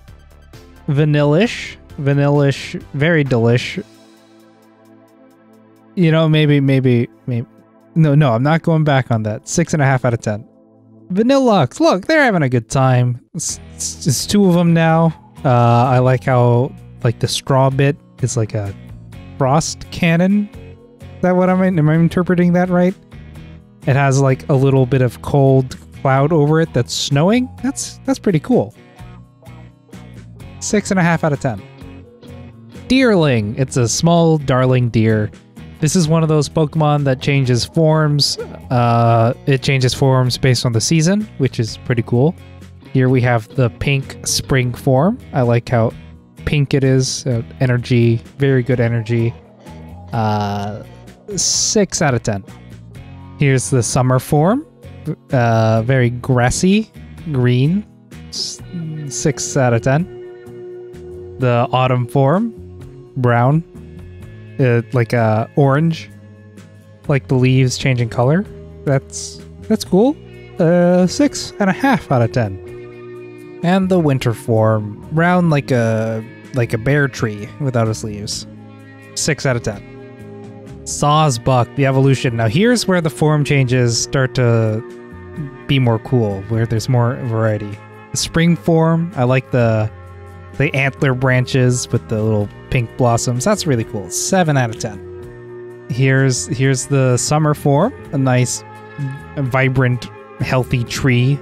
Vanillish. Vanillish. Very delish. Maybe. No, I'm not going back on that. 6.5 out of 10. Vanillux. Look, they're having a good time. It's just 2 of them now. I like how, the straw bit is like a frost cannon. Is that what am I interpreting that right? It has like a little bit of cold cloud over it that's snowing. That's pretty cool. 6.5 out of 10. Deerling. It's a small darling deer. This is one of those Pokemon that changes forms. It changes forms based on the season, which is pretty cool. Here we have the pink spring form. I like how pink it is. Energy, very good energy. 6 out of 10. Here's the summer form. Very grassy, green. 6 out of 10. The autumn form, brown. Like orange, like the leaves changing color. That's cool. 6.5 out of 10. And the winter form, brown like a bear tree without its leaves. 6 out of 10. Sawsbuck, the evolution. Now here's where the form changes start to be more cool, where there's more variety. The spring form, I like the antler branches with the little pink blossoms. That's really cool. 7 out of 10. Here's the summer form. A nice, vibrant, healthy tree.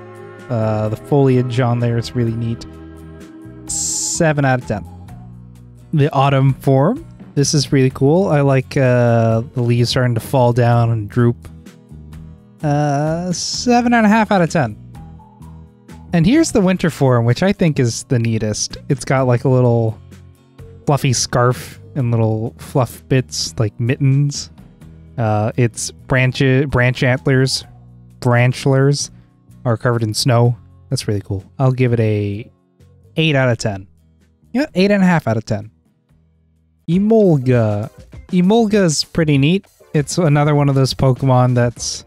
The foliage on there is really neat. 7 out of 10. The autumn form. This is really cool. I like the leaves starting to fall down and droop. 7.5 out of 10. And here's the winter form, which I think is the neatest. It's got like a little fluffy scarf and little fluff bits like mittens. Its branch antlers, branchlers are covered in snow. That's really cool. I'll give it a 8 out of 10. Yeah, 8.5 out of 10. Emolga. Emolga is pretty neat. It's another one of those Pokemon that's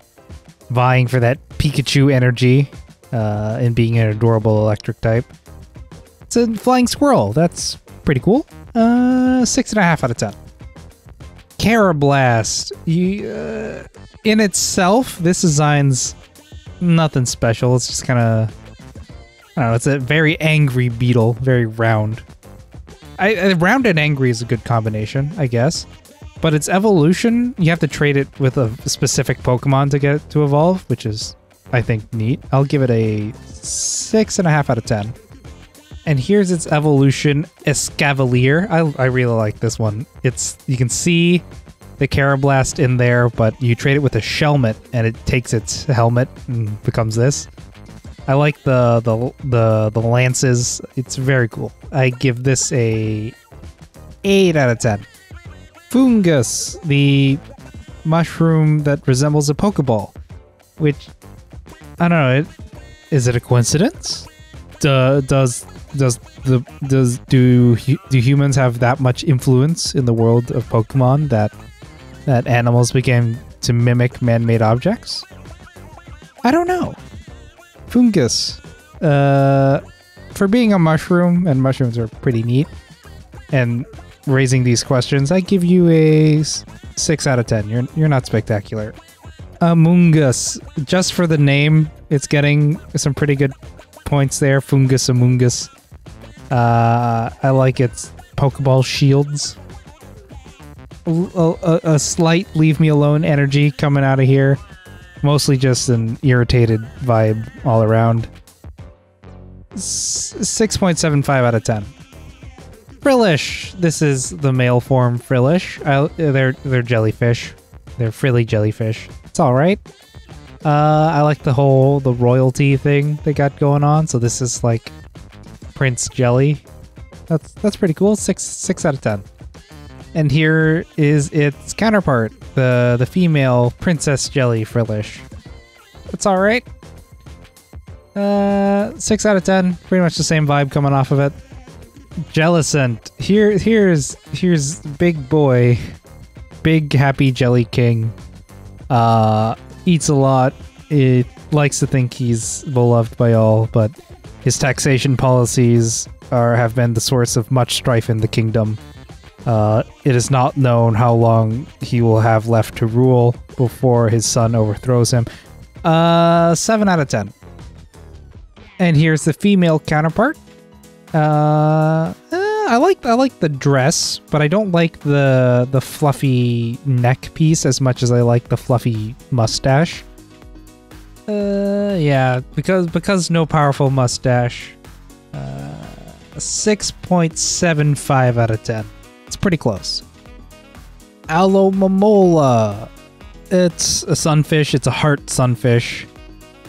vying for that Pikachu energy. And being an adorable electric type. It's a flying squirrel. That's pretty cool. 6.5 out of 10. Carablast. In itself, this design's nothing special. It's just kind of, I don't know, it's a very angry beetle. Very round. Round and angry is a good combination, I guess. But its evolution, you have to trade it with a specific Pokemon to get it to evolve, which is, I think, neat. I'll give it a 6.5 out of 10. And here's its evolution, Escavalier. I really like this one. You can see the Carablast in there, but you trade it with a Shelmet, and it takes its helmet and becomes this. I like the lances. It's very cool. I give this a 8 out of 10. Fungus, the mushroom that resembles a Pokeball, which, I don't know. Is it a coincidence? Do humans have that much influence in the world of Pokemon that animals became to mimic man-made objects? I don't know. Fungus, for being a mushroom, and mushrooms are pretty neat, and raising these questions, I give you a 6 out of 10. You're not spectacular. Among Us, just for the name, it's getting some pretty good points there. Fungus Among Us. I like its Pokeball shields. A slight leave me alone energy coming out of here. Mostly just an irritated vibe all around. 6.75 out of 10. Frillish. This is the male form Frillish. They're jellyfish. They're frilly jellyfish. It's all right. I like the royalty thing they got going on. So this is like Prince Jelly. That's pretty cool. 6 out of 10. And here is its counterpart, the female Princess Jelly Frillish. It's all right. 6 out of 10. Pretty much the same vibe coming off of it. Jellicent. Here's big boy, big happy Jelly King. Eats a lot. It likes to think he's beloved by all, but his taxation policies have been the source of much strife in the kingdom. It is not known how long he will have left to rule before his son overthrows him. 7 out of 10. And here's the female counterpart. I like the dress, but I don't like the fluffy neck piece as much as I like the fluffy mustache. Yeah, because no powerful mustache. 6.75 out of 10. It's pretty close. Alomomola. It's a sunfish. It's a heart sunfish.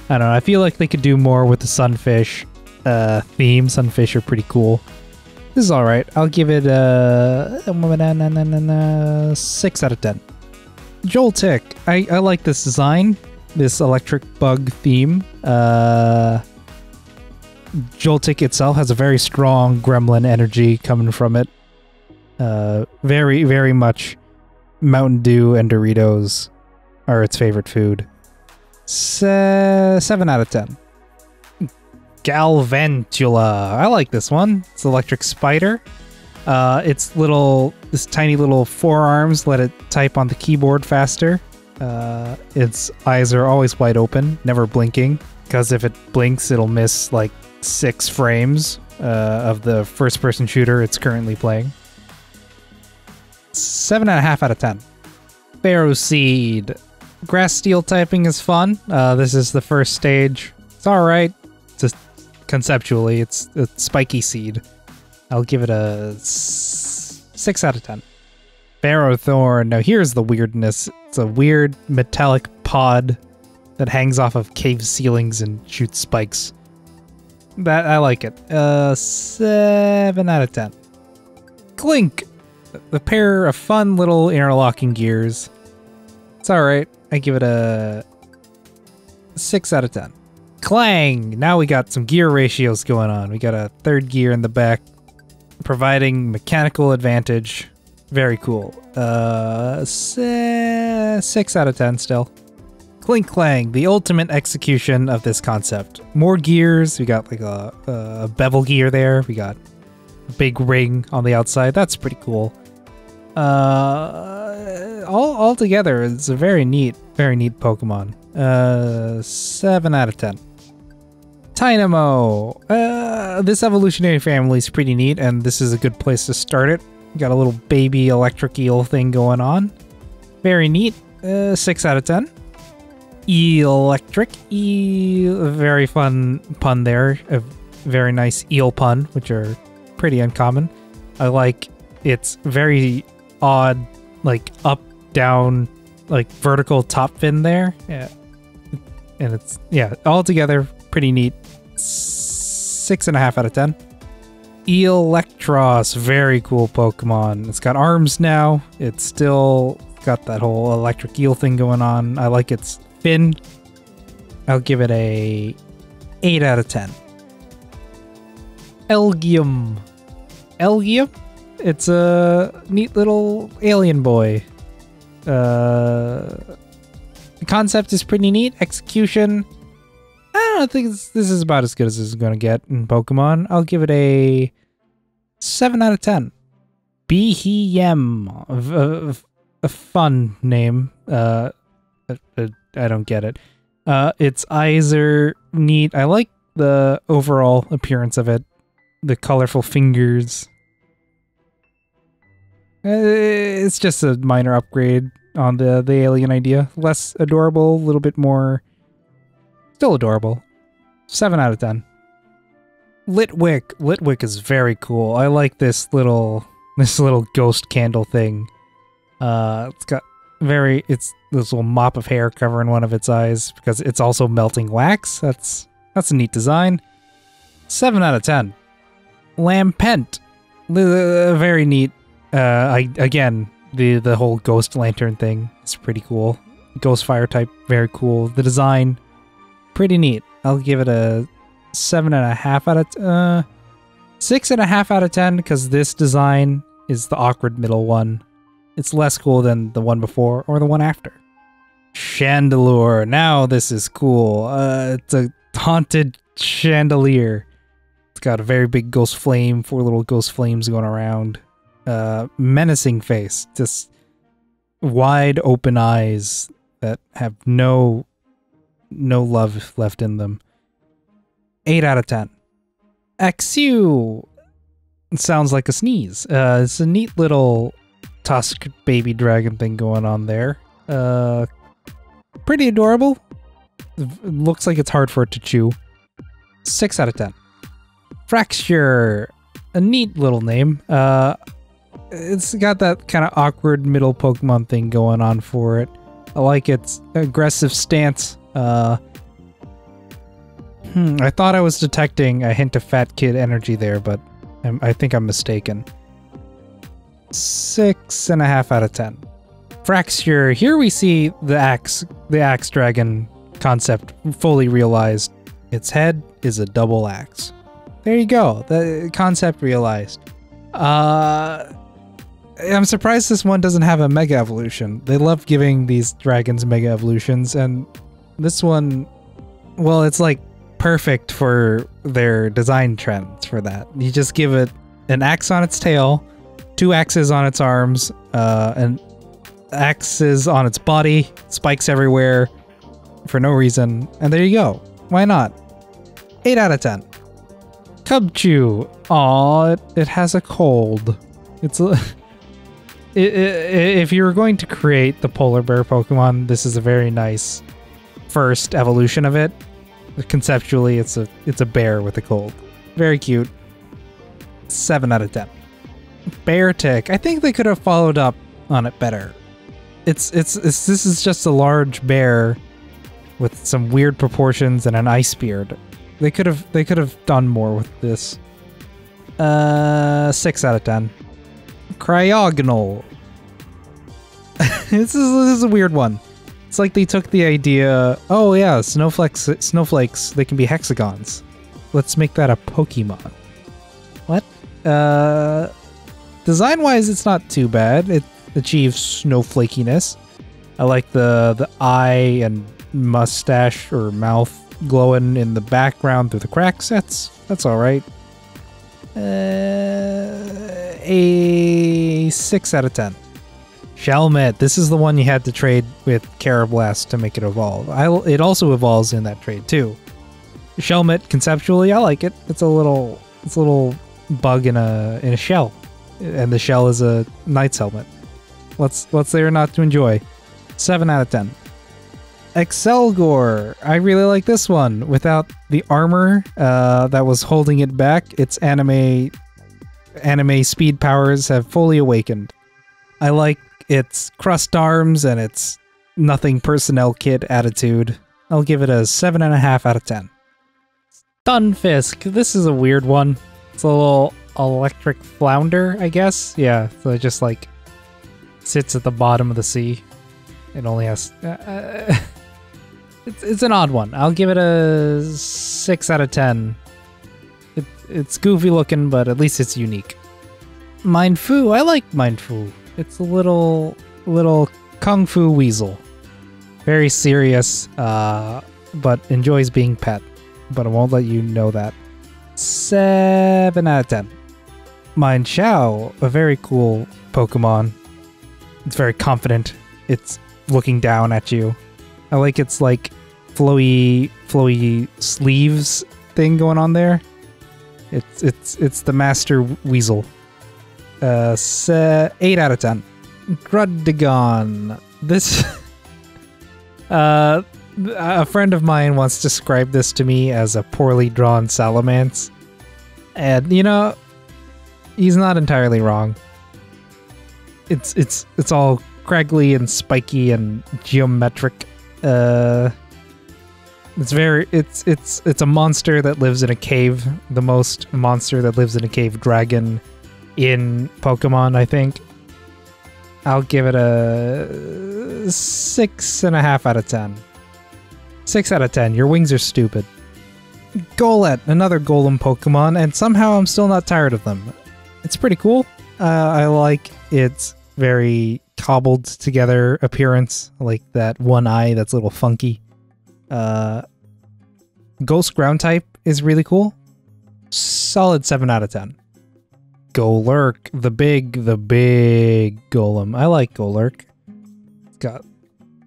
I don't know. I feel like they could do more with the sunfish theme. Sunfish are pretty cool. This is all right. I'll give it a 6 out of 10. Joltik. I like this design. This electric bug theme. Joltik itself has a very strong gremlin energy coming from it. Very, very much Mountain Dew and Doritos are its favorite food. 7 out of 10. Galvantula. I like this one. It's electric spider. This tiny little forearms let it type on the keyboard faster. Its eyes are always wide open, never blinking, because if it blinks, it'll miss like 6 frames of the first-person shooter it's currently playing. 7.5 out of 10. Pharaoh Seed. Grass steel typing is fun. This is the first stage. It's alright. Just conceptually, it's a spiky seed. I'll give it a 6 out of 10. Pharaoh Thorn. Now here's the weirdness. It's a weird metallic pod that hangs off of cave ceilings and shoots spikes. That I like it. 7 out of 10. Clink. The pair of fun little interlocking gears. It's alright. I give it a 6 out of 10. Clang! Now we got some gear ratios going on. We got a third gear in the back, providing mechanical advantage. Very cool. 6 out of 10 still. Clink Clang, the ultimate execution of this concept. More gears. We got like a bevel gear there. We got a big ring on the outside. That's pretty cool. All together, it's a very neat Pokemon. 7 out of 10. Dynamo. This evolutionary family is pretty neat, and this is a good place to start it. Got a little baby electric eel thing going on. Very neat. 6 out of 10. Electric. Very fun pun there. A very nice eel pun, which are pretty uncommon. I like its very odd, like up, down, like vertical top fin there. Yeah. And it's, yeah, all together pretty neat. 6.5 out of 10. Electros, very cool Pokemon. It's got arms now. It's still got that whole electric eel thing going on. I like its fin. I'll give it a 8 out of 10. Elgium. Elgium? It's a neat little alien boy. The concept is pretty neat. Execution, I don't think this is about as good as this is going to get in Pokemon. I'll give it a 7 out of 10. Behem. A fun name. I don't get it. Its eyes are neat. I like the overall appearance of it. The colorful fingers. It's just a minor upgrade on the alien idea. Less adorable, a little bit more... Still adorable. 7 out of 10. Litwick. Litwick is very cool. I like this little ghost candle thing. It's got it's this little mop of hair covering one of its eyes because it's also melting wax. That's a neat design. 7 out of 10. Lampent. Very neat. Again, the whole ghost lantern thing is pretty cool. Ghost fire type, very cool. The design, pretty neat. I'll give it a 7.5 out of 6.5 out of 10 because this design is the awkward middle one. It's less cool than the one before or the one after. Chandelure. Now this is cool. It's a haunted chandelier. It's got a very big ghost flame, 4 little ghost flames going around. Menacing face. Just wide open eyes that have no love left in them. 8 out of 10. Axew. It sounds like a sneeze. It's a neat little tusk baby dragon thing going on there. Pretty adorable. Looks like it's hard for it to chew. 6 out of 10. Fracture. A neat little name. It's got that kind of awkward middle Pokemon thing going on for it. I like its aggressive stance. I thought I was detecting a hint of fat kid energy there, but I think I'm mistaken. 6.5 out of 10. Fraxure. Here we see the axe dragon concept fully realized. Its head is a double axe. There you go. The concept realized. I'm surprised this one doesn't have a mega evolution. They love giving these dragons mega evolutions, and this one, well, it's like perfect for their design trends for that. You just give it an axe on its tail, 2 axes on its arms, and axes on its body, spikes everywhere for no reason, and there you go. Why not? 8 out of 10. Cubchoo. Aw, it has a cold. If you were going to create the polar bear Pokemon, this is a very nice first evolution of it. Conceptually, it's a bear with a cold. Very cute. 7 out of 10. Beartic. I think they could have followed up on it better. This is just a large bear with some weird proportions and an ice beard. They could have done more with this. 6 out of 10. Cryogonal. This is a weird one. It's like they took the idea, oh yeah, snowflakes, they can be hexagons. Let's make that a Pokemon. What? Design-wise, it's not too bad. It achieves snowflakiness. I like the eye and mustache or mouth glowing in the background through the cracks. That's all right. A 6 out of 10. Shelmet. This is the one you had to trade with Carablast to make it evolve. It also evolves in that trade too. Shelmet, conceptually, I like it. It's a little bug in a shell, and the shell is a knight's helmet. What's there not to enjoy? 7 out of 10. Excelgor. I really like this one. Without the armor that was holding it back, its anime speed powers have fully awakened. I like its crust arms and its nothing personnel kit attitude. I'll give it a 7.5 out of 10. Stunfisk. This is a weird one. It's a little electric flounder, I guess. Yeah, so it just like sits at the bottom of the sea. It only has... It's an odd one. I'll give it a 6 out of 10. It's goofy looking, but at least it's unique. Mindfu. I like Mindfu. It's a little kung fu weasel. Very serious, but enjoys being pet. But I won't let you know that. 7 out of 10. Mindshao. A very cool Pokemon. It's very confident. It's looking down at you. I like its like flowy sleeves thing going on there. It's the master weasel. 8 out of 10. Gruddigon. This a friend of mine once described this to me as a poorly drawn salamence, and you know, he's not entirely wrong. It's all craggly and spiky and geometric. It's a monster that lives in a cave. The most monster that lives in a cave dragon in Pokemon, I think. I'll give it a 6.5 out of 10. 6 out of 10. Your wings are stupid. Golett, another golem Pokemon, and somehow I'm still not tired of them. It's pretty cool. I like its very cobbled together appearance. I like that one eye that's a little funky. Ghost ground type is really cool. Solid 7 out of 10. Golurk, the big golem. I like Golurk.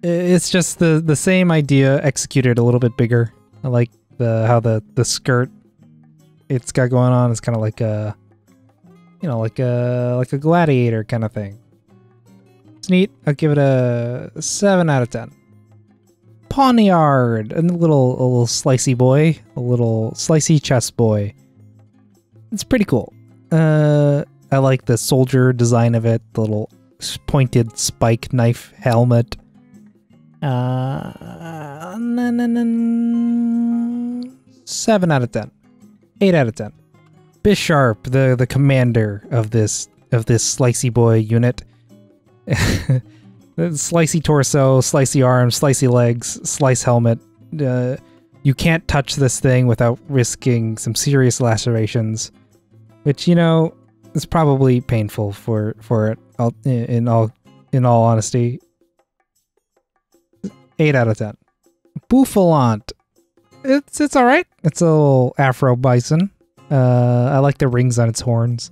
It's just the same idea executed a little bit bigger. I like how the skirt it's got going on is kind of like a, you know, like a gladiator kind of thing. It's neat. I'll give it a 7 out of 10. Pawniard, a little slicey boy, a little slicey chest boy. It's pretty cool. I like the soldier design of it, the little pointed spike knife helmet. 7 out of 10. 8 out of 10. Bisharp, the commander of this slicey boy unit. Slicey torso, slicey arms, slicey legs, slice helmet. You can't touch this thing without risking some serious lacerations, which, you know, is probably painful for it. In all honesty. 8 out of 10. Bouffalant. It's all right. It's a little Afro bison. I like the rings on its horns.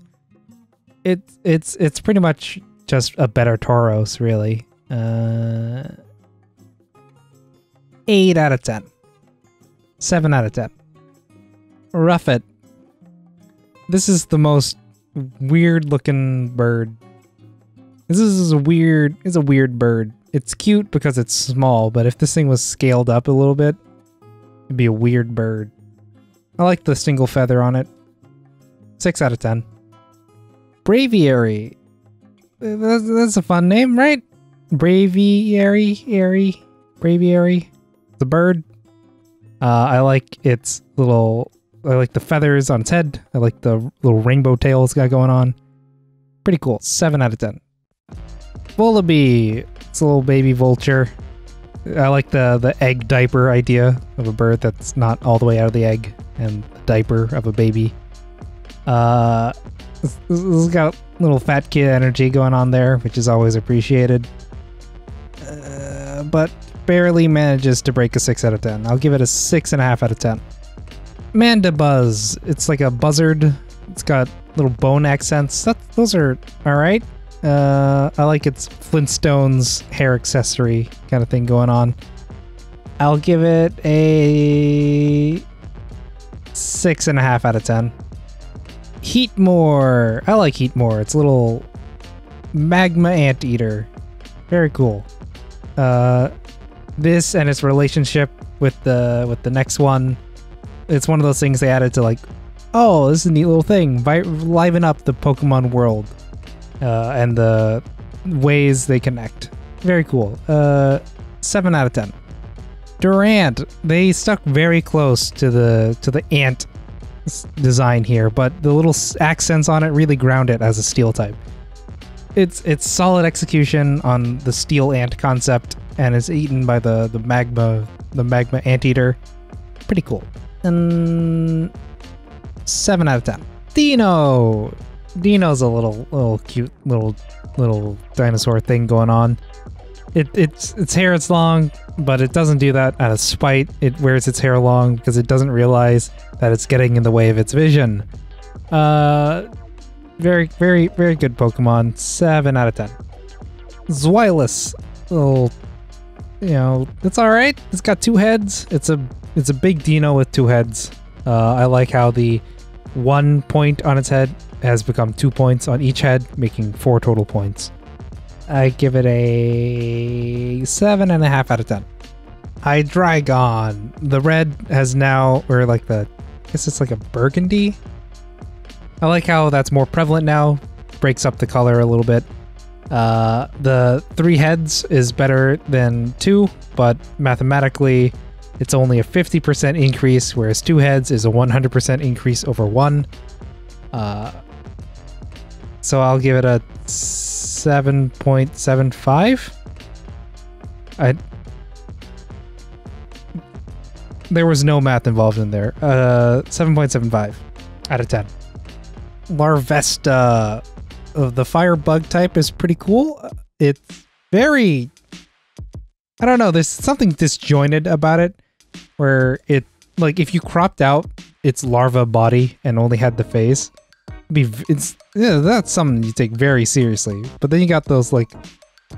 It's pretty much just a better Tauros, really. 8 out of 10. 7 out of 10. Ruffet. This is the most weird looking bird. This is a weird bird. It's cute because it's small, but if this thing was scaled up a little bit, it'd be a weird bird. I like the single feather on it. 6 out of 10. Braviary. That's a fun name, right? Braviary. Braviary. The bird. I like its little... I like the feathers on its head. I like the little rainbow tail it's got going on. Pretty cool. 7 out of 10. Volibee. It's a little baby vulture. I like the egg diaper idea of a bird that's not all the way out of the egg and the diaper of a baby. This got little fat kid energy going on there, which is always appreciated. But barely manages to break a 6 out of 10. I'll give it a 6.5 out of 10. Mandibuzz. It's like a buzzard. It's got little bone accents. Those are alright. I like its Flintstones hair accessory kind of thing going on. I'll give it a 6.5 out of 10. Heatmore. I like Heatmore. It's a little magma anteater. Very cool. This and its relationship with the next one. It's one of those things they added to, like, oh, this is a neat little thing. Liven up the Pokemon world. And the ways they connect. Very cool. 7 out of 10. Durant. They stuck very close to the ant design here, but the little accents on it really ground it as a steel type. It's solid execution on the steel ant concept, and it's eaten by the magma anteater. Pretty cool. And 7 out of 10. Dino. Dino's a little cute little dinosaur thing going on. Its hair is long, but it doesn't do that out of spite. It wears its hair long because it doesn't realize that it's getting in the way of its vision. Very, very, very good Pokemon. 7 out of 10. Zweilous. Little, you know, it's alright. It's got 2 heads. It's a big Dino with 2 heads. I like how the 1 point on its head has become 2 points on each head, making 4 total points. I give it a 7.5 out of 10. Hydreigon. The red has now, or like I guess it's like a burgundy. I like how that's more prevalent now. Breaks up the color a little bit. The 3 heads is better than 2, but mathematically it's only a 50% increase, whereas 2 heads is a 100% increase over 1. So I'll give it a 7.75. There was no math involved in there. 7.75 out of 10. Larvesta of the fire bug type is pretty cool. It's very... I don't know, there's something disjointed about it, where it, like, if you cropped out its larva body and only had the face, that's something you take very seriously. But then you got those, like,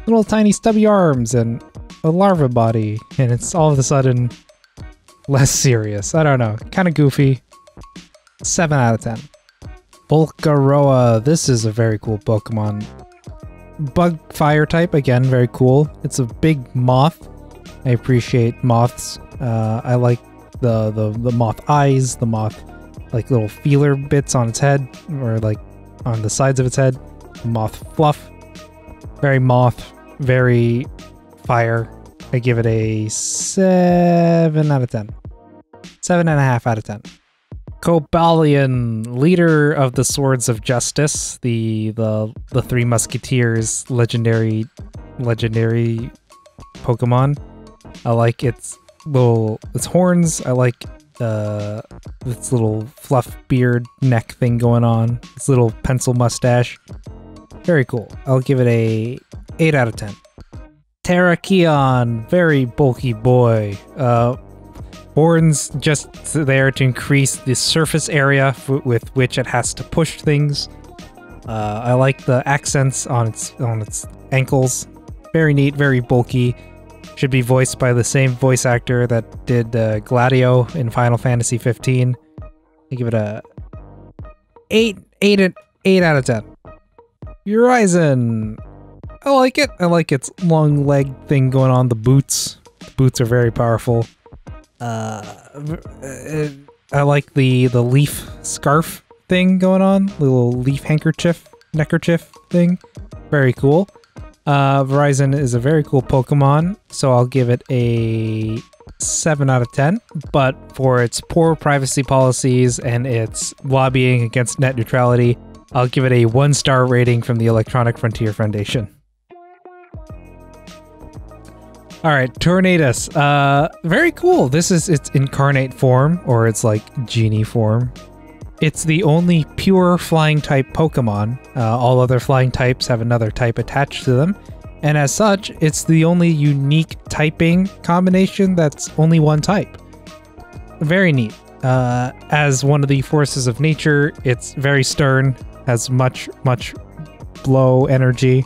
little tiny stubby arms and a larva body, and it's all of a sudden less serious. I don't know, kind of goofy. 7 out of 10. Volcaroa. This is a very cool Pokemon. Bug fire type, again, very cool. It's a big moth. I appreciate moths. I like the moth eyes, the moth like little feeler bits on its head, or like on the sides of its head. Moth fluff. Very moth, very fire. I give it a 7 out of 10. 7.5 out of 10. Cobalion, leader of the Swords of Justice, the Three Musketeers legendary Pokemon. I like its horns. I like its little fluff beard neck thing going on. Its little pencil mustache. Very cool. I'll give it a 8 out of 10. Terrakion, very bulky boy. Horns just there to increase the surface area with which it has to push things. I like the accents on its ankles. Very neat, very bulky. Should be voiced by the same voice actor that did Gladio in Final Fantasy 15. I give it a 8 out of 10. Urizen. I like it. I like its long leg thing going on. The boots. The boots are very powerful. I like the leaf scarf thing going on. The little leaf neckerchief thing. Very cool. Verizon is a very cool Pokemon, so I'll give it a 7 out of 10. But for its poor privacy policies and its lobbying against net neutrality, I'll give it a 1-star rating from the Electronic Frontier Foundation. All right, Tornadus. Very cool. This is its incarnate form, or its like genie form. It's the only pure flying type Pokemon. All other flying types have another type attached to them. And as such, it's the only unique typing combination that's only one type. Very neat. As one of the forces of nature, it's very stern, has much blow energy.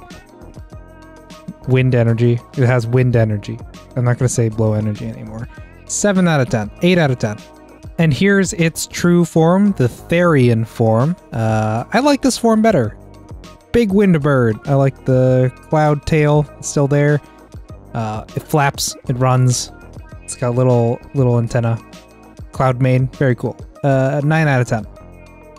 Wind energy. It has wind energy. I'm not going to say blow energy anymore. 7 out of 10. 8 out of 10. And here's its true form, the Therian form. I like this form better. Big wind bird. I like the cloud tail. It's still there. It flaps. It runs. It's got little antenna. Cloud mane. Very cool. 9 out of 10.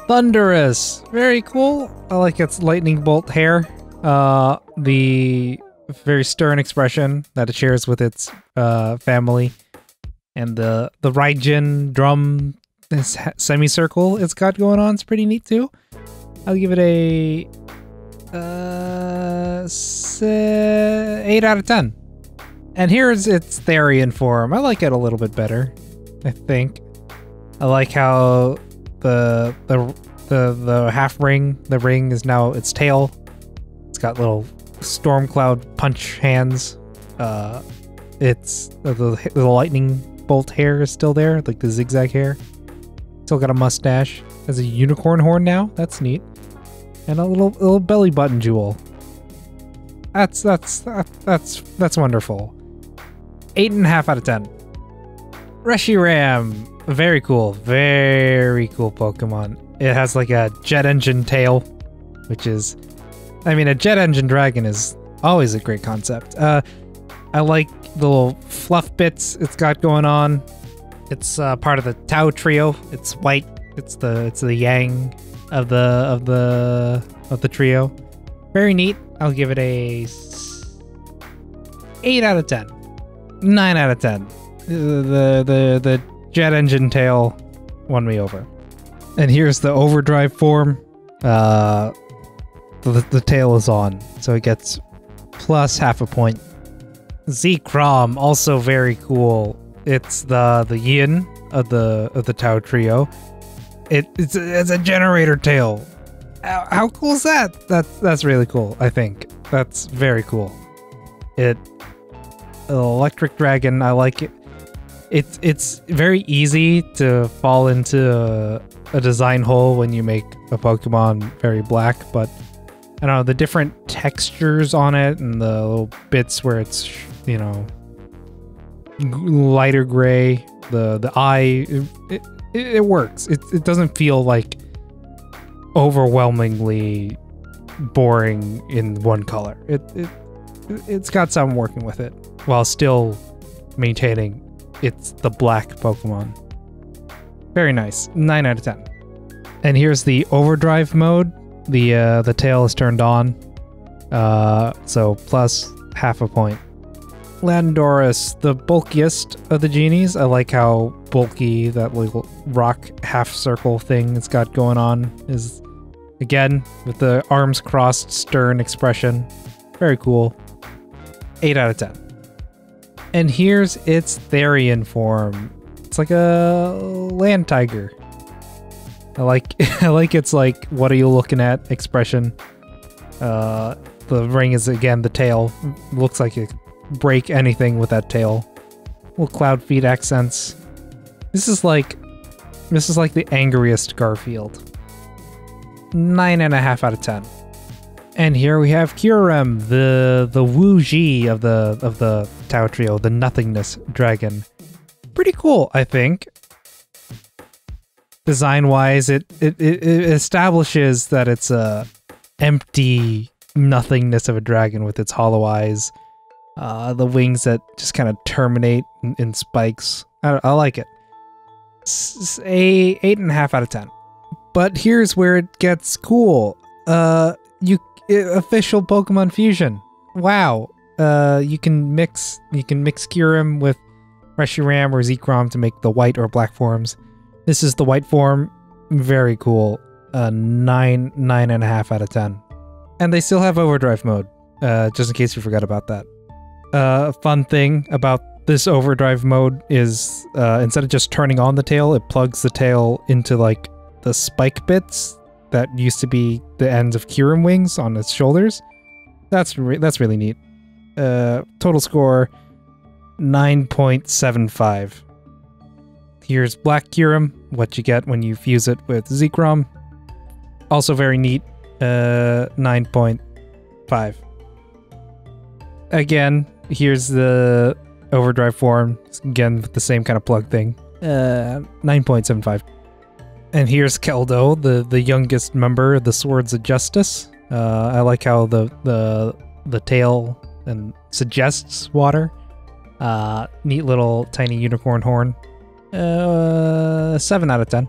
Thunderous. Very cool. I like its lightning bolt hair. The very stern expression that it shares with its family, and the Raijin drum semicircle it's got going on is pretty neat too. I'll give it a 8 out of 10. And here's its Therian form. I like it a little bit better, I think. I like how the half ring, the ring is now its tail. It's got little storm cloud punch hands. It's the lightning bolt hair is still there, like the zigzag hair. Still got a mustache. Has a unicorn horn now. That's neat. And a little belly button jewel. That's wonderful. 8.5 out of 10. Reshiram. Very cool Pokemon. It has like a jet engine tail, which is, I mean, a jet engine dragon is always a great concept. I like the little fluff bits it's got going on. It's part of the Tau trio. It's white. It's the yang of the trio. Very neat. I'll give it a 8 out of 10. 9 out of 10. The jet engine tail won me over. And here's the overdrive form. The tail is on, so it gets plus half a point. Zekrom, also very cool. It's the yin of the Tau trio. It's a generator tail. How cool is that? That's really cool. I think that's very cool. An electric dragon. I like it. It's very easy to fall into a design hole when you make a Pokemon very black, but I don't know, the different textures on it and the little bits where it's, you know, lighter gray, the eye, it works. It doesn't feel like overwhelmingly boring in one color. It's got something working with it while still maintaining it's the black Pokemon. Very nice. 9 out of 10. And here's the overdrive mode. the tail is turned on. So plus half a point. Landorus, the bulkiest of the genies. I like how bulky that little rock half circle thing it's got going on is. Again, with the arms crossed, stern expression. Very cool. 8 out of 10. And here's its Therian form. It's like a land tiger. I like it's like, what are you looking at expression. The ring is, again, the tail. Looks like it break anything with that tail. Little cloud feet accents. This is like the angriest Garfield. 9.5 out of 10. And here we have Kyurem, the Wu Ji of the Tao Trio, the nothingness dragon. Pretty cool, I think. Design-wise, it establishes that it's a empty nothingness of a dragon with its hollow eyes. The wings that just kind of terminate in spikes. I like it. 8.5 out of 10. But here's where it gets cool. Official Pokemon fusion. Wow. You can mix Kyurem with Reshiram or Zekrom to make the white or black forms. This is the white form. Very cool. 9.5 out of 10. And they still have overdrive mode. Just in case you forgot about that. Fun thing about this overdrive mode is instead of just turning on the tail, it plugs the tail into like the spike bits that used to be the ends of Kyurem wings on its shoulders. That's really neat. Total score 9.75. Here's Black Kyurem, what you get when you fuse it with Zekrom. Also very neat. 9.5. Again, here's the overdrive form. Again, with the same kind of plug thing. 9.75. And here's Keldo, the youngest member of the Swords of Justice. I like how the tail and suggests water. Neat little tiny unicorn horn. 7 out of 10.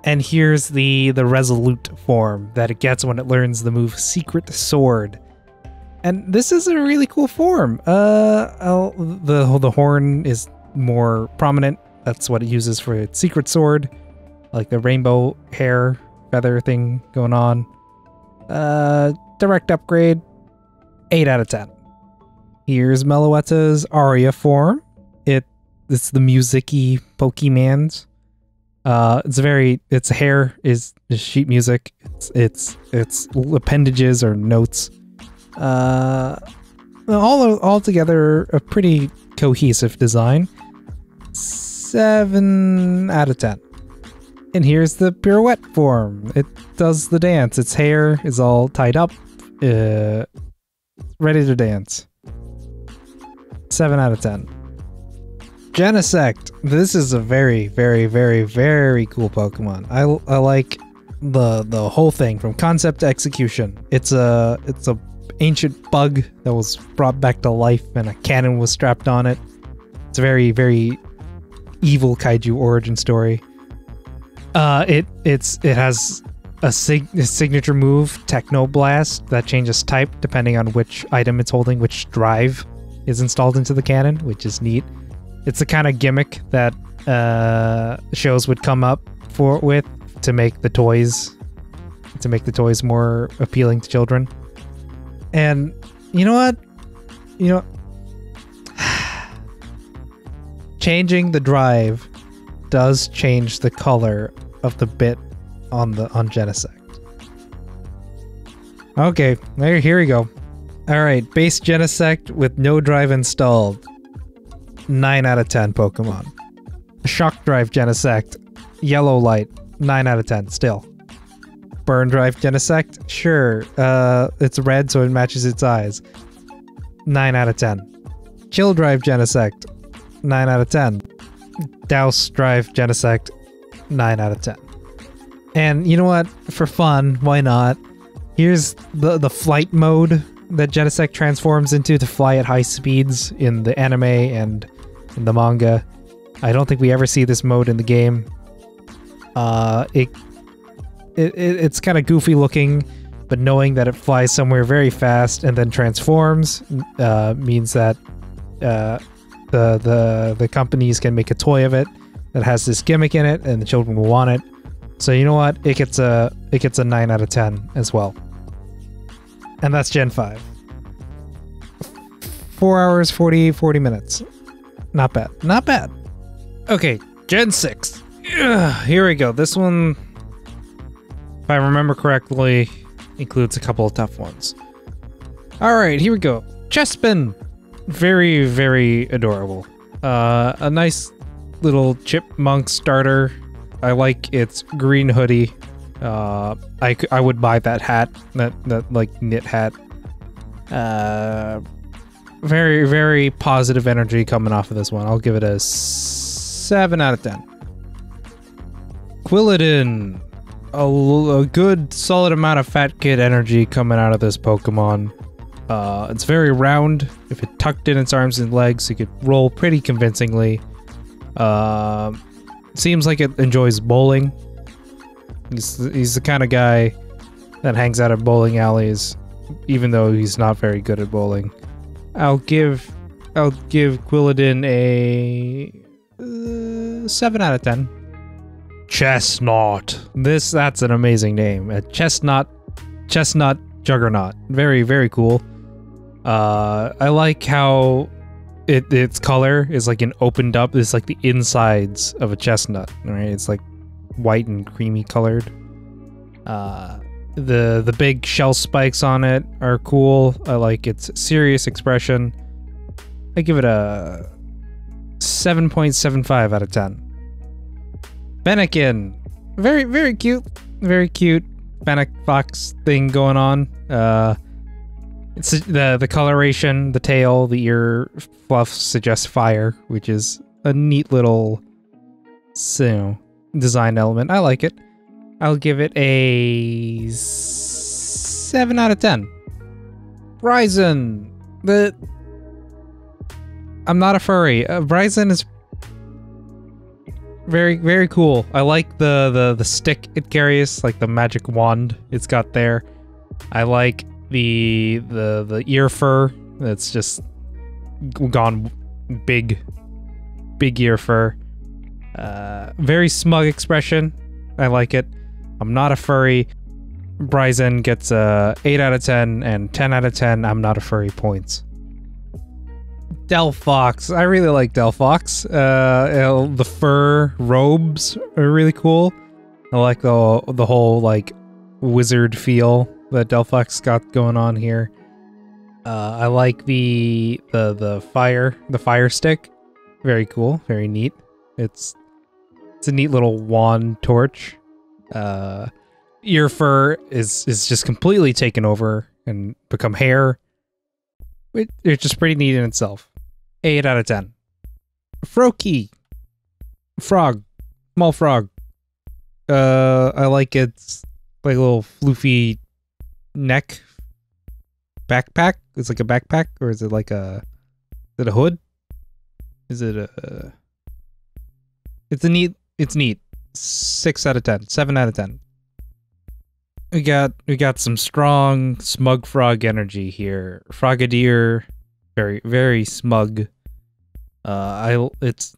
And here's the resolute form that it gets when it learns the move Secret Sword. And this is a really cool form. The horn is more prominent. That's what it uses for its Secret Sword. Like the rainbow hair feather thing going on. Direct upgrade. 8 out of 10. Here's Meloetta's Aria form. It's the music-y Pokemans. Its hair is sheet music. Its appendages are notes. All together a pretty cohesive design. 7 out of 10. And here's the pirouette form. It does the dance. Its hair is all tied up, ready to dance. 7 out of 10. Genesect. This is a very, very, very, very cool Pokemon. I like the whole thing from concept to execution. It's a ancient bug that was brought back to life and a cannon was strapped on it. It's a very, very evil kaiju origin story. It has a signature move, Techno Blast, that changes type depending on which item it's holding, which drive is installed into the cannon, which is neat. It's the kind of gimmick that shows would come up with to make the toys more appealing to children. And you know what? Changing the drive does change the color of the bit on Genesect. Okay, here we go. Alright, base Genesect with no drive installed. 9 out of 10 Pokemon. Shock Drive Genesect. Yellow Light. 9 out of 10 still. Burn Drive Genesect. Sure. It's red so it matches its eyes. 9 out of 10. Chill Drive Genesect. 9 out of 10. Douse Drive Genesect. 9 out of 10. And you know what? For fun, why not? Here's the flight mode that Genesect transforms into to fly at high speeds in the anime and in the manga. I don't think we ever see this mode in the game. It's kind of goofy looking. but knowing that it flies somewhere very fast and then transforms means that the companies can make a toy of it that has this gimmick in it, and the children will want it. So you know what? It gets a 9 out of 10 as well. And that's Gen 5. 4 hours, 40 minutes. Not bad. Not bad. Okay, Gen 6. Ugh, here we go. This one, if I remember correctly, includes a couple of tough ones. Alright, here we go. Chespin. Very, very adorable. A nice little chipmunk starter. I like its green hoodie. I would buy that hat, that like knit hat. Very, very positive energy coming off of this one. I'll give it a 7 out of 10. Quilladin. A good solid amount of fat kid energy coming out of this Pokemon. It's very round. If it tucked in its arms and legs, it could roll pretty convincingly. Seems like it enjoys bowling. He's the kind of guy that hangs out at bowling alleys, even though he's not very good at bowling. I'll give Quilladin a 7 out of 10. Chestnut. That's an amazing name. A chestnut juggernaut. Very, very cool. I like how its color is like an opened up. It's like the insides of a chestnut, right? It's like white and creamy colored. The big shell spikes on it are cool. I like its serious expression. I give it a 7.75 out of 10. Fennekin. Very, very cute. Very cute Fennec Fox thing going on. It's the coloration, the tail, the ear fluff suggests fire, which is a neat little design element. I like it. I'll give it a 7 out of 10. Bryson. I'm not a furry. Bryson is very, very cool. I like the stick it carries, like the magic wand it's got there. I like the ear fur that's just gone big ear fur. Very smug expression. I like it. I'm not a furry. Bryson gets a 8 out of 10 and 10 out of 10 I'm not a furry points. Delphox. I really like Delphox. The fur robes are really cool. I like the whole like wizard feel that Delphox got going on here. I like the fire stick. Very cool. Very neat. It's a neat little wand torch. Ear fur is just completely taken over and become hair. It's just pretty neat in itself. 8 out of 10. Froakie. Frog. Small frog. I like its like little floofy neck backpack. It's like a backpack, or is it like is it a hood? Is it a... It's neat. 6 out of 10. 7 out of 10. We got some strong smug frog energy here. Frogadier, very, very smug. It's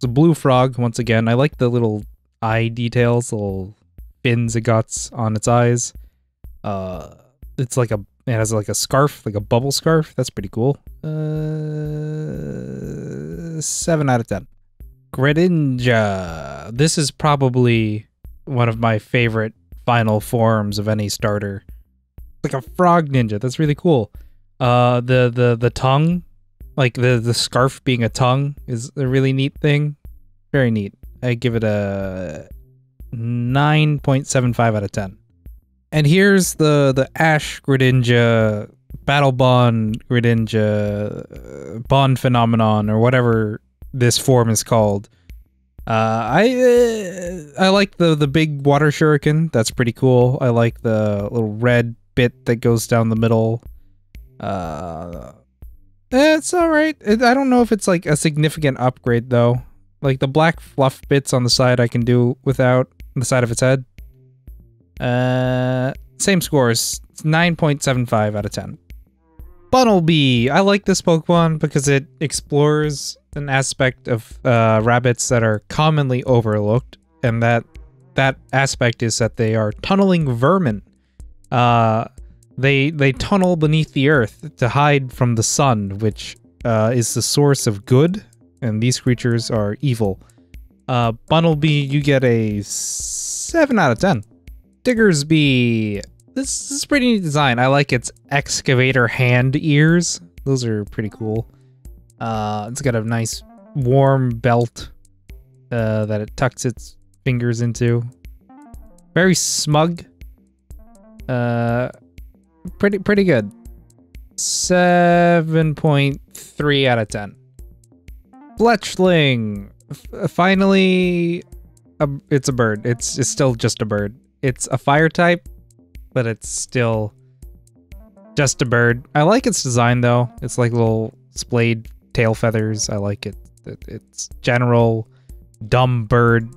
a blue frog once again. I like the little eye details, the little fins it got on its eyes. It has like a scarf, like a bubble scarf. That's pretty cool. 7 out of 10. Greninja. This is probably one of my favorite final forms of any starter. Like a frog ninja. That's really cool. The tongue, like the scarf being a tongue, is a really neat thing. Very neat. I give it a 9.75 out of 10. And here's the Ash Greninja, Battle Bond Greninja, Bond Phenomenon, or whatever this form is called. I like the big water shuriken. That's pretty cool. I like the little red bit that goes down the middle. It's alright. I don't know if it's like a significant upgrade though. Like the black fluff bits on the side I can do without, on the side of its head. Same scores, 9.75 out of 10. Bunnelby. I like this Pokemon because it explores an aspect of rabbits that are commonly overlooked, and that aspect is that they are tunneling vermin. They tunnel beneath the earth to hide from the sun, which is the source of good, and these creatures are evil. Bunnelby, you get a 7 out of 10. Diggersby. This is pretty neat design. I like its excavator hand ears. Those are pretty cool. It's got a nice warm belt that it tucks its fingers into. Very smug. Pretty good. 7.3 out of 10. Fletchling. Finally, it's a bird. It's still just a bird. It's a fire type, but it's still just a bird. I like its design though. It's like little splayed tail feathers. I like it. It's general dumb bird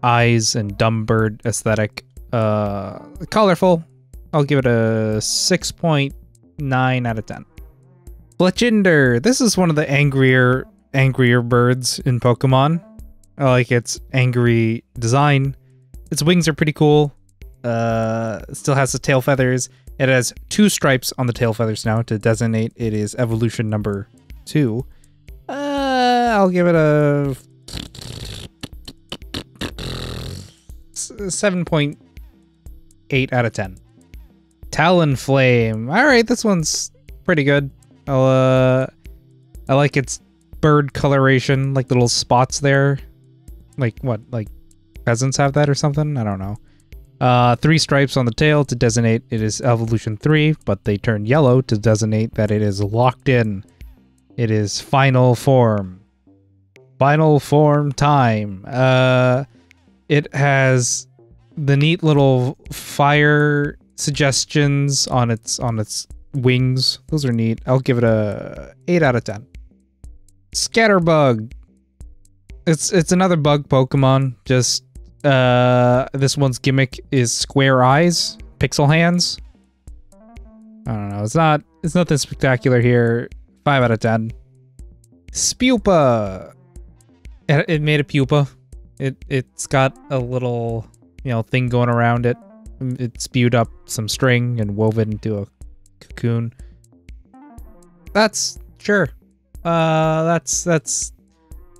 eyes and dumb bird aesthetic. Colorful. I'll give it a 6.9 out of 10. Fletchinder. This is one of the angrier birds in Pokemon. I like its angry design. Its wings are pretty cool. It still has the tail feathers. It has 2 stripes on the tail feathers now to designate it is evolution number 2. I'll give it a 7.8 out of 10. Talonflame. All right, this one's pretty good. I like its bird coloration, like little spots there. Like what? Like peasants have that or something? I don't know. 3 stripes on the tail to designate it is evolution 3, but they turn yellow to designate that it is locked in. It is final form. Final form time. It has the neat little fire suggestions on its wings. Those are neat. I'll give it a 8 out of 10. Scatterbug. It's another bug Pokemon. Just this one's gimmick is square eyes, pixel hands. I don't know. It's nothing spectacular here. 5 out of 10. Spupa. It made a pupa. It's got a little, thing going around it. It spewed up some string and wove it into a cocoon. That's sure.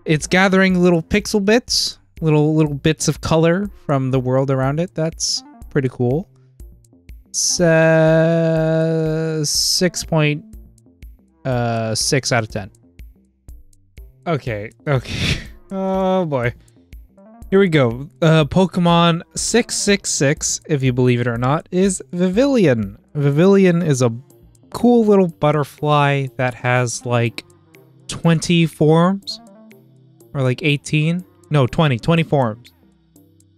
It's gathering little pixel bits, little bits of color from the world around it. That's pretty cool. 6.6 out of 10. Okay. Oh boy. Here we go. Pokemon 666, if you believe it or not, is Vivillon. Vivillon is a cool little butterfly that has like 20 forms. Or like 18? No, 20 forms.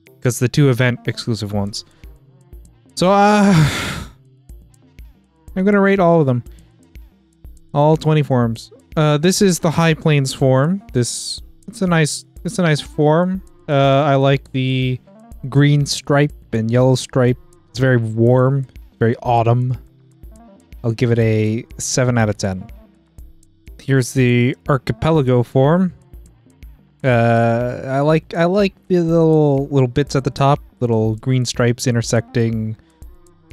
Because the 2 event exclusive ones. So, I'm gonna rate all of them. All 20 forms. This is the High Plains form. It's a nice form. I like the green stripe and yellow stripe. It's very warm, very autumn. I'll give it a 7 out of 10. Here's the Archipelago form. I like the little bits at the top, little green stripes intersecting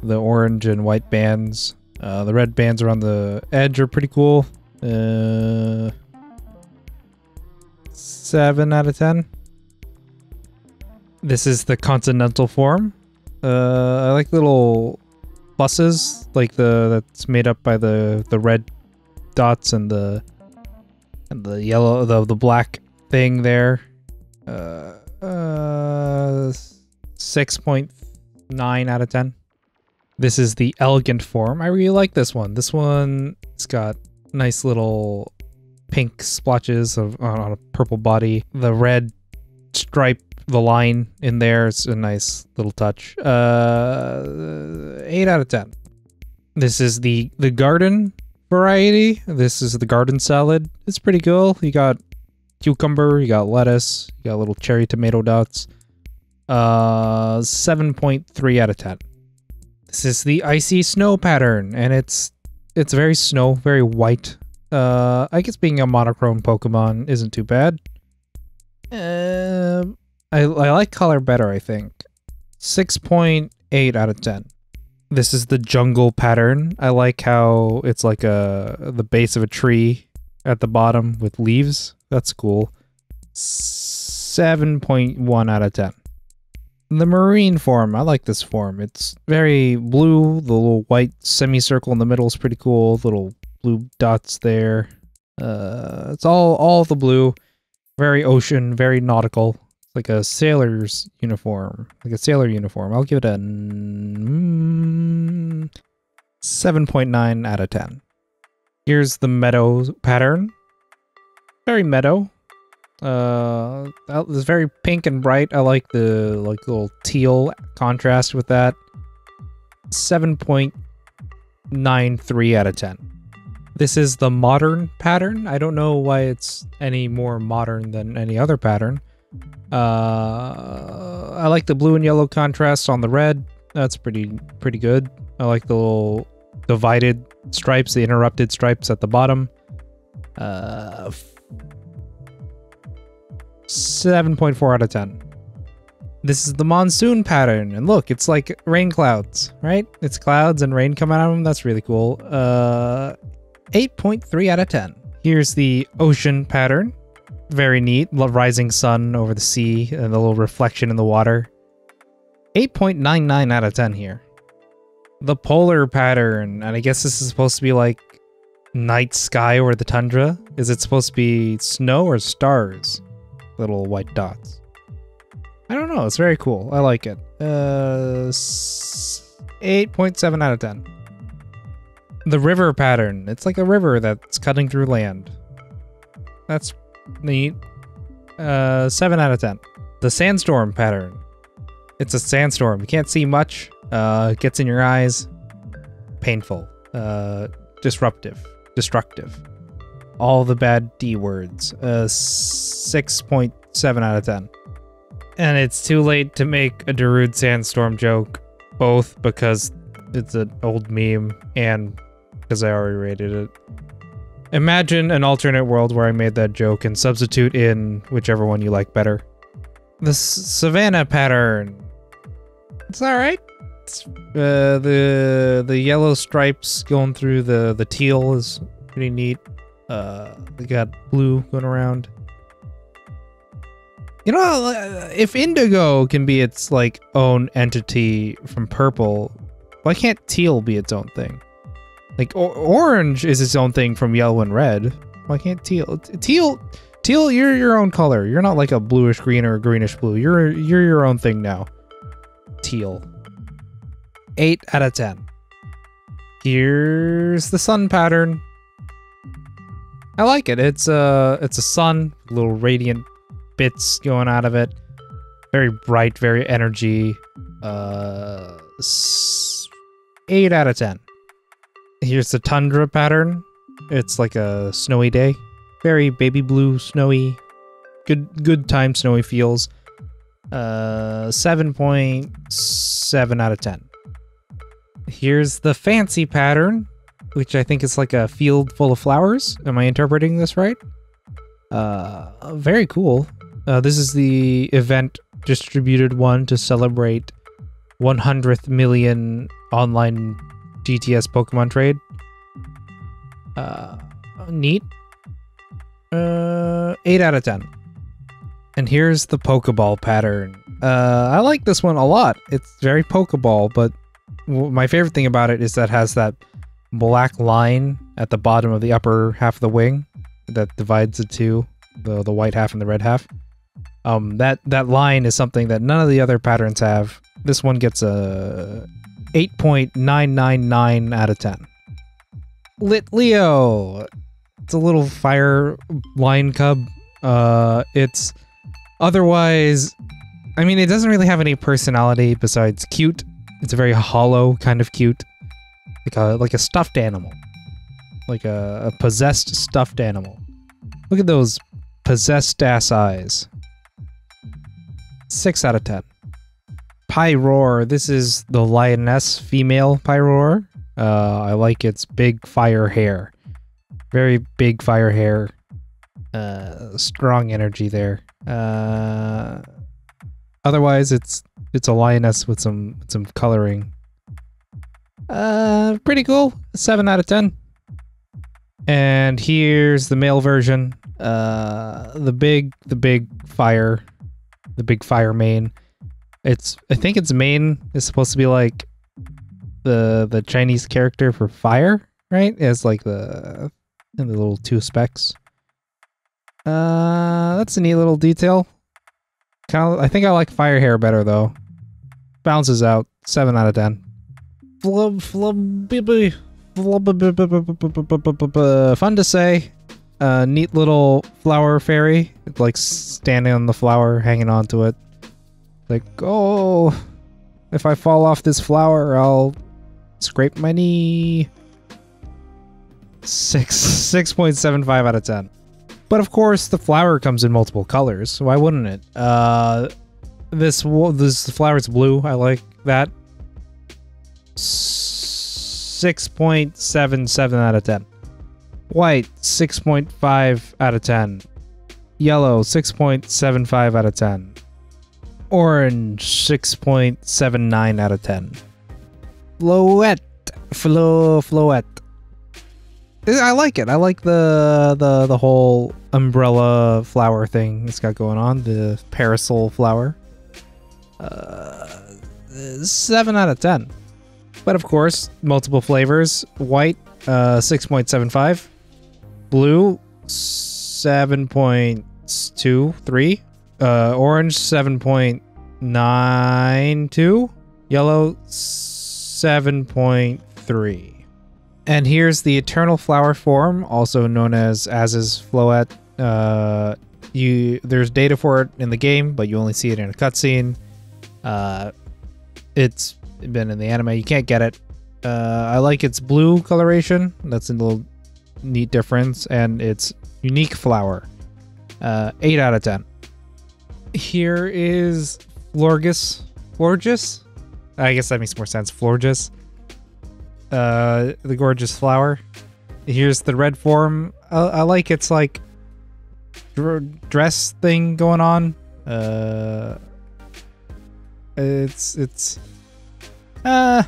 the orange and white bands. The red bands around the edge are pretty cool. 7 out of 10. This is the Continental form. I like little buses, like that's made up by the red dots and the yellow, the black thing there. 6.9 out of 10. This is the Elegant form. I really like this one. This one, it's got nice little pink splotches on a purple body. The red stripe, the line in there is a nice little touch. 8 out of 10. This is the garden variety. This is the garden salad. It's pretty cool. You got cucumber, you got lettuce, you got little cherry tomato dots. 7.3 out of 10. This is the icy snow pattern, and it's very snow, very white. I guess being a monochrome Pokemon isn't too bad. I like color better, I think. 6.8 out of 10. This is the jungle pattern. I like how it's like the base of a tree at the bottom with leaves. That's cool. 7.1 out of 10. The marine form, I like this form. It's very blue. The little white semicircle in the middle is pretty cool. Little blue dots there. It's all the blue. Very ocean, very nautical. It's like a sailor's uniform. Like a sailor uniform. I'll give it a 7.9 out of 10. Here's the meadow pattern. Very meadow. It's very pink and bright. I like the little teal contrast with that. 7.93 out of 10. This is the modern pattern. I don't know why it's any more modern than any other pattern. I like the blue and yellow contrast on the red. That's pretty good. I like the little divided stripes, the interrupted stripes at the bottom. 7.4 out of 10. This is the monsoon pattern, and look, it's like rain clouds, right? It's clouds and rain coming out of them. That's really cool. 8.3 out of 10. Here's the ocean pattern. Very neat. Rising sun over the sea and the little reflection in the water. 8.99 out of 10 here. The polar pattern, and I guess this is supposed to be like night sky over the tundra. Is it supposed to be snow or stars? Little white dots. I don't know. It's very cool. I like it. 8.7 out of 10. The river pattern. It's like a river that's cutting through land. That's neat. 7 out of 10. The sandstorm pattern. It's a sandstorm. You can't see much. It gets in your eyes. Painful. Disruptive. Destructive. All the bad D words. 6.7 out of 10. And it's too late to make a Darude Sandstorm joke, both because it's an old meme and because I already rated it. Imagine an alternate world where I made that joke and substitute in whichever one you like better. The Savannah pattern. It's alright. The yellow stripes going through the teal is pretty neat. We got blue going around. You know, if indigo can be its like own entity from purple, why can't teal be its own thing? Like orange is its own thing from yellow and red. Why can't teal? Teal, you're your own color. You're not like a bluish green or a greenish blue. You're your own thing now. Teal. 8 out of 10. Here's the sun pattern. I like it. It's a sun, little radiant bits going out of it. Very bright, very energy. 8 out of 10. Here's the tundra pattern. It's like a snowy day. Very baby blue, snowy. Good time snowy feels. 7.7 out of 10. Here's the fancy pattern, which I think is like a field full of flowers. Am I interpreting this right? Very cool. This is the event distributed one to celebrate 100th million online GTS Pokemon trade. Neat. 8 out of 10. And here's the Pokeball pattern. I like this one a lot. It's very Pokeball, but my favorite thing about it is that it has that black line at the bottom of the upper half of the wing that divides the two, the white half and the red half. That line is something that none of the other patterns have. This one gets a 8.999 out of 10. Lit Leo. It's a little fire line cub. It's otherwise, I mean, it doesn't really have any personality besides cute. It's a very hollow kind of cute. Like a stuffed animal. Like a possessed stuffed animal. Look at those possessed ass eyes. 6 out of 10. Pyroar. This is the lioness female Pyroar. I like its big fire hair. Very big fire hair. Strong energy there. Otherwise, it's a lioness with some coloring. Pretty cool. 7 out of 10. And here's the male version. The big fire mane. I think its mane is supposed to be like the Chinese character for fire, right? It's like the little 2 specks. That's a neat little detail. I think I like fire hair better though. Bounces out. 7 out of 10. Fun to say. Neat little flower fairy. It's like standing on the flower, hanging onto it. Like, oh, if I fall off this flower, I'll scrape my knee. 6.75 out of 10. But of course, the flower comes in multiple colors, so why wouldn't it? This flower's blue. I like that. 6.77 out of 10. White, 6.5 out of 10. Yellow, 6.75 out of 10. Orange, 6.79 out of 10. Floette. I like it. I like the whole umbrella flower thing it's got going on. The parasol flower. 7 out of 10. But of course, multiple flavors. White, 6.75. Blue, 7.23. Orange, 7.92. Yellow, 7.3. And here's the eternal flower form, also known as Az's Floette. There's data for it in the game, but you only see it in a cutscene. It's been in the anime. You can't get it. I like its blue coloration. That's a little neat difference. And its unique flower. 8 out of 10. Here is Florges. I guess that makes more sense. Florges. The gorgeous flower. Here's the red form. I like its like dress thing going on. It's all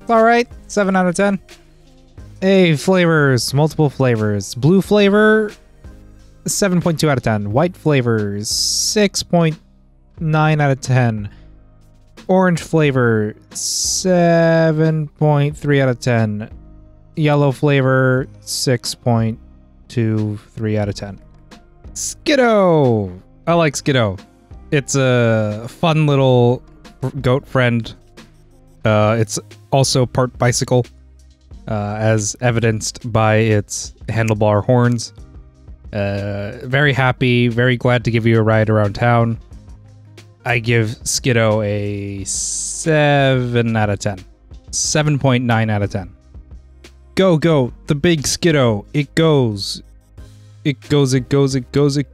right. 7 out of 10. Flavors, multiple flavors. Blue flavor, 7.2 out of 10. White flavors, 6.9 out of 10. Orange flavor, 7.3 out of 10. Yellow flavor, 6.23 out of 10. Skiddo! I like Skiddo. It's a fun little goat friend. It's also part bicycle, as evidenced by its handlebar horns. Very happy, very glad to give you a ride around town. I give Skiddo a 7 out of 10. 7.9 out of 10. Go, the big Skiddo. It goes. It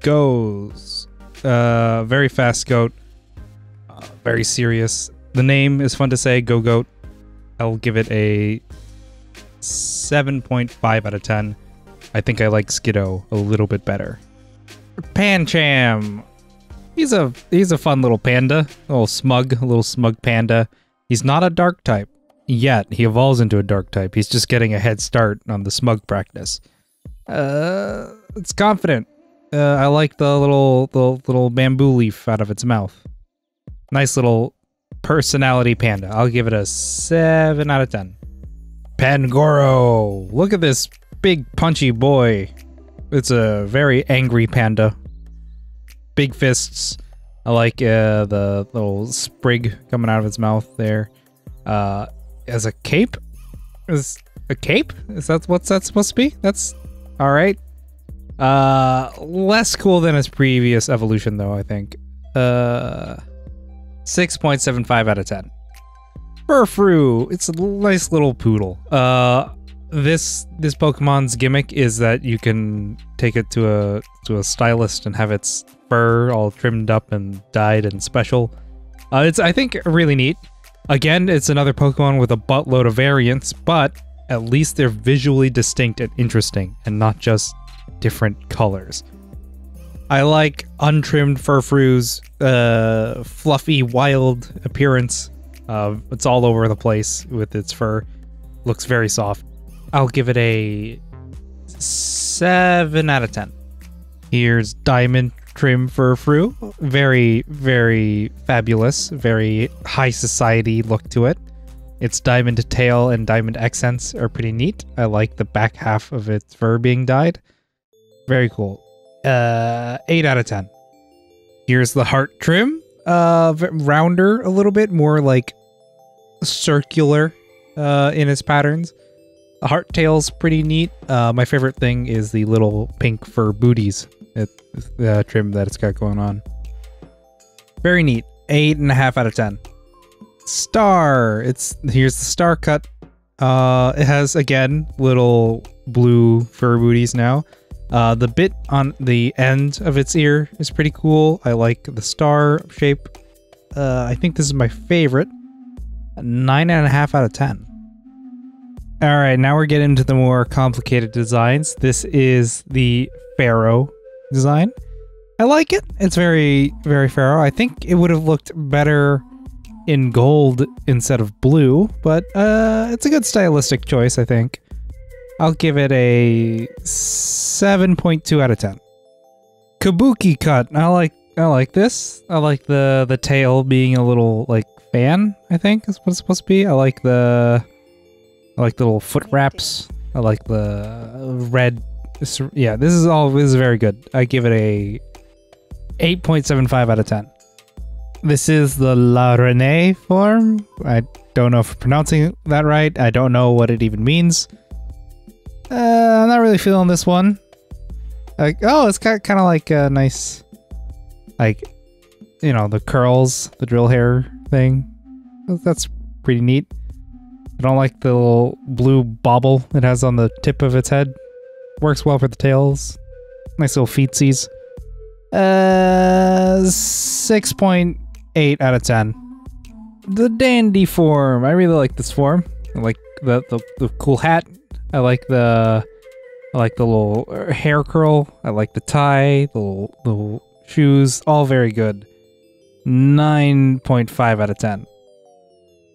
goes. Very fast goat. Very serious. The name is fun to say, Go Goat. I'll give it a 7.5 out of 10. I think I like Skiddo a little bit better. Pancham. He's a fun little panda. A little smug panda. He's not a dark type yet. He evolves into a dark type. He's just getting a head start on the smug practice. It's confident. I like the little bamboo leaf out of its mouth. Nice little personality panda. I'll give it a 7 out of 10. Pangoro. Look at this big punchy boy. It's a very angry panda. Big fists. I like the little sprig coming out of its mouth there. As a cape? Is a cape? What's that supposed to be? That's alright. Less cool than its previous evolution though, I think. 6.75 out of 10. Furfrou. It's a nice little poodle. This Pokemon's gimmick is that you can take it to a stylist and have its fur all trimmed up and dyed and special. It's, I think, really neat. Again, it's another Pokemon with a buttload of variants, but at least they're visually distinct and interesting, and not just different colors. I like untrimmed Furfru's fluffy, wild appearance. It's all over the place with its fur. Looks very soft. I'll give it a 7 out of 10. Here's Diamond Trim Furfru. Very, very fabulous. Very high society look to it. Its diamond tail and diamond accents are pretty neat. I like the back half of its fur being dyed. Very cool. 8 out of 10. Here's the heart trim. Rounder a little bit, more like circular in its patterns. The heart tail's pretty neat. My favorite thing is the little pink fur booties. The trim that it's got going on. Very neat. 8.5 out of 10. Star. Here's the star cut. It has, again, little blue fur booties now. The bit on the end of its ear is pretty cool. I like the star shape. I think this is my favorite. 9.5 out of 10. All right, now we're getting into the more complicated designs. This is the Pharaoh design. I like it. It's very, very Pharaoh. I think it would have looked better in gold instead of blue, but it's a good stylistic choice, I think. I'll give it a 7.2 out of 10. Kabuki cut. I like this. I like the tail being a little like fan, I think is what it's supposed to be. I like the little foot wraps. I like the red. Yeah, this is very good. I give it a 8.75 out of 10. This is the La Renée form. I don't know if I'm pronouncing that right. I don't know what it even means. I'm not really feeling this one. Like, oh, it's kind of like a nice, like, you know, the curls, the drill hair thing. That's pretty neat. I don't like the little blue bauble it has on the tip of its head. Works well for the tails. Nice little feetsies. 6.8 out of 10. The dandy form. I really like this form. I like the cool hat. I like the little hair curl. I like the tie. The little shoes. All very good. 9.5 out of 10.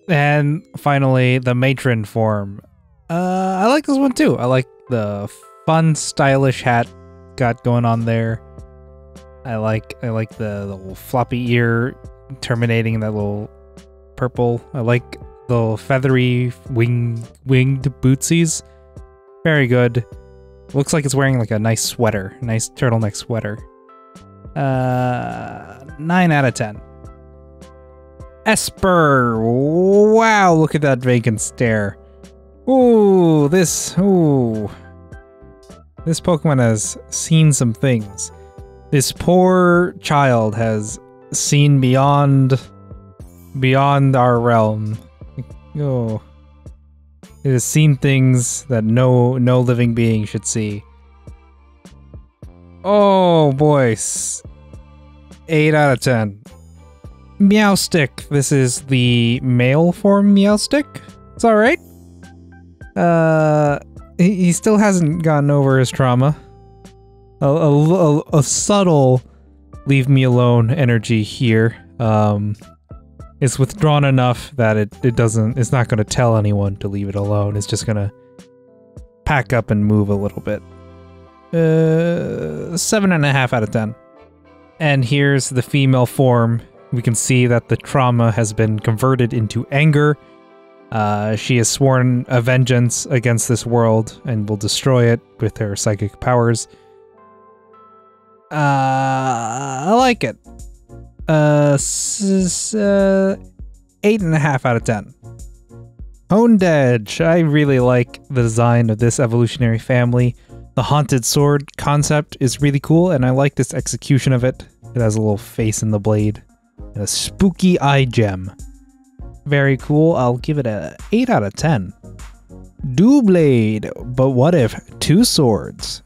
And finally, the matron form. I like this one too. I like the fun, stylish hat got going on there. I like the little floppy ear terminating that little purple. I like the feathery winged bootsies. Very good. Looks like it's wearing like a nice sweater, nice turtleneck sweater. 9 out of 10. Esper. Wow, look at that vacant stare. Ooh, this Pokemon has seen some things. This poor child has seen beyond our realm. Oh, it has seen things that no living being should see. Oh boy, 8 out of 10. Meowstick. This is the male form Meowstick. It's all right. He still hasn't gotten over his trauma. A subtle leave me alone energy here. It's withdrawn enough that it's not going to tell anyone to leave it alone. It's just going to pack up and move a little bit. 7.5 out of 10. And here's the female form. We can see that the trauma has been converted into anger. She has sworn a vengeance against this world and will destroy it with her psychic powers. I like it. 8.5 out of 10. Honedge. I really like the design of this evolutionary family. The haunted sword concept is really cool, and I like this execution of it. It has a little face in the blade and a spooky eye gem. Very cool. I'll give it a 8 out of 10. Doublade. But what if 2 swords?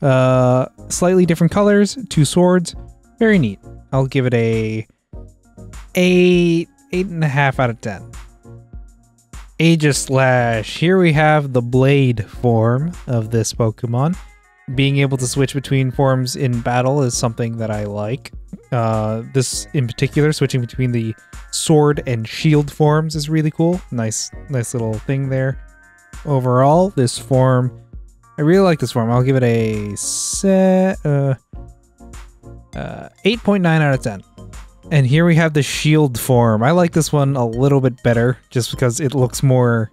Slightly different colors, 2 swords. Very neat. I'll give it a 8.5 out of 10. Aegislash. Here we have the blade form of this Pokemon. Being able to switch between forms in battle is something that I like. This in particular, switching between the sword and shield forms is really cool. Nice little thing there. Overall, this form, I really like this form. I'll give it a 8.9 out of 10. And here we have the shield form. I like this one a little bit better just because it looks more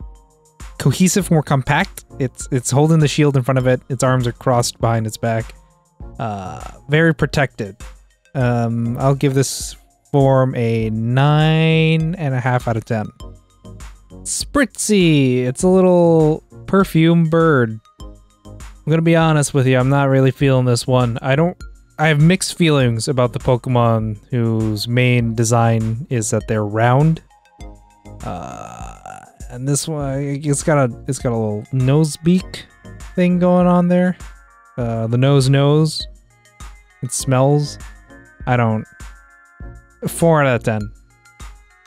cohesive, more compact. It's holding the shield in front of it. Its arms are crossed behind its back. Very protected. I'll give this form a 9.5 out of 10. Spritzy. It's a little perfume bird. I'm gonna be honest with you. I'm not really feeling this one. I have mixed feelings about the Pokemon whose main design is that they're round. And this one, it's got a little nose beak thing going on there. The nose. It smells. 4 out of 10.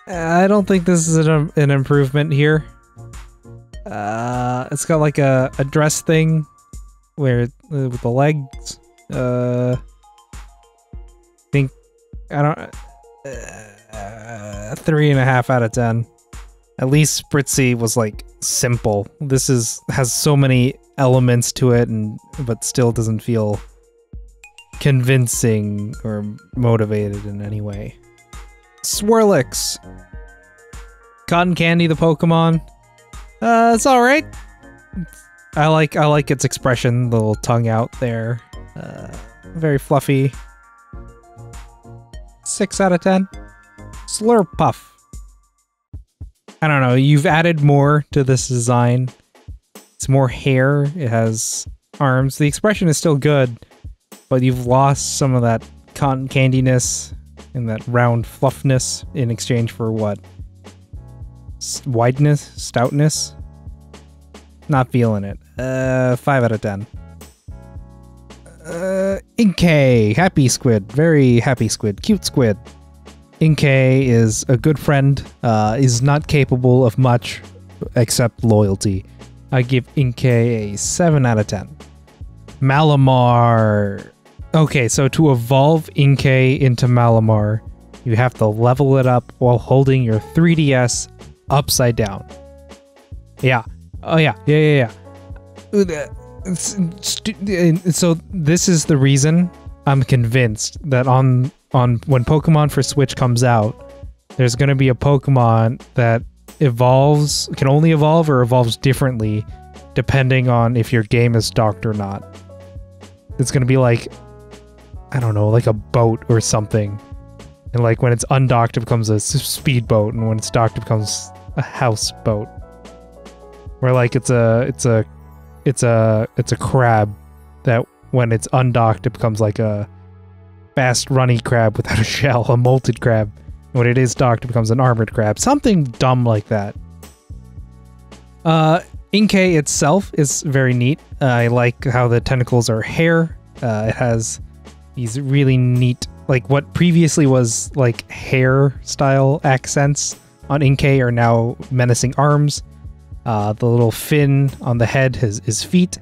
I don't think this is an improvement here. It's got like a dress thing where with the legs. I don't. 3.5 out of 10. At least Spritzy was like simple. This has so many elements to it, but still doesn't feel convincing or motivated in any way. Swirlix. Cotton Candy, the Pokemon. It's all right. I like its expression, the little tongue out there. Very fluffy. 6 out of 10. Slurpuff. I don't know, you've added more to this design. It's more hair, it has arms. The expression is still good, but you've lost some of that cotton candiness and that round fluffness in exchange for what? Wideness? Stoutness? Not feeling it. 5 out of 10. Inkay. Happy squid. Very happy squid. Cute squid. Inkay is a good friend, is not capable of much except loyalty. I give Inkay a 7 out of 10. Malamar. Okay, so to evolve Inkay into Malamar, you have to level it up while holding your 3DS upside down. Yeah. Oh yeah. Yeah. So this is the reason I'm convinced that on when Pokemon for Switch comes out, there's going to be a Pokemon that can only evolve or evolves differently depending on if your game is docked or not. It's going to be like, I don't know, like a boat or something. And like when it's undocked, it becomes a speedboat, and when it's docked, it becomes a houseboat. Where like it's a crab that when it's undocked, it becomes like a fast runny crab without a shell, a molted crab. When it is docked, it becomes an armored crab. Something dumb like that. Inkay itself is very neat. I like how the tentacles are hair. It has these really neat, like what previously was like hair style accents on Inkay are now menacing arms. The little fin on the head is feet.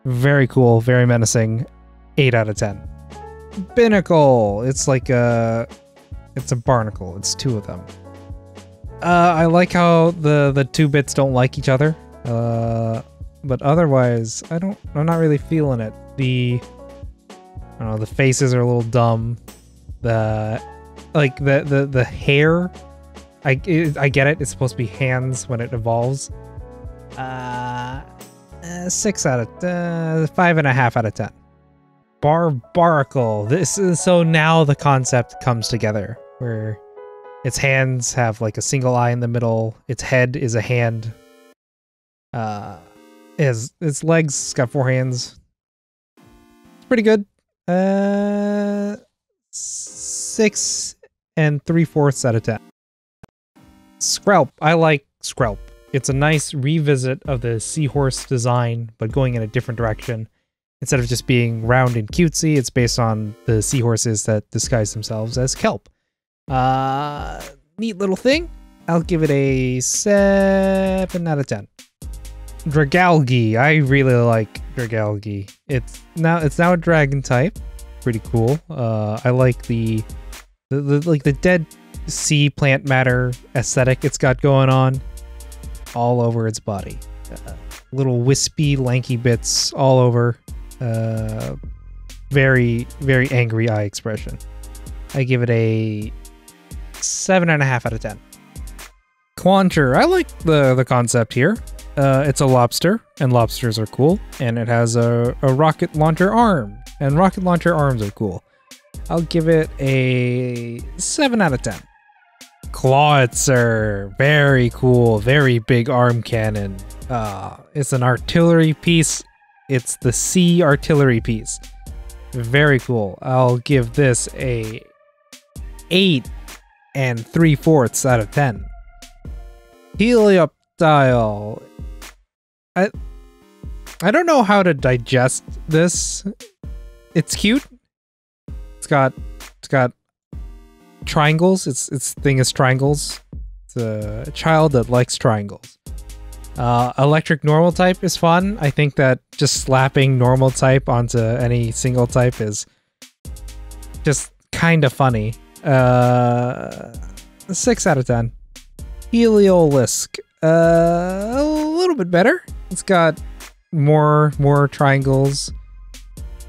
Very cool, very menacing. 8 out of 10. Binnacle. It's like it's a barnacle. It's 2 of them. I like how the 2 bits don't like each other. But otherwise, I'm not really feeling it. I don't know, the faces are a little dumb. The hair, I get it. It's supposed to be hands when it evolves. 6 out of 5.5 out of 10. Barbaracle. So now the concept comes together where its hands have like a single eye in the middle. Its head is a hand. Its legs, it's got 4 hands. It's pretty good. 6 3/4 out of 10. Skrelp. I like Skrelp. It's a nice revisit of the seahorse design, but going in a different direction. Instead of just being round and cutesy, it's based on the seahorses that disguise themselves as kelp. neat little thing. I'll give it a 7 out of 10. Dragalge. I really like Dragalge. It's now a dragon type. Pretty cool. I like the dead sea plant matter aesthetic it's got going on all over its body. Little wispy, lanky bits all over. Very, very angry eye expression. I give it a 7.5 out of 10. Quancher. I like the concept here. It's a lobster, and lobsters are cool, and it has a rocket launcher arm, and rocket launcher arms are cool. I'll give it a 7 out of 10. Clawitzer. Very cool, very big arm cannon. It's an artillery piece. It's the sea artillery piece. Very cool. I'll give this a 8 3/4 out of 10. Helioptile. I don't know how to digest this. It's cute. It's got triangles. Its thing is triangles. It's a child that likes triangles. Electric normal type is fun. I think that just slapping normal type onto any single type is just kind of funny. 6 out of 10. Heliolisk. A little bit better. It's got more triangles.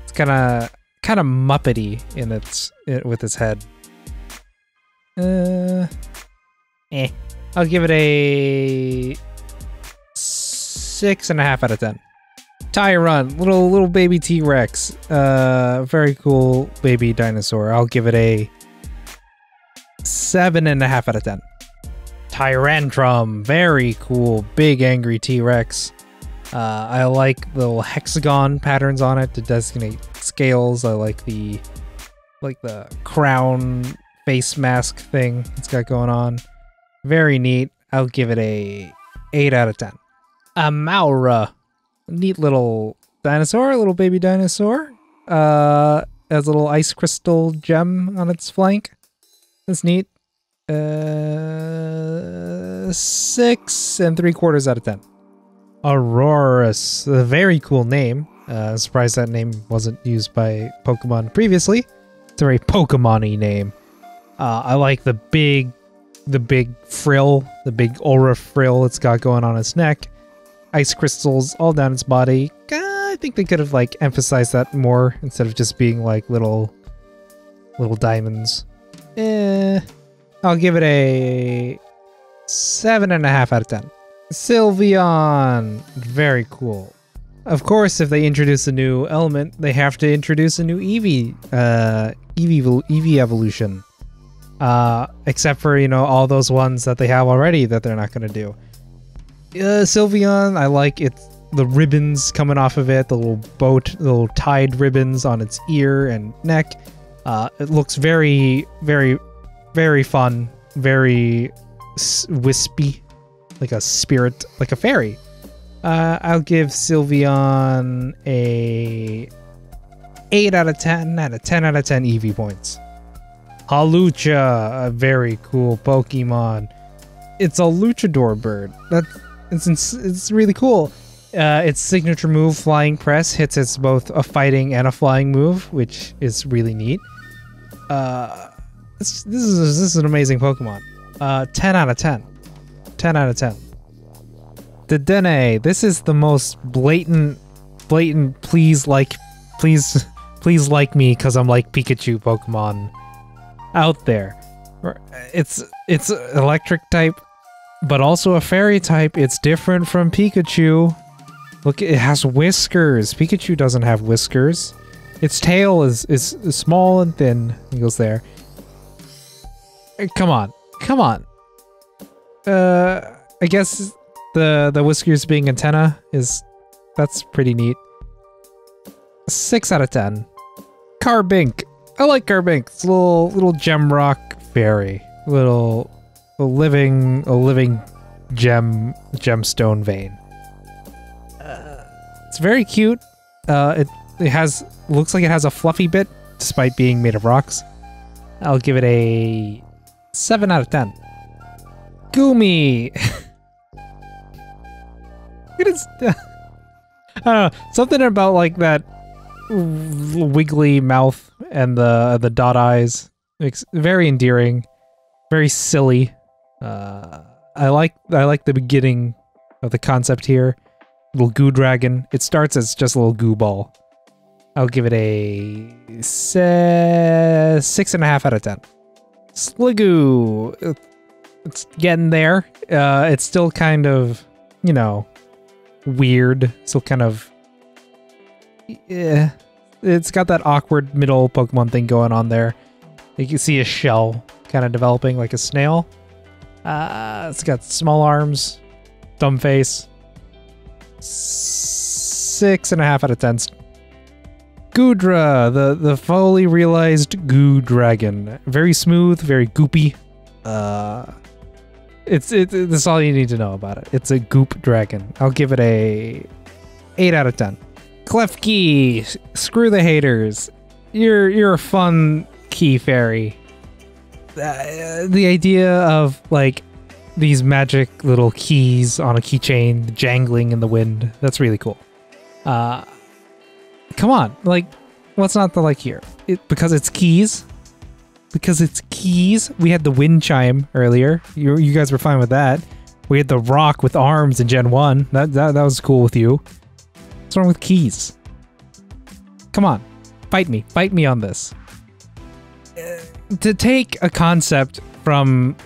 It's kind of Muppety with its head. I'll give it a 6.5 out of 10. Tyrant, little baby T-Rex. Very cool baby dinosaur. I'll give it a 7.5 out of 10. Tyrantrum, very cool, big angry T-Rex. I like the little hexagon patterns on it to designate scales. I like the crown face mask thing it's got going on. Very neat. I'll give it a 8 out of 10. Amaura, neat little dinosaur, little baby dinosaur. Has a little ice crystal gem on its flank. That's neat. 6 3/4 out of 10. Aurorus, a very cool name. Surprised that name wasn't used by Pokemon previously. It's a very Pokemon-y name. I like the big frill, the big aura frill it's got going on its neck. Ice crystals all down its body. I think they could have like emphasized that more instead of just being like little diamonds. I'll give it a 7.5 out of 10. Sylveon, very cool. Of course, if they introduce a new element, they have to introduce a new Eevee evolution. Except for, you know, all those ones that they have already that they're not going to do. Sylveon, I like it. The ribbons coming off of it, the little tied ribbons on its ear and neck. It looks very, very, very fun, very wispy, like a spirit, like a fairy. I'll give Sylveon a 8 out of 10 and a 10 out of 10 Eevee points. Hawlucha, a very cool Pokemon. It's a luchador bird. It's really cool. Its signature move, Flying Press, hits as both a fighting and a flying move, which is really neat. This is an amazing Pokemon. 10 out of 10. 10 out of 10. Dedenne, this is the most blatant please like me because I'm like Pikachu Pokemon out there. It's electric type, but also a fairy type. It's different from Pikachu. Look, it has whiskers. Pikachu doesn't have whiskers. Its tail is small and thin. It goes there. Come on. I guess the whiskers being antenna that's pretty neat. 6 out of 10. Carbink. I like Carbink. It's a little gem rock fairy. A living gemstone vein. It's very cute. It looks like it has a fluffy bit despite being made of rocks. I'll give it a 7 out of 10. Gumi. It is. I don't know. Something about like that wiggly mouth and the dot eyes. It's very endearing, very silly. I like the beginning of the concept here. Little goo dragon. It starts as just a little goo ball. I'll give it a 6.5 out of 10. Sligoo. It's getting there. It's still kind of, you know, weird. Still kind of, yeah. It's got that awkward middle Pokemon thing going on there. You can see a shell kind of developing like a snail. It's got small arms, dumb face. 6.5 out of 10. Goodra, the fully realized goo dragon. Very smooth, very goopy. That's all you need to know about it. It's a goop dragon. I'll give it a 8 out of 10. Klefki, screw the haters. You're a fun key fairy. The idea of like these magic little keys on a keychain jangling in the wind, that's really cool. Come on, like, what's not to like here? Because it's keys. Because it's keys. We had the wind chime earlier. You guys were fine with that. We had the rock with arms in Gen 1. That was cool with you. What's wrong with keys? Come on, fight me on this. To take a concept from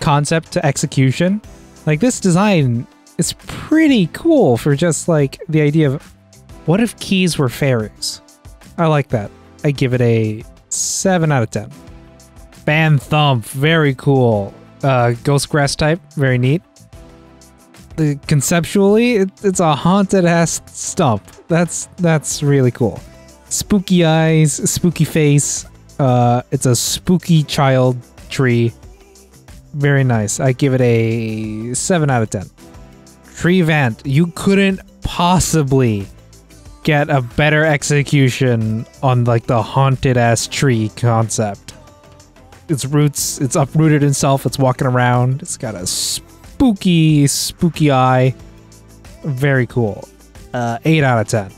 concept to execution, like this design is pretty cool for just like the idea of what if keys were fairies? I like that. I give it a 7 out of 10. Fan Thump, very cool. Ghost grass type, very neat. Conceptually, it's a haunted ass stump. That's really cool. Spooky eyes, spooky face. It's a spooky child tree. Very nice. I give it a 7 out of 10. Treevant, you couldn't possibly get a better execution on like the haunted ass tree concept. Its roots, it's uprooted itself, it's walking around, it's got a spooky eye. Very cool. 8 out of 10.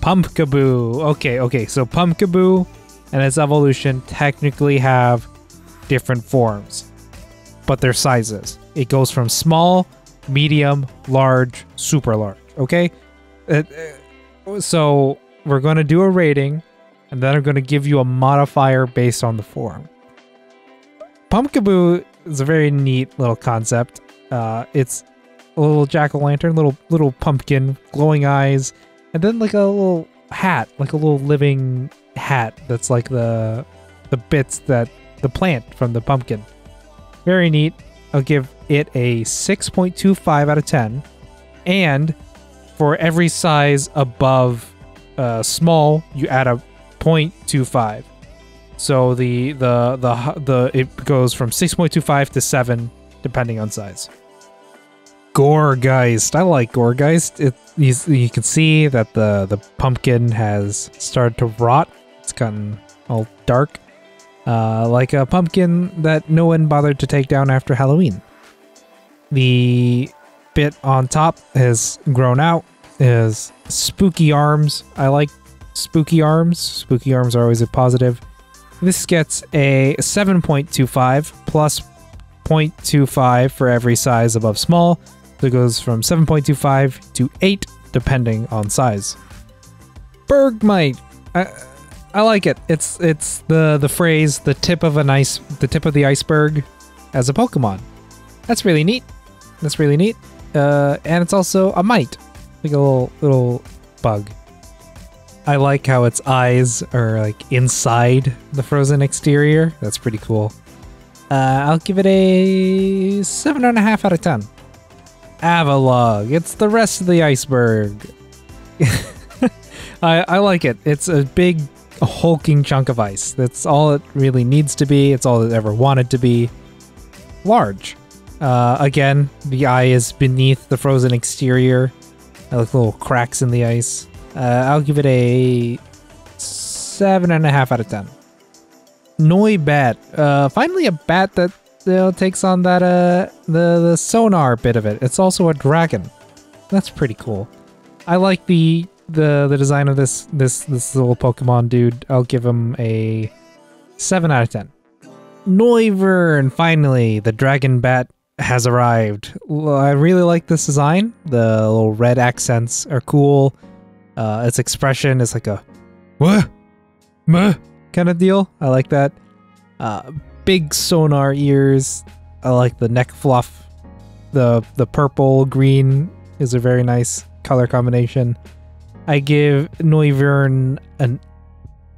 Pumpkaboo. Okay, so Pumpkaboo and its evolution technically have different forms, but their sizes. It goes from small, medium, large, super large, okay? So we're going to do a rating, and then I'm going to give you a modifier based on the form. Pumpkaboo is a very neat little concept. It's a little jack-o'-lantern, little pumpkin, glowing eyes, and then like a little hat, like a little living hat that's like the bits that the plant from the pumpkin. Very neat. I'll give it a 6.25 out of 10. And for every size above small, you add a 0.25. So it goes from 6.25 to 7 depending on size. Goregeist. I like Goregeist. You can see that the pumpkin has started to rot. It's gotten all dark. Like a pumpkin that no one bothered to take down after Halloween. The bit on top has grown out. It has spooky arms. I like spooky arms. Spooky arms are always a positive. This gets a 7.25 plus 0.25 for every size above small. So it goes from 7.25 to 8 depending on size. Bergmite. I like it. It's the phrase the tip of the iceberg as a Pokemon. That's really neat. And it's also a mite, like a little bug. I like how its eyes are like inside the frozen exterior. That's pretty cool. I'll give it a 7.5 out of 10. Avalugg. It's the rest of the iceberg. I like it. It's a big hulking chunk of ice. That's all it really needs to be. It's all it ever wanted to be. Large. Again, the eye is beneath the frozen exterior. I like little cracks in the ice. I'll give it a 7.5 out of 10. Noibat. Finally a bat that takes on that the sonar bit of it. It's also a dragon. That's pretty cool. I like the design of this little Pokemon dude. I'll give him a 7 out of 10. Noivern, finally, the dragon bat has arrived. I really like this design. The little red accents are cool. Its expression is like a what? Meh kind of deal. I like that. Big sonar ears. I like the neck fluff. The purple green is a very nice color combination. I give Noivern an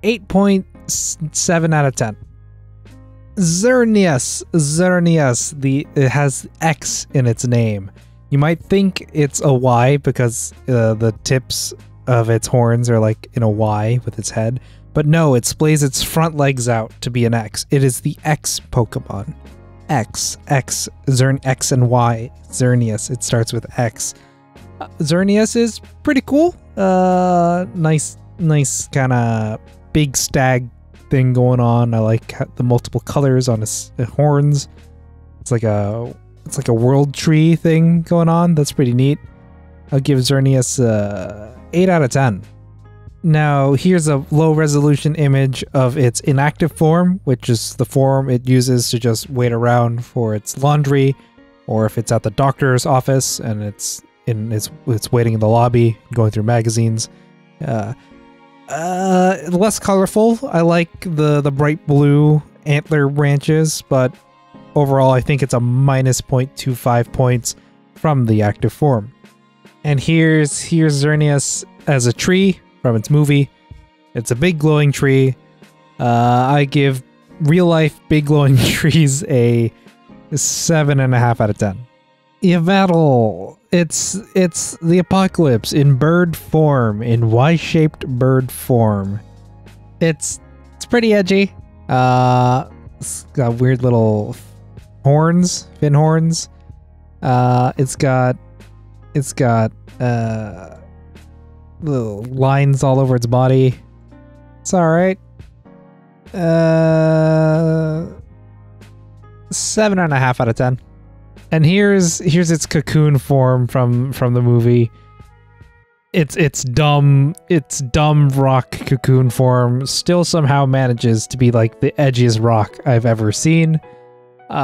8.7 out of 10. Xerneas, it has X in its name. You might think it's a Y because the tips of its horns are like in a Y with its head, but no, it splays its front legs out to be an X. It is the X Pokemon. X, X and Y, Xerneas. It starts with X. Xerneas is pretty cool. Nice kind of big stag thing going on. I like the multiple colors on his horns. It's like a world tree thing going on. That's pretty neat. I'll give Xerneas 8 out of 10. Now here's a low resolution image of its inactive form, which is the form it uses to just wait around for its laundry, or if it's at the doctor's office and it's waiting in the lobby, going through magazines. Less colorful. I like the bright blue antler branches, but overall I think it's a minus 0.25 points from the active form. And here's Xerneas as a tree from its movie. It's a big glowing tree. I give real life big glowing trees a 7.5 out of 10. Yveltal. It's the apocalypse in bird form, in Y-shaped bird form. It's pretty edgy. It's got weird little horns, fin horns. It's got little lines all over its body. It's all right. 7.5 out of 10. And here's its cocoon form from the movie. It's dumb rock cocoon form still somehow manages to be like the edgiest rock I've ever seen. 4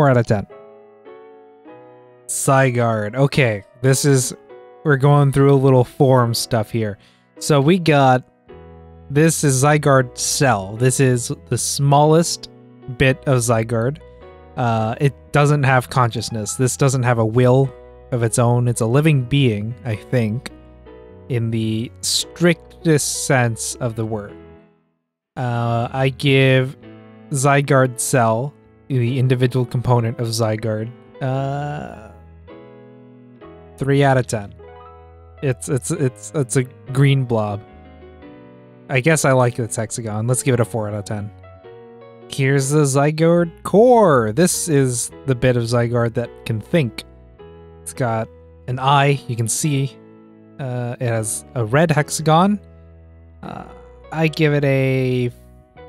out of 10. Zygarde. Okay, we're going through a little form stuff here. So this is Zygarde cell. This is the smallest bit of Zygarde. It doesn't have consciousness. This doesn't have a will of its own. It's a living being, I think, in the strictest sense of the word. I give Zygarde cell, the individual component of Zygarde, 3 out of 10. It's a green blob. I guess I like its hexagon. Let's give it a 4 out of 10. Here's the Zygarde core. This is the bit of Zygarde that can think. It's got an eye, you can see. It has a red hexagon. I give it a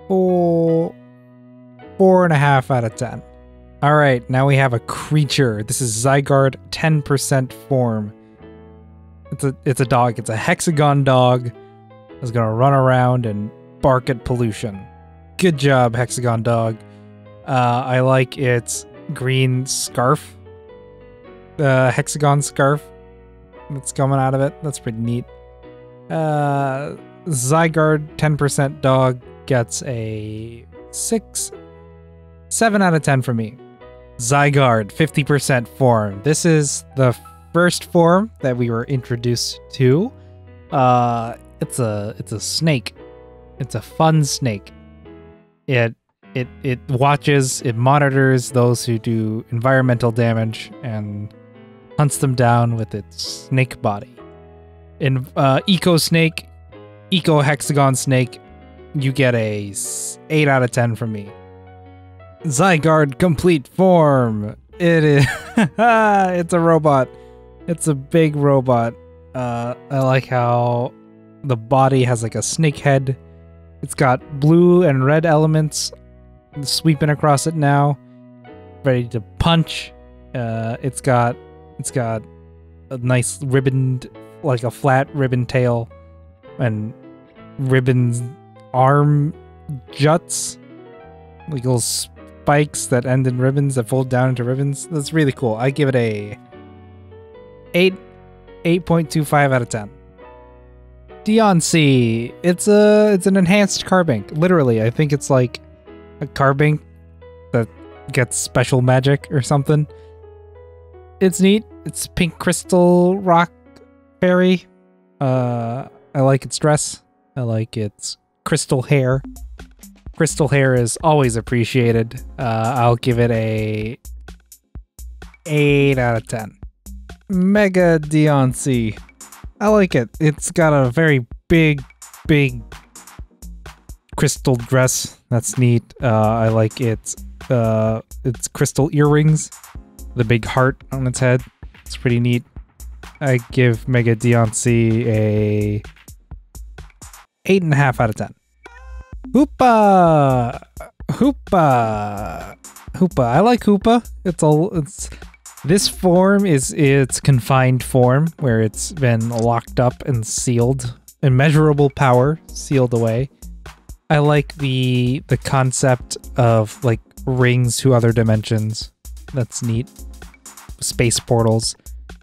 4.5 out of 10. All right, now we have a creature. This is Zygarde 10% form. It's a dog. It's a hexagon dog. It's gonna run around and bark at pollution. Good job, hexagon dog. I like its green scarf. The hexagon scarf that's coming out of it. That's pretty neat. Zygarde 10% dog gets a 7 out of 10 for me. Zygarde 50% form. This is the first form that we were introduced to. It's a snake. It's a fun snake. It watches, it monitors those who do environmental damage and hunts them down with its snake body. In Eco Snake, Eco Hexagon Snake, you get a 8 out of 10 from me. Zygarde complete form. It is it's a robot. It's a big robot. I like how the body has like a snake head. It's got blue and red elements sweeping across it now, ready to punch. It's got a nice ribboned, like a flat ribbon tail, and ribbons arm juts, like little spikes that end in ribbons that fold down into ribbons. That's really cool. I give it a 8.25 out of 10. Deoncy. It's an enhanced Carbink. Literally, I think it's like a Carbink that gets special magic or something. It's neat. It's pink crystal rock fairy. I like its dress. I like its crystal hair. Crystal hair is always appreciated. I'll give it a 8 out of 10. Mega Deoncy. I like it. It's got a very big crystal dress. That's neat. I like its crystal earrings, the big heart on its head. It's pretty neat. I give Mega Deoncy a 8.5 out of 10. Hoopa! I like Hoopa. This form is its confined form, where it's been locked up and sealed. Immeasurable power sealed away. I like the concept of like rings to other dimensions. That's neat. Space portals.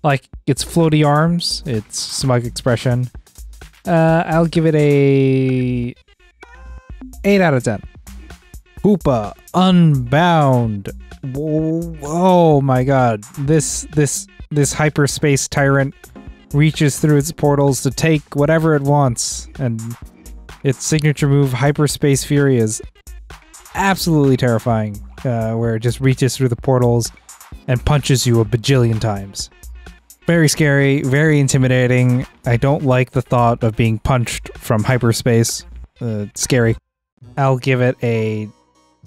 Like its floaty arms, its smug expression. I'll give it a 8 out of 10. Hoopa Unbound. Whoa, oh my god. This hyperspace tyrant reaches through its portals to take whatever it wants, and its signature move, Hyperspace Fury, is absolutely terrifying, where it just reaches through the portals and punches you a bajillion times. Very scary, very intimidating. I don't like the thought of being punched from hyperspace. Scary. I'll give it a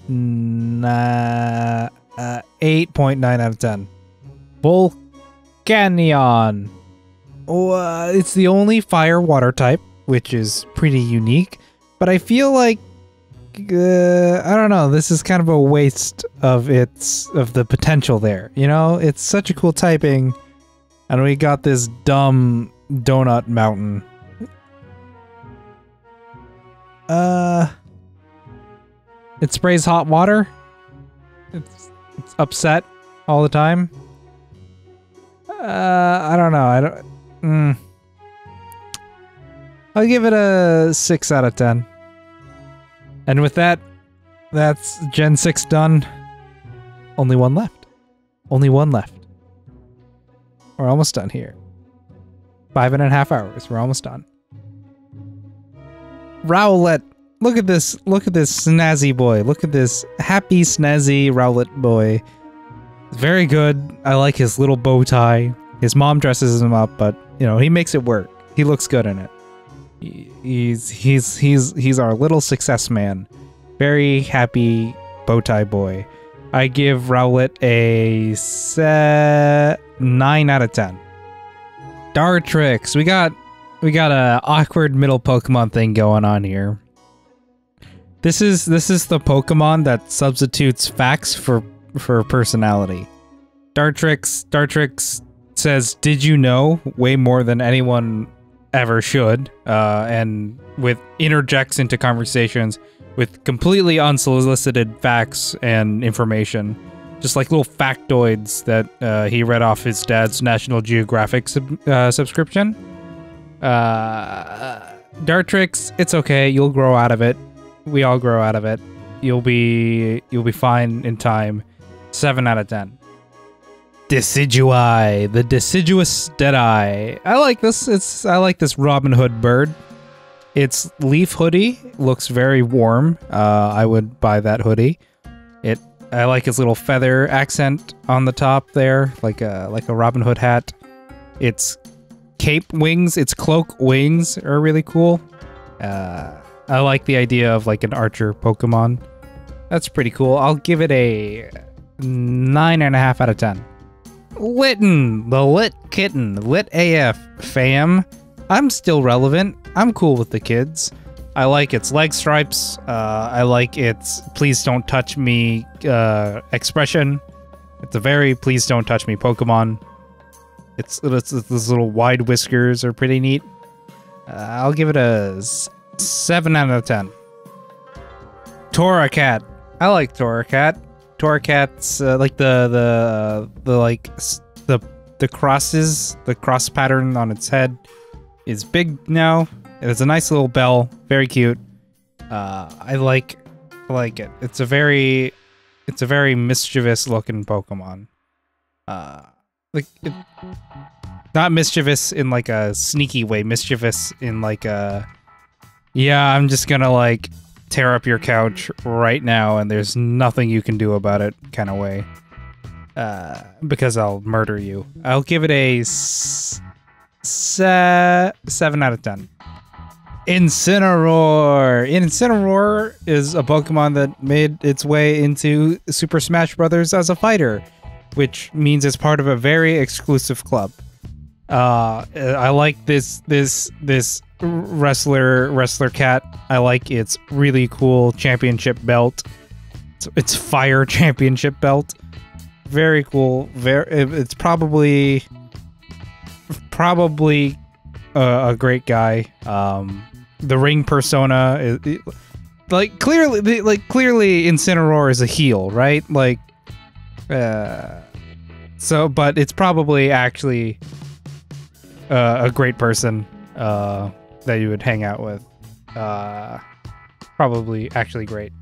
8.9 out of 10. Volcanion. Oh, it's the only fire water type, which is pretty unique, but I feel like I don't know, this is kind of a waste of the potential there. You know, it's such a cool typing, and we got this dumb donut mountain. It sprays hot water. It's upset all the time. I don't know. I'll give it a 6 out of 10. And with that, that's Gen 6 done. Only one left. Only one left. We're almost done here. 5.5 hours. We're almost done. Rowlet. Look at this snazzy boy. Look at this happy, snazzy Rowlet boy. Very good. I like his little bow tie. His mom dresses him up, but you know, he makes it work. He looks good in it. He's our little success man. Very happy bow tie boy. I give Rowlet a 9 out of 10. Dartrix. We got a awkward middle Pokemon thing going on here. This is the Pokemon that substitutes facts for personality. Dartrix says, "Did you know?" way more than anyone ever should, and interjects into conversations with completely unsolicited facts and information, just like little factoids that he read off his dad's National Geographic subscription. Dartrix, it's okay. You'll grow out of it. We all grow out of it. You'll be fine in time. 7 out of 10. Decidueye, the deciduous Deadeye. I like this. I like this Robin Hood bird. Its leaf hoodie looks very warm. I would buy that hoodie. I like its little feather accent on the top there, like a Robin Hood hat. Its cape wings, its cloak wings are really cool. I like the idea of like an archer Pokemon. That's pretty cool. I'll give it a 9.5 out of 10. Litten, the Lit Kitten, Lit AF, fam. I'm still relevant. I'm cool with the kids. I like its leg stripes. I like its please don't touch me expression. It's a very please don't touch me Pokemon. It's those little wide whiskers are pretty neat. I'll give it a 7 out of 10. Torracat. I like Torracat. Torracat's like the crosses, the cross pattern on its head is big now. It has a nice little bell, very cute. I like it. It's a very mischievous looking Pokemon. Not mischievous in like a sneaky way, mischievous in like a, yeah, I'm just gonna like tear up your couch right now and there's nothing you can do about it kind of way. Because I'll murder you. I'll give it a 7 out of 10. Incineroar. Incineroar is a Pokemon that made its way into Super Smash Bros. As a fighter, which means it's part of a very exclusive club. I like this wrestler cat. I like its really cool championship belt. It's fire championship belt. Very cool. It's probably a great guy. The ring persona is clearly Incineroar is a heel, right? Like, so, but it's probably actually a great person that you would hang out with. Probably actually great.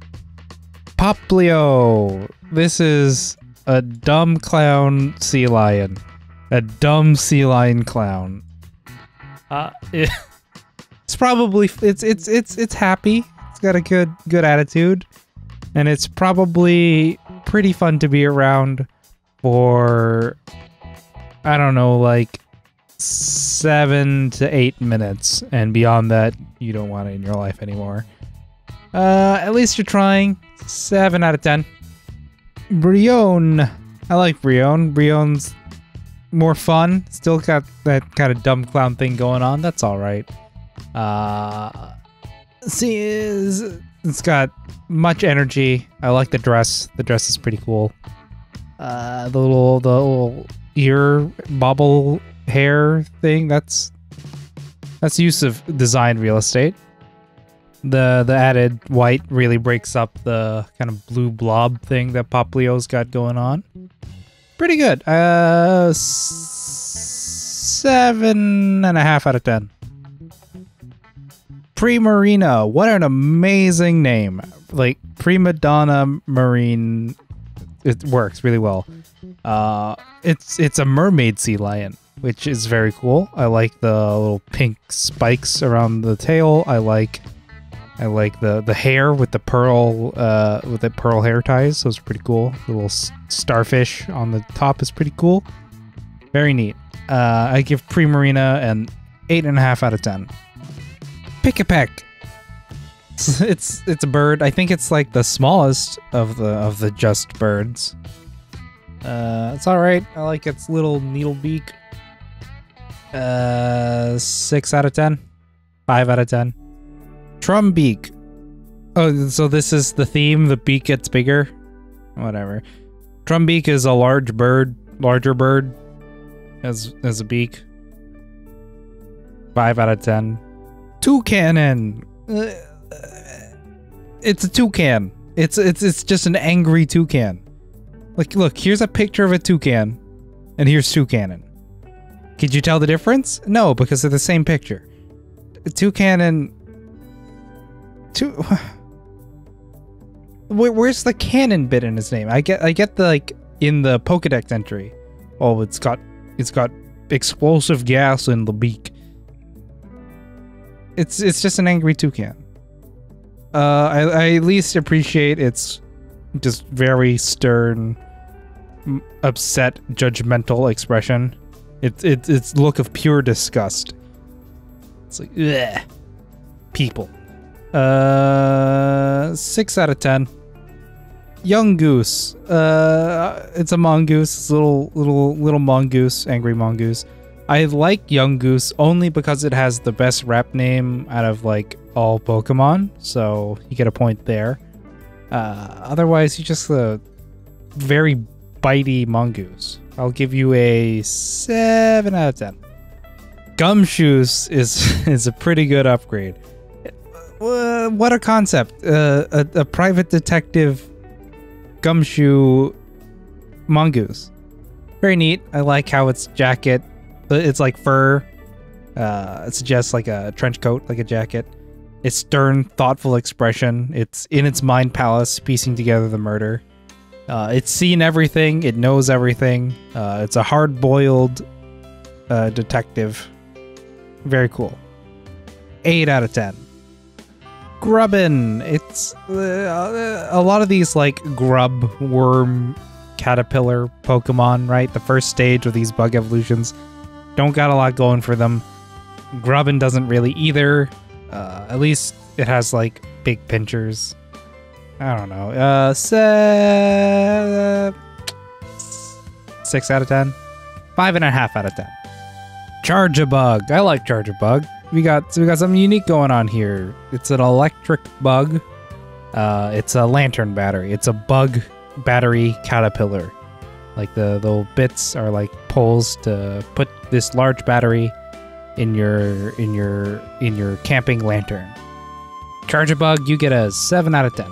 Poplio. This is a dumb clown sea lion. A dumb sea lion clown. It's probably it's happy. It's got a good attitude, and it's probably pretty fun to be around for, I don't know, like 7 to 8 minutes, and beyond that, you don't want it in your life anymore. At least you're trying. 7 out of 10. Brion. I like Brion. Brion's more fun. Still got that kind of dumb clown thing going on. That's all right. It's got much energy. I like the dress. The dress is pretty cool. The little ear bobble hair thing. That's use of design real estate. The added white really breaks up the kind of blue blob thing that Poplio's got going on. Pretty good. 7.5 out of 10. Primarina. What an amazing name. Like, Prima Donna Marine. It works really well. It's a mermaid sea lion, which is very cool. I like the little pink spikes around the tail. I like the hair with the pearl hair ties. Those are pretty cool. The little starfish on the top is pretty cool. Very neat. I give Primarina an 8.5 out of 10. Pick-a-peck. It's a bird. I think it's like the smallest of the just birds. It's all right. I like its little needle beak. 6 out of 10. 5 out of 10. Trumbeak. Oh, so this is the theme. The beak gets bigger. Whatever. Trumbeak is a larger bird. Has a beak. 5 out of 10. Toucanon. It's a toucan. It's just an angry toucan. Like, look, here's a picture of a toucan, and here's Toucanon. Could you tell the difference? No, because they're the same picture. Toucanon. Where's the cannon bit in his name? I get the, like, in the Pokédex entry. Oh, it's got explosive gas in the beak. It's just an angry toucan. I at least appreciate its just very stern, upset, judgmental expression. It's look of pure disgust. It's like, ugh, people. 6 out of 10. Young Goose. It's a mongoose. It's a little mongoose, angry mongoose. I like Young Goose only because it has the best rap name out of like all Pokemon, so you get a point there. Otherwise, you just a very bitey mongoose. I'll give you a 7 out of 10. Gumshoes is a pretty good upgrade. What a concept! A private detective gumshoe mongoose. Very neat. I like how its jacket, it's like fur. It suggests like a trench coat, like a jacket. Its stern, thoughtful expression. It's in its mind palace, piecing together the murder. It's seen everything. It knows everything. It's a hard-boiled detective. Very cool. 8 out of 10. Grubbin. It's a lot of these like grub, worm, caterpillar Pokemon, right? The first stage of these bug evolutions don't got a lot going for them. Grubbin doesn't really either. At least it has like big pinchers. I don't know. 6 out of 10. 5.5 out of 10. Charge-a-Bug. I like Charge-a-Bug. We got something unique going on here. It's an electric bug. It's a lantern battery. It's a bug battery caterpillar. Like the little bits are like poles to put this large battery in your camping lantern. Charge-a-Bug, you get a 7 out of 10.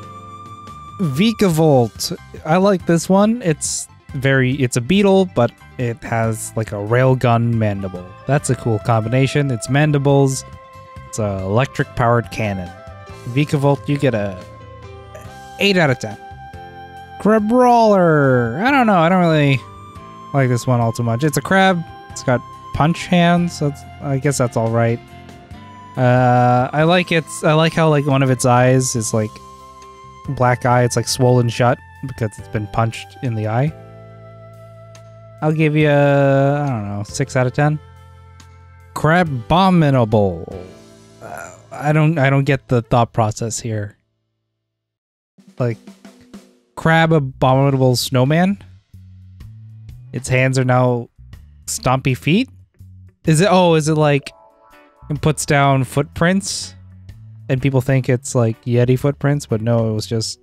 Vikavolt. I like this one. It's a beetle, but it has like a railgun mandible. That's a cool combination. It's mandibles. It's a electric powered cannon. Vikavolt, you get a 8 out of 10. Crabrawler. I don't know. I don't really like this one all too much. It's a crab. It's got punch hands. So I guess that's all right. I like how like one of its eyes is like black eye. It's like swollen shut because it's been punched in the eye. I'll give you I don't know, 6 out of 10. Crabominable. I don't get the thought process here. Like crab abominable snowman. Its hands are now stompy feet. Is it like it puts down footprints and people think it's like Yeti footprints, but no, it was just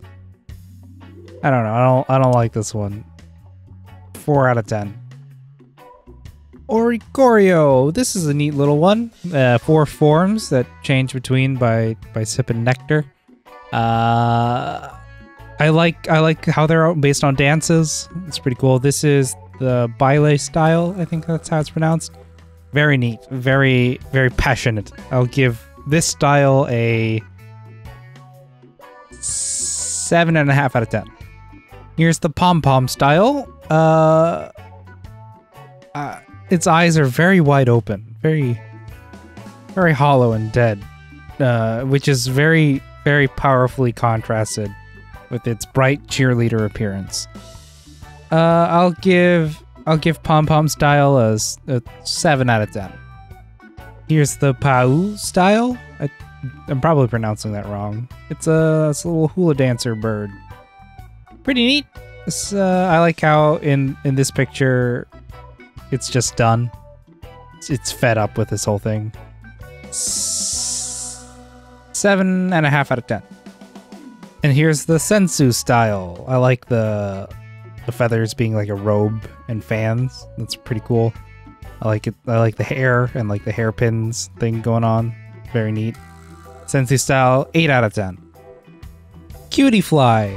I don't know. I don't like this one. 4 out of 10. Oricorio. This is a neat little one. 4 forms that change between by sipping nectar. I like how they're based on dances. It's pretty cool. This is the baile style. I think that's how it's pronounced. Very neat. Very, very passionate. I'll give this style a 7.5 out of 10. Here's the pom-pom style. Its eyes are very wide open, very, very hollow and dead, which is very, very powerfully contrasted with its bright cheerleader appearance. I'll give pom-pom style a 7 out of 10. Here's the Pau style. I'm probably pronouncing that wrong. It's a little hula dancer bird. Pretty neat. I like how in this picture, it's just done. It's fed up with this whole thing. 7.5 out of 10. And here's the Sensu style. I like the feathers being like a robe and fans. That's pretty cool. I like it. I like the hair and like the hairpins thing going on. Very neat. Sensu style, 8 out of 10. Cutie Fly.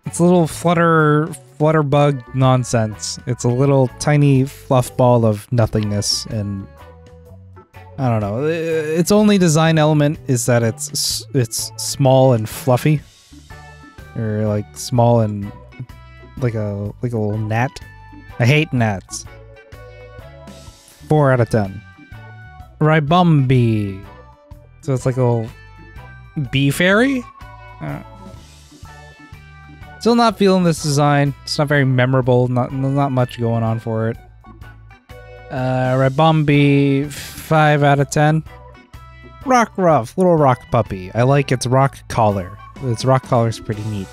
It's a little flutter bug nonsense. It's a little tiny fluff ball of nothingness, and I don't know. Its only design element is that it's small and fluffy, or like small and like a little gnat. I hate gnats. 4 out of 10. Ribumby. So it's like a little bee fairy. Still not feeling this design. It's not very memorable. Not much going on for it. Ribumby, 5 out of 10. Rockruff, little rock puppy. I like its rock collar. Its rock collar is pretty neat.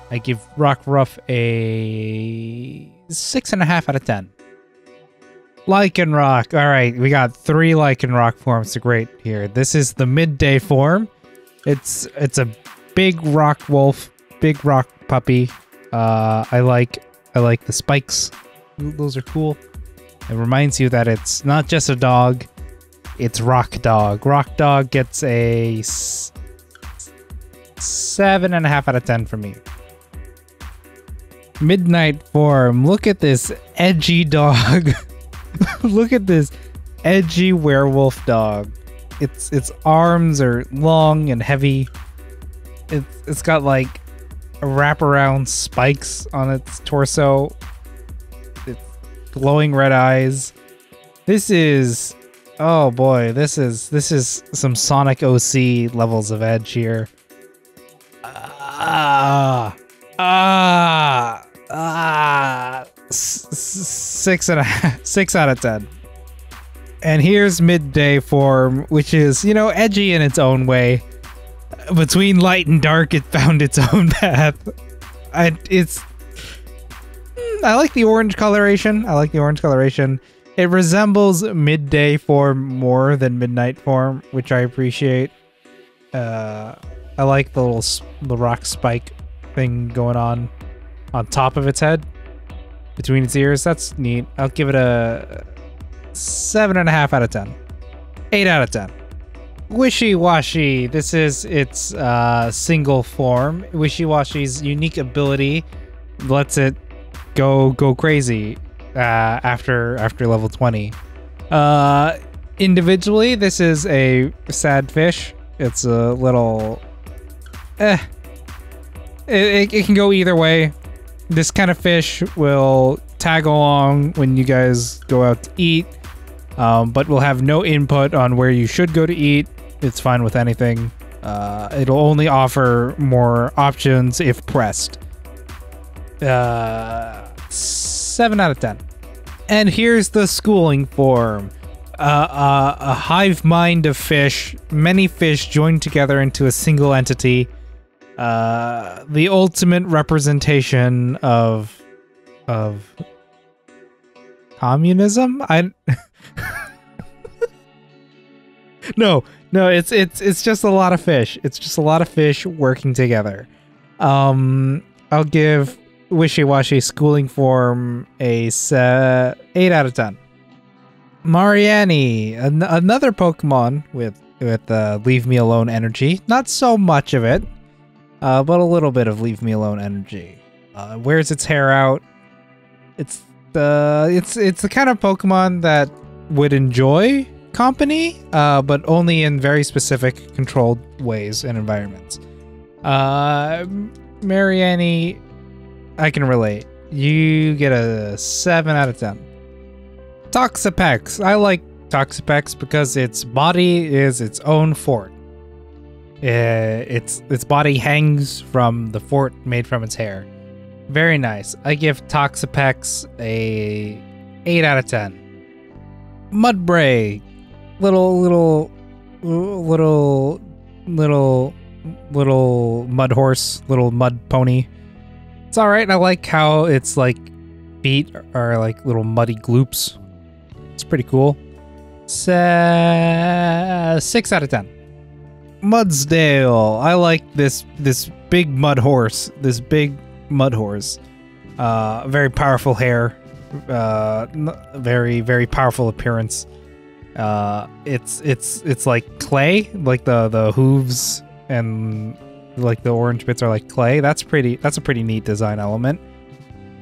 I give Rockruff a 6.5 out of 10. Lycanroc. All right, we got 3 Lycanroc forms to great here. This is the midday form. It's a big rock wolf, big rock puppy. I like the spikes. Those are cool. It reminds you that it's not just a dog, it's Rock Dog. Rock Dog gets a 7.5 out of 10 from me. Midnight form. Look at this edgy dog. Look at this edgy werewolf dog. Its arms are long and heavy. It's got like wraparound spikes on its torso. It's glowing red eyes. This is, oh boy, this is some Sonic OC levels of edge here. 6 out of 10. And here's midday form, which is, you know, edgy in its own way. Between light and dark, it found its own path. I like the orange coloration. It resembles midday form more than midnight form, which I appreciate. I like the rock spike thing going on top of its head, between its ears. That's neat. I'll give it a 7.5 out of 10. 8 out of 10. Wishy-Washy. This is its single form. Wishy-Washy's unique ability lets it go crazy after level 20. Individually, this is a sad fish. It's a little it can go either way. This kind of fish will tag along when you guys go out to eat, but will have no input on where you should go to eat. It's fine with anything. It'll only offer more options if pressed. 7 out of 10. And here's the schooling form. A hive mind of fish, many fish joined together into a single entity. The ultimate representation of communism? No, it's just a lot of fish. It's just a lot of fish working together. I'll give Wishy-Washy schooling form a 8 out of 10. Mariani, another Pokemon with leave me alone energy. Not so much of it, but a little bit of leave me alone energy. Wears its hair out. It's the kind of Pokemon that would enjoy company, but only in very specific controlled ways and environments. Mariani, I can relate. You get a 7 out of 10. Toxapex. I like Toxapex because its body is its own fort. Its body hangs from the fort made from its hair. Very nice. I give Toxapex a 8 out of 10. Mudbray. Little mud horse, little mud pony. It's alright. I like how its like feet are like little muddy gloops. It's pretty cool. 6 out of 10. Mudsdale. I like this big mud horse. Very powerful hair. Very powerful appearance. It's like clay, like the hooves and like the orange bits are like clay. That's a pretty neat design element.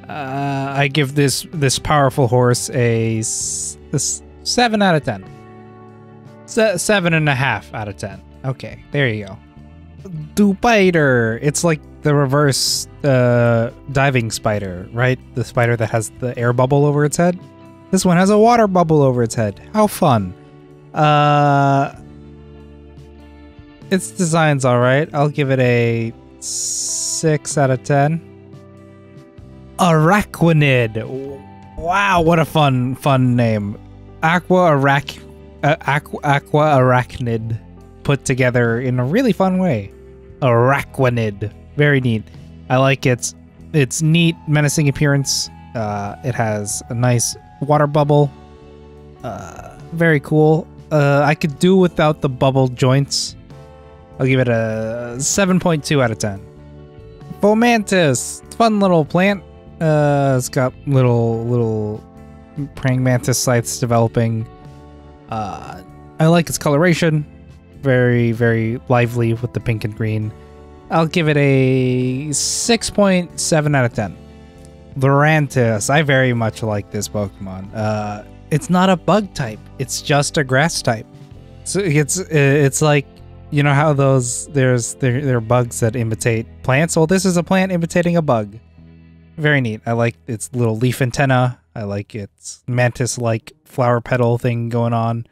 I give this powerful horse a 7 out of 10. 7.5 out of 10. Okay, there you go. Dupiter. It's like the reverse diving spider, right? The spider that has the air bubble over its head. This one has a water bubble over its head. How fun. Its design's alright. I'll give it a 6 out of 10. Araquanid. Wow, what a fun name. Aqua Arachnid put together in a really fun way. Araquanid. Very neat. I like its neat, menacing appearance. It has a nice water bubble Very cool. I could do without the bubble joints. I'll give it a 7.2 out of 10. Fomantis, fun little plant. It's got little praying mantis scythes developing. I like its coloration. Very, very lively with the pink and green. I'll give it a 6.7 out of 10. Lurantis, I very much like this Pokemon. It's not a bug type. It's just a grass type. So it's like, you know how there are bugs that imitate plants? Well, this is a plant imitating a bug. Very neat. I like its little leaf antenna. I like its mantis-like flower petal thing going on.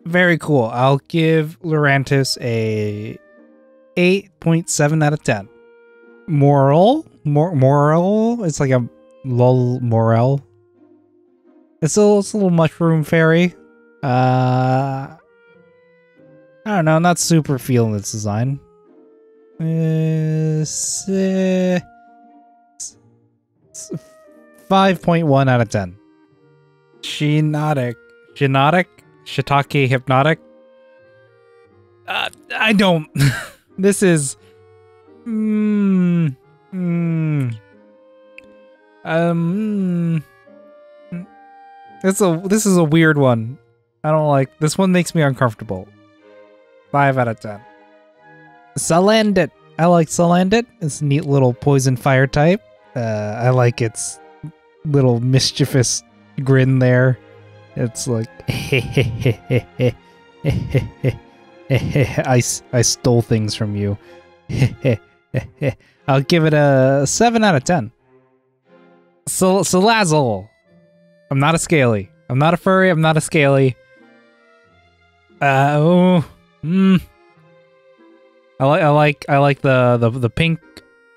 Very cool. I'll give Lurantis a 8.7 out of 10. Moral? It's like a lol morel. It's a little mushroom fairy. I don't know, not super feeling its design. 5.1 out of 10. Shiitake Hypnotic. I don't. This is. This is a weird one. I don't like this one. Makes me uncomfortable. 5 out of 10. Salandit. I like Salandit. It's a neat little poison fire type. I like its little mischievous grin there. It's like I stole things from you. I'll give it a 7 out of 10. Salazzle. I'm not a scaly. I'm not a furry. I'm not a scaly. I like the pink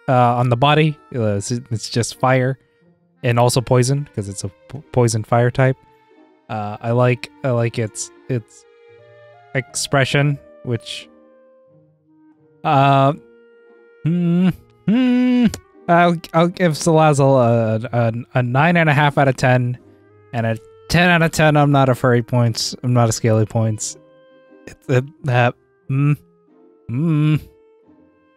on the body. It's just fire, and also poison because it's a poison fire type. I like its expression, which I'll give Salazzle a 9.5 out of 10, and a 10 out of 10. I'm not a furry points. I'm not a scaly points.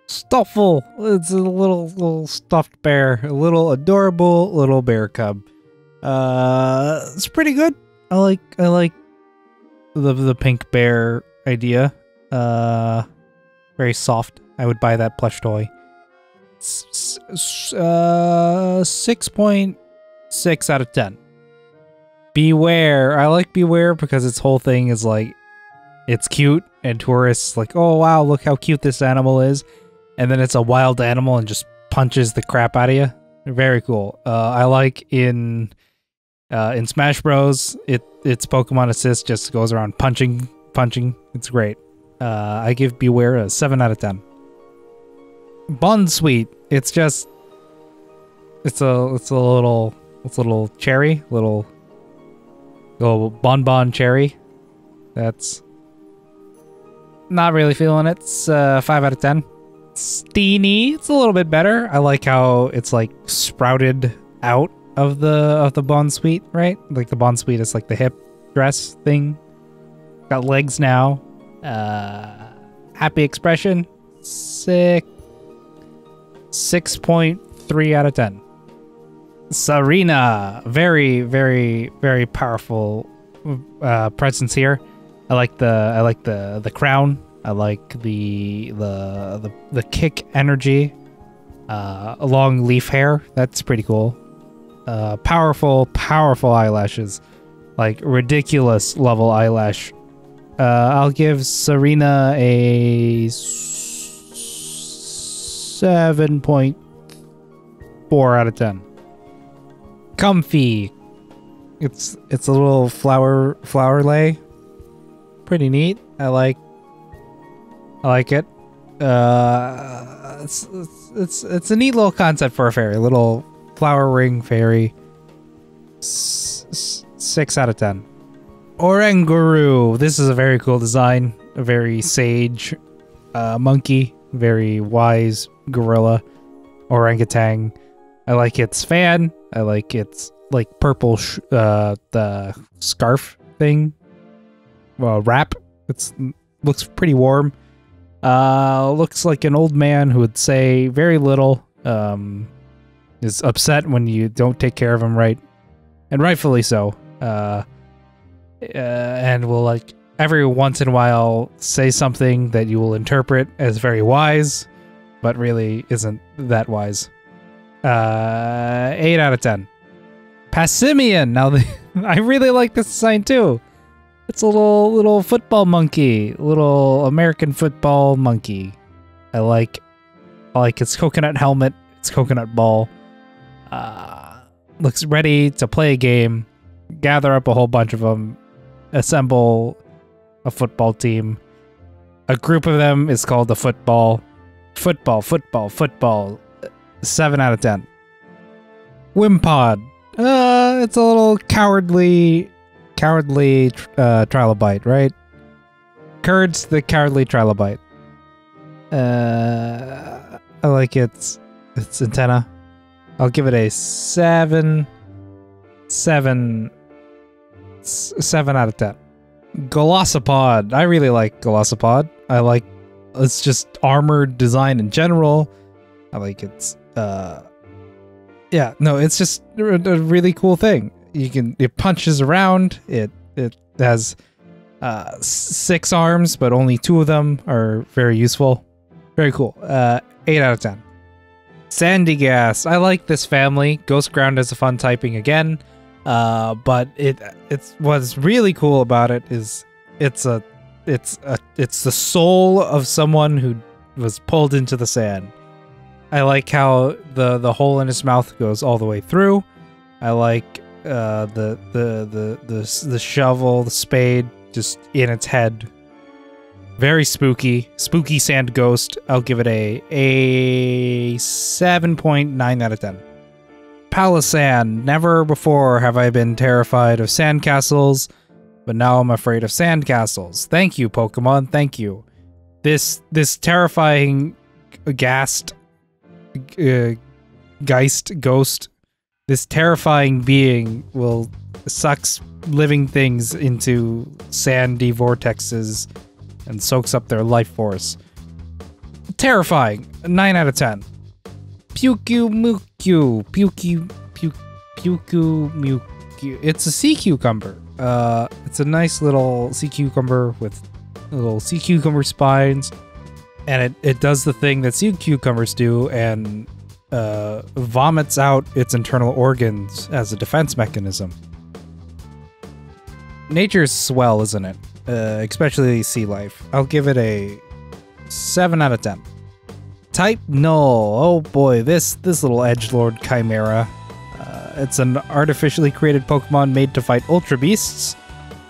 Stuffle. It's a little stuffed bear, a little adorable little bear cub. It's pretty good. I like the pink bear idea. Very soft. I would buy that plush toy. 6.6 out of 10. Beware. I like Beware because its whole thing is like, it's cute and tourists like, oh wow, look how cute this animal is, and then it's a wild animal and just punches the crap out of you. Very cool. I like in Smash Bros. Its Pokemon Assist just goes around punching. It's great. I give Beware a 7 out of 10. Bonsweet. It's a little cherry, little bonbon cherry. That's not really feeling it. It's 5 out of 10. Steenie. It's a little bit better. I like how it's like sprouted out of the Bonsweet, right? Like the Bonsweet is like the hip dress thing. Got legs now. Happy expression. 6.3 out of 10. Serena. Very, very, very powerful presence here. I like the crown. I like the kick energy. Long leaf hair. That's pretty cool. Powerful eyelashes. Like ridiculous level eyelash. I'll give Serena a 7.4 out of 10. Comfy. It's a little flower lay. Pretty neat. I like it. It's a neat little concept for a fairy. A little flower ring fairy. 6 out of 10. Oranguru. This is a very cool design. A very sage monkey. Very wise gorilla. Orangutan. I like its fan. I like its like purple the scarf thing, wrap. Looks pretty warm. Looks like an old man who would say very little. Is upset when you don't take care of him right, and rightfully so. And will like every once in a while say something that you will interpret as very wise, but really isn't that wise. 8 out of 10. Passimian. Now, I really like this design too. It's a little football monkey, little American football monkey. I like its coconut helmet, its coconut ball. Looks ready to play a game. Gather up a whole bunch of them. Assemble a football team. A group of them is called the football. Football. 7 out of 10. Wimpod. It's a little cowardly trilobite, right? Kurds the cowardly trilobite. I like its antenna. I'll give it a 7 out of 10. Glossopod. I really like Glossopod. I like it's just armored design in general. I like its yeah, no, it's just a really cool thing. It punches around. It has 6 arms, but only 2 of them are very useful. Very cool. 8 out of 10. Sandygas. I like this family. Ghost Ground is a fun typing again. But it's what's really cool about it is it's the soul of someone who was pulled into the sand. I like how the hole in his mouth goes all the way through. I like the shovel, the spade, just in its head. Very spooky sand ghost. I'll give it a 7.9 out of 10. Palisand. Never before have I been terrified of sandcastles, but now I'm afraid of sandcastles. Thank you, Pokemon. Thank you. This terrifying ghost, this terrifying being will sucks living things into sandy vortexes and soaks up their life force. Terrifying. 9 out of 10. Puku. It's a sea cucumber. It's a nice little sea cucumber with little sea cucumber spines, and it does the thing that sea cucumbers do and vomits out its internal organs as a defense mechanism. Nature's swell, isn't it? Especially sea life. I'll give it a 7 out of 10. Type Null. Oh boy, this little edgelord chimera. It's an artificially created Pokemon made to fight Ultra Beasts.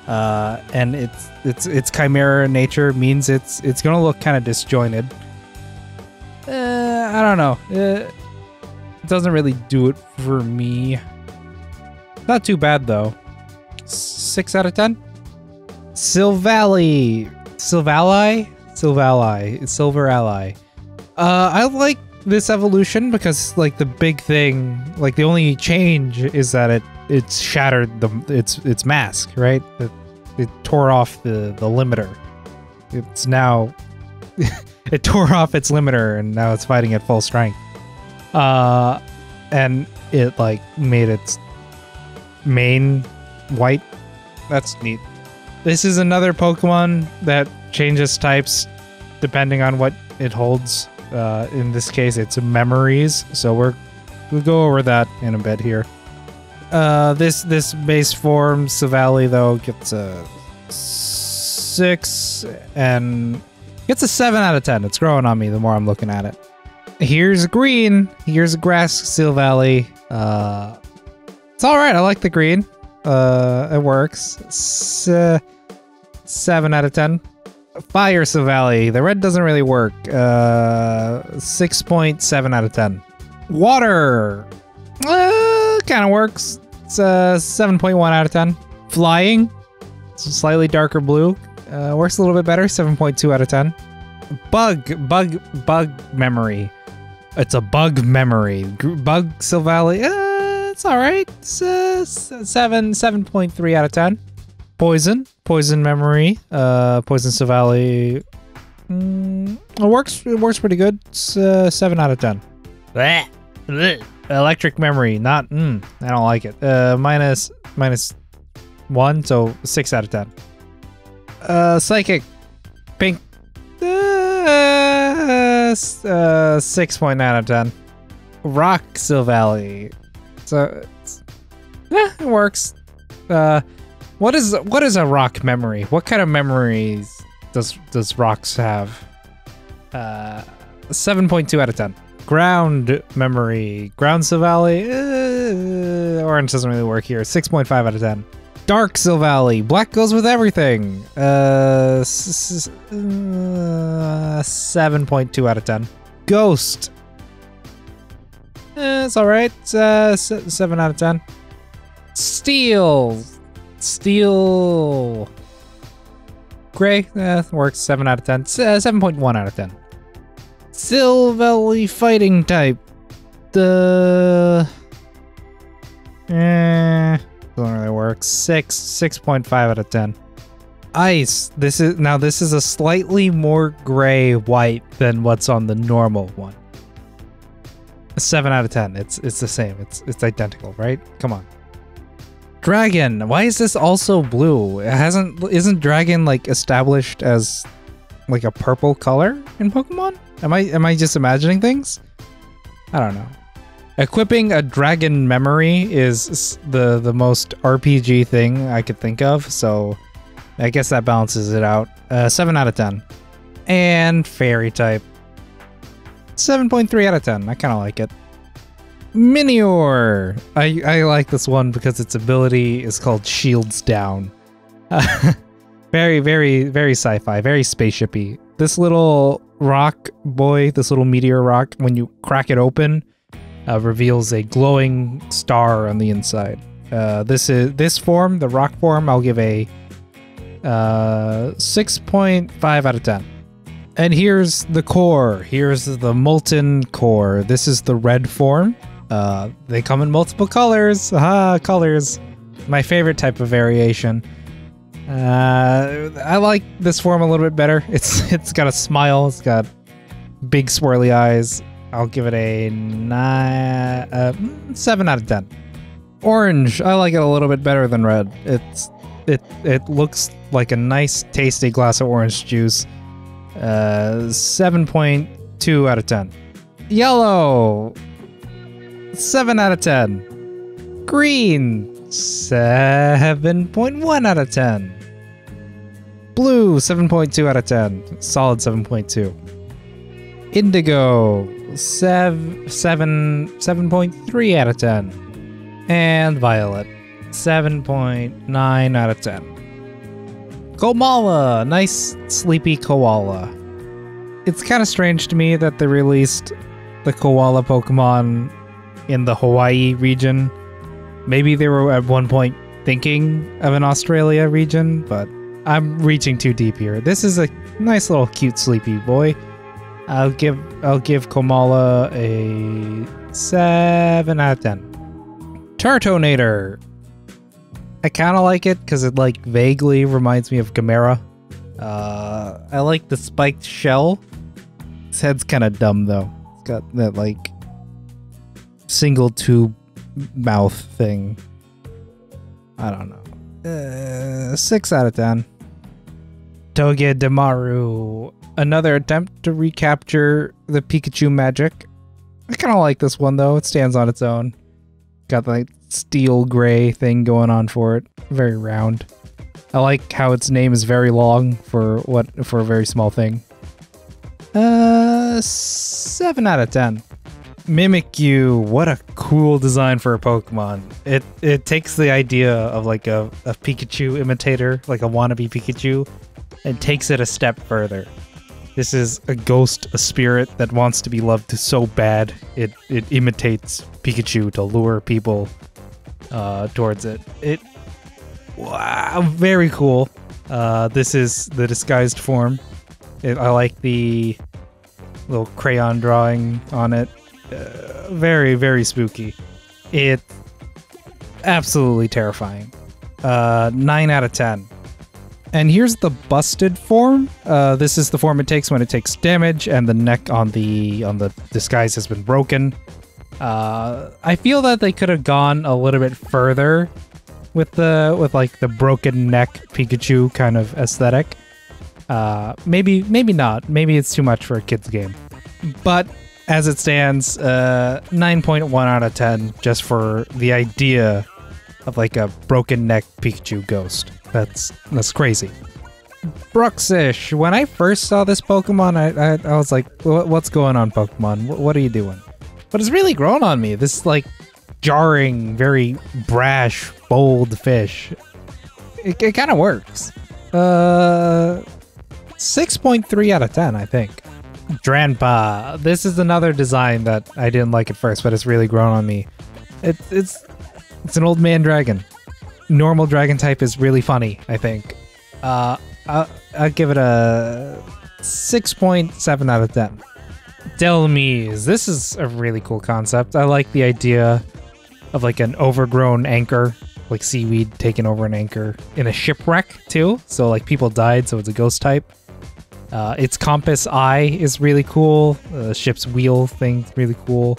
And its chimera nature means it's gonna look kind of disjointed. I don't know. It doesn't really do it for me. Not too bad though. 6 out of 10. Silvally. Silver Ally. I like this evolution because, like, the big thing, like, the only change is that it's shattered its mask, right? It tore off the limiter. It's now it tore off its limiter and now it's fighting at full strength. And it like made its mane white. That's neat. This is another Pokemon that changes types depending on what it holds. In this case, it's memories. So we'll go over that in a bit here. This base form, Silvally, though, gets a 6 and gets a 7 out of 10. It's growing on me the more I'm looking at it. Here's green. Here's grass Silvally. It's all right. I like the green. It works. 7 out of 10. Fire Silvally. The red doesn't really work. 6.7 out of 10. Water. Kind of works. It's 7.1 out of 10. Flying. It's a slightly darker blue. Works a little bit better. 7.2 out of 10. Bug memory. It's a bug memory. Bug Silvally. It's all right. It's 7.3 out of 10. Poison memory. Poison Savali. It works pretty good. It's 7 out of 10. Electric memory. Not. I don't like it. Minus 1, so 6 out of 10. Psychic. Pink. 6.9 out of 10. Rock Silvally. So it works. What is a rock memory? What kind of memories does rocks have? 7.2 out of 10. Ground memory. Ground Silvally. Orange doesn't really work here. 6.5 out of 10. Dark Silvally. Black goes with everything. 7.2 out of 10. Ghost. It's alright. 7 out of 10. Steel. Gray. Works. 7 out of 10. 7.1 out of 10. Silvally fighting type. Doesn't really work. 6.5 out of 10. Ice. This is a slightly more gray white than what's on the normal one. 7 out of 10. It's the same. It's identical, right? Come on. Dragon. Why is this also blue? Isn't dragon like established as like a purple color in Pokemon? Am I just imagining things? I don't know. Equipping a dragon memory is the most RPG thing I could think of, so I guess that balances it out. 7 out of 10. And fairy type. 7.3 out of 10. I kind of like it. Minior. I like this one because its ability is called Shields Down. Very, very, very sci-fi, very spaceshipy. This little rock boy, this little meteor rock, when you crack it open, reveals a glowing star on the inside. This form, the rock form, I'll give a 6.5 out of 10. And here's the core. Here's the molten core. This is the red form. They come in multiple colors. Colors. My favorite type of variation. I like this form a little bit better. It's got a smile. It's got big swirly eyes. I'll give it a 7 out of 10. Orange. I like it a little bit better than red. It looks like a nice, tasty glass of orange juice. 7.2 out of 10. Yellow. 7 out of 10. Green. 7.1 out of 10. Blue. 7.2 out of 10. Solid 7.2. Indigo. 7.3 out of 10. And violet. 7.9 out of 10. Komala. Nice, sleepy koala. It's kind of strange to me that they released the koala Pokemon in the Hawaii region. Maybe they were at one point thinking of an Australia region, but I'm reaching too deep here. This is a nice little cute sleepy boy. I'll give Komala a 7 out of 10. Turtonator. I kind of like it because it like vaguely reminds me of Gamera. I like the spiked shell. His head's kind of dumb though. It's got that like single tube mouth thing. I don't know. 6 out of 10. Togedemaru. Another attempt to recapture the Pikachu magic. I kind of like this one though. It stands on its own. Got the like, steel gray thing going on for it. Very round. I like how its name is very long for a very small thing. 7 out of 10. Mimikyu. What a cool design for a Pokemon. It takes the idea of like a Pikachu imitator, like a wannabe Pikachu, and takes it a step further. This is a ghost, a spirit that wants to be loved so bad it imitates Pikachu to lure people towards it. Wow, very cool. This is the disguised form. I like the little crayon drawing on it. Very, very spooky. It absolutely terrifying. 9 out of 10. And here's the busted form. This is the form it takes when it takes damage, and the neck on the disguise has been broken. I feel that they could have gone a little bit further with like the broken neck Pikachu kind of aesthetic. Maybe not. Maybe it's too much for a kid's game. But as it stands, 9.1 out of 10 just for the idea of like a broken neck Pikachu ghost. That's crazy. Bruxish. When I first saw this Pokemon, I was like, what's going on, Pokemon? What are you doing? But it's really grown on me. This like jarring, very brash, bold fish. It kind of works. 6.3 out of 10, I think. Dranpa. This is another design that I didn't like at first, but it's really grown on me. It's an old man dragon. Normal dragon type is really funny, I think. I'll give it a 6.7 out of 10. Delmise. This is a really cool concept. I like the idea of like an overgrown anchor, like seaweed taking over an anchor in a shipwreck too. So like people died, so it's a ghost type. Its compass eye is really cool. The ship's wheel thing really cool.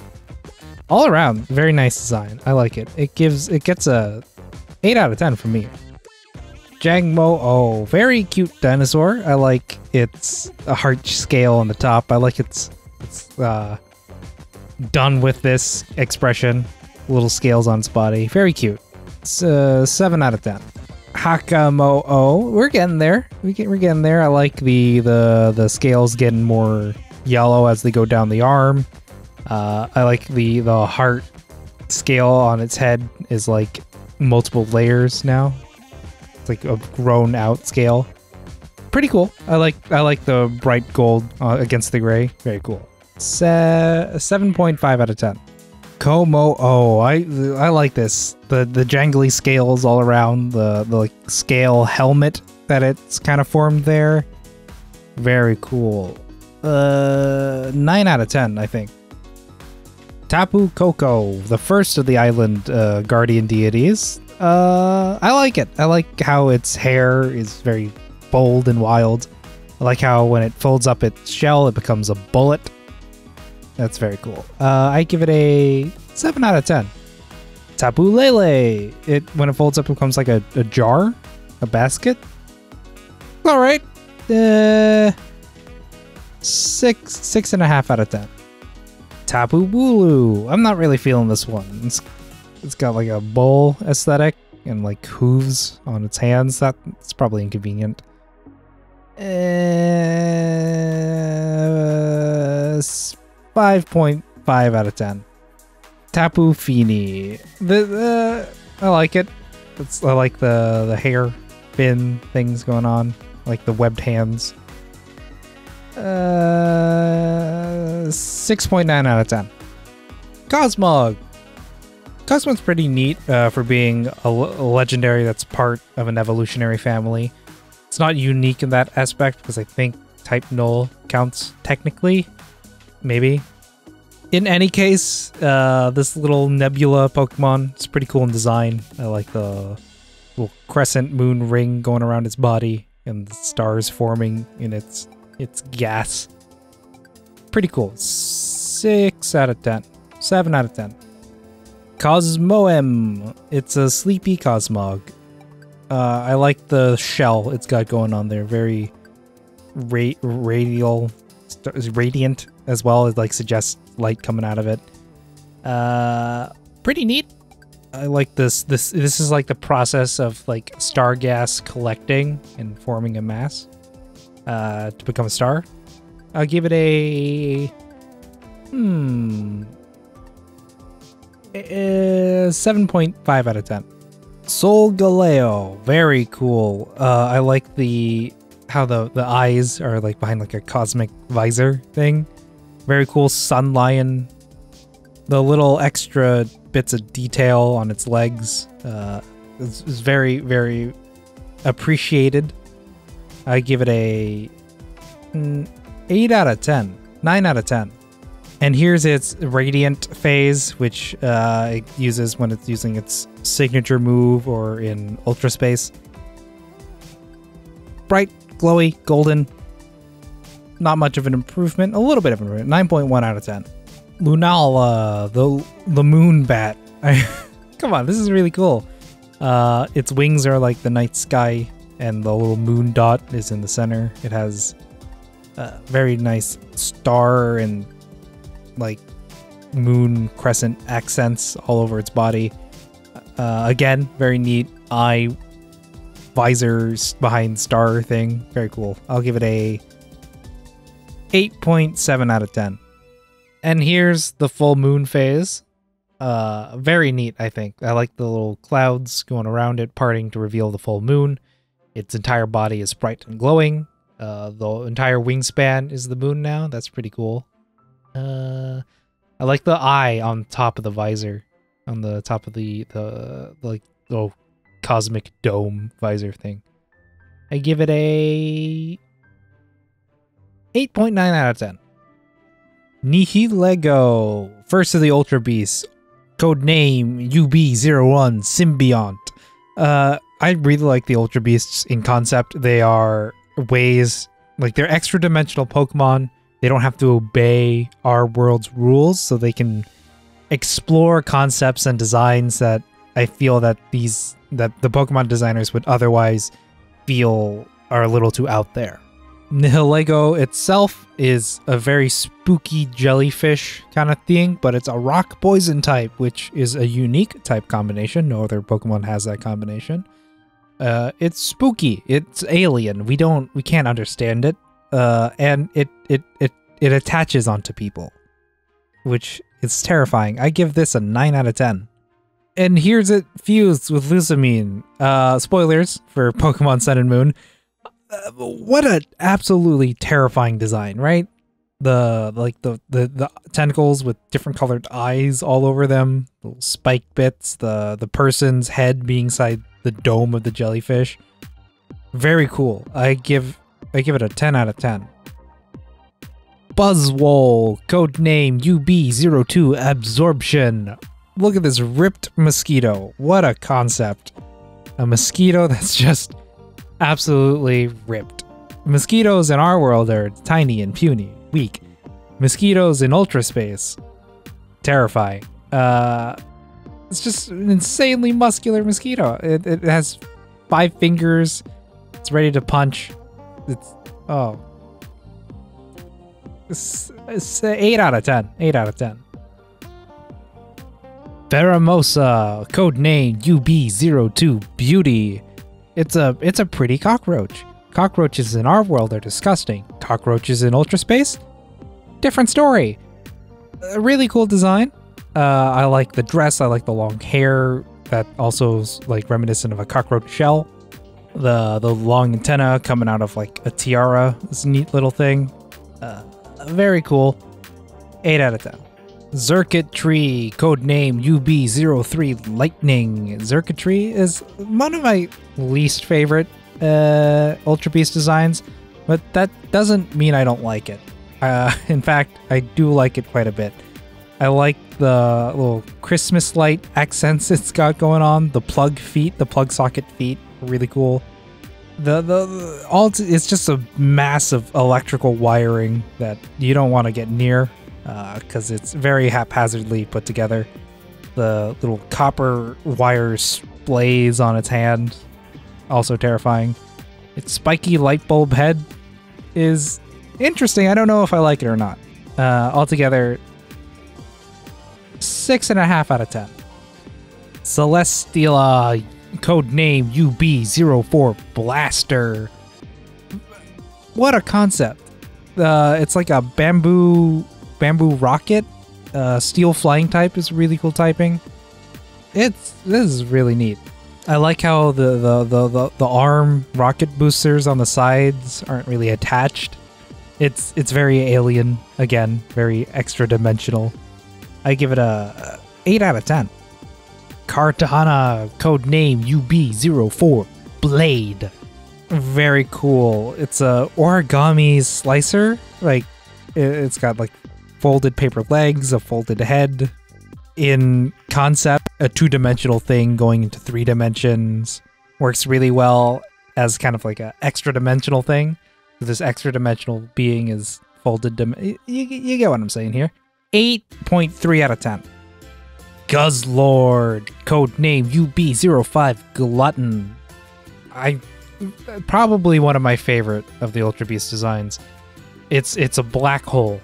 All around, very nice design. I like it. It gets a 8 out of 10 from me. Jangmo-O, very cute dinosaur. I like its a heart scale on the top. I like its done with this expression. Little scales on its body. Very cute. It's 7 out of 10. Hakamo-O, we're getting there. We're getting there. I like the scales getting more yellow as they go down the arm. I like the heart scale on its head is like multiple layers now. It's like a grown out scale. Pretty cool. I like the bright gold against the gray. Very cool. 7.5 out of 10. Komo-O. I like this. The jangly scales all around, the like scale helmet that it's kind of formed there. Very cool. 9 out of 10, I think. Tapu Koko, the first of the island guardian deities. I like it. I like how its hair is very bold and wild. I like how when it folds up its shell, it becomes a bullet. That's very cool. I give it a 7 out of 10. Tapu Lele. When it folds up, it becomes like a jar, a basket. All right. 6.5 out of 10. Tapu Bulu. I'm not really feeling this one. It's got like a bowl aesthetic and like hooves on its hands. That's probably inconvenient. 5.5 out of 10. Tapu Fini. I like it. I like the hair fin things going on. I like the webbed hands. 6.9 out of 10. Cosmog. Cosmog's pretty neat for being a legendary that's part of an evolutionary family. It's not unique in that aspect because I think type null counts technically. Maybe. In any case, this little nebula Pokemon is pretty cool in design. I like the little crescent moon ring going around its body and the stars forming in its gas. Pretty cool. 6 out of 10. 7 out of 10. Cosmoem. It's a sleepy Cosmog. I like the shell it's got going on there. Very radiant as well. It like suggests light coming out of it. Pretty neat. I like this. This is like the process of like star gas collecting and forming a mass to become a star. I'll give it a 7.5 out of 10. Solgaleo, very cool. I like how the eyes are like behind like a cosmic visor thing. Very cool sun lion. The little extra bits of detail on its legs is very, very appreciated. I give it a 8 out of 10. 9 out of 10. And here's its Radiant phase, which it uses when it's using its signature move or in Ultra Space. Bright, glowy, golden. Not much of an improvement. A little bit of an improvement. 9.1 out of 10. Lunala, the moon bat. Come on, this is really cool. Its wings are like the night sky, and the little moon dot is in the center. It has very nice star and like moon crescent accents all over its body. Again, very neat eye visors behind star thing. Very cool. I'll give it a 8.7 out of 10. And here's the full moon phase. Very neat, I think. I like the little clouds going around it, parting to reveal the full moon. Its entire body is bright and glowing. The entire wingspan is the moon now. That's pretty cool. I like the eye on top of the visor, on the top of the like little cosmic dome visor thing. I give it a 8.9 out of 10. Nihilego, first of the Ultra Beasts, codename UB01 Symbiont. I really like the Ultra Beasts in concept. They are ways, like they're extra dimensional Pokemon. They don't have to obey our world's rules, so they can explore concepts and designs that I feel that the Pokemon designers would otherwise feel are a little too out there. Nihilego itself is a very spooky jellyfish kind of thing, but it's a rock poison type, which is a unique type combination. No other Pokemon has that combination. It's spooky. It's alien. We can't understand it. And it attaches onto people, which is terrifying. I give this a 9 out of 10. And here's it fused with Lusamine. Spoilers for Pokemon Sun and Moon. What an absolutely terrifying design, right? The tentacles with different colored eyes all over them, little spike bits, the person's head being inside the dome of the jellyfish. Very cool. I give it a 10 out of 10. Buzzwole, codename UB02 Absorption. Look at this ripped mosquito. What a concept. A mosquito that's just absolutely ripped. Mosquitoes in our world are tiny and puny, weak. Mosquitoes in Ultra Space, terrifying. It's just an insanely muscular mosquito. It has 5 fingers. It's ready to punch. It's 8 out of 10. 8 out of 10. Pheromosa, codename UB02 Beauty. It's a pretty cockroach. Cockroaches in our world are disgusting. Cockroaches in Ultra Space? Different story. A really cool design. I like the dress. I like the long hair that also is like reminiscent of a cockroach shell. The long antenna coming out of like a tiara. This neat little thing. Very cool. 8 out of 10. Xurkitree, codename UB03 Lightning. Xurkitree is one of my least favorite Ultra Beast designs, but that doesn't mean I don't like it. In fact, I do like it quite a bit. I like the little Christmas light accents it's got going on. The plug feet, the plug socket feet, really cool. It's just a mass of electrical wiring that you don't want to get near. Because it's very haphazardly put together. The little copper wire splays on its hand, also terrifying. Its spiky light bulb head is interesting. I don't know if I like it or not. Altogether, 6.5 out of 10. Celesteela, codename UB04 Blaster. What a concept. It's like a bamboo rocket. Steel flying type is really cool typing. This is really neat. I like how the arm rocket boosters on the sides aren't really attached. It's very alien, again, very extra dimensional. I give it a 8 out of 10. Kartana, codename UB04 Blade. Very cool. It's a origami slicer. Like it's got like folded paper legs, a folded head. In concept, a 2-dimensional thing going into 3 dimensions works really well as kind of like an extra dimensional thing. This extra dimensional being is folded. You get what I'm saying here. 8.3 out of 10. Guzzlord, codename UB05 Glutton. Probably one of my favorite of the Ultra Beast designs. It's a black hole.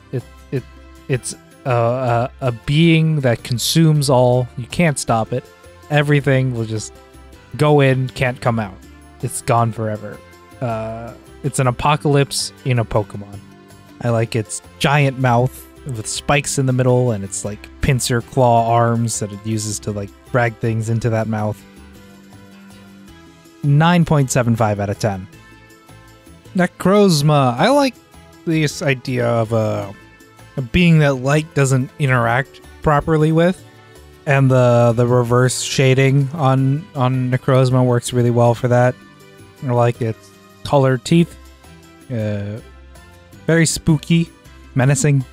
It's a being that consumes all. You can't stop it. Everything will just go in, can't come out. It's gone forever. It's an apocalypse in a Pokemon. I like its giant mouth with spikes in the middle, and it's like pincer claw arms that it uses to like drag things into that mouth. 9.75 out of 10. Necrozma. I like this idea of a being that light doesn't interact properly with, and the reverse shading on Necrozma works really well for that. I like its colored teeth. Very spooky, menacing.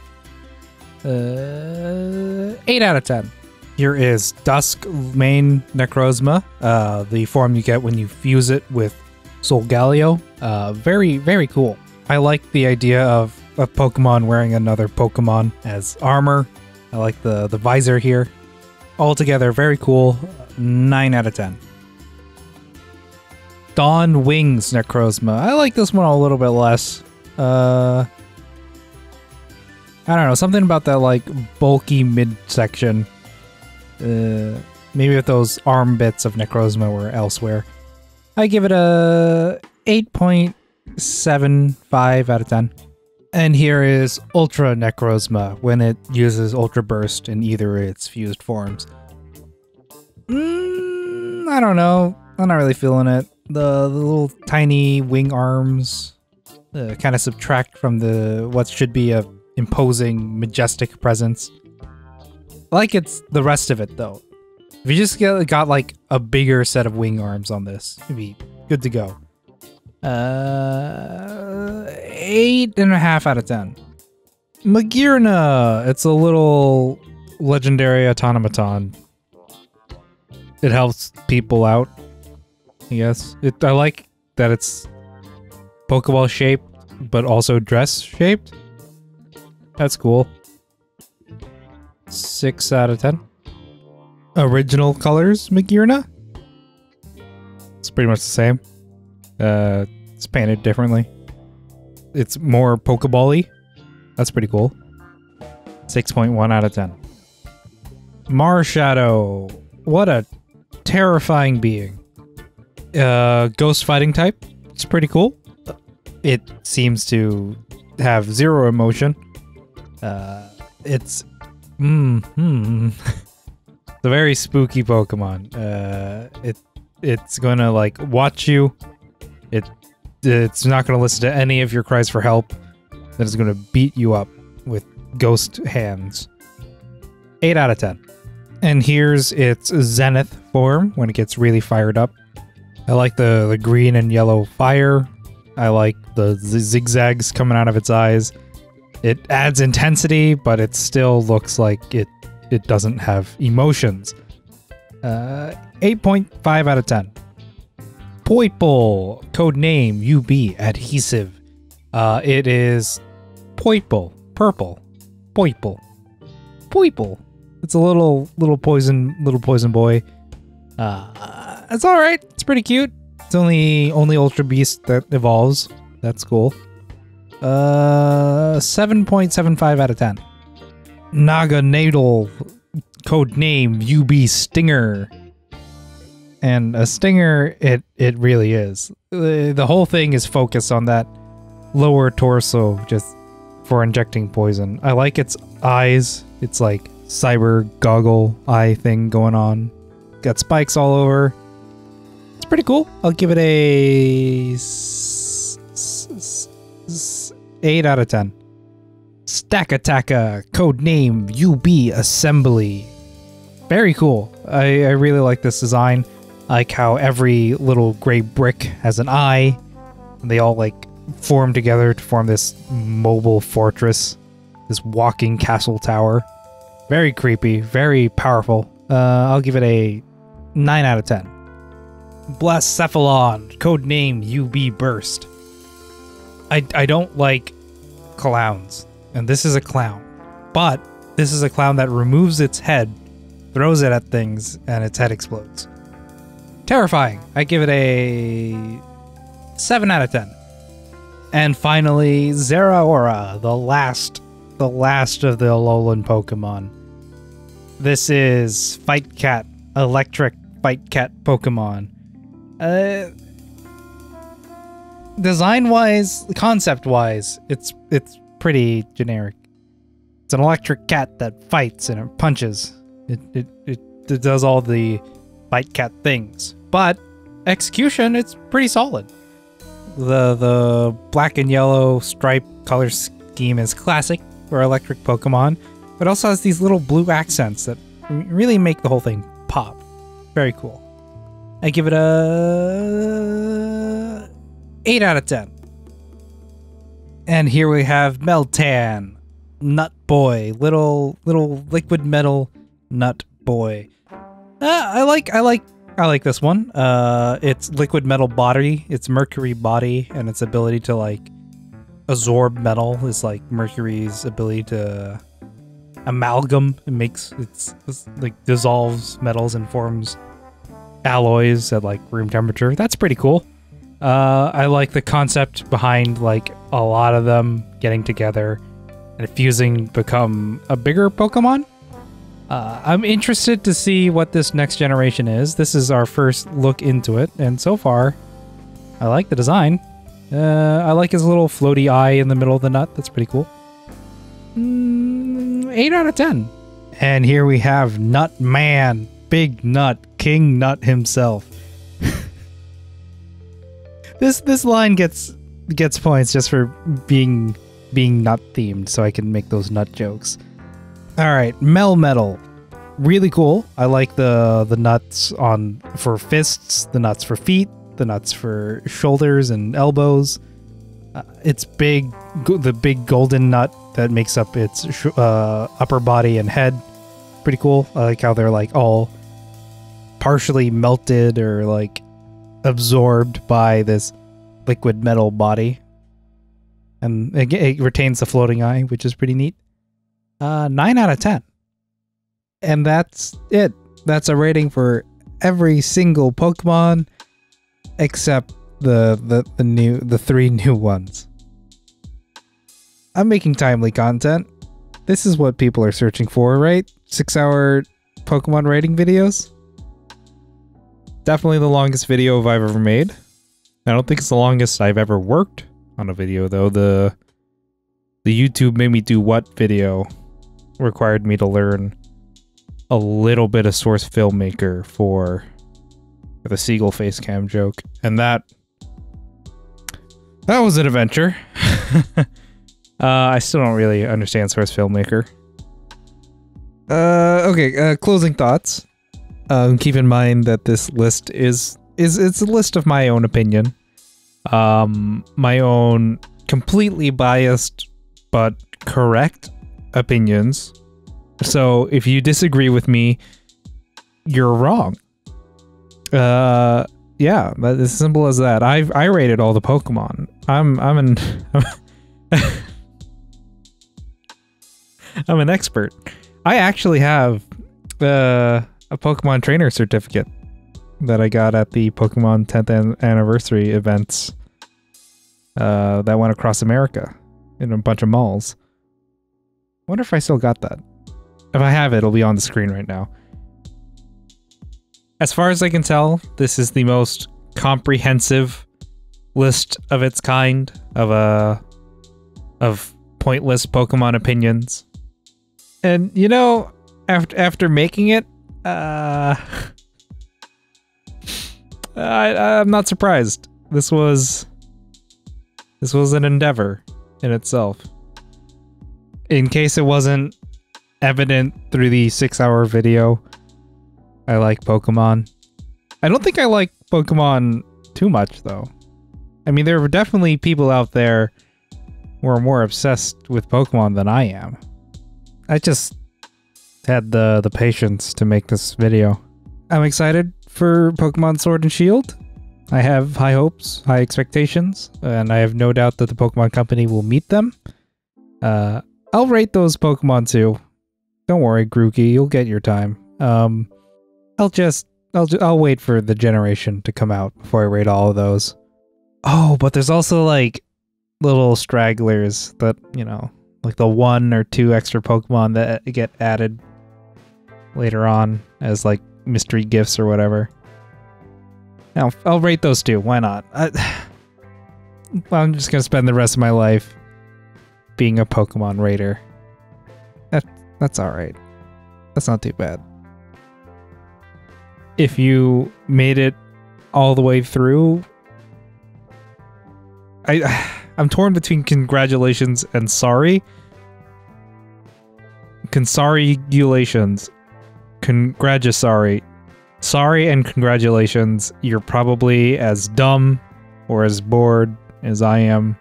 8 out of 10. Here is Dusk Main Necrozma, the form you get when you fuse it with Solgaleo. Very, very cool. I like the idea of a Pokemon wearing another Pokemon as armor. I like the visor here. Altogether, very cool. 9 out of 10. Dawn Wings Necrozma. I like this one a little bit less. I don't know, something about that like bulky midsection. Maybe if those arm bits of Necrozma were elsewhere. I give it a 8.75 out of 10. And here is Ultra Necrozma when it uses Ultra Burst in either its fused forms. I don't know. I'm not really feeling it. The little tiny wing arms kind of subtract from what should be a imposing, majestic presence. I like the rest of it though. If you just got like a bigger set of wing arms on this, it'd be good to go. 8.5 out of 10. Magearna. It's a little legendary automaton. It helps people out, I guess. I like that it's Pokeball shaped, but also dress shaped. That's cool. 6 out of 10. Original colors, Magearna. It's pretty much the same. It's painted differently. It's more Pokeball-y. That's pretty cool. 6.1 out of 10. Marshadow. What a terrifying being. Ghost fighting type. It's pretty cool. It seems to have 0 emotion. It's it's a very spooky Pokemon. It's gonna like watch you. It's not gonna listen to any of your cries for help. Then it's gonna beat you up with ghost hands. 8 out of 10. And here's its Zenith form when it gets really fired up. I like the green and yellow fire. I like the zigzags coming out of its eyes. It adds intensity, but it still looks like it doesn't have emotions. 8.5 out of 10. Poiple, codename UB Adhesive. It is Poiple, purple. Poiple. It's a little poison boy. It's all right. It's pretty cute. It's only Ultra Beast that evolves. That's cool. 7.75 out of 10. Naganadel, codename UB Stinger. And a stinger, it really is. The whole thing is focused on that lower torso just for injecting poison. I like its eyes. It's like cyber goggle eye thing going on. Got spikes all over. It's pretty cool. I'll give it a 8 out of 10. Stackataka, codename UB Assembly. Very cool. I really like this design. I like how every little gray brick has an eye. And they all like form together to form this mobile fortress. this walking castle tower. Very creepy, very powerful. I'll give it a 9 out of 10. Blacephalon, codename UB Burst. I don't like clowns, and this is a clown. But this is a clown that removes its head, throws it at things, and its head explodes. Terrifying. I give it a 7 out of 10. And finally, Zeraora, the last of the Alolan Pokemon. This is Fight Cat, electric Fight Cat Pokemon. Design-wise, concept-wise, it's pretty generic. It's an electric cat that fights and it punches. It does all the Fight Cat things, but execution, it's pretty solid. The black and yellow stripe color scheme is classic for electric Pokemon, but also has these little blue accents that really make the whole thing pop. Very cool. I give it a 8 out of 10. And here we have Meltan, Nut Boy, little liquid metal Nut Boy. I like this one. It's liquid metal body, it's Mercury body, and its ability to like absorb metal is like Mercury's ability to amalgam. It makes it's like dissolves metals and forms alloys at like room temperature. That's pretty cool. I like the concept behind like a lot of them getting together and fusing become a bigger Pokemon. I'm interested to see what this next generation is. This is our first look into it, and so far, I like the design. I like his little floaty eye in the middle of the nut. That's pretty cool. 8 out of 10. And here we have Nut Man, Big Nut, King Nut himself. This line gets points just for being nut themed, so I can make those nut jokes. All right, Melmetal, really cool. I like the nuts for fists, the nuts for feet, the nuts for shoulders and elbows. It's big, the big golden nut that makes up its upper body and head. Pretty cool. I like how they're like all partially melted or like absorbed by this liquid metal body, and it retains the floating eye, which is pretty neat. 9 out of 10. And that's it. That's a rating for every single Pokemon except the 3 new ones. I'm making timely content. This is what people are searching for, right? 6-hour Pokemon rating videos. Definitely the longest video I've ever made. I don't think it's the longest I've ever worked on a video though. The YouTube made me do what video required me to learn a little bit of Source Filmmaker for the seagull face cam joke, and that was an adventure. I still don't really understand Source Filmmaker. Okay, closing thoughts. Keep in mind that this list it's a list of my own opinion. My own completely biased but correct opinions. So if you disagree with me, you're wrong. Yeah, that's as simple as that. I rated all the Pokemon. I'm an expert. I actually have a Pokemon trainer certificate that I got at the Pokemon 10th anniversary events that went across America in a bunch of malls. Wonder if I still got that. If I have it, it'll be on the screen right now. As far as I can tell, this is the most comprehensive list of its kind of pointless Pokemon opinions. And you know, after making it, I'm not surprised. This was an endeavor in itself. In case it wasn't evident through the 6-hour video, I like Pokemon. I don't think I like Pokemon too much though. I mean, there are definitely people out there who are more obsessed with Pokemon than I am. I just had the patience to make this video. I'm excited for Pokemon Sword and Shield. I have high hopes, high expectations, and I have no doubt that the Pokemon Company will meet them. I'll rate those Pokemon too. Don't worry, Grookey, you'll get your time. I'll wait for the generation to come out before I rate all of those. Oh, but there's also like little stragglers that, you know, like the 1 or 2 extra Pokemon that get added later on as like mystery gifts or whatever. Now, I'll rate those too. Why not? I'm just gonna spend the rest of my life being a Pokemon rater. That's alright. That's not too bad. If you made it all the way through, I'm torn between congratulations and sorry. Consarigulations. Sorry and congratulations. You're probably as dumb or as bored as I am.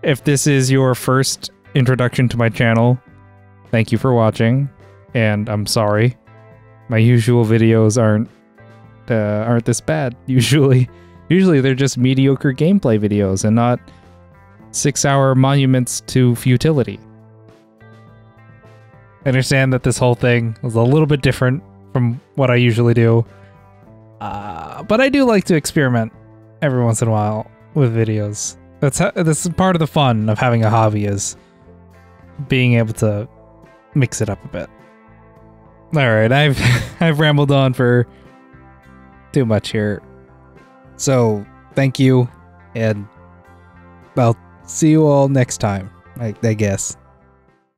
If this is your first introduction to my channel, thank you for watching, and I'm sorry. My usual videos aren't this bad. Usually they're just mediocre gameplay videos and not 6-hour monuments to futility. I understand that this whole thing was a little bit different from what I usually do, but I do like to experiment every once in a while with videos. This is part of the fun of having a hobby, is being able to mix it up a bit. Alright, I've rambled on for too much here. So, thank you, and I'll see you all next time, I guess.